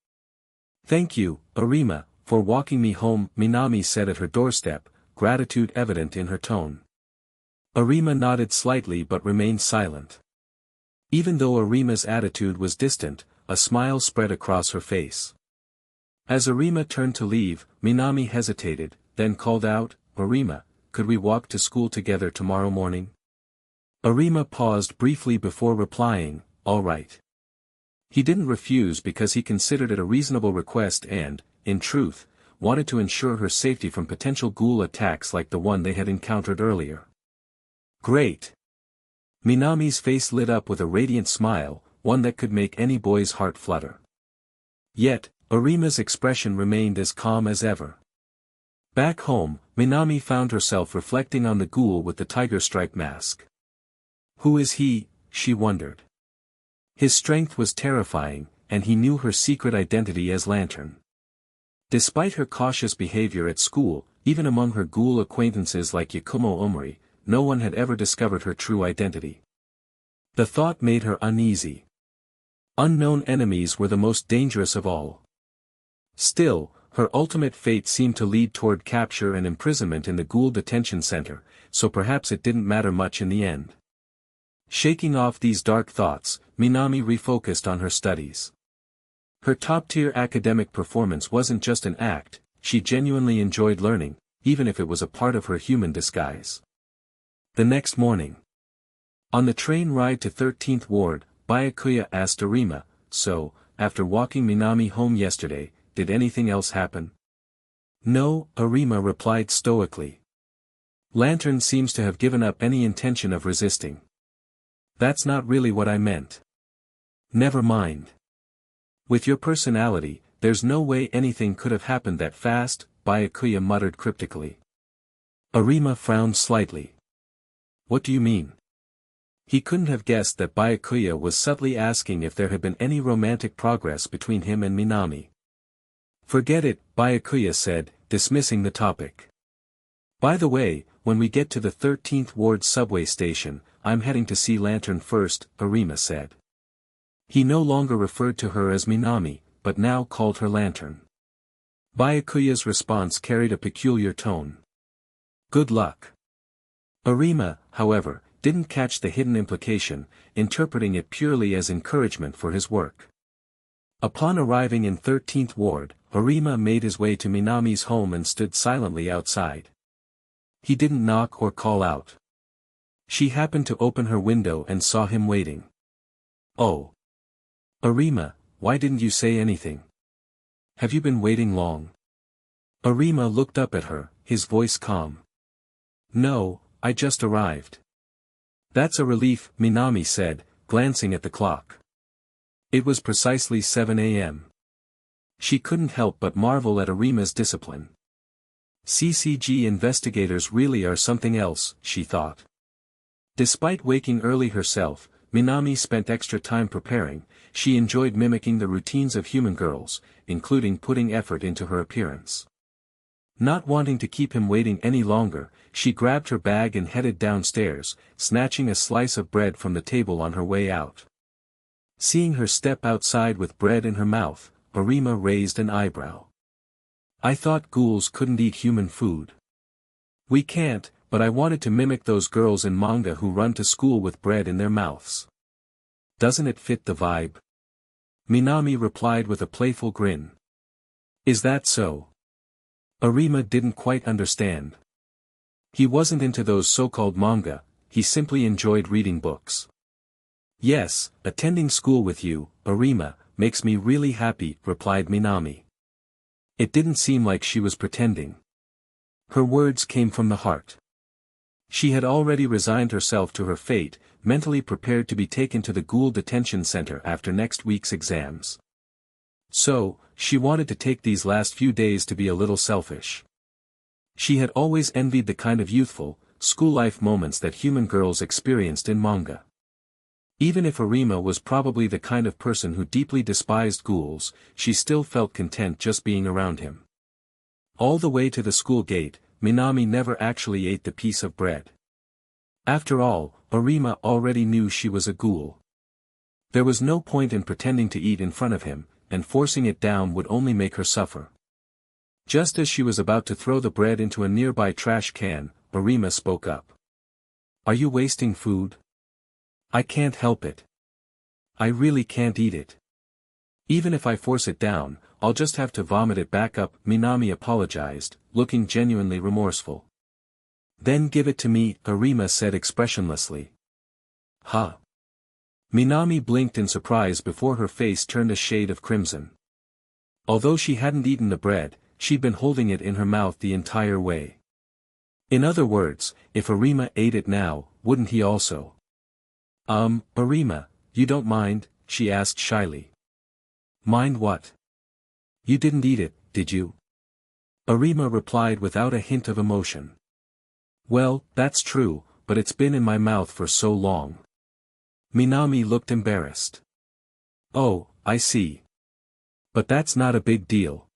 Thank you, Arima, for walking me home, Minami said at her doorstep, gratitude evident in her tone. Arima nodded slightly but remained silent. Even though Arima's attitude was distant, a smile spread across her face. As Arima turned to leave, Minami hesitated, then called out, Arima, could we walk to school together tomorrow morning? Arima paused briefly before replying, all right. He didn't refuse because he considered it a reasonable request and, in truth, wanted to ensure her safety from potential ghoul attacks like the one they had encountered earlier. Great! Minami's face lit up with a radiant smile, one that could make any boy's heart flutter. Yet, Arima's expression remained as calm as ever. Back home, Minami found herself reflecting on the ghoul with the tiger stripe mask. Who is he, she wondered. His strength was terrifying, and he knew her secret identity as Lantern. Despite her cautious behavior at school, even among her ghoul acquaintances like Yakumo Omori, no one had ever discovered her true identity. The thought made her uneasy. Unknown enemies were the most dangerous of all. Still, her ultimate fate seemed to lead toward capture and imprisonment in the Ghoul detention center, so perhaps it didn't matter much in the end. Shaking off these dark thoughts, Minami refocused on her studies. Her top-tier academic performance wasn't just an act, she genuinely enjoyed learning, even if it was a part of her human disguise. The next morning. On the train ride to 13th Ward, Byakuya asked Arima, "So, after walking Minami home yesterday, did anything else happen?" "No," Arima replied stoically. "Lantern seems to have given up any intention of resisting." "That's not really what I meant." "Never mind. With your personality, there's no way anything could have happened that fast," Byakuya muttered cryptically. Arima frowned slightly. "What do you mean?" He couldn't have guessed that Byakuya was subtly asking if there had been any romantic progress between him and Minami. "Forget it," Byakuya said, dismissing the topic. "By the way, when we get to the 13th Ward subway station, I'm heading to see Lantern first," Arima said. He no longer referred to her as Minami, but now called her Lantern. Byakuya's response carried a peculiar tone. "Good luck." Arima, however, didn't catch the hidden implication, interpreting it purely as encouragement for his work. Upon arriving in 13th Ward, Arima made his way to Minami's home and stood silently outside. He didn't knock or call out. She happened to open her window and saw him waiting. "Oh. Arima, why didn't you say anything? Have you been waiting long?" Arima looked up at her, his voice calm. "No, I just arrived." "That's a relief," Minami said, glancing at the clock. It was precisely 7 a.m. She couldn't help but marvel at Arima's discipline. CCG investigators really are something else, she thought. Despite waking early herself, Minami spent extra time preparing. She enjoyed mimicking the routines of human girls, including putting effort into her appearance. Not wanting to keep him waiting any longer, she grabbed her bag and headed downstairs, snatching a slice of bread from the table on her way out. Seeing her step outside with bread in her mouth, Arima raised an eyebrow. "I thought ghouls couldn't eat human food." "We can't, but I wanted to mimic those girls in manga who run to school with bread in their mouths. Doesn't it fit the vibe?" Minami replied with a playful grin. "Is that so?" Arima didn't quite understand. He wasn't into those so-called manga, he simply enjoyed reading books. "Yes, attending school with you, Arima, makes me really happy," replied Minami. It didn't seem like she was pretending. Her words came from the heart. She had already resigned herself to her fate, mentally prepared to be taken to the Ghoul detention center after next week's exams. So, she wanted to take these last few days to be a little selfish. She had always envied the kind of youthful, school-life moments that human girls experienced in manga. Even if Arima was probably the kind of person who deeply despised ghouls, she still felt content just being around him. All the way to the school gate, Minami never actually ate the piece of bread. After all, Arima already knew she was a ghoul. There was no point in pretending to eat in front of him, and forcing it down would only make her suffer. Just as she was about to throw the bread into a nearby trash can, Arima spoke up. "Are you wasting food?" "I can't help it. I really can't eat it. Even if I force it down, I'll just have to vomit it back up," Minami apologized, looking genuinely remorseful. "Then give it to me," Arima said expressionlessly. "Huh?" Minami blinked in surprise before her face turned a shade of crimson. Although she hadn't eaten the bread, she'd been holding it in her mouth the entire way. In other words, if Arima ate it now, wouldn't he also? Arima, you don't mind?" she asked shyly. "Mind what?" "You didn't eat it, did you?" Arima replied without a hint of emotion. "Well, that's true, but it's been in my mouth for so long." Minami looked embarrassed. "Oh, I see. But that's not a big deal.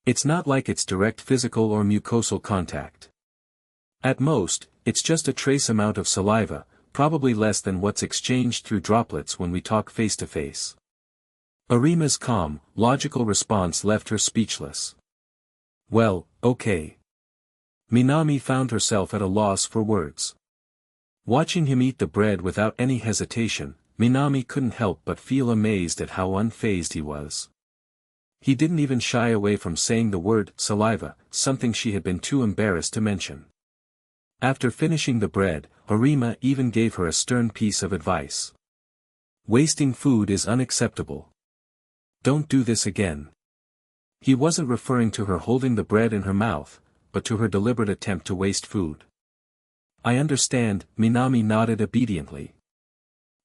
It's not like it's direct physical or mucosal contact. At most, it's just a trace amount of saliva, probably less than what's exchanged through droplets when we talk face to face. Arima's calm, logical response left her speechless. Well, okay. Minami found herself at a loss for words. Watching him eat the bread without any hesitation, Minami couldn't help but feel amazed at how unfazed he was. He didn't even shy away from saying the word saliva, something she had been too embarrassed to mention. After finishing the bread, Arima even gave her a stern piece of advice. Wasting food is unacceptable. Don't do this again. He wasn't referring to her holding the bread in her mouth, but to her deliberate attempt to waste food. I understand, Minami nodded obediently.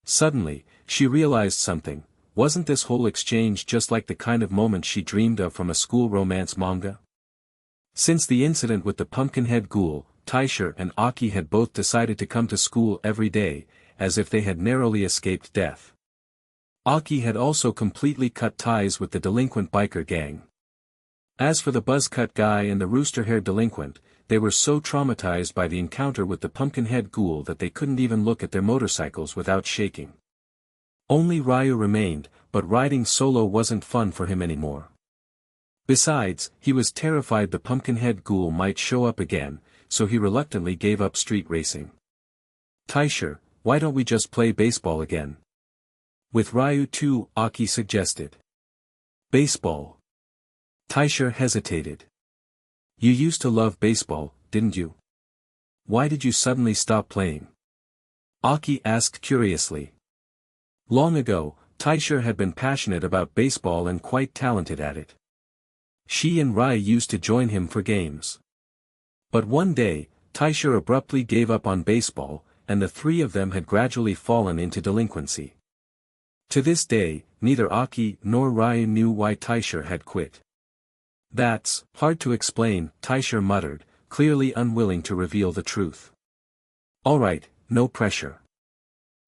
Suddenly, she realized something. Wasn't this whole exchange just like the kind of moment she dreamed of from a school romance manga? Since the incident with the pumpkinhead ghoul, Taisha and Aki had both decided to come to school every day, as if they had narrowly escaped death. Aki had also completely cut ties with the delinquent biker gang. As for the buzz-cut guy and the rooster-haired delinquent, they were so traumatized by the encounter with the pumpkinhead ghoul that they couldn't even look at their motorcycles without shaking. Only Ryu remained, but riding solo wasn't fun for him anymore. Besides, he was terrified the pumpkinhead ghoul might show up again, so he reluctantly gave up street racing. Taisha, why don't we just play baseball again? With Ryu too, Aki suggested. Baseball. Taisha hesitated. You used to love baseball, didn't you? Why did you suddenly stop playing? Aki asked curiously. Long ago, Taisha had been passionate about baseball and quite talented at it. She and Ryu used to join him for games. But one day, Taisha abruptly gave up on baseball, and the three of them had gradually fallen into delinquency. To this day, neither Aki nor Ryu knew why Taisha had quit. That's hard to explain, Taisha muttered, clearly unwilling to reveal the truth. Alright, no pressure.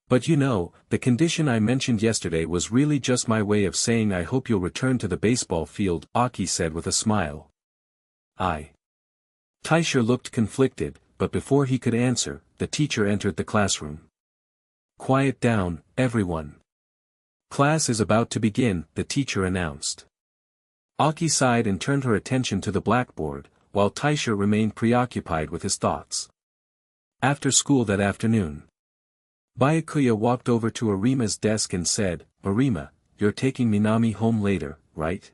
But you know, the condition I mentioned yesterday was really just my way of saying I hope you'll return to the baseball field, Aki said with a smile. Taisha looked conflicted, but before he could answer, the teacher entered the classroom. Quiet down, everyone. Class is about to begin, the teacher announced. Aki sighed and turned her attention to the blackboard, while Taisha remained preoccupied with his thoughts. After school that afternoon, Byakuya walked over to Arima's desk and said, Arima, you're taking Minami home later, right?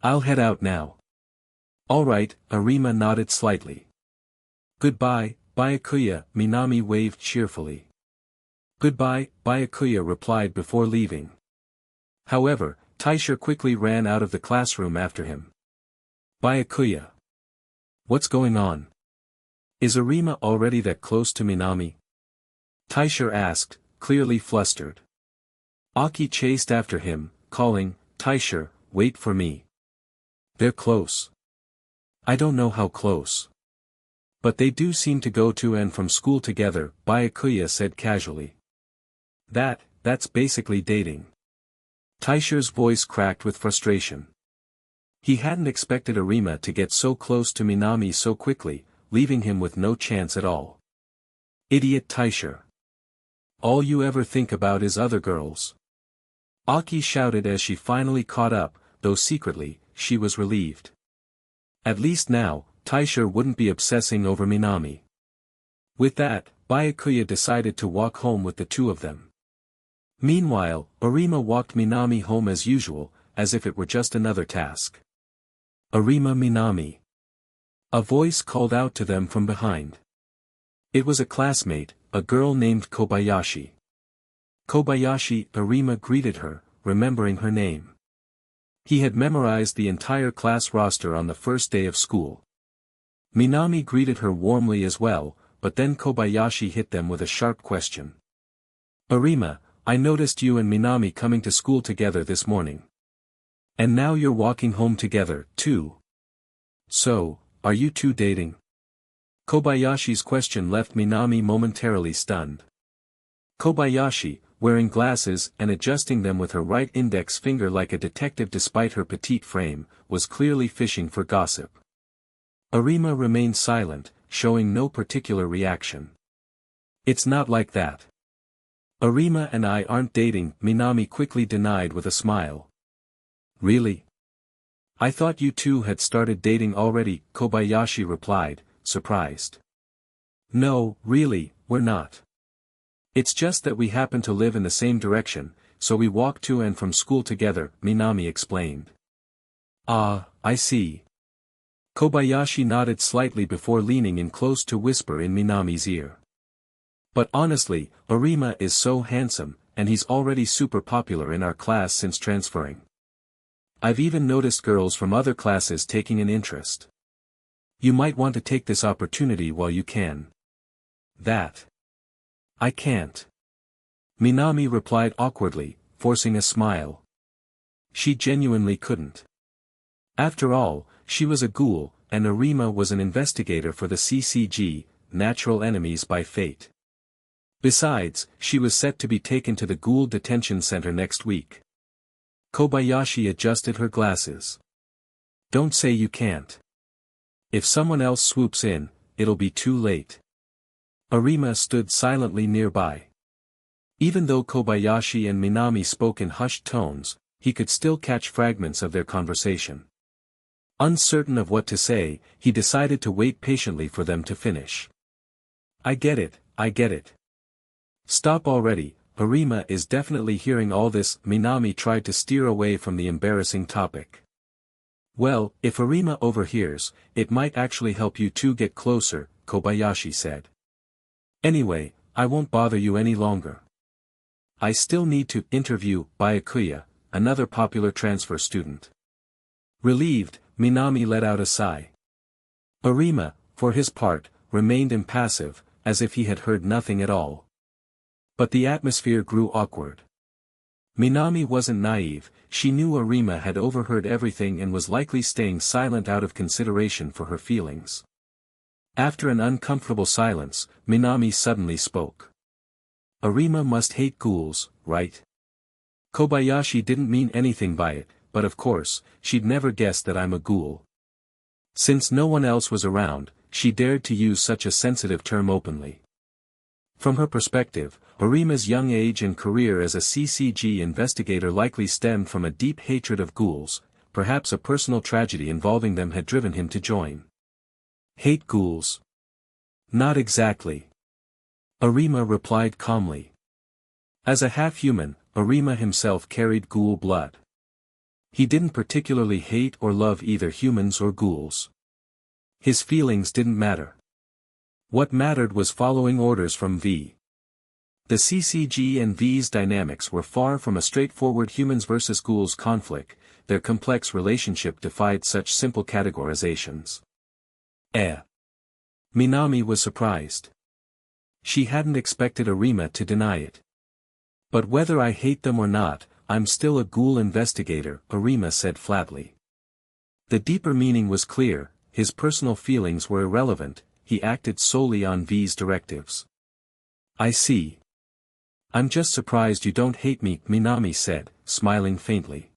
I'll head out now. Alright, Arima nodded slightly. Goodbye, Byakuya, Minami waved cheerfully. Goodbye, Byakuya replied before leaving. However, Taisha quickly ran out of the classroom after him. Byakuya. What's going on? Is Arima already that close to Minami? Taisha asked, clearly flustered. Aki chased after him, calling, Taisha, wait for me. They're close. I don't know how close. But they do seem to go to and from school together, Byakuya said casually. That's basically dating. Taisha's voice cracked with frustration. He hadn't expected Arima to get so close to Minami so quickly, leaving him with no chance at all. Idiot Taisha. All you ever think about is other girls. Aki shouted as she finally caught up, though secretly, she was relieved. At least now, Taisha wouldn't be obsessing over Minami. With that, Byakuya decided to walk home with the two of them. Meanwhile, Arima walked Minami home as usual, as if it were just another task. Arima Minami. A voice called out to them from behind. It was a classmate, a girl named Kobayashi. Kobayashi, Arima greeted her, remembering her name. He had memorized the entire class roster on the first day of school. Minami greeted her warmly as well, but then Kobayashi hit them with a sharp question. Arima, I noticed you and Minami coming to school together this morning. And now you're walking home together, too. So, are you two dating? Kobayashi's question left Minami momentarily stunned. Kobayashi, wearing glasses and adjusting them with her right index finger like a detective despite her petite frame, was clearly fishing for gossip. Arima remained silent, showing no particular reaction. "It's not like that. Arima and I aren't dating," Minami quickly denied with a smile. "Really? I thought you two had started dating already," Kobayashi replied, surprised. "No, really, we're not. It's just that we happen to live in the same direction, so we walk to and from school together," Minami explained. "Ah, I see." Kobayashi nodded slightly before leaning in close to whisper in Minami's ear. "But honestly, Arima is so handsome, and he's already super popular in our class since transferring. I've even noticed girls from other classes taking an interest. You might want to take this opportunity while you can." "That. I can't." Minami replied awkwardly, forcing a smile. She genuinely couldn't. After all, she was a ghoul, and Arima was an investigator for the CCG, Natural Enemies by Fate. Besides, she was set to be taken to the Ghoul detention center next week. Kobayashi adjusted her glasses. "Don't say you can't. If someone else swoops in, it'll be too late." Arima stood silently nearby. Even though Kobayashi and Minami spoke in hushed tones, he could still catch fragments of their conversation. Uncertain of what to say, he decided to wait patiently for them to finish. I get it. Stop already, Arima is definitely hearing all this." Minami tried to steer away from the embarrassing topic. "Well, if Arima overhears, it might actually help you two get closer," Kobayashi said. "Anyway, I won't bother you any longer. I still need to interview Byakuya, another popular transfer student." Relieved, Minami let out a sigh. Arima, for his part, remained impassive, as if he had heard nothing at all. But the atmosphere grew awkward. Minami wasn't naive, she knew Arima had overheard everything and was likely staying silent out of consideration for her feelings. After an uncomfortable silence, Minami suddenly spoke. "Arima must hate ghouls, right?" Kobayashi didn't mean anything by it, but of course, she'd never guessed that I'm a ghoul. Since no one else was around, she dared to use such a sensitive term openly. From her perspective, Arima's young age and career as a CCG investigator likely stemmed from a deep hatred of ghouls, perhaps a personal tragedy involving them had driven him to join. "Hate ghouls?" "Not exactly." Arima replied calmly. As a half-human, Arima himself carried ghoul blood. He didn't particularly hate or love either humans or ghouls. His feelings didn't matter. What mattered was following orders from V. The CCG and V's dynamics were far from a straightforward humans versus ghouls conflict, their complex relationship defied such simple categorizations. Minami was surprised. She hadn't expected Arima to deny it. "But whether I hate them or not, I'm still a ghoul investigator," Arima said flatly. The deeper meaning was clear, his personal feelings were irrelevant, he acted solely on V's directives. "I see. I'm just surprised you don't hate me," Minami said, smiling faintly.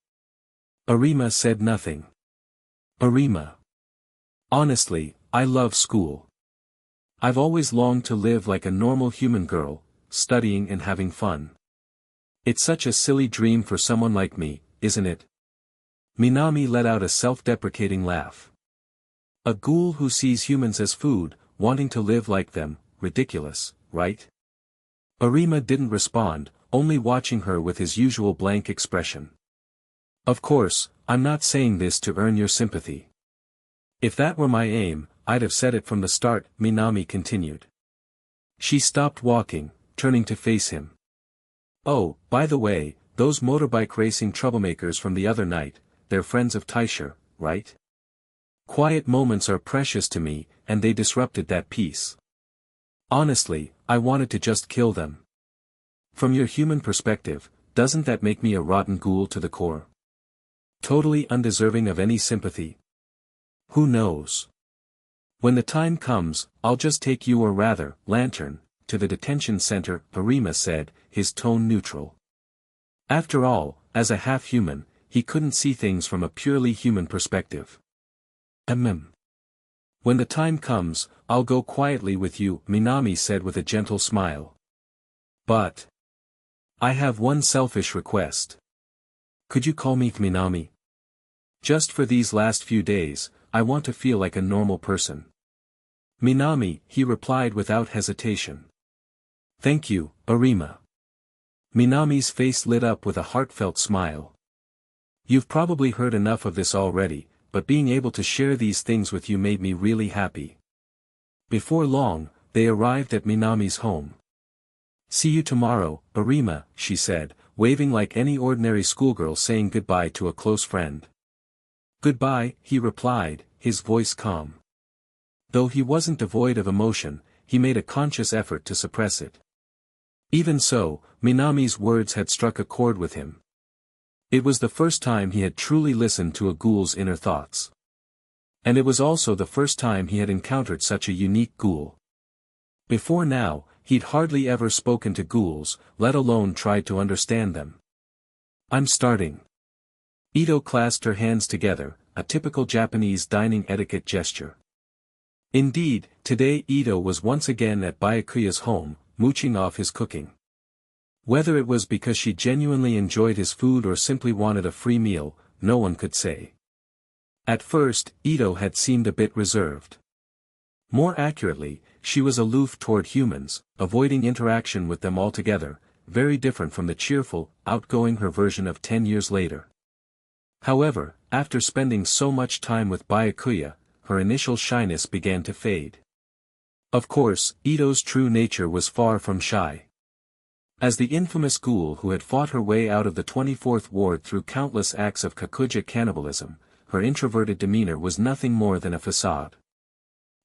Arima said nothing. "Arima. Honestly, I love school. I've always longed to live like a normal human girl, studying and having fun. It's such a silly dream for someone like me, isn't it?" Minami let out a self-deprecating laugh. "A ghoul who sees humans as food, wanting to live like them, ridiculous, right?" Arima didn't respond, only watching her with his usual blank expression. "Of course, I'm not saying this to earn your sympathy. If that were my aim, I'd have said it from the start," Minami continued. She stopped walking, turning to face him. "Oh, by the way, those motorbike racing troublemakers from the other night, they're friends of Taisha, right? Quiet moments are precious to me, and they disrupted that peace. Honestly, I wanted to just kill them. From your human perspective, doesn't that make me a rotten ghoul to the core? Totally undeserving of any sympathy? Who knows? When the time comes, I'll just take you, or rather, Lantern, to the detention center, Arima said, his tone neutral. After all, as a half-human, he couldn't see things from a purely human perspective. When the time comes, I'll go quietly with you, Minami said with a gentle smile. But I have one selfish request. Could you call me Minami? Just for these last few days, I want to feel like a normal person. Minami, he replied without hesitation. Thank you, Arima. Minami's face lit up with a heartfelt smile. You've probably heard enough of this already, but being able to share these things with you made me really happy. Before long, they arrived at Minami's home. See you tomorrow, Arima, she said, waving like any ordinary schoolgirl saying goodbye to a close friend. Goodbye, he replied, his voice calm. Though he wasn't devoid of emotion, he made a conscious effort to suppress it. Even so, Minami's words had struck a chord with him. It was the first time he had truly listened to a ghoul's inner thoughts. And it was also the first time he had encountered such a unique ghoul. Before now, he'd hardly ever spoken to ghouls, let alone tried to understand them. I'm starting. Ito clasped her hands together, a typical Japanese dining etiquette gesture. Indeed, today Ito was once again at Byakuya's home, mooching off his cooking. Whether it was because she genuinely enjoyed his food or simply wanted a free meal, no one could say. At first, Ito had seemed a bit reserved. More accurately, she was aloof toward humans, avoiding interaction with them altogether, very different from the cheerful, outgoing her version of 10 years later. However, after spending so much time with Byakuya, her initial shyness began to fade. Of course, Ito's true nature was far from shy. As the infamous ghoul who had fought her way out of the 24th ward through countless acts of Kakuja cannibalism, her introverted demeanor was nothing more than a facade.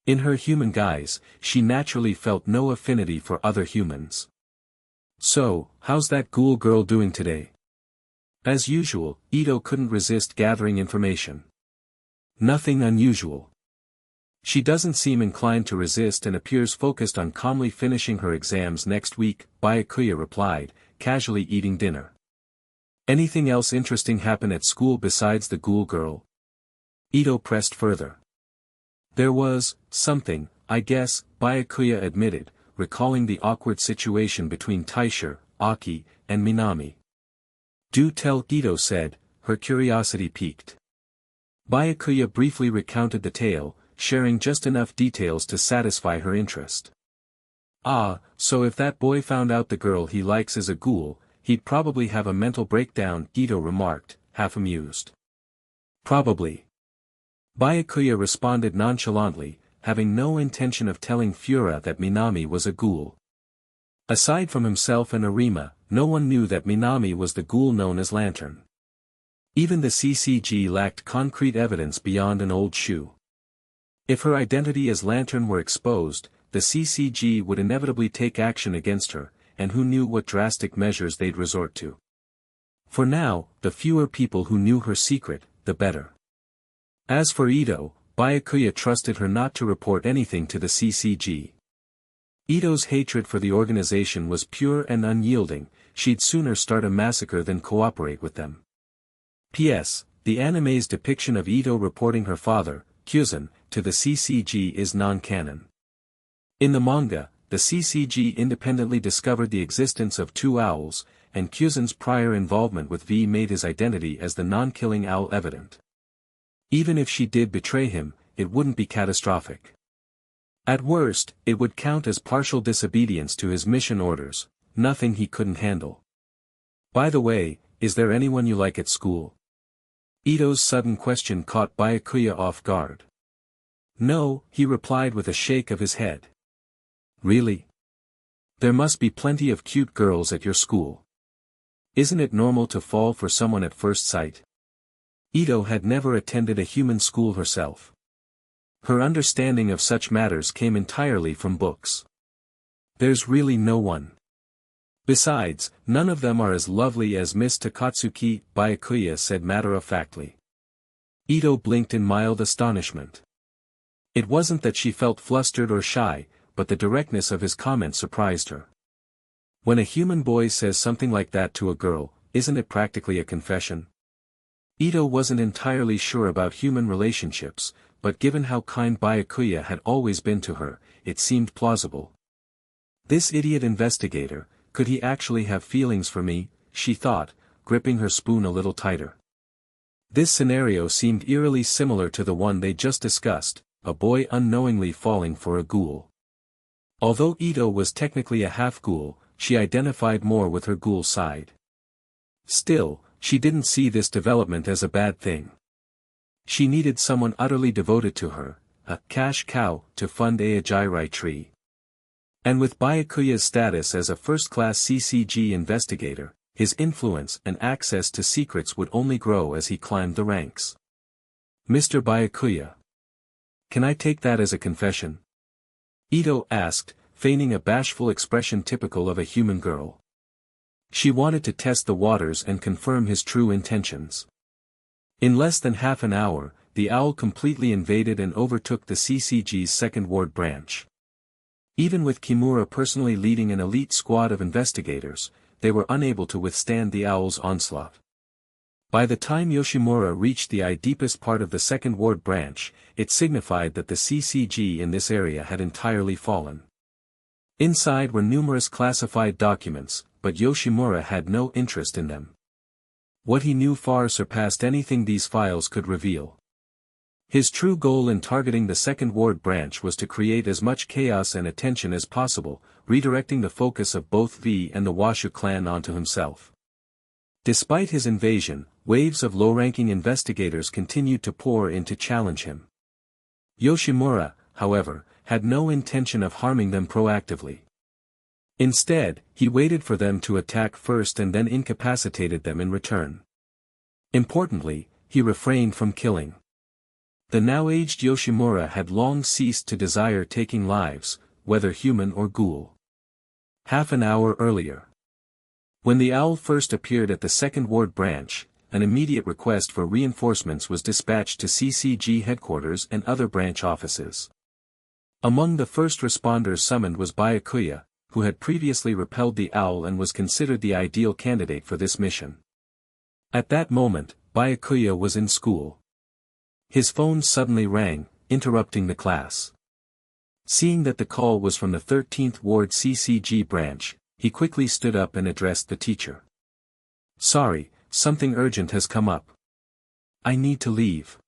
In her human guise, she naturally felt no affinity for other humans. So, how's that ghoul girl doing today? As usual, Ito couldn't resist gathering information. Nothing unusual. She doesn't seem inclined to resist and appears focused on calmly finishing her exams next week, Byakuya replied, casually eating dinner. Anything else interesting happen at school besides the ghoul girl? Ito pressed further. There was something, I guess, Byakuya admitted, recalling the awkward situation between Taisher, Aki, and Minami. Do tell, Ito said, her curiosity piqued. Byakuya briefly recounted the tale, sharing just enough details to satisfy her interest. Ah, so if that boy found out the girl he likes is a ghoul, he'd probably have a mental breakdown, Ito remarked, half amused. Probably. Byakuya responded nonchalantly, having no intention of telling Fura that Minami was a ghoul. Aside from himself and Arima, no one knew that Minami was the ghoul known as Lantern. Even the CCG lacked concrete evidence beyond an old shoe. If her identity as Lantern were exposed, the CCG would inevitably take action against her, and who knew what drastic measures they'd resort to. For now, the fewer people who knew her secret, the better. As for Ito, Byakuya trusted her not to report anything to the CCG. Ito's hatred for the organization was pure and unyielding, she'd sooner start a massacre than cooperate with them. P.S. The anime's depiction of Ito reporting her father, Kyuzan, to the CCG is non-canon. In the manga, the CCG independently discovered the existence of two owls, and Kyuzan's prior involvement with V made his identity as the non-killing owl evident. Even if she did betray him, it wouldn't be catastrophic. At worst, it would count as partial disobedience to his mission orders, nothing he couldn't handle. By the way, is there anyone you like at school? Ito's sudden question caught Byakuya off guard. No, he replied with a shake of his head. Really? There must be plenty of cute girls at your school. Isn't it normal to fall for someone at first sight? Ito had never attended a human school herself. Her understanding of such matters came entirely from books. There's really no one. Besides, none of them are as lovely as Miss Takatsuki, Byakuya said matter-of-factly. Ito blinked in mild astonishment. It wasn't that she felt flustered or shy, but the directness of his comment surprised her. When a human boy says something like that to a girl, isn't it practically a confession? Ito wasn't entirely sure about human relationships, but given how kind Byakuya had always been to her, it seemed plausible. This idiot investigator, could he actually have feelings for me, she thought, gripping her spoon a little tighter. This scenario seemed eerily similar to the one they just discussed, a boy unknowingly falling for a ghoul. Although Ito was technically a half-ghoul, she identified more with her ghoul side. Still, she didn't see this development as a bad thing. She needed someone utterly devoted to her, a cash cow, to fund a Ajirai tree. And with Byakuya's status as a first-class CCG investigator, his influence and access to secrets would only grow as he climbed the ranks. Mr. Byakuya. Can I take that as a confession? Ito asked, feigning a bashful expression typical of a human girl. She wanted to test the waters and confirm his true intentions. In less than half an hour, the owl completely invaded and overtook the CCG's second ward branch. Even with Kimura personally leading an elite squad of investigators, they were unable to withstand the owl's onslaught. By the time Yoshimura reached the deepest part of the second ward branch, it signified that the CCG in this area had entirely fallen. Inside were numerous classified documents, but Yoshimura had no interest in them. What he knew far surpassed anything these files could reveal. His true goal in targeting the second ward branch was to create as much chaos and attention as possible, redirecting the focus of both V and the Washu clan onto himself. Despite his invasion, waves of low-ranking investigators continued to pour in to challenge him. Yoshimura, however, had no intention of harming them proactively. Instead, he waited for them to attack first and then incapacitated them in return. Importantly, he refrained from killing. The now-aged Yoshimura had long ceased to desire taking lives, whether human or ghoul. Half an hour earlier. When the owl first appeared at the second ward branch, an immediate request for reinforcements was dispatched to CCG headquarters and other branch offices. Among the first responders summoned was Byakuya, who had previously repelled the owl and was considered the ideal candidate for this mission. At that moment, Byakuya was in school. His phone suddenly rang, interrupting the class. Seeing that the call was from the 13th Ward CCG branch, he quickly stood up and addressed the teacher. "Sorry, something urgent has come up. I need to leave."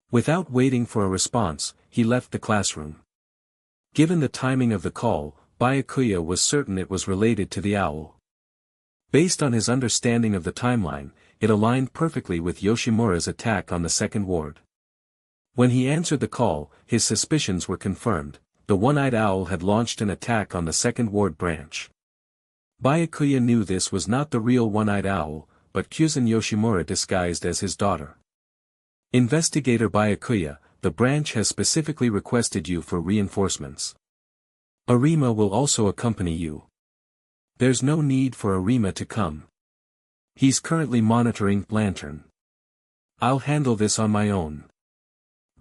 Without waiting for a response, he left the classroom. Given the timing of the call, Byakuya was certain it was related to the owl. Based on his understanding of the timeline, it aligned perfectly with Yoshimura's attack on the second ward. When he answered the call, his suspicions were confirmed. The one-eyed owl had launched an attack on the second ward branch. Byakuya knew this was not the real one-eyed owl, but Kyuzan Yoshimura disguised as his daughter. "Investigator Byakuya, the branch has specifically requested you for reinforcements. Arima will also accompany you. There's no need for Arima to come. He's currently monitoring Lantern. I'll handle this on my own."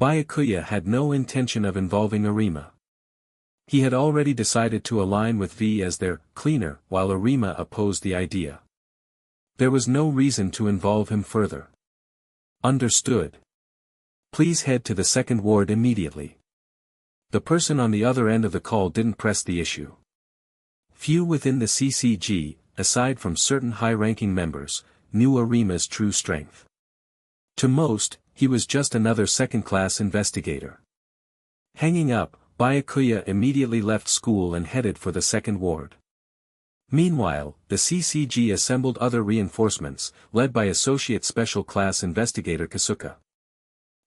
Byakuya had no intention of involving Arima. He had already decided to align with V as their cleaner, while Arima opposed the idea. There was no reason to involve him further. "Understood. Please head to the second ward immediately." The person on the other end of the call didn't press the issue. Few within the CCG, aside from certain high-ranking members, knew Arima's true strength. To most, he was just another second-class investigator. Hanging up, Byakuya immediately left school and headed for the second ward. Meanwhile, the CCG assembled other reinforcements, led by Associate Special Class Investigator Kasuka.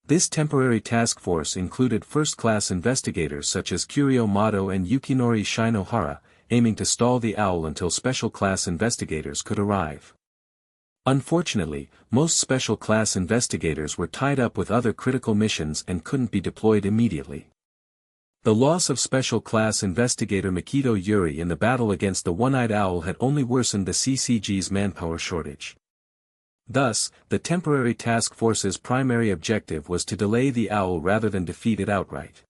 This temporary task force included first-class investigators such as Kuryo Mato and Yukinori Shinohara, aiming to stall the owl until special-class investigators could arrive. Unfortunately, most special-class investigators were tied up with other critical missions and couldn't be deployed immediately. The loss of special-class investigator Mikito Yuri in the battle against the one-eyed owl had only worsened the CCG's manpower shortage. Thus, the temporary task force's primary objective was to delay the owl rather than defeat it outright.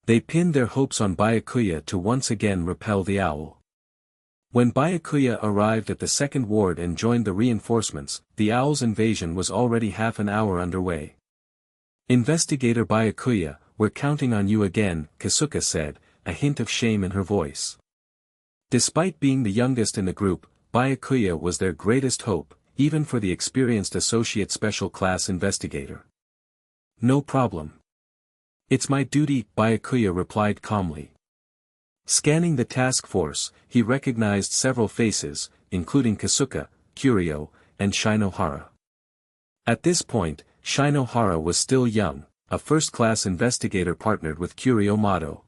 They pinned their hopes on Byakuya to once again repel the owl. When Byakuya arrived at the second ward and joined the reinforcements, the owl's invasion was already half an hour underway. "Investigator Byakuya, we're counting on you again," Kasuka said, a hint of shame in her voice. Despite being the youngest in the group, Byakuya was their greatest hope, even for the experienced associate special class investigator. "No problem. It's my duty," Byakuya replied calmly. Scanning the task force, he recognized several faces, including Kasuka, Kurio, and Shinohara. At this point, Shinohara was still young, a first-class investigator partnered with Kurio Mado.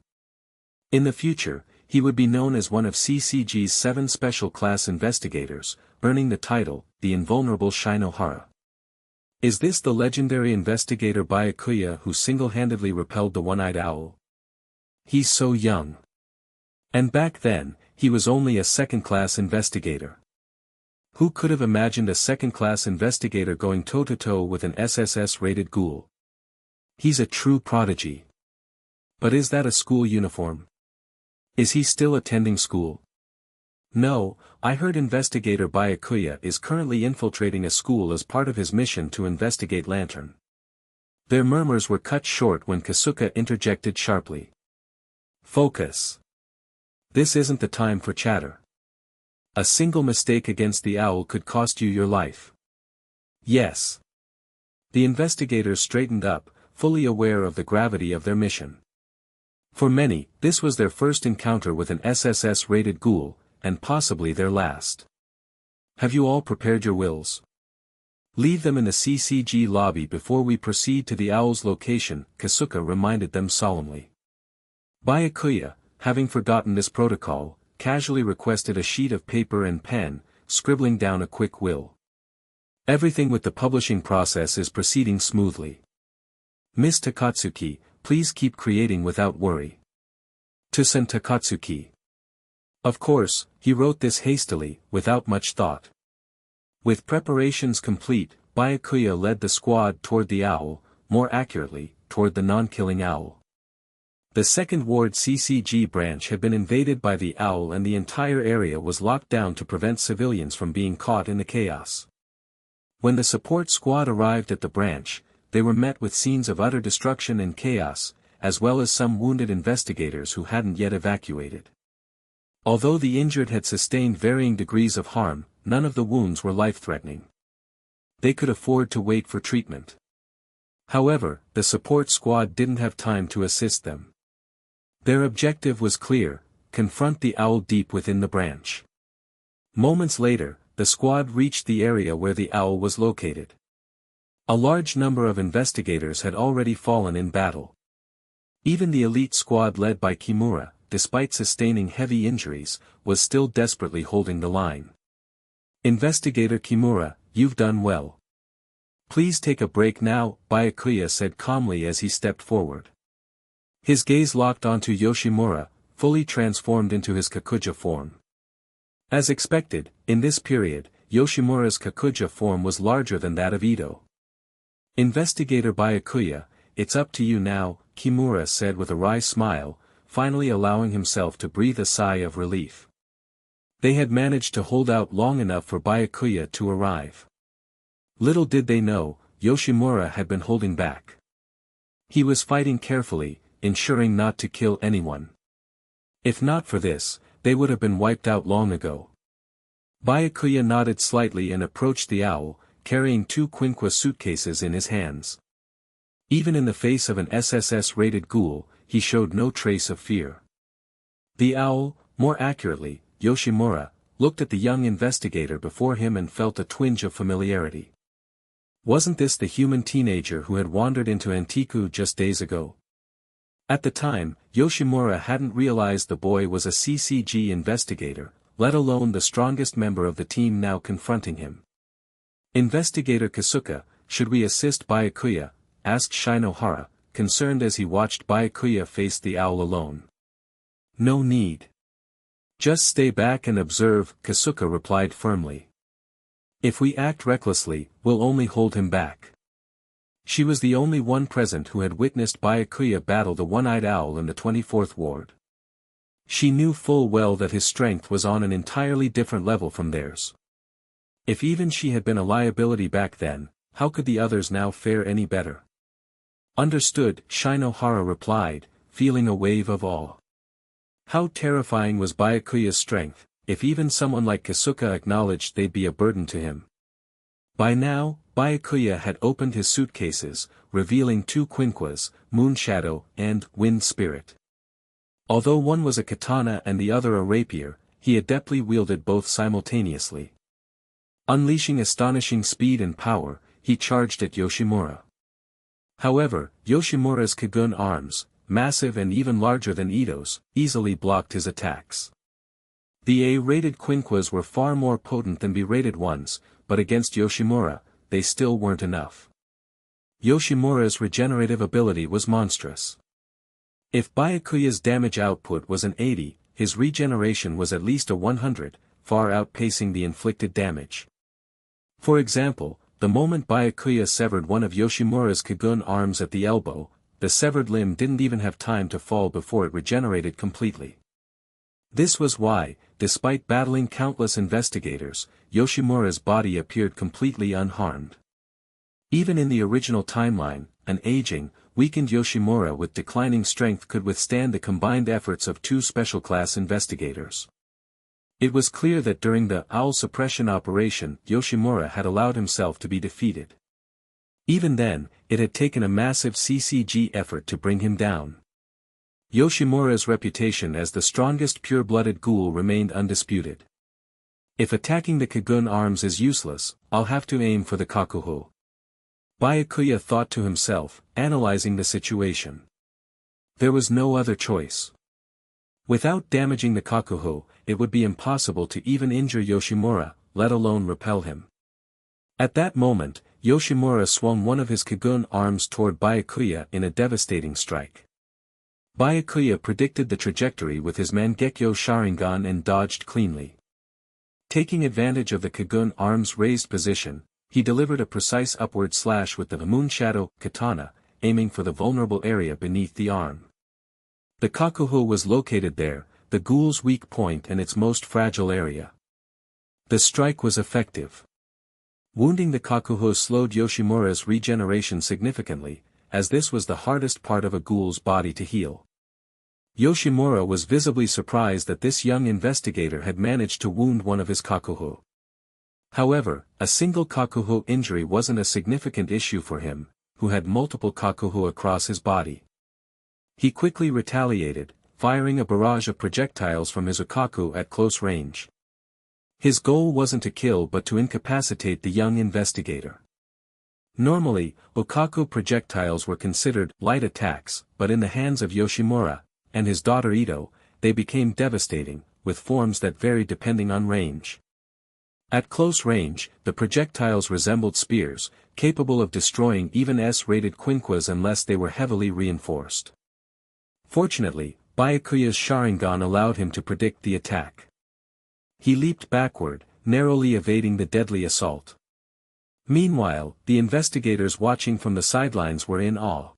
In the future, he would be known as one of CCG's 7 special class investigators, earning the title, the Invulnerable Shinohara. Is this the legendary investigator Byakuya who single-handedly repelled the one-eyed owl? He's so young. And back then, he was only a second-class investigator. Who could have imagined a second-class investigator going toe-to-toe with an SSS-rated ghoul? He's a true prodigy. But is that a school uniform? Is he still attending school? No, I heard investigator Byakuya is currently infiltrating a school as part of his mission to investigate Lantern. Their murmurs were cut short when Kasuka interjected sharply. Focus. This isn't the time for chatter. A single mistake against the owl could cost you your life. Yes. The investigators straightened up, fully aware of the gravity of their mission. For many, this was their first encounter with an SSS-rated ghoul, and possibly their last. Have you all prepared your wills? Leave them in the CCG lobby before we proceed to the owl's location, Kasuka reminded them solemnly. Byakuya, having forgotten this protocol, casually requested a sheet of paper and pen, scribbling down a quick will. Everything with the publishing process is proceeding smoothly. Miss Takatsuki, please keep creating without worry. To Sen Takatsuki. Of course, he wrote this hastily, without much thought. With preparations complete, Byakuya led the squad toward the owl, more accurately, toward the non-killing owl. The Second Ward CCG branch had been invaded by the owl and the entire area was locked down to prevent civilians from being caught in the chaos. When the support squad arrived at the branch, they were met with scenes of utter destruction and chaos, as well as some wounded investigators who hadn't yet evacuated. Although the injured had sustained varying degrees of harm, none of the wounds were life-threatening. They could afford to wait for treatment. However, the support squad didn't have time to assist them. Their objective was clear: confront the owl deep within the branch. Moments later, the squad reached the area where the owl was located. A large number of investigators had already fallen in battle. Even the elite squad led by Kimura, despite sustaining heavy injuries, was still desperately holding the line. Investigator Kimura, you've done well. Please take a break now, Byakuya said calmly as he stepped forward. His gaze locked onto Yoshimura, fully transformed into his Kakuja form. As expected, in this period, Yoshimura's Kakuja form was larger than that of Ito. Investigator Byakuya, it's up to you now, Kimura said with a wry smile, finally allowing himself to breathe a sigh of relief. They had managed to hold out long enough for Byakuya to arrive. Little did they know, Yoshimura had been holding back. He was fighting carefully, ensuring not to kill anyone. If not for this, they would have been wiped out long ago. Byakuya nodded slightly and approached the owl, carrying 2 Quinqua suitcases in his hands. Even in the face of an SSS-rated ghoul, he showed no trace of fear. The owl, more accurately, Yoshimura, looked at the young investigator before him and felt a twinge of familiarity. Wasn't this the human teenager who had wandered into Antiku just days ago? At the time, Yoshimura hadn't realized the boy was a CCG investigator, let alone the strongest member of the team now confronting him. Investigator Kasuka, should we assist Byakuya? Asked Shinohara, concerned as he watched Byakuya face the owl alone. No need. Just stay back and observe, Kasuka replied firmly. If we act recklessly, we'll only hold him back. She was the only one present who had witnessed Byakuya battle the one-eyed owl in the 24th ward. She knew full well that his strength was on an entirely different level from theirs. If even she had been a liability back then, how could the others now fare any better? Understood, Shinohara replied, feeling a wave of awe. How terrifying was Byakuya's strength, if even someone like Kasuga acknowledged they'd be a burden to him. By now, Byakuya had opened his suitcases, revealing two quinquas, Moonshadow and Wind Spirit. Although one was a katana and the other a rapier, he adeptly wielded both simultaneously. Unleashing astonishing speed and power, he charged at Yoshimura. However, Yoshimura's Kagun arms, massive and even larger than Ito's, easily blocked his attacks. The A-rated quinquas were far more potent than B-rated ones, but against Yoshimura, they still weren't enough. Yoshimura's regenerative ability was monstrous. If Byakuya's damage output was an 80, his regeneration was at least a 100, far outpacing the inflicted damage. For example, the moment Byakuya severed one of Yoshimura's Kagun arms at the elbow, the severed limb didn't even have time to fall before it regenerated completely. This was why, despite battling countless investigators, Yoshimura's body appeared completely unharmed. Even in the original timeline, an aging, weakened Yoshimura with declining strength could withstand the combined efforts of two special-class investigators. It was clear that during the owl suppression operation Yoshimura had allowed himself to be defeated. Even then, it had taken a massive CCG effort to bring him down. Yoshimura's reputation as the strongest pure-blooded ghoul remained undisputed. If attacking the Kagun arms is useless, I'll have to aim for the Kakuho. Byakuya thought to himself, analyzing the situation. There was no other choice. Without damaging the Kakuho, it would be impossible to even injure Yoshimura, let alone repel him. At that moment, Yoshimura swung one of his Kagun arms toward Byakuya in a devastating strike. Byakuya predicted the trajectory with his Mangekyo Sharingan and dodged cleanly. Taking advantage of the Kagun arm's raised position, he delivered a precise upward slash with the Moonshadow katana, aiming for the vulnerable area beneath the arm. The Kakuho was located there, the ghoul's weak point and its most fragile area. The strike was effective. Wounding the Kakuho slowed Yoshimura's regeneration significantly, as this was the hardest part of a ghoul's body to heal. Yoshimura was visibly surprised that this young investigator had managed to wound one of his Kakuho. However, a single Kakuho injury wasn't a significant issue for him, who had multiple Kakuho across his body. He quickly retaliated, firing a barrage of projectiles from his Okaku at close range. His goal wasn't to kill but to incapacitate the young investigator. Normally, Okaku projectiles were considered light attacks, but in the hands of Yoshimura, and his daughter Ito, they became devastating, with forms that varied depending on range. At close range, the projectiles resembled spears, capable of destroying even S-rated quinquas unless they were heavily reinforced. Fortunately, Byakuya's Sharingan allowed him to predict the attack. He leaped backward, narrowly evading the deadly assault. Meanwhile, the investigators watching from the sidelines were in awe.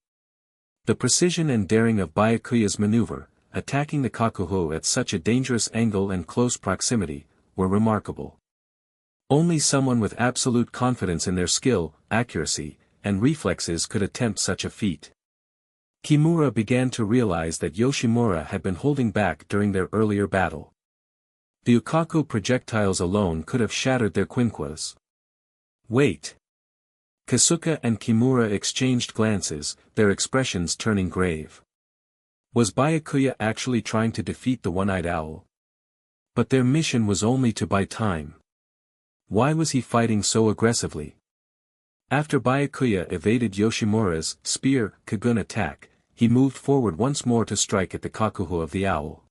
The precision and daring of Byakuya's maneuver, attacking the Kakuho at such a dangerous angle and close proximity, were remarkable. Only someone with absolute confidence in their skill, accuracy, and reflexes could attempt such a feat. Kimura began to realize that Yoshimura had been holding back during their earlier battle. The Okaku projectiles alone could have shattered their quinquas. Wait! Kasuga and Kimura exchanged glances, their expressions turning grave. Was Byakuya actually trying to defeat the one-eyed owl? But their mission was only to buy time. Why was he fighting so aggressively? After Byakuya evaded Yoshimura's spear Kagun attack, he moved forward once more to strike at the Kakuho of the owl.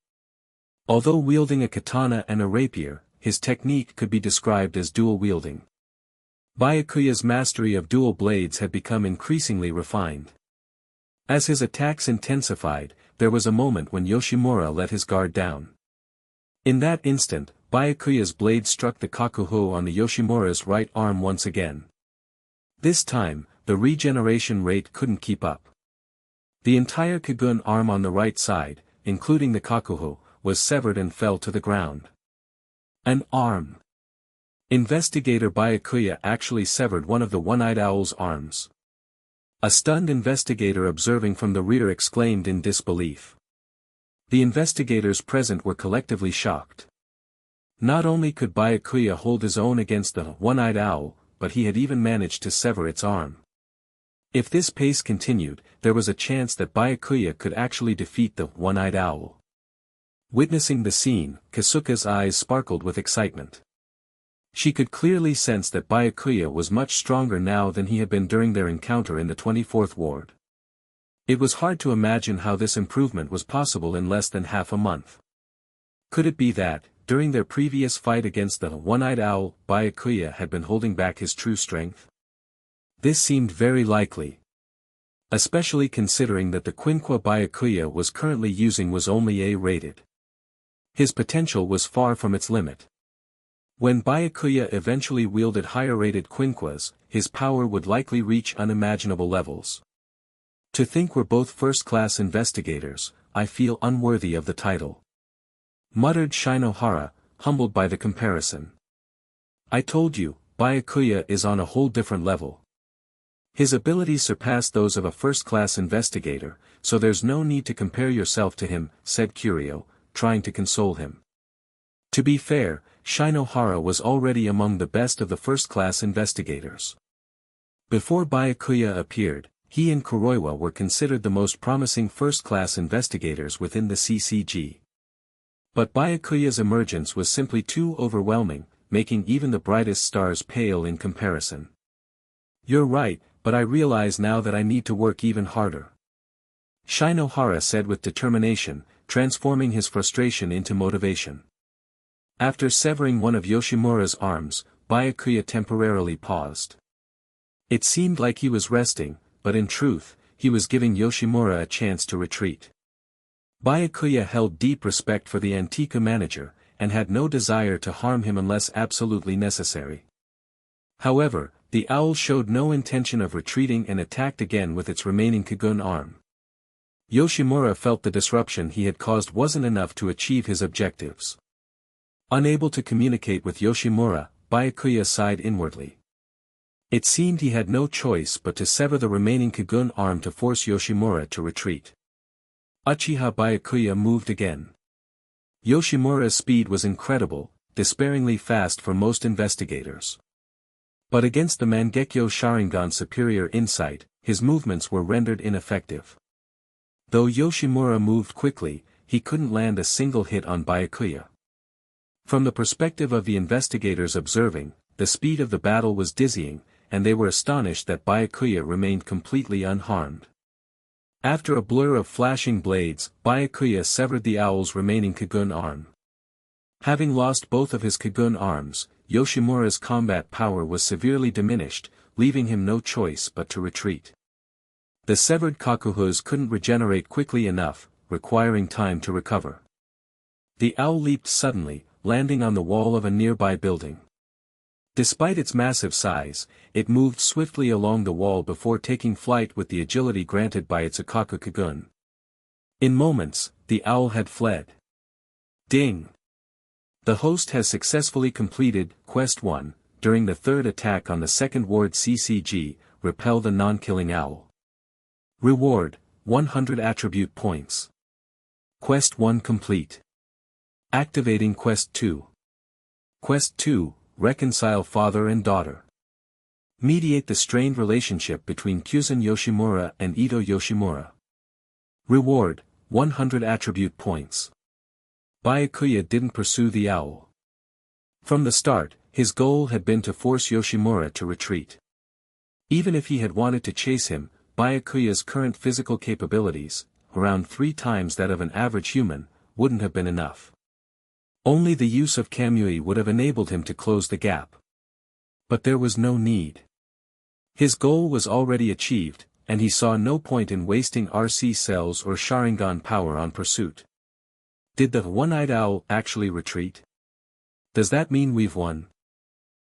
Although wielding a katana and a rapier, his technique could be described as dual wielding. Byakuya's mastery of dual blades had become increasingly refined. As his attacks intensified, there was a moment when Yoshimura let his guard down. In that instant, Byakuya's blade struck the Kakuho on the Yoshimura's right arm once again. This time, the regeneration rate couldn't keep up. The entire Kagun arm on the right side, including the kakuho, was severed and fell to the ground. An arm. Investigator Byakuya actually severed one of the one-eyed owl's arms. A stunned investigator observing from the rear exclaimed in disbelief. The investigators present were collectively shocked. Not only could Byakuya hold his own against the one-eyed owl, but he had even managed to sever its arm. If this pace continued, there was a chance that Byakuya could actually defeat the one-eyed owl. Witnessing the scene, Kasuka's eyes sparkled with excitement. She could clearly sense that Byakuya was much stronger now than he had been during their encounter in the 24th ward. It was hard to imagine how this improvement was possible in less than half a month. Could it be that, during their previous fight against the one-eyed owl, Byakuya had been holding back his true strength? This seemed very likely. Especially considering that the Quinqua Byakuya was currently using was only A-rated. His potential was far from its limit. When Byakuya eventually wielded higher-rated Quinquas, his power would likely reach unimaginable levels. To think we're both first-class investigators, I feel unworthy of the title. Muttered Shinohara, humbled by the comparison. I told you, Byakuya is on a whole different level. His abilities surpass those of a first-class investigator, so there's no need to compare yourself to him, said Curio, trying to console him. To be fair, Shinohara was already among the best of the first-class investigators. Before Byakuya appeared, he and Kuroiwa were considered the most promising first-class investigators within the CCG. But Byakuya's emergence was simply too overwhelming, making even the brightest stars pale in comparison. You're right, but I realize now that I need to work even harder. Shinohara said with determination, transforming his frustration into motivation. After severing one of Yoshimura's arms, Byakuya temporarily paused. It seemed like he was resting, but in truth, he was giving Yoshimura a chance to retreat. Byakuya held deep respect for the Antika manager, and had no desire to harm him unless absolutely necessary. However, the owl showed no intention of retreating and attacked again with its remaining Kagun arm. Yoshimura felt the disruption he had caused wasn't enough to achieve his objectives. Unable to communicate with Yoshimura, Byakuya sighed inwardly. It seemed he had no choice but to sever the remaining Kagun arm to force Yoshimura to retreat. Uchiha Byakuya moved again. Yoshimura's speed was incredible, despairingly fast for most investigators. But against the Mangekyo Sharingan's superior insight, his movements were rendered ineffective. Though Yoshimura moved quickly, he couldn't land a single hit on Byakuya. From the perspective of the investigators observing, the speed of the battle was dizzying, and they were astonished that Byakuya remained completely unharmed. After a blur of flashing blades, Byakuya severed the owl's remaining Kagun arm. Having lost both of his Kagun arms, Yoshimura's combat power was severely diminished, leaving him no choice but to retreat. The severed kakuhos couldn't regenerate quickly enough, requiring time to recover. The owl leaped suddenly, landing on the wall of a nearby building. Despite its massive size, it moved swiftly along the wall before taking flight with the agility granted by its Akaku Kagun. In moments, the owl had fled. Ding! The host has successfully completed Quest 1, during the third attack on the second ward CCG, repel the non-killing owl. Reward, 100 attribute points. Quest 1 complete. Activating Quest 2. Quest 2, reconcile father and daughter. Mediate the strained relationship between Kyuzan Yoshimura and Ito Yoshimura. Reward, 100 attribute points. Byakuya didn't pursue the owl. From the start, his goal had been to force Yoshimura to retreat. Even if he had wanted to chase him, Byakuya's current physical capabilities, around 3 times that of an average human, wouldn't have been enough. Only the use of Kamui would have enabled him to close the gap. But there was no need. His goal was already achieved, and he saw no point in wasting RC cells or Sharingan power on pursuit. Did the one-eyed owl actually retreat? Does that mean we've won?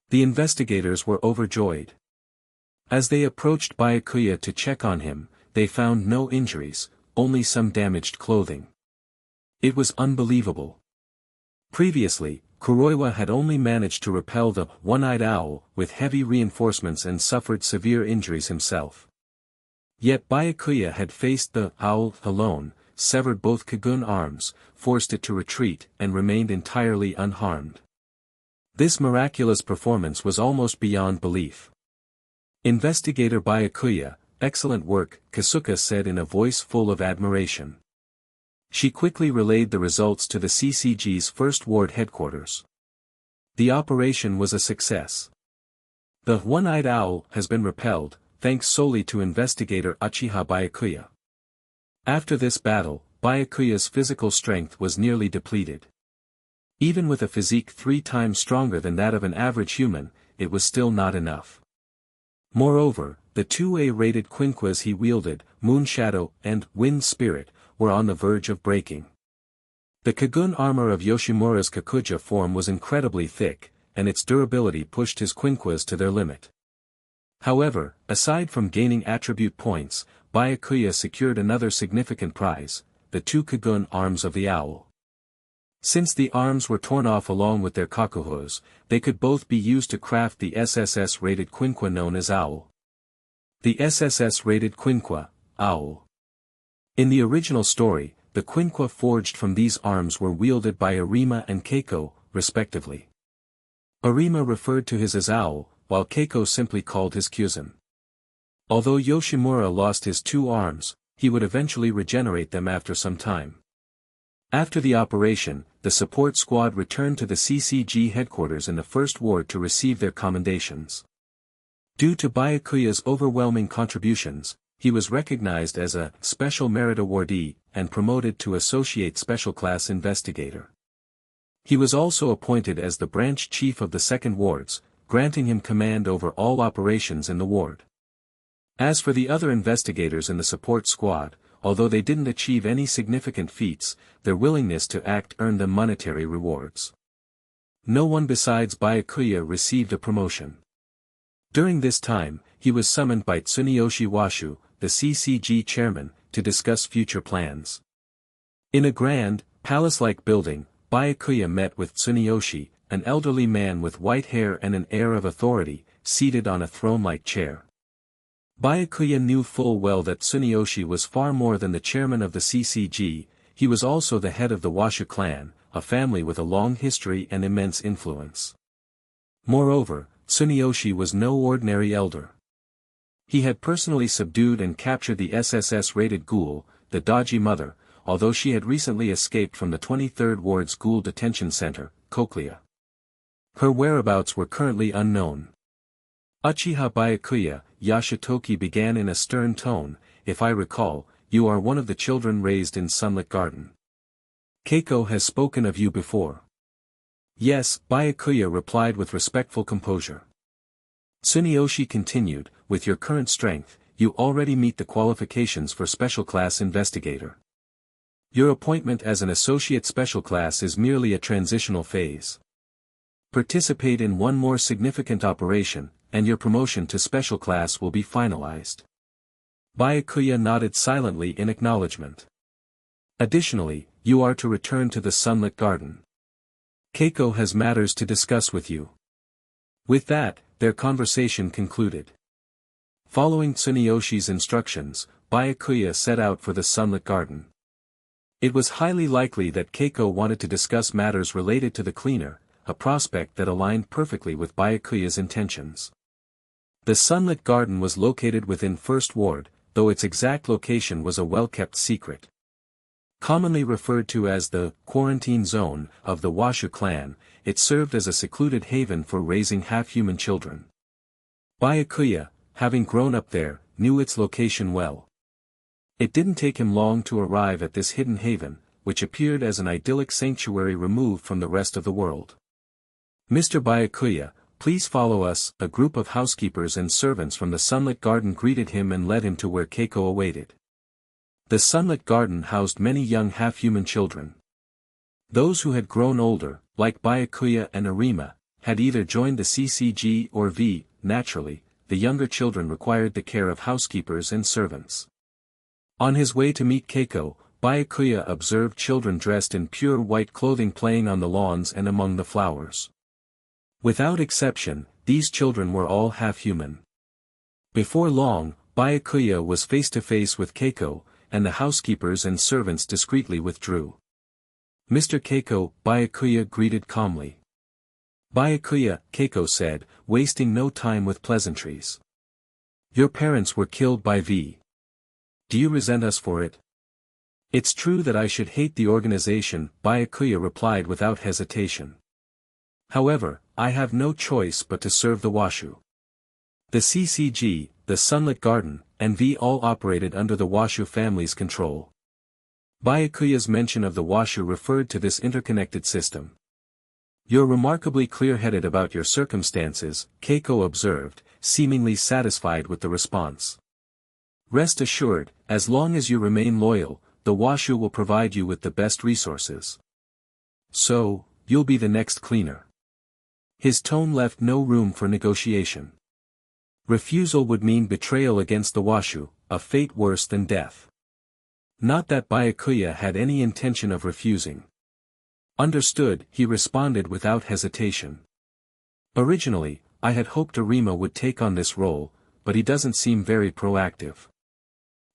The investigators were overjoyed. As they approached Byakuya to check on him, they found no injuries, only some damaged clothing. It was unbelievable. Previously, Kuroiwa had only managed to repel the one-eyed owl with heavy reinforcements and suffered severe injuries himself. Yet Byakuya had faced the owl alone, severed both Kagun arms, forced it to retreat and remained entirely unharmed. This miraculous performance was almost beyond belief. Investigator Byakuya, excellent work, Kasuka said in a voice full of admiration. She quickly relayed the results to the CCG's First Ward headquarters. The operation was a success. The one-eyed owl has been repelled, thanks solely to investigator Uchiha Byakuya. After this battle, Byakuya's physical strength was nearly depleted. Even with a physique 3 times stronger than that of an average human, it was still not enough. Moreover, the 2A-rated quinquas he wielded, Moon Shadow and Wind Spirit, were on the verge of breaking. The Kagun armor of Yoshimura's Kakuja form was incredibly thick, and its durability pushed his quinquas to their limit. However, aside from gaining attribute points, Byakuya secured another significant prize, the 2 Kagun arms of the owl. Since the arms were torn off along with their kakuhos, they could both be used to craft the SSS-rated quinqua known as Owl. The SSS-rated quinqua, Owl. In the original story, the quinqua forged from these arms were wielded by Arima and Keiko, respectively. Arima referred to his as Owl, while Keiko simply called his Kyuzan. Although Yoshimura lost his 2 arms, he would eventually regenerate them after some time. After the operation, the support squad returned to the CCG headquarters in the First Ward to receive their commendations. Due to Byakuya's overwhelming contributions, he was recognized as a Special Merit Awardee and promoted to Associate Special Class Investigator. He was also appointed as the branch chief of the Second Wards, granting him command over all operations in the ward. As for the other investigators in the support squad, although they didn't achieve any significant feats, their willingness to act earned them monetary rewards. No one besides Byakuya received a promotion. During this time, he was summoned by Tsuneyoshi Washu, the CCG chairman, to discuss future plans. In a grand, palace-like building, Byakuya met with Tsuneyoshi, an elderly man with white hair and an air of authority, seated on a throne-like chair. Byakuya knew full well that Tsuneyoshi was far more than the chairman of the CCG, he was also the head of the Washu clan, a family with a long history and immense influence. Moreover, Tsuneyoshi was no ordinary elder. He had personally subdued and captured the SSS-rated Ghoul, the Dodgy Mother, although she had recently escaped from the 23rd Ward's Ghoul Detention Center, Cochlea. Her whereabouts were currently unknown. Uchiha Byakuya, Yashitoki began in a stern tone, if I recall, you are one of the children raised in Sunlit Garden. Keiko has spoken of you before. Yes, Byakuya replied with respectful composure. Tsuneyoshi continued, with your current strength, you already meet the qualifications for Special Class Investigator. Your appointment as an Associate Special Class is merely a transitional phase. Participate in one more significant operation, and your promotion to Special Class will be finalized. Byakuya nodded silently in acknowledgement. Additionally, you are to return to the Sunlit Garden. Keiko has matters to discuss with you. With that, their conversation concluded. Following Tsuneyoshi's instructions, Byakuya set out for the Sunlit Garden. It was highly likely that Keiko wanted to discuss matters related to the cleaner, a prospect that aligned perfectly with Byakuya's intentions. The Sunlit Garden was located within First Ward, though its exact location was a well-kept secret. Commonly referred to as the quarantine zone of the Washu clan, it served as a secluded haven for raising half-human children. Byakuya, having grown up there, knew its location well. It didn't take him long to arrive at this hidden haven, which appeared as an idyllic sanctuary removed from the rest of the world. Mr. Byakuya, please follow us. A group of housekeepers and servants from the Sunlit Garden greeted him and led him to where Keiko awaited. The Sunlit Garden housed many young half-human children. Those who had grown older, like Byakuya and Arima, had either joined the CCG or naturally, the younger children required the care of housekeepers and servants. On his way to meet Keiko, Byakuya observed children dressed in pure white clothing playing on the lawns and among the flowers. Without exception, these children were all half-human. Before long, Byakuya was face to face with Keiko, and the housekeepers and servants discreetly withdrew. "Mr. Keiko," Byakuya greeted calmly. "Byakuya," Keiko said, wasting no time with pleasantries. "Your parents were killed by V. Do you resent us for it?" "It's true that I should hate the organization," Byakuya replied without hesitation. "However, I have no choice but to serve the Washu. The CCG, the Sunlit Garden, and V all operated under the Washu family's control." Byakuya's mention of the Washu referred to this interconnected system. "You're remarkably clear-headed about your circumstances," Keiko observed, seemingly satisfied with the response. "Rest assured, as long as you remain loyal, the Washu will provide you with the best resources. So, you'll be the next cleaner." His tone left no room for negotiation. Refusal would mean betrayal against the Washu, a fate worse than death. Not that Byakuya had any intention of refusing. "Understood," he responded without hesitation. "Originally, I had hoped Arima would take on this role, but he doesn't seem very proactive.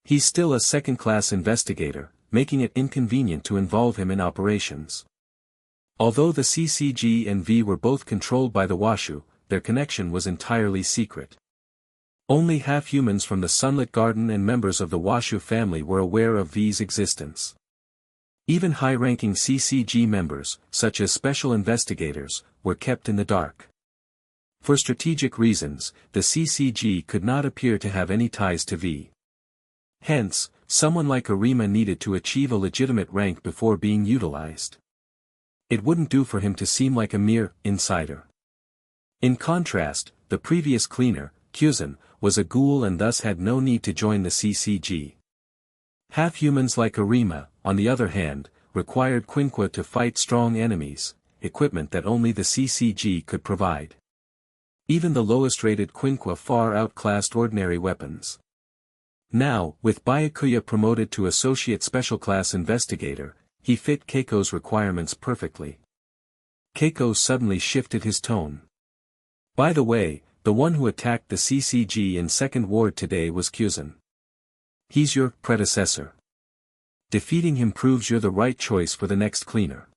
He's still a second-class investigator, making it inconvenient to involve him in operations." Although the CCG and V were both controlled by the Washu, their connection was entirely secret. Only half-humans from the Sunlit Garden and members of the Washu family were aware of V's existence. Even high-ranking CCG members, such as special investigators, were kept in the dark. For strategic reasons, the CCG could not appear to have any ties to V. Hence, someone like Arima needed to achieve a legitimate rank before being utilized. It wouldn't do for him to seem like a mere insider. In contrast, the previous cleaner, Kyuzan, was a ghoul and thus had no need to join the CCG. Half-humans like Arima, on the other hand, required Quinqua to fight strong enemies, equipment that only the CCG could provide. Even the lowest-rated Quinqua far outclassed ordinary weapons. Now, with Byakuya promoted to Associate Special Class Investigator, he fit Keiko's requirements perfectly. Keiko suddenly shifted his tone. "By the way, the one who attacked the CCG in Second Ward today was Kyuzan. He's your predecessor. Defeating him proves you're the right choice for the next cleaner."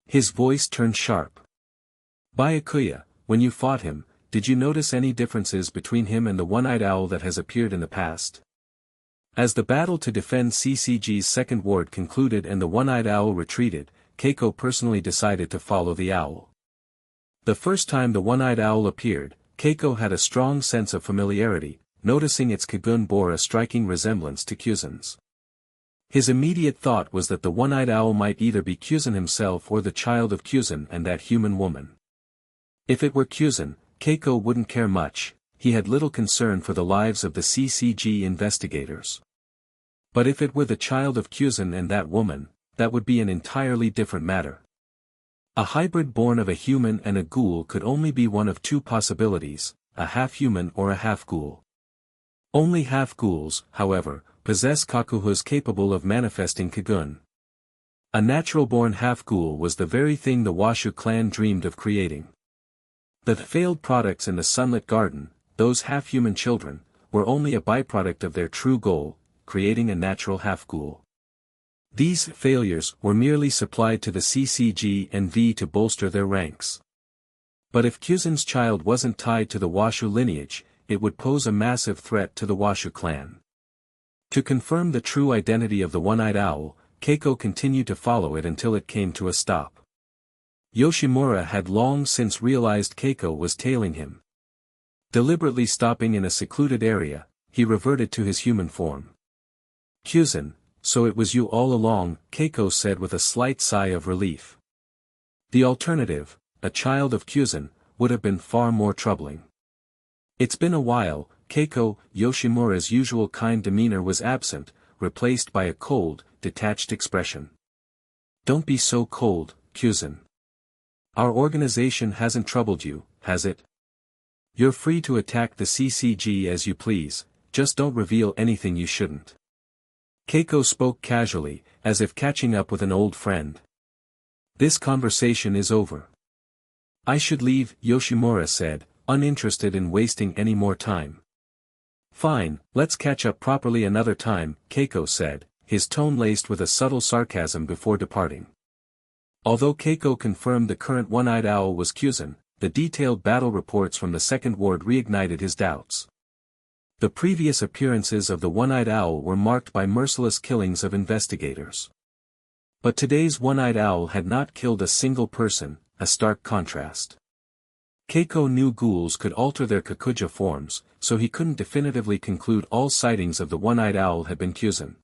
His voice turned sharp. "Byakuya, when you fought him, did you notice any differences between him and the one-eyed owl that has appeared in the past?" As the battle to defend CCG's Second Ward concluded and the one-eyed owl retreated, Keiko personally decided to follow the owl. The first time the one-eyed owl appeared, Keiko had a strong sense of familiarity, noticing its Kagun bore a striking resemblance to Kyuzan's. His immediate thought was that the one-eyed owl might either be Kyuzan himself or the child of Kyuzan and that human woman. If it were Kyuzan, Keiko wouldn't care much, he had little concern for the lives of the CCG investigators. But if it were the child of Kyuzan and that woman, that would be an entirely different matter. A hybrid born of a human and a ghoul could only be one of two possibilities, a half-human or a half-ghoul. Only half-ghouls, however, possess kakuhas capable of manifesting Kagun. A natural-born half-ghoul was the very thing the Washu clan dreamed of creating. The failed products in the Sunlit Garden, those half-human children, were only a byproduct of their true goal, creating a natural half-ghoul. These failures were merely supplied to the CCG and V to bolster their ranks. But if Kyuzan's child wasn't tied to the Washu lineage, it would pose a massive threat to the Washu clan. To confirm the true identity of the one-eyed owl, Keiko continued to follow it until it came to a stop. Yoshimura had long since realized Keiko was tailing him. Deliberately stopping in a secluded area, he reverted to his human form. "Kyuzan, so it was you all along," Keiko said with a slight sigh of relief. The alternative, a child of Kyuzan, would have been far more troubling. "It's been a while," Keiko. Yoshimura's usual kind demeanor was absent, replaced by a cold, detached expression. "Don't be so cold, Kyuzan. Our organization hasn't troubled you, has it?" You're free to attack the CCG as you please, just don't reveal anything you shouldn't. Keiko spoke casually, as if catching up with an old friend. This conversation is over. I should leave, Yoshimura said, uninterested in wasting any more time. Fine, let's catch up properly another time, Keiko said, his tone laced with a subtle sarcasm before departing. Although Keiko confirmed the current one-eyed owl was Kyuzan, the detailed battle reports from the second ward reignited his doubts. The previous appearances of the one-eyed owl were marked by merciless killings of investigators. But today's one-eyed owl had not killed a single person, a stark contrast. Keiko knew ghouls could alter their Kakuja forms, so he couldn't definitively conclude all sightings of the one-eyed owl had been Kyuzan.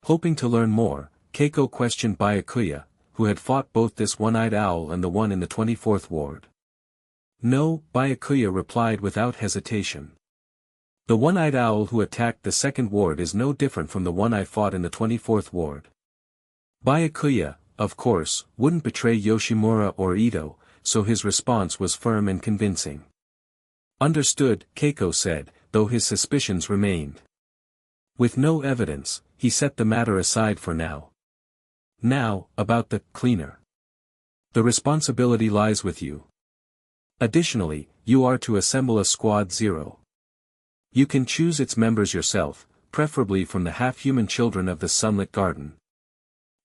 Hoping to learn more, Keiko questioned Byakuya, who had fought both this one-eyed owl and the one in the 24th ward. No, Byakuya replied without hesitation. The one-eyed owl who attacked the second ward is no different from the one I fought in the 24th ward. Byakuya, of course, wouldn't betray Yoshimura or Ito, so his response was firm and convincing. Understood, Keiko said, though his suspicions remained. With no evidence, he set the matter aside for now. Now, about the cleaner. The responsibility lies with you. Additionally, you are to assemble a Squad 0. You can choose its members yourself, preferably from the half-human children of the Sunlit Garden.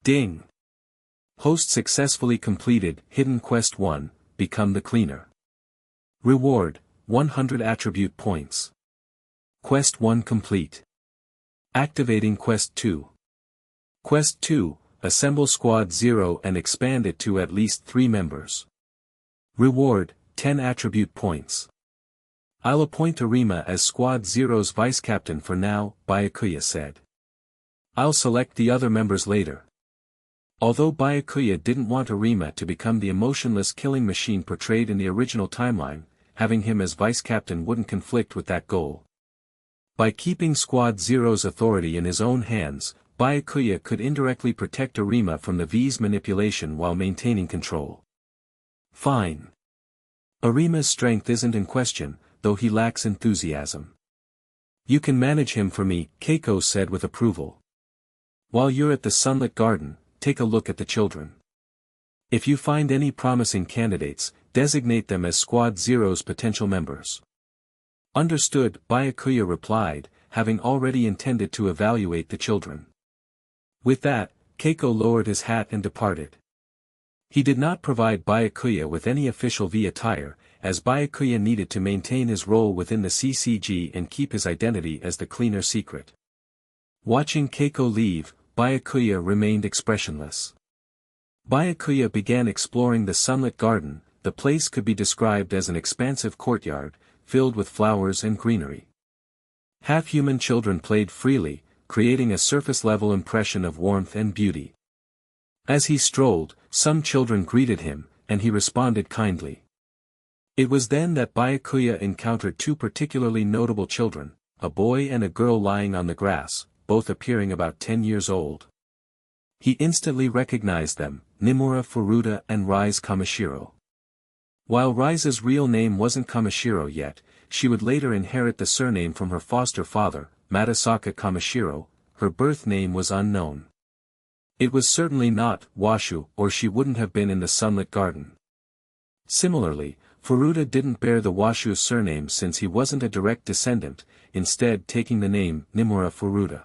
Ding! Host successfully completed Hidden Quest 1, Become the Cleaner. Reward, 100 attribute points. Quest 1 complete. Activating Quest 2. Quest 2, Assemble Squad 0 and expand it to at least 3 members. Reward, 10 attribute points. I'll appoint Arima as Squad 0's vice captain for now, Byakuya said. I'll select the other members later. Although Byakuya didn't want Arima to become the emotionless killing machine portrayed in the original timeline, having him as vice captain wouldn't conflict with that goal. By keeping Squad 0's authority in his own hands, Byakuya could indirectly protect Arima from the V's manipulation while maintaining control. Fine. Arima's strength isn't in question, though he lacks enthusiasm. You can manage him for me, Keiko said with approval. While you're at the Sunlit Garden, take a look at the children. If you find any promising candidates, designate them as Squad 0's potential members. Understood, Byakuya replied, having already intended to evaluate the children. With that, Keiko lowered his hat and departed. He did not provide Byakuya with any official V attire, as Byakuya needed to maintain his role within the CCG and keep his identity as the cleaner secret. Watching Keiko leave, Byakuya remained expressionless. Byakuya began exploring the Sunlit Garden. The place could be described as an expansive courtyard, filled with flowers and greenery. Half-human children played freely, creating a surface-level impression of warmth and beauty. As he strolled, some children greeted him, and he responded kindly. It was then that Byakuya encountered 2 particularly notable children, a boy and a girl lying on the grass, both appearing about 10 years old. He instantly recognized them, Nimura Furuta and Rise Kamishiro. While Rise's real name wasn't Kamishiro yet, she would later inherit the surname from her foster father, Matasaka Kamishiro. Her birth name was unknown. It was certainly not Washu, or she wouldn't have been in the Sunlit Garden. Similarly, Furuta didn't bear the Washu surname since he wasn't a direct descendant, instead taking the name Nimura Furuta.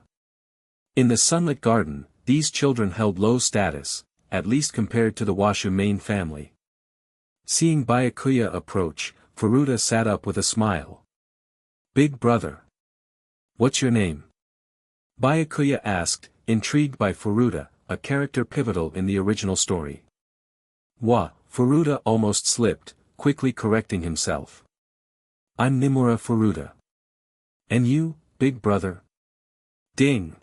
In the Sunlit Garden, these children held low status, at least compared to the Washu main family. Seeing Byakuya approach, Furuta sat up with a smile. Big brother. What's your name? Byakuya asked, intrigued by Furuta, a character pivotal in the original story. Furuta almost slipped, quickly correcting himself. I'm Nimura Furuta. And you, big brother? Ding.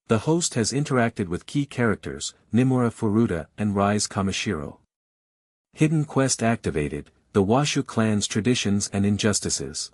The host has interacted with key characters, Nimura Furuta and Rise Kamishiro. Hidden quest activated, the Washu clan's traditions and injustices.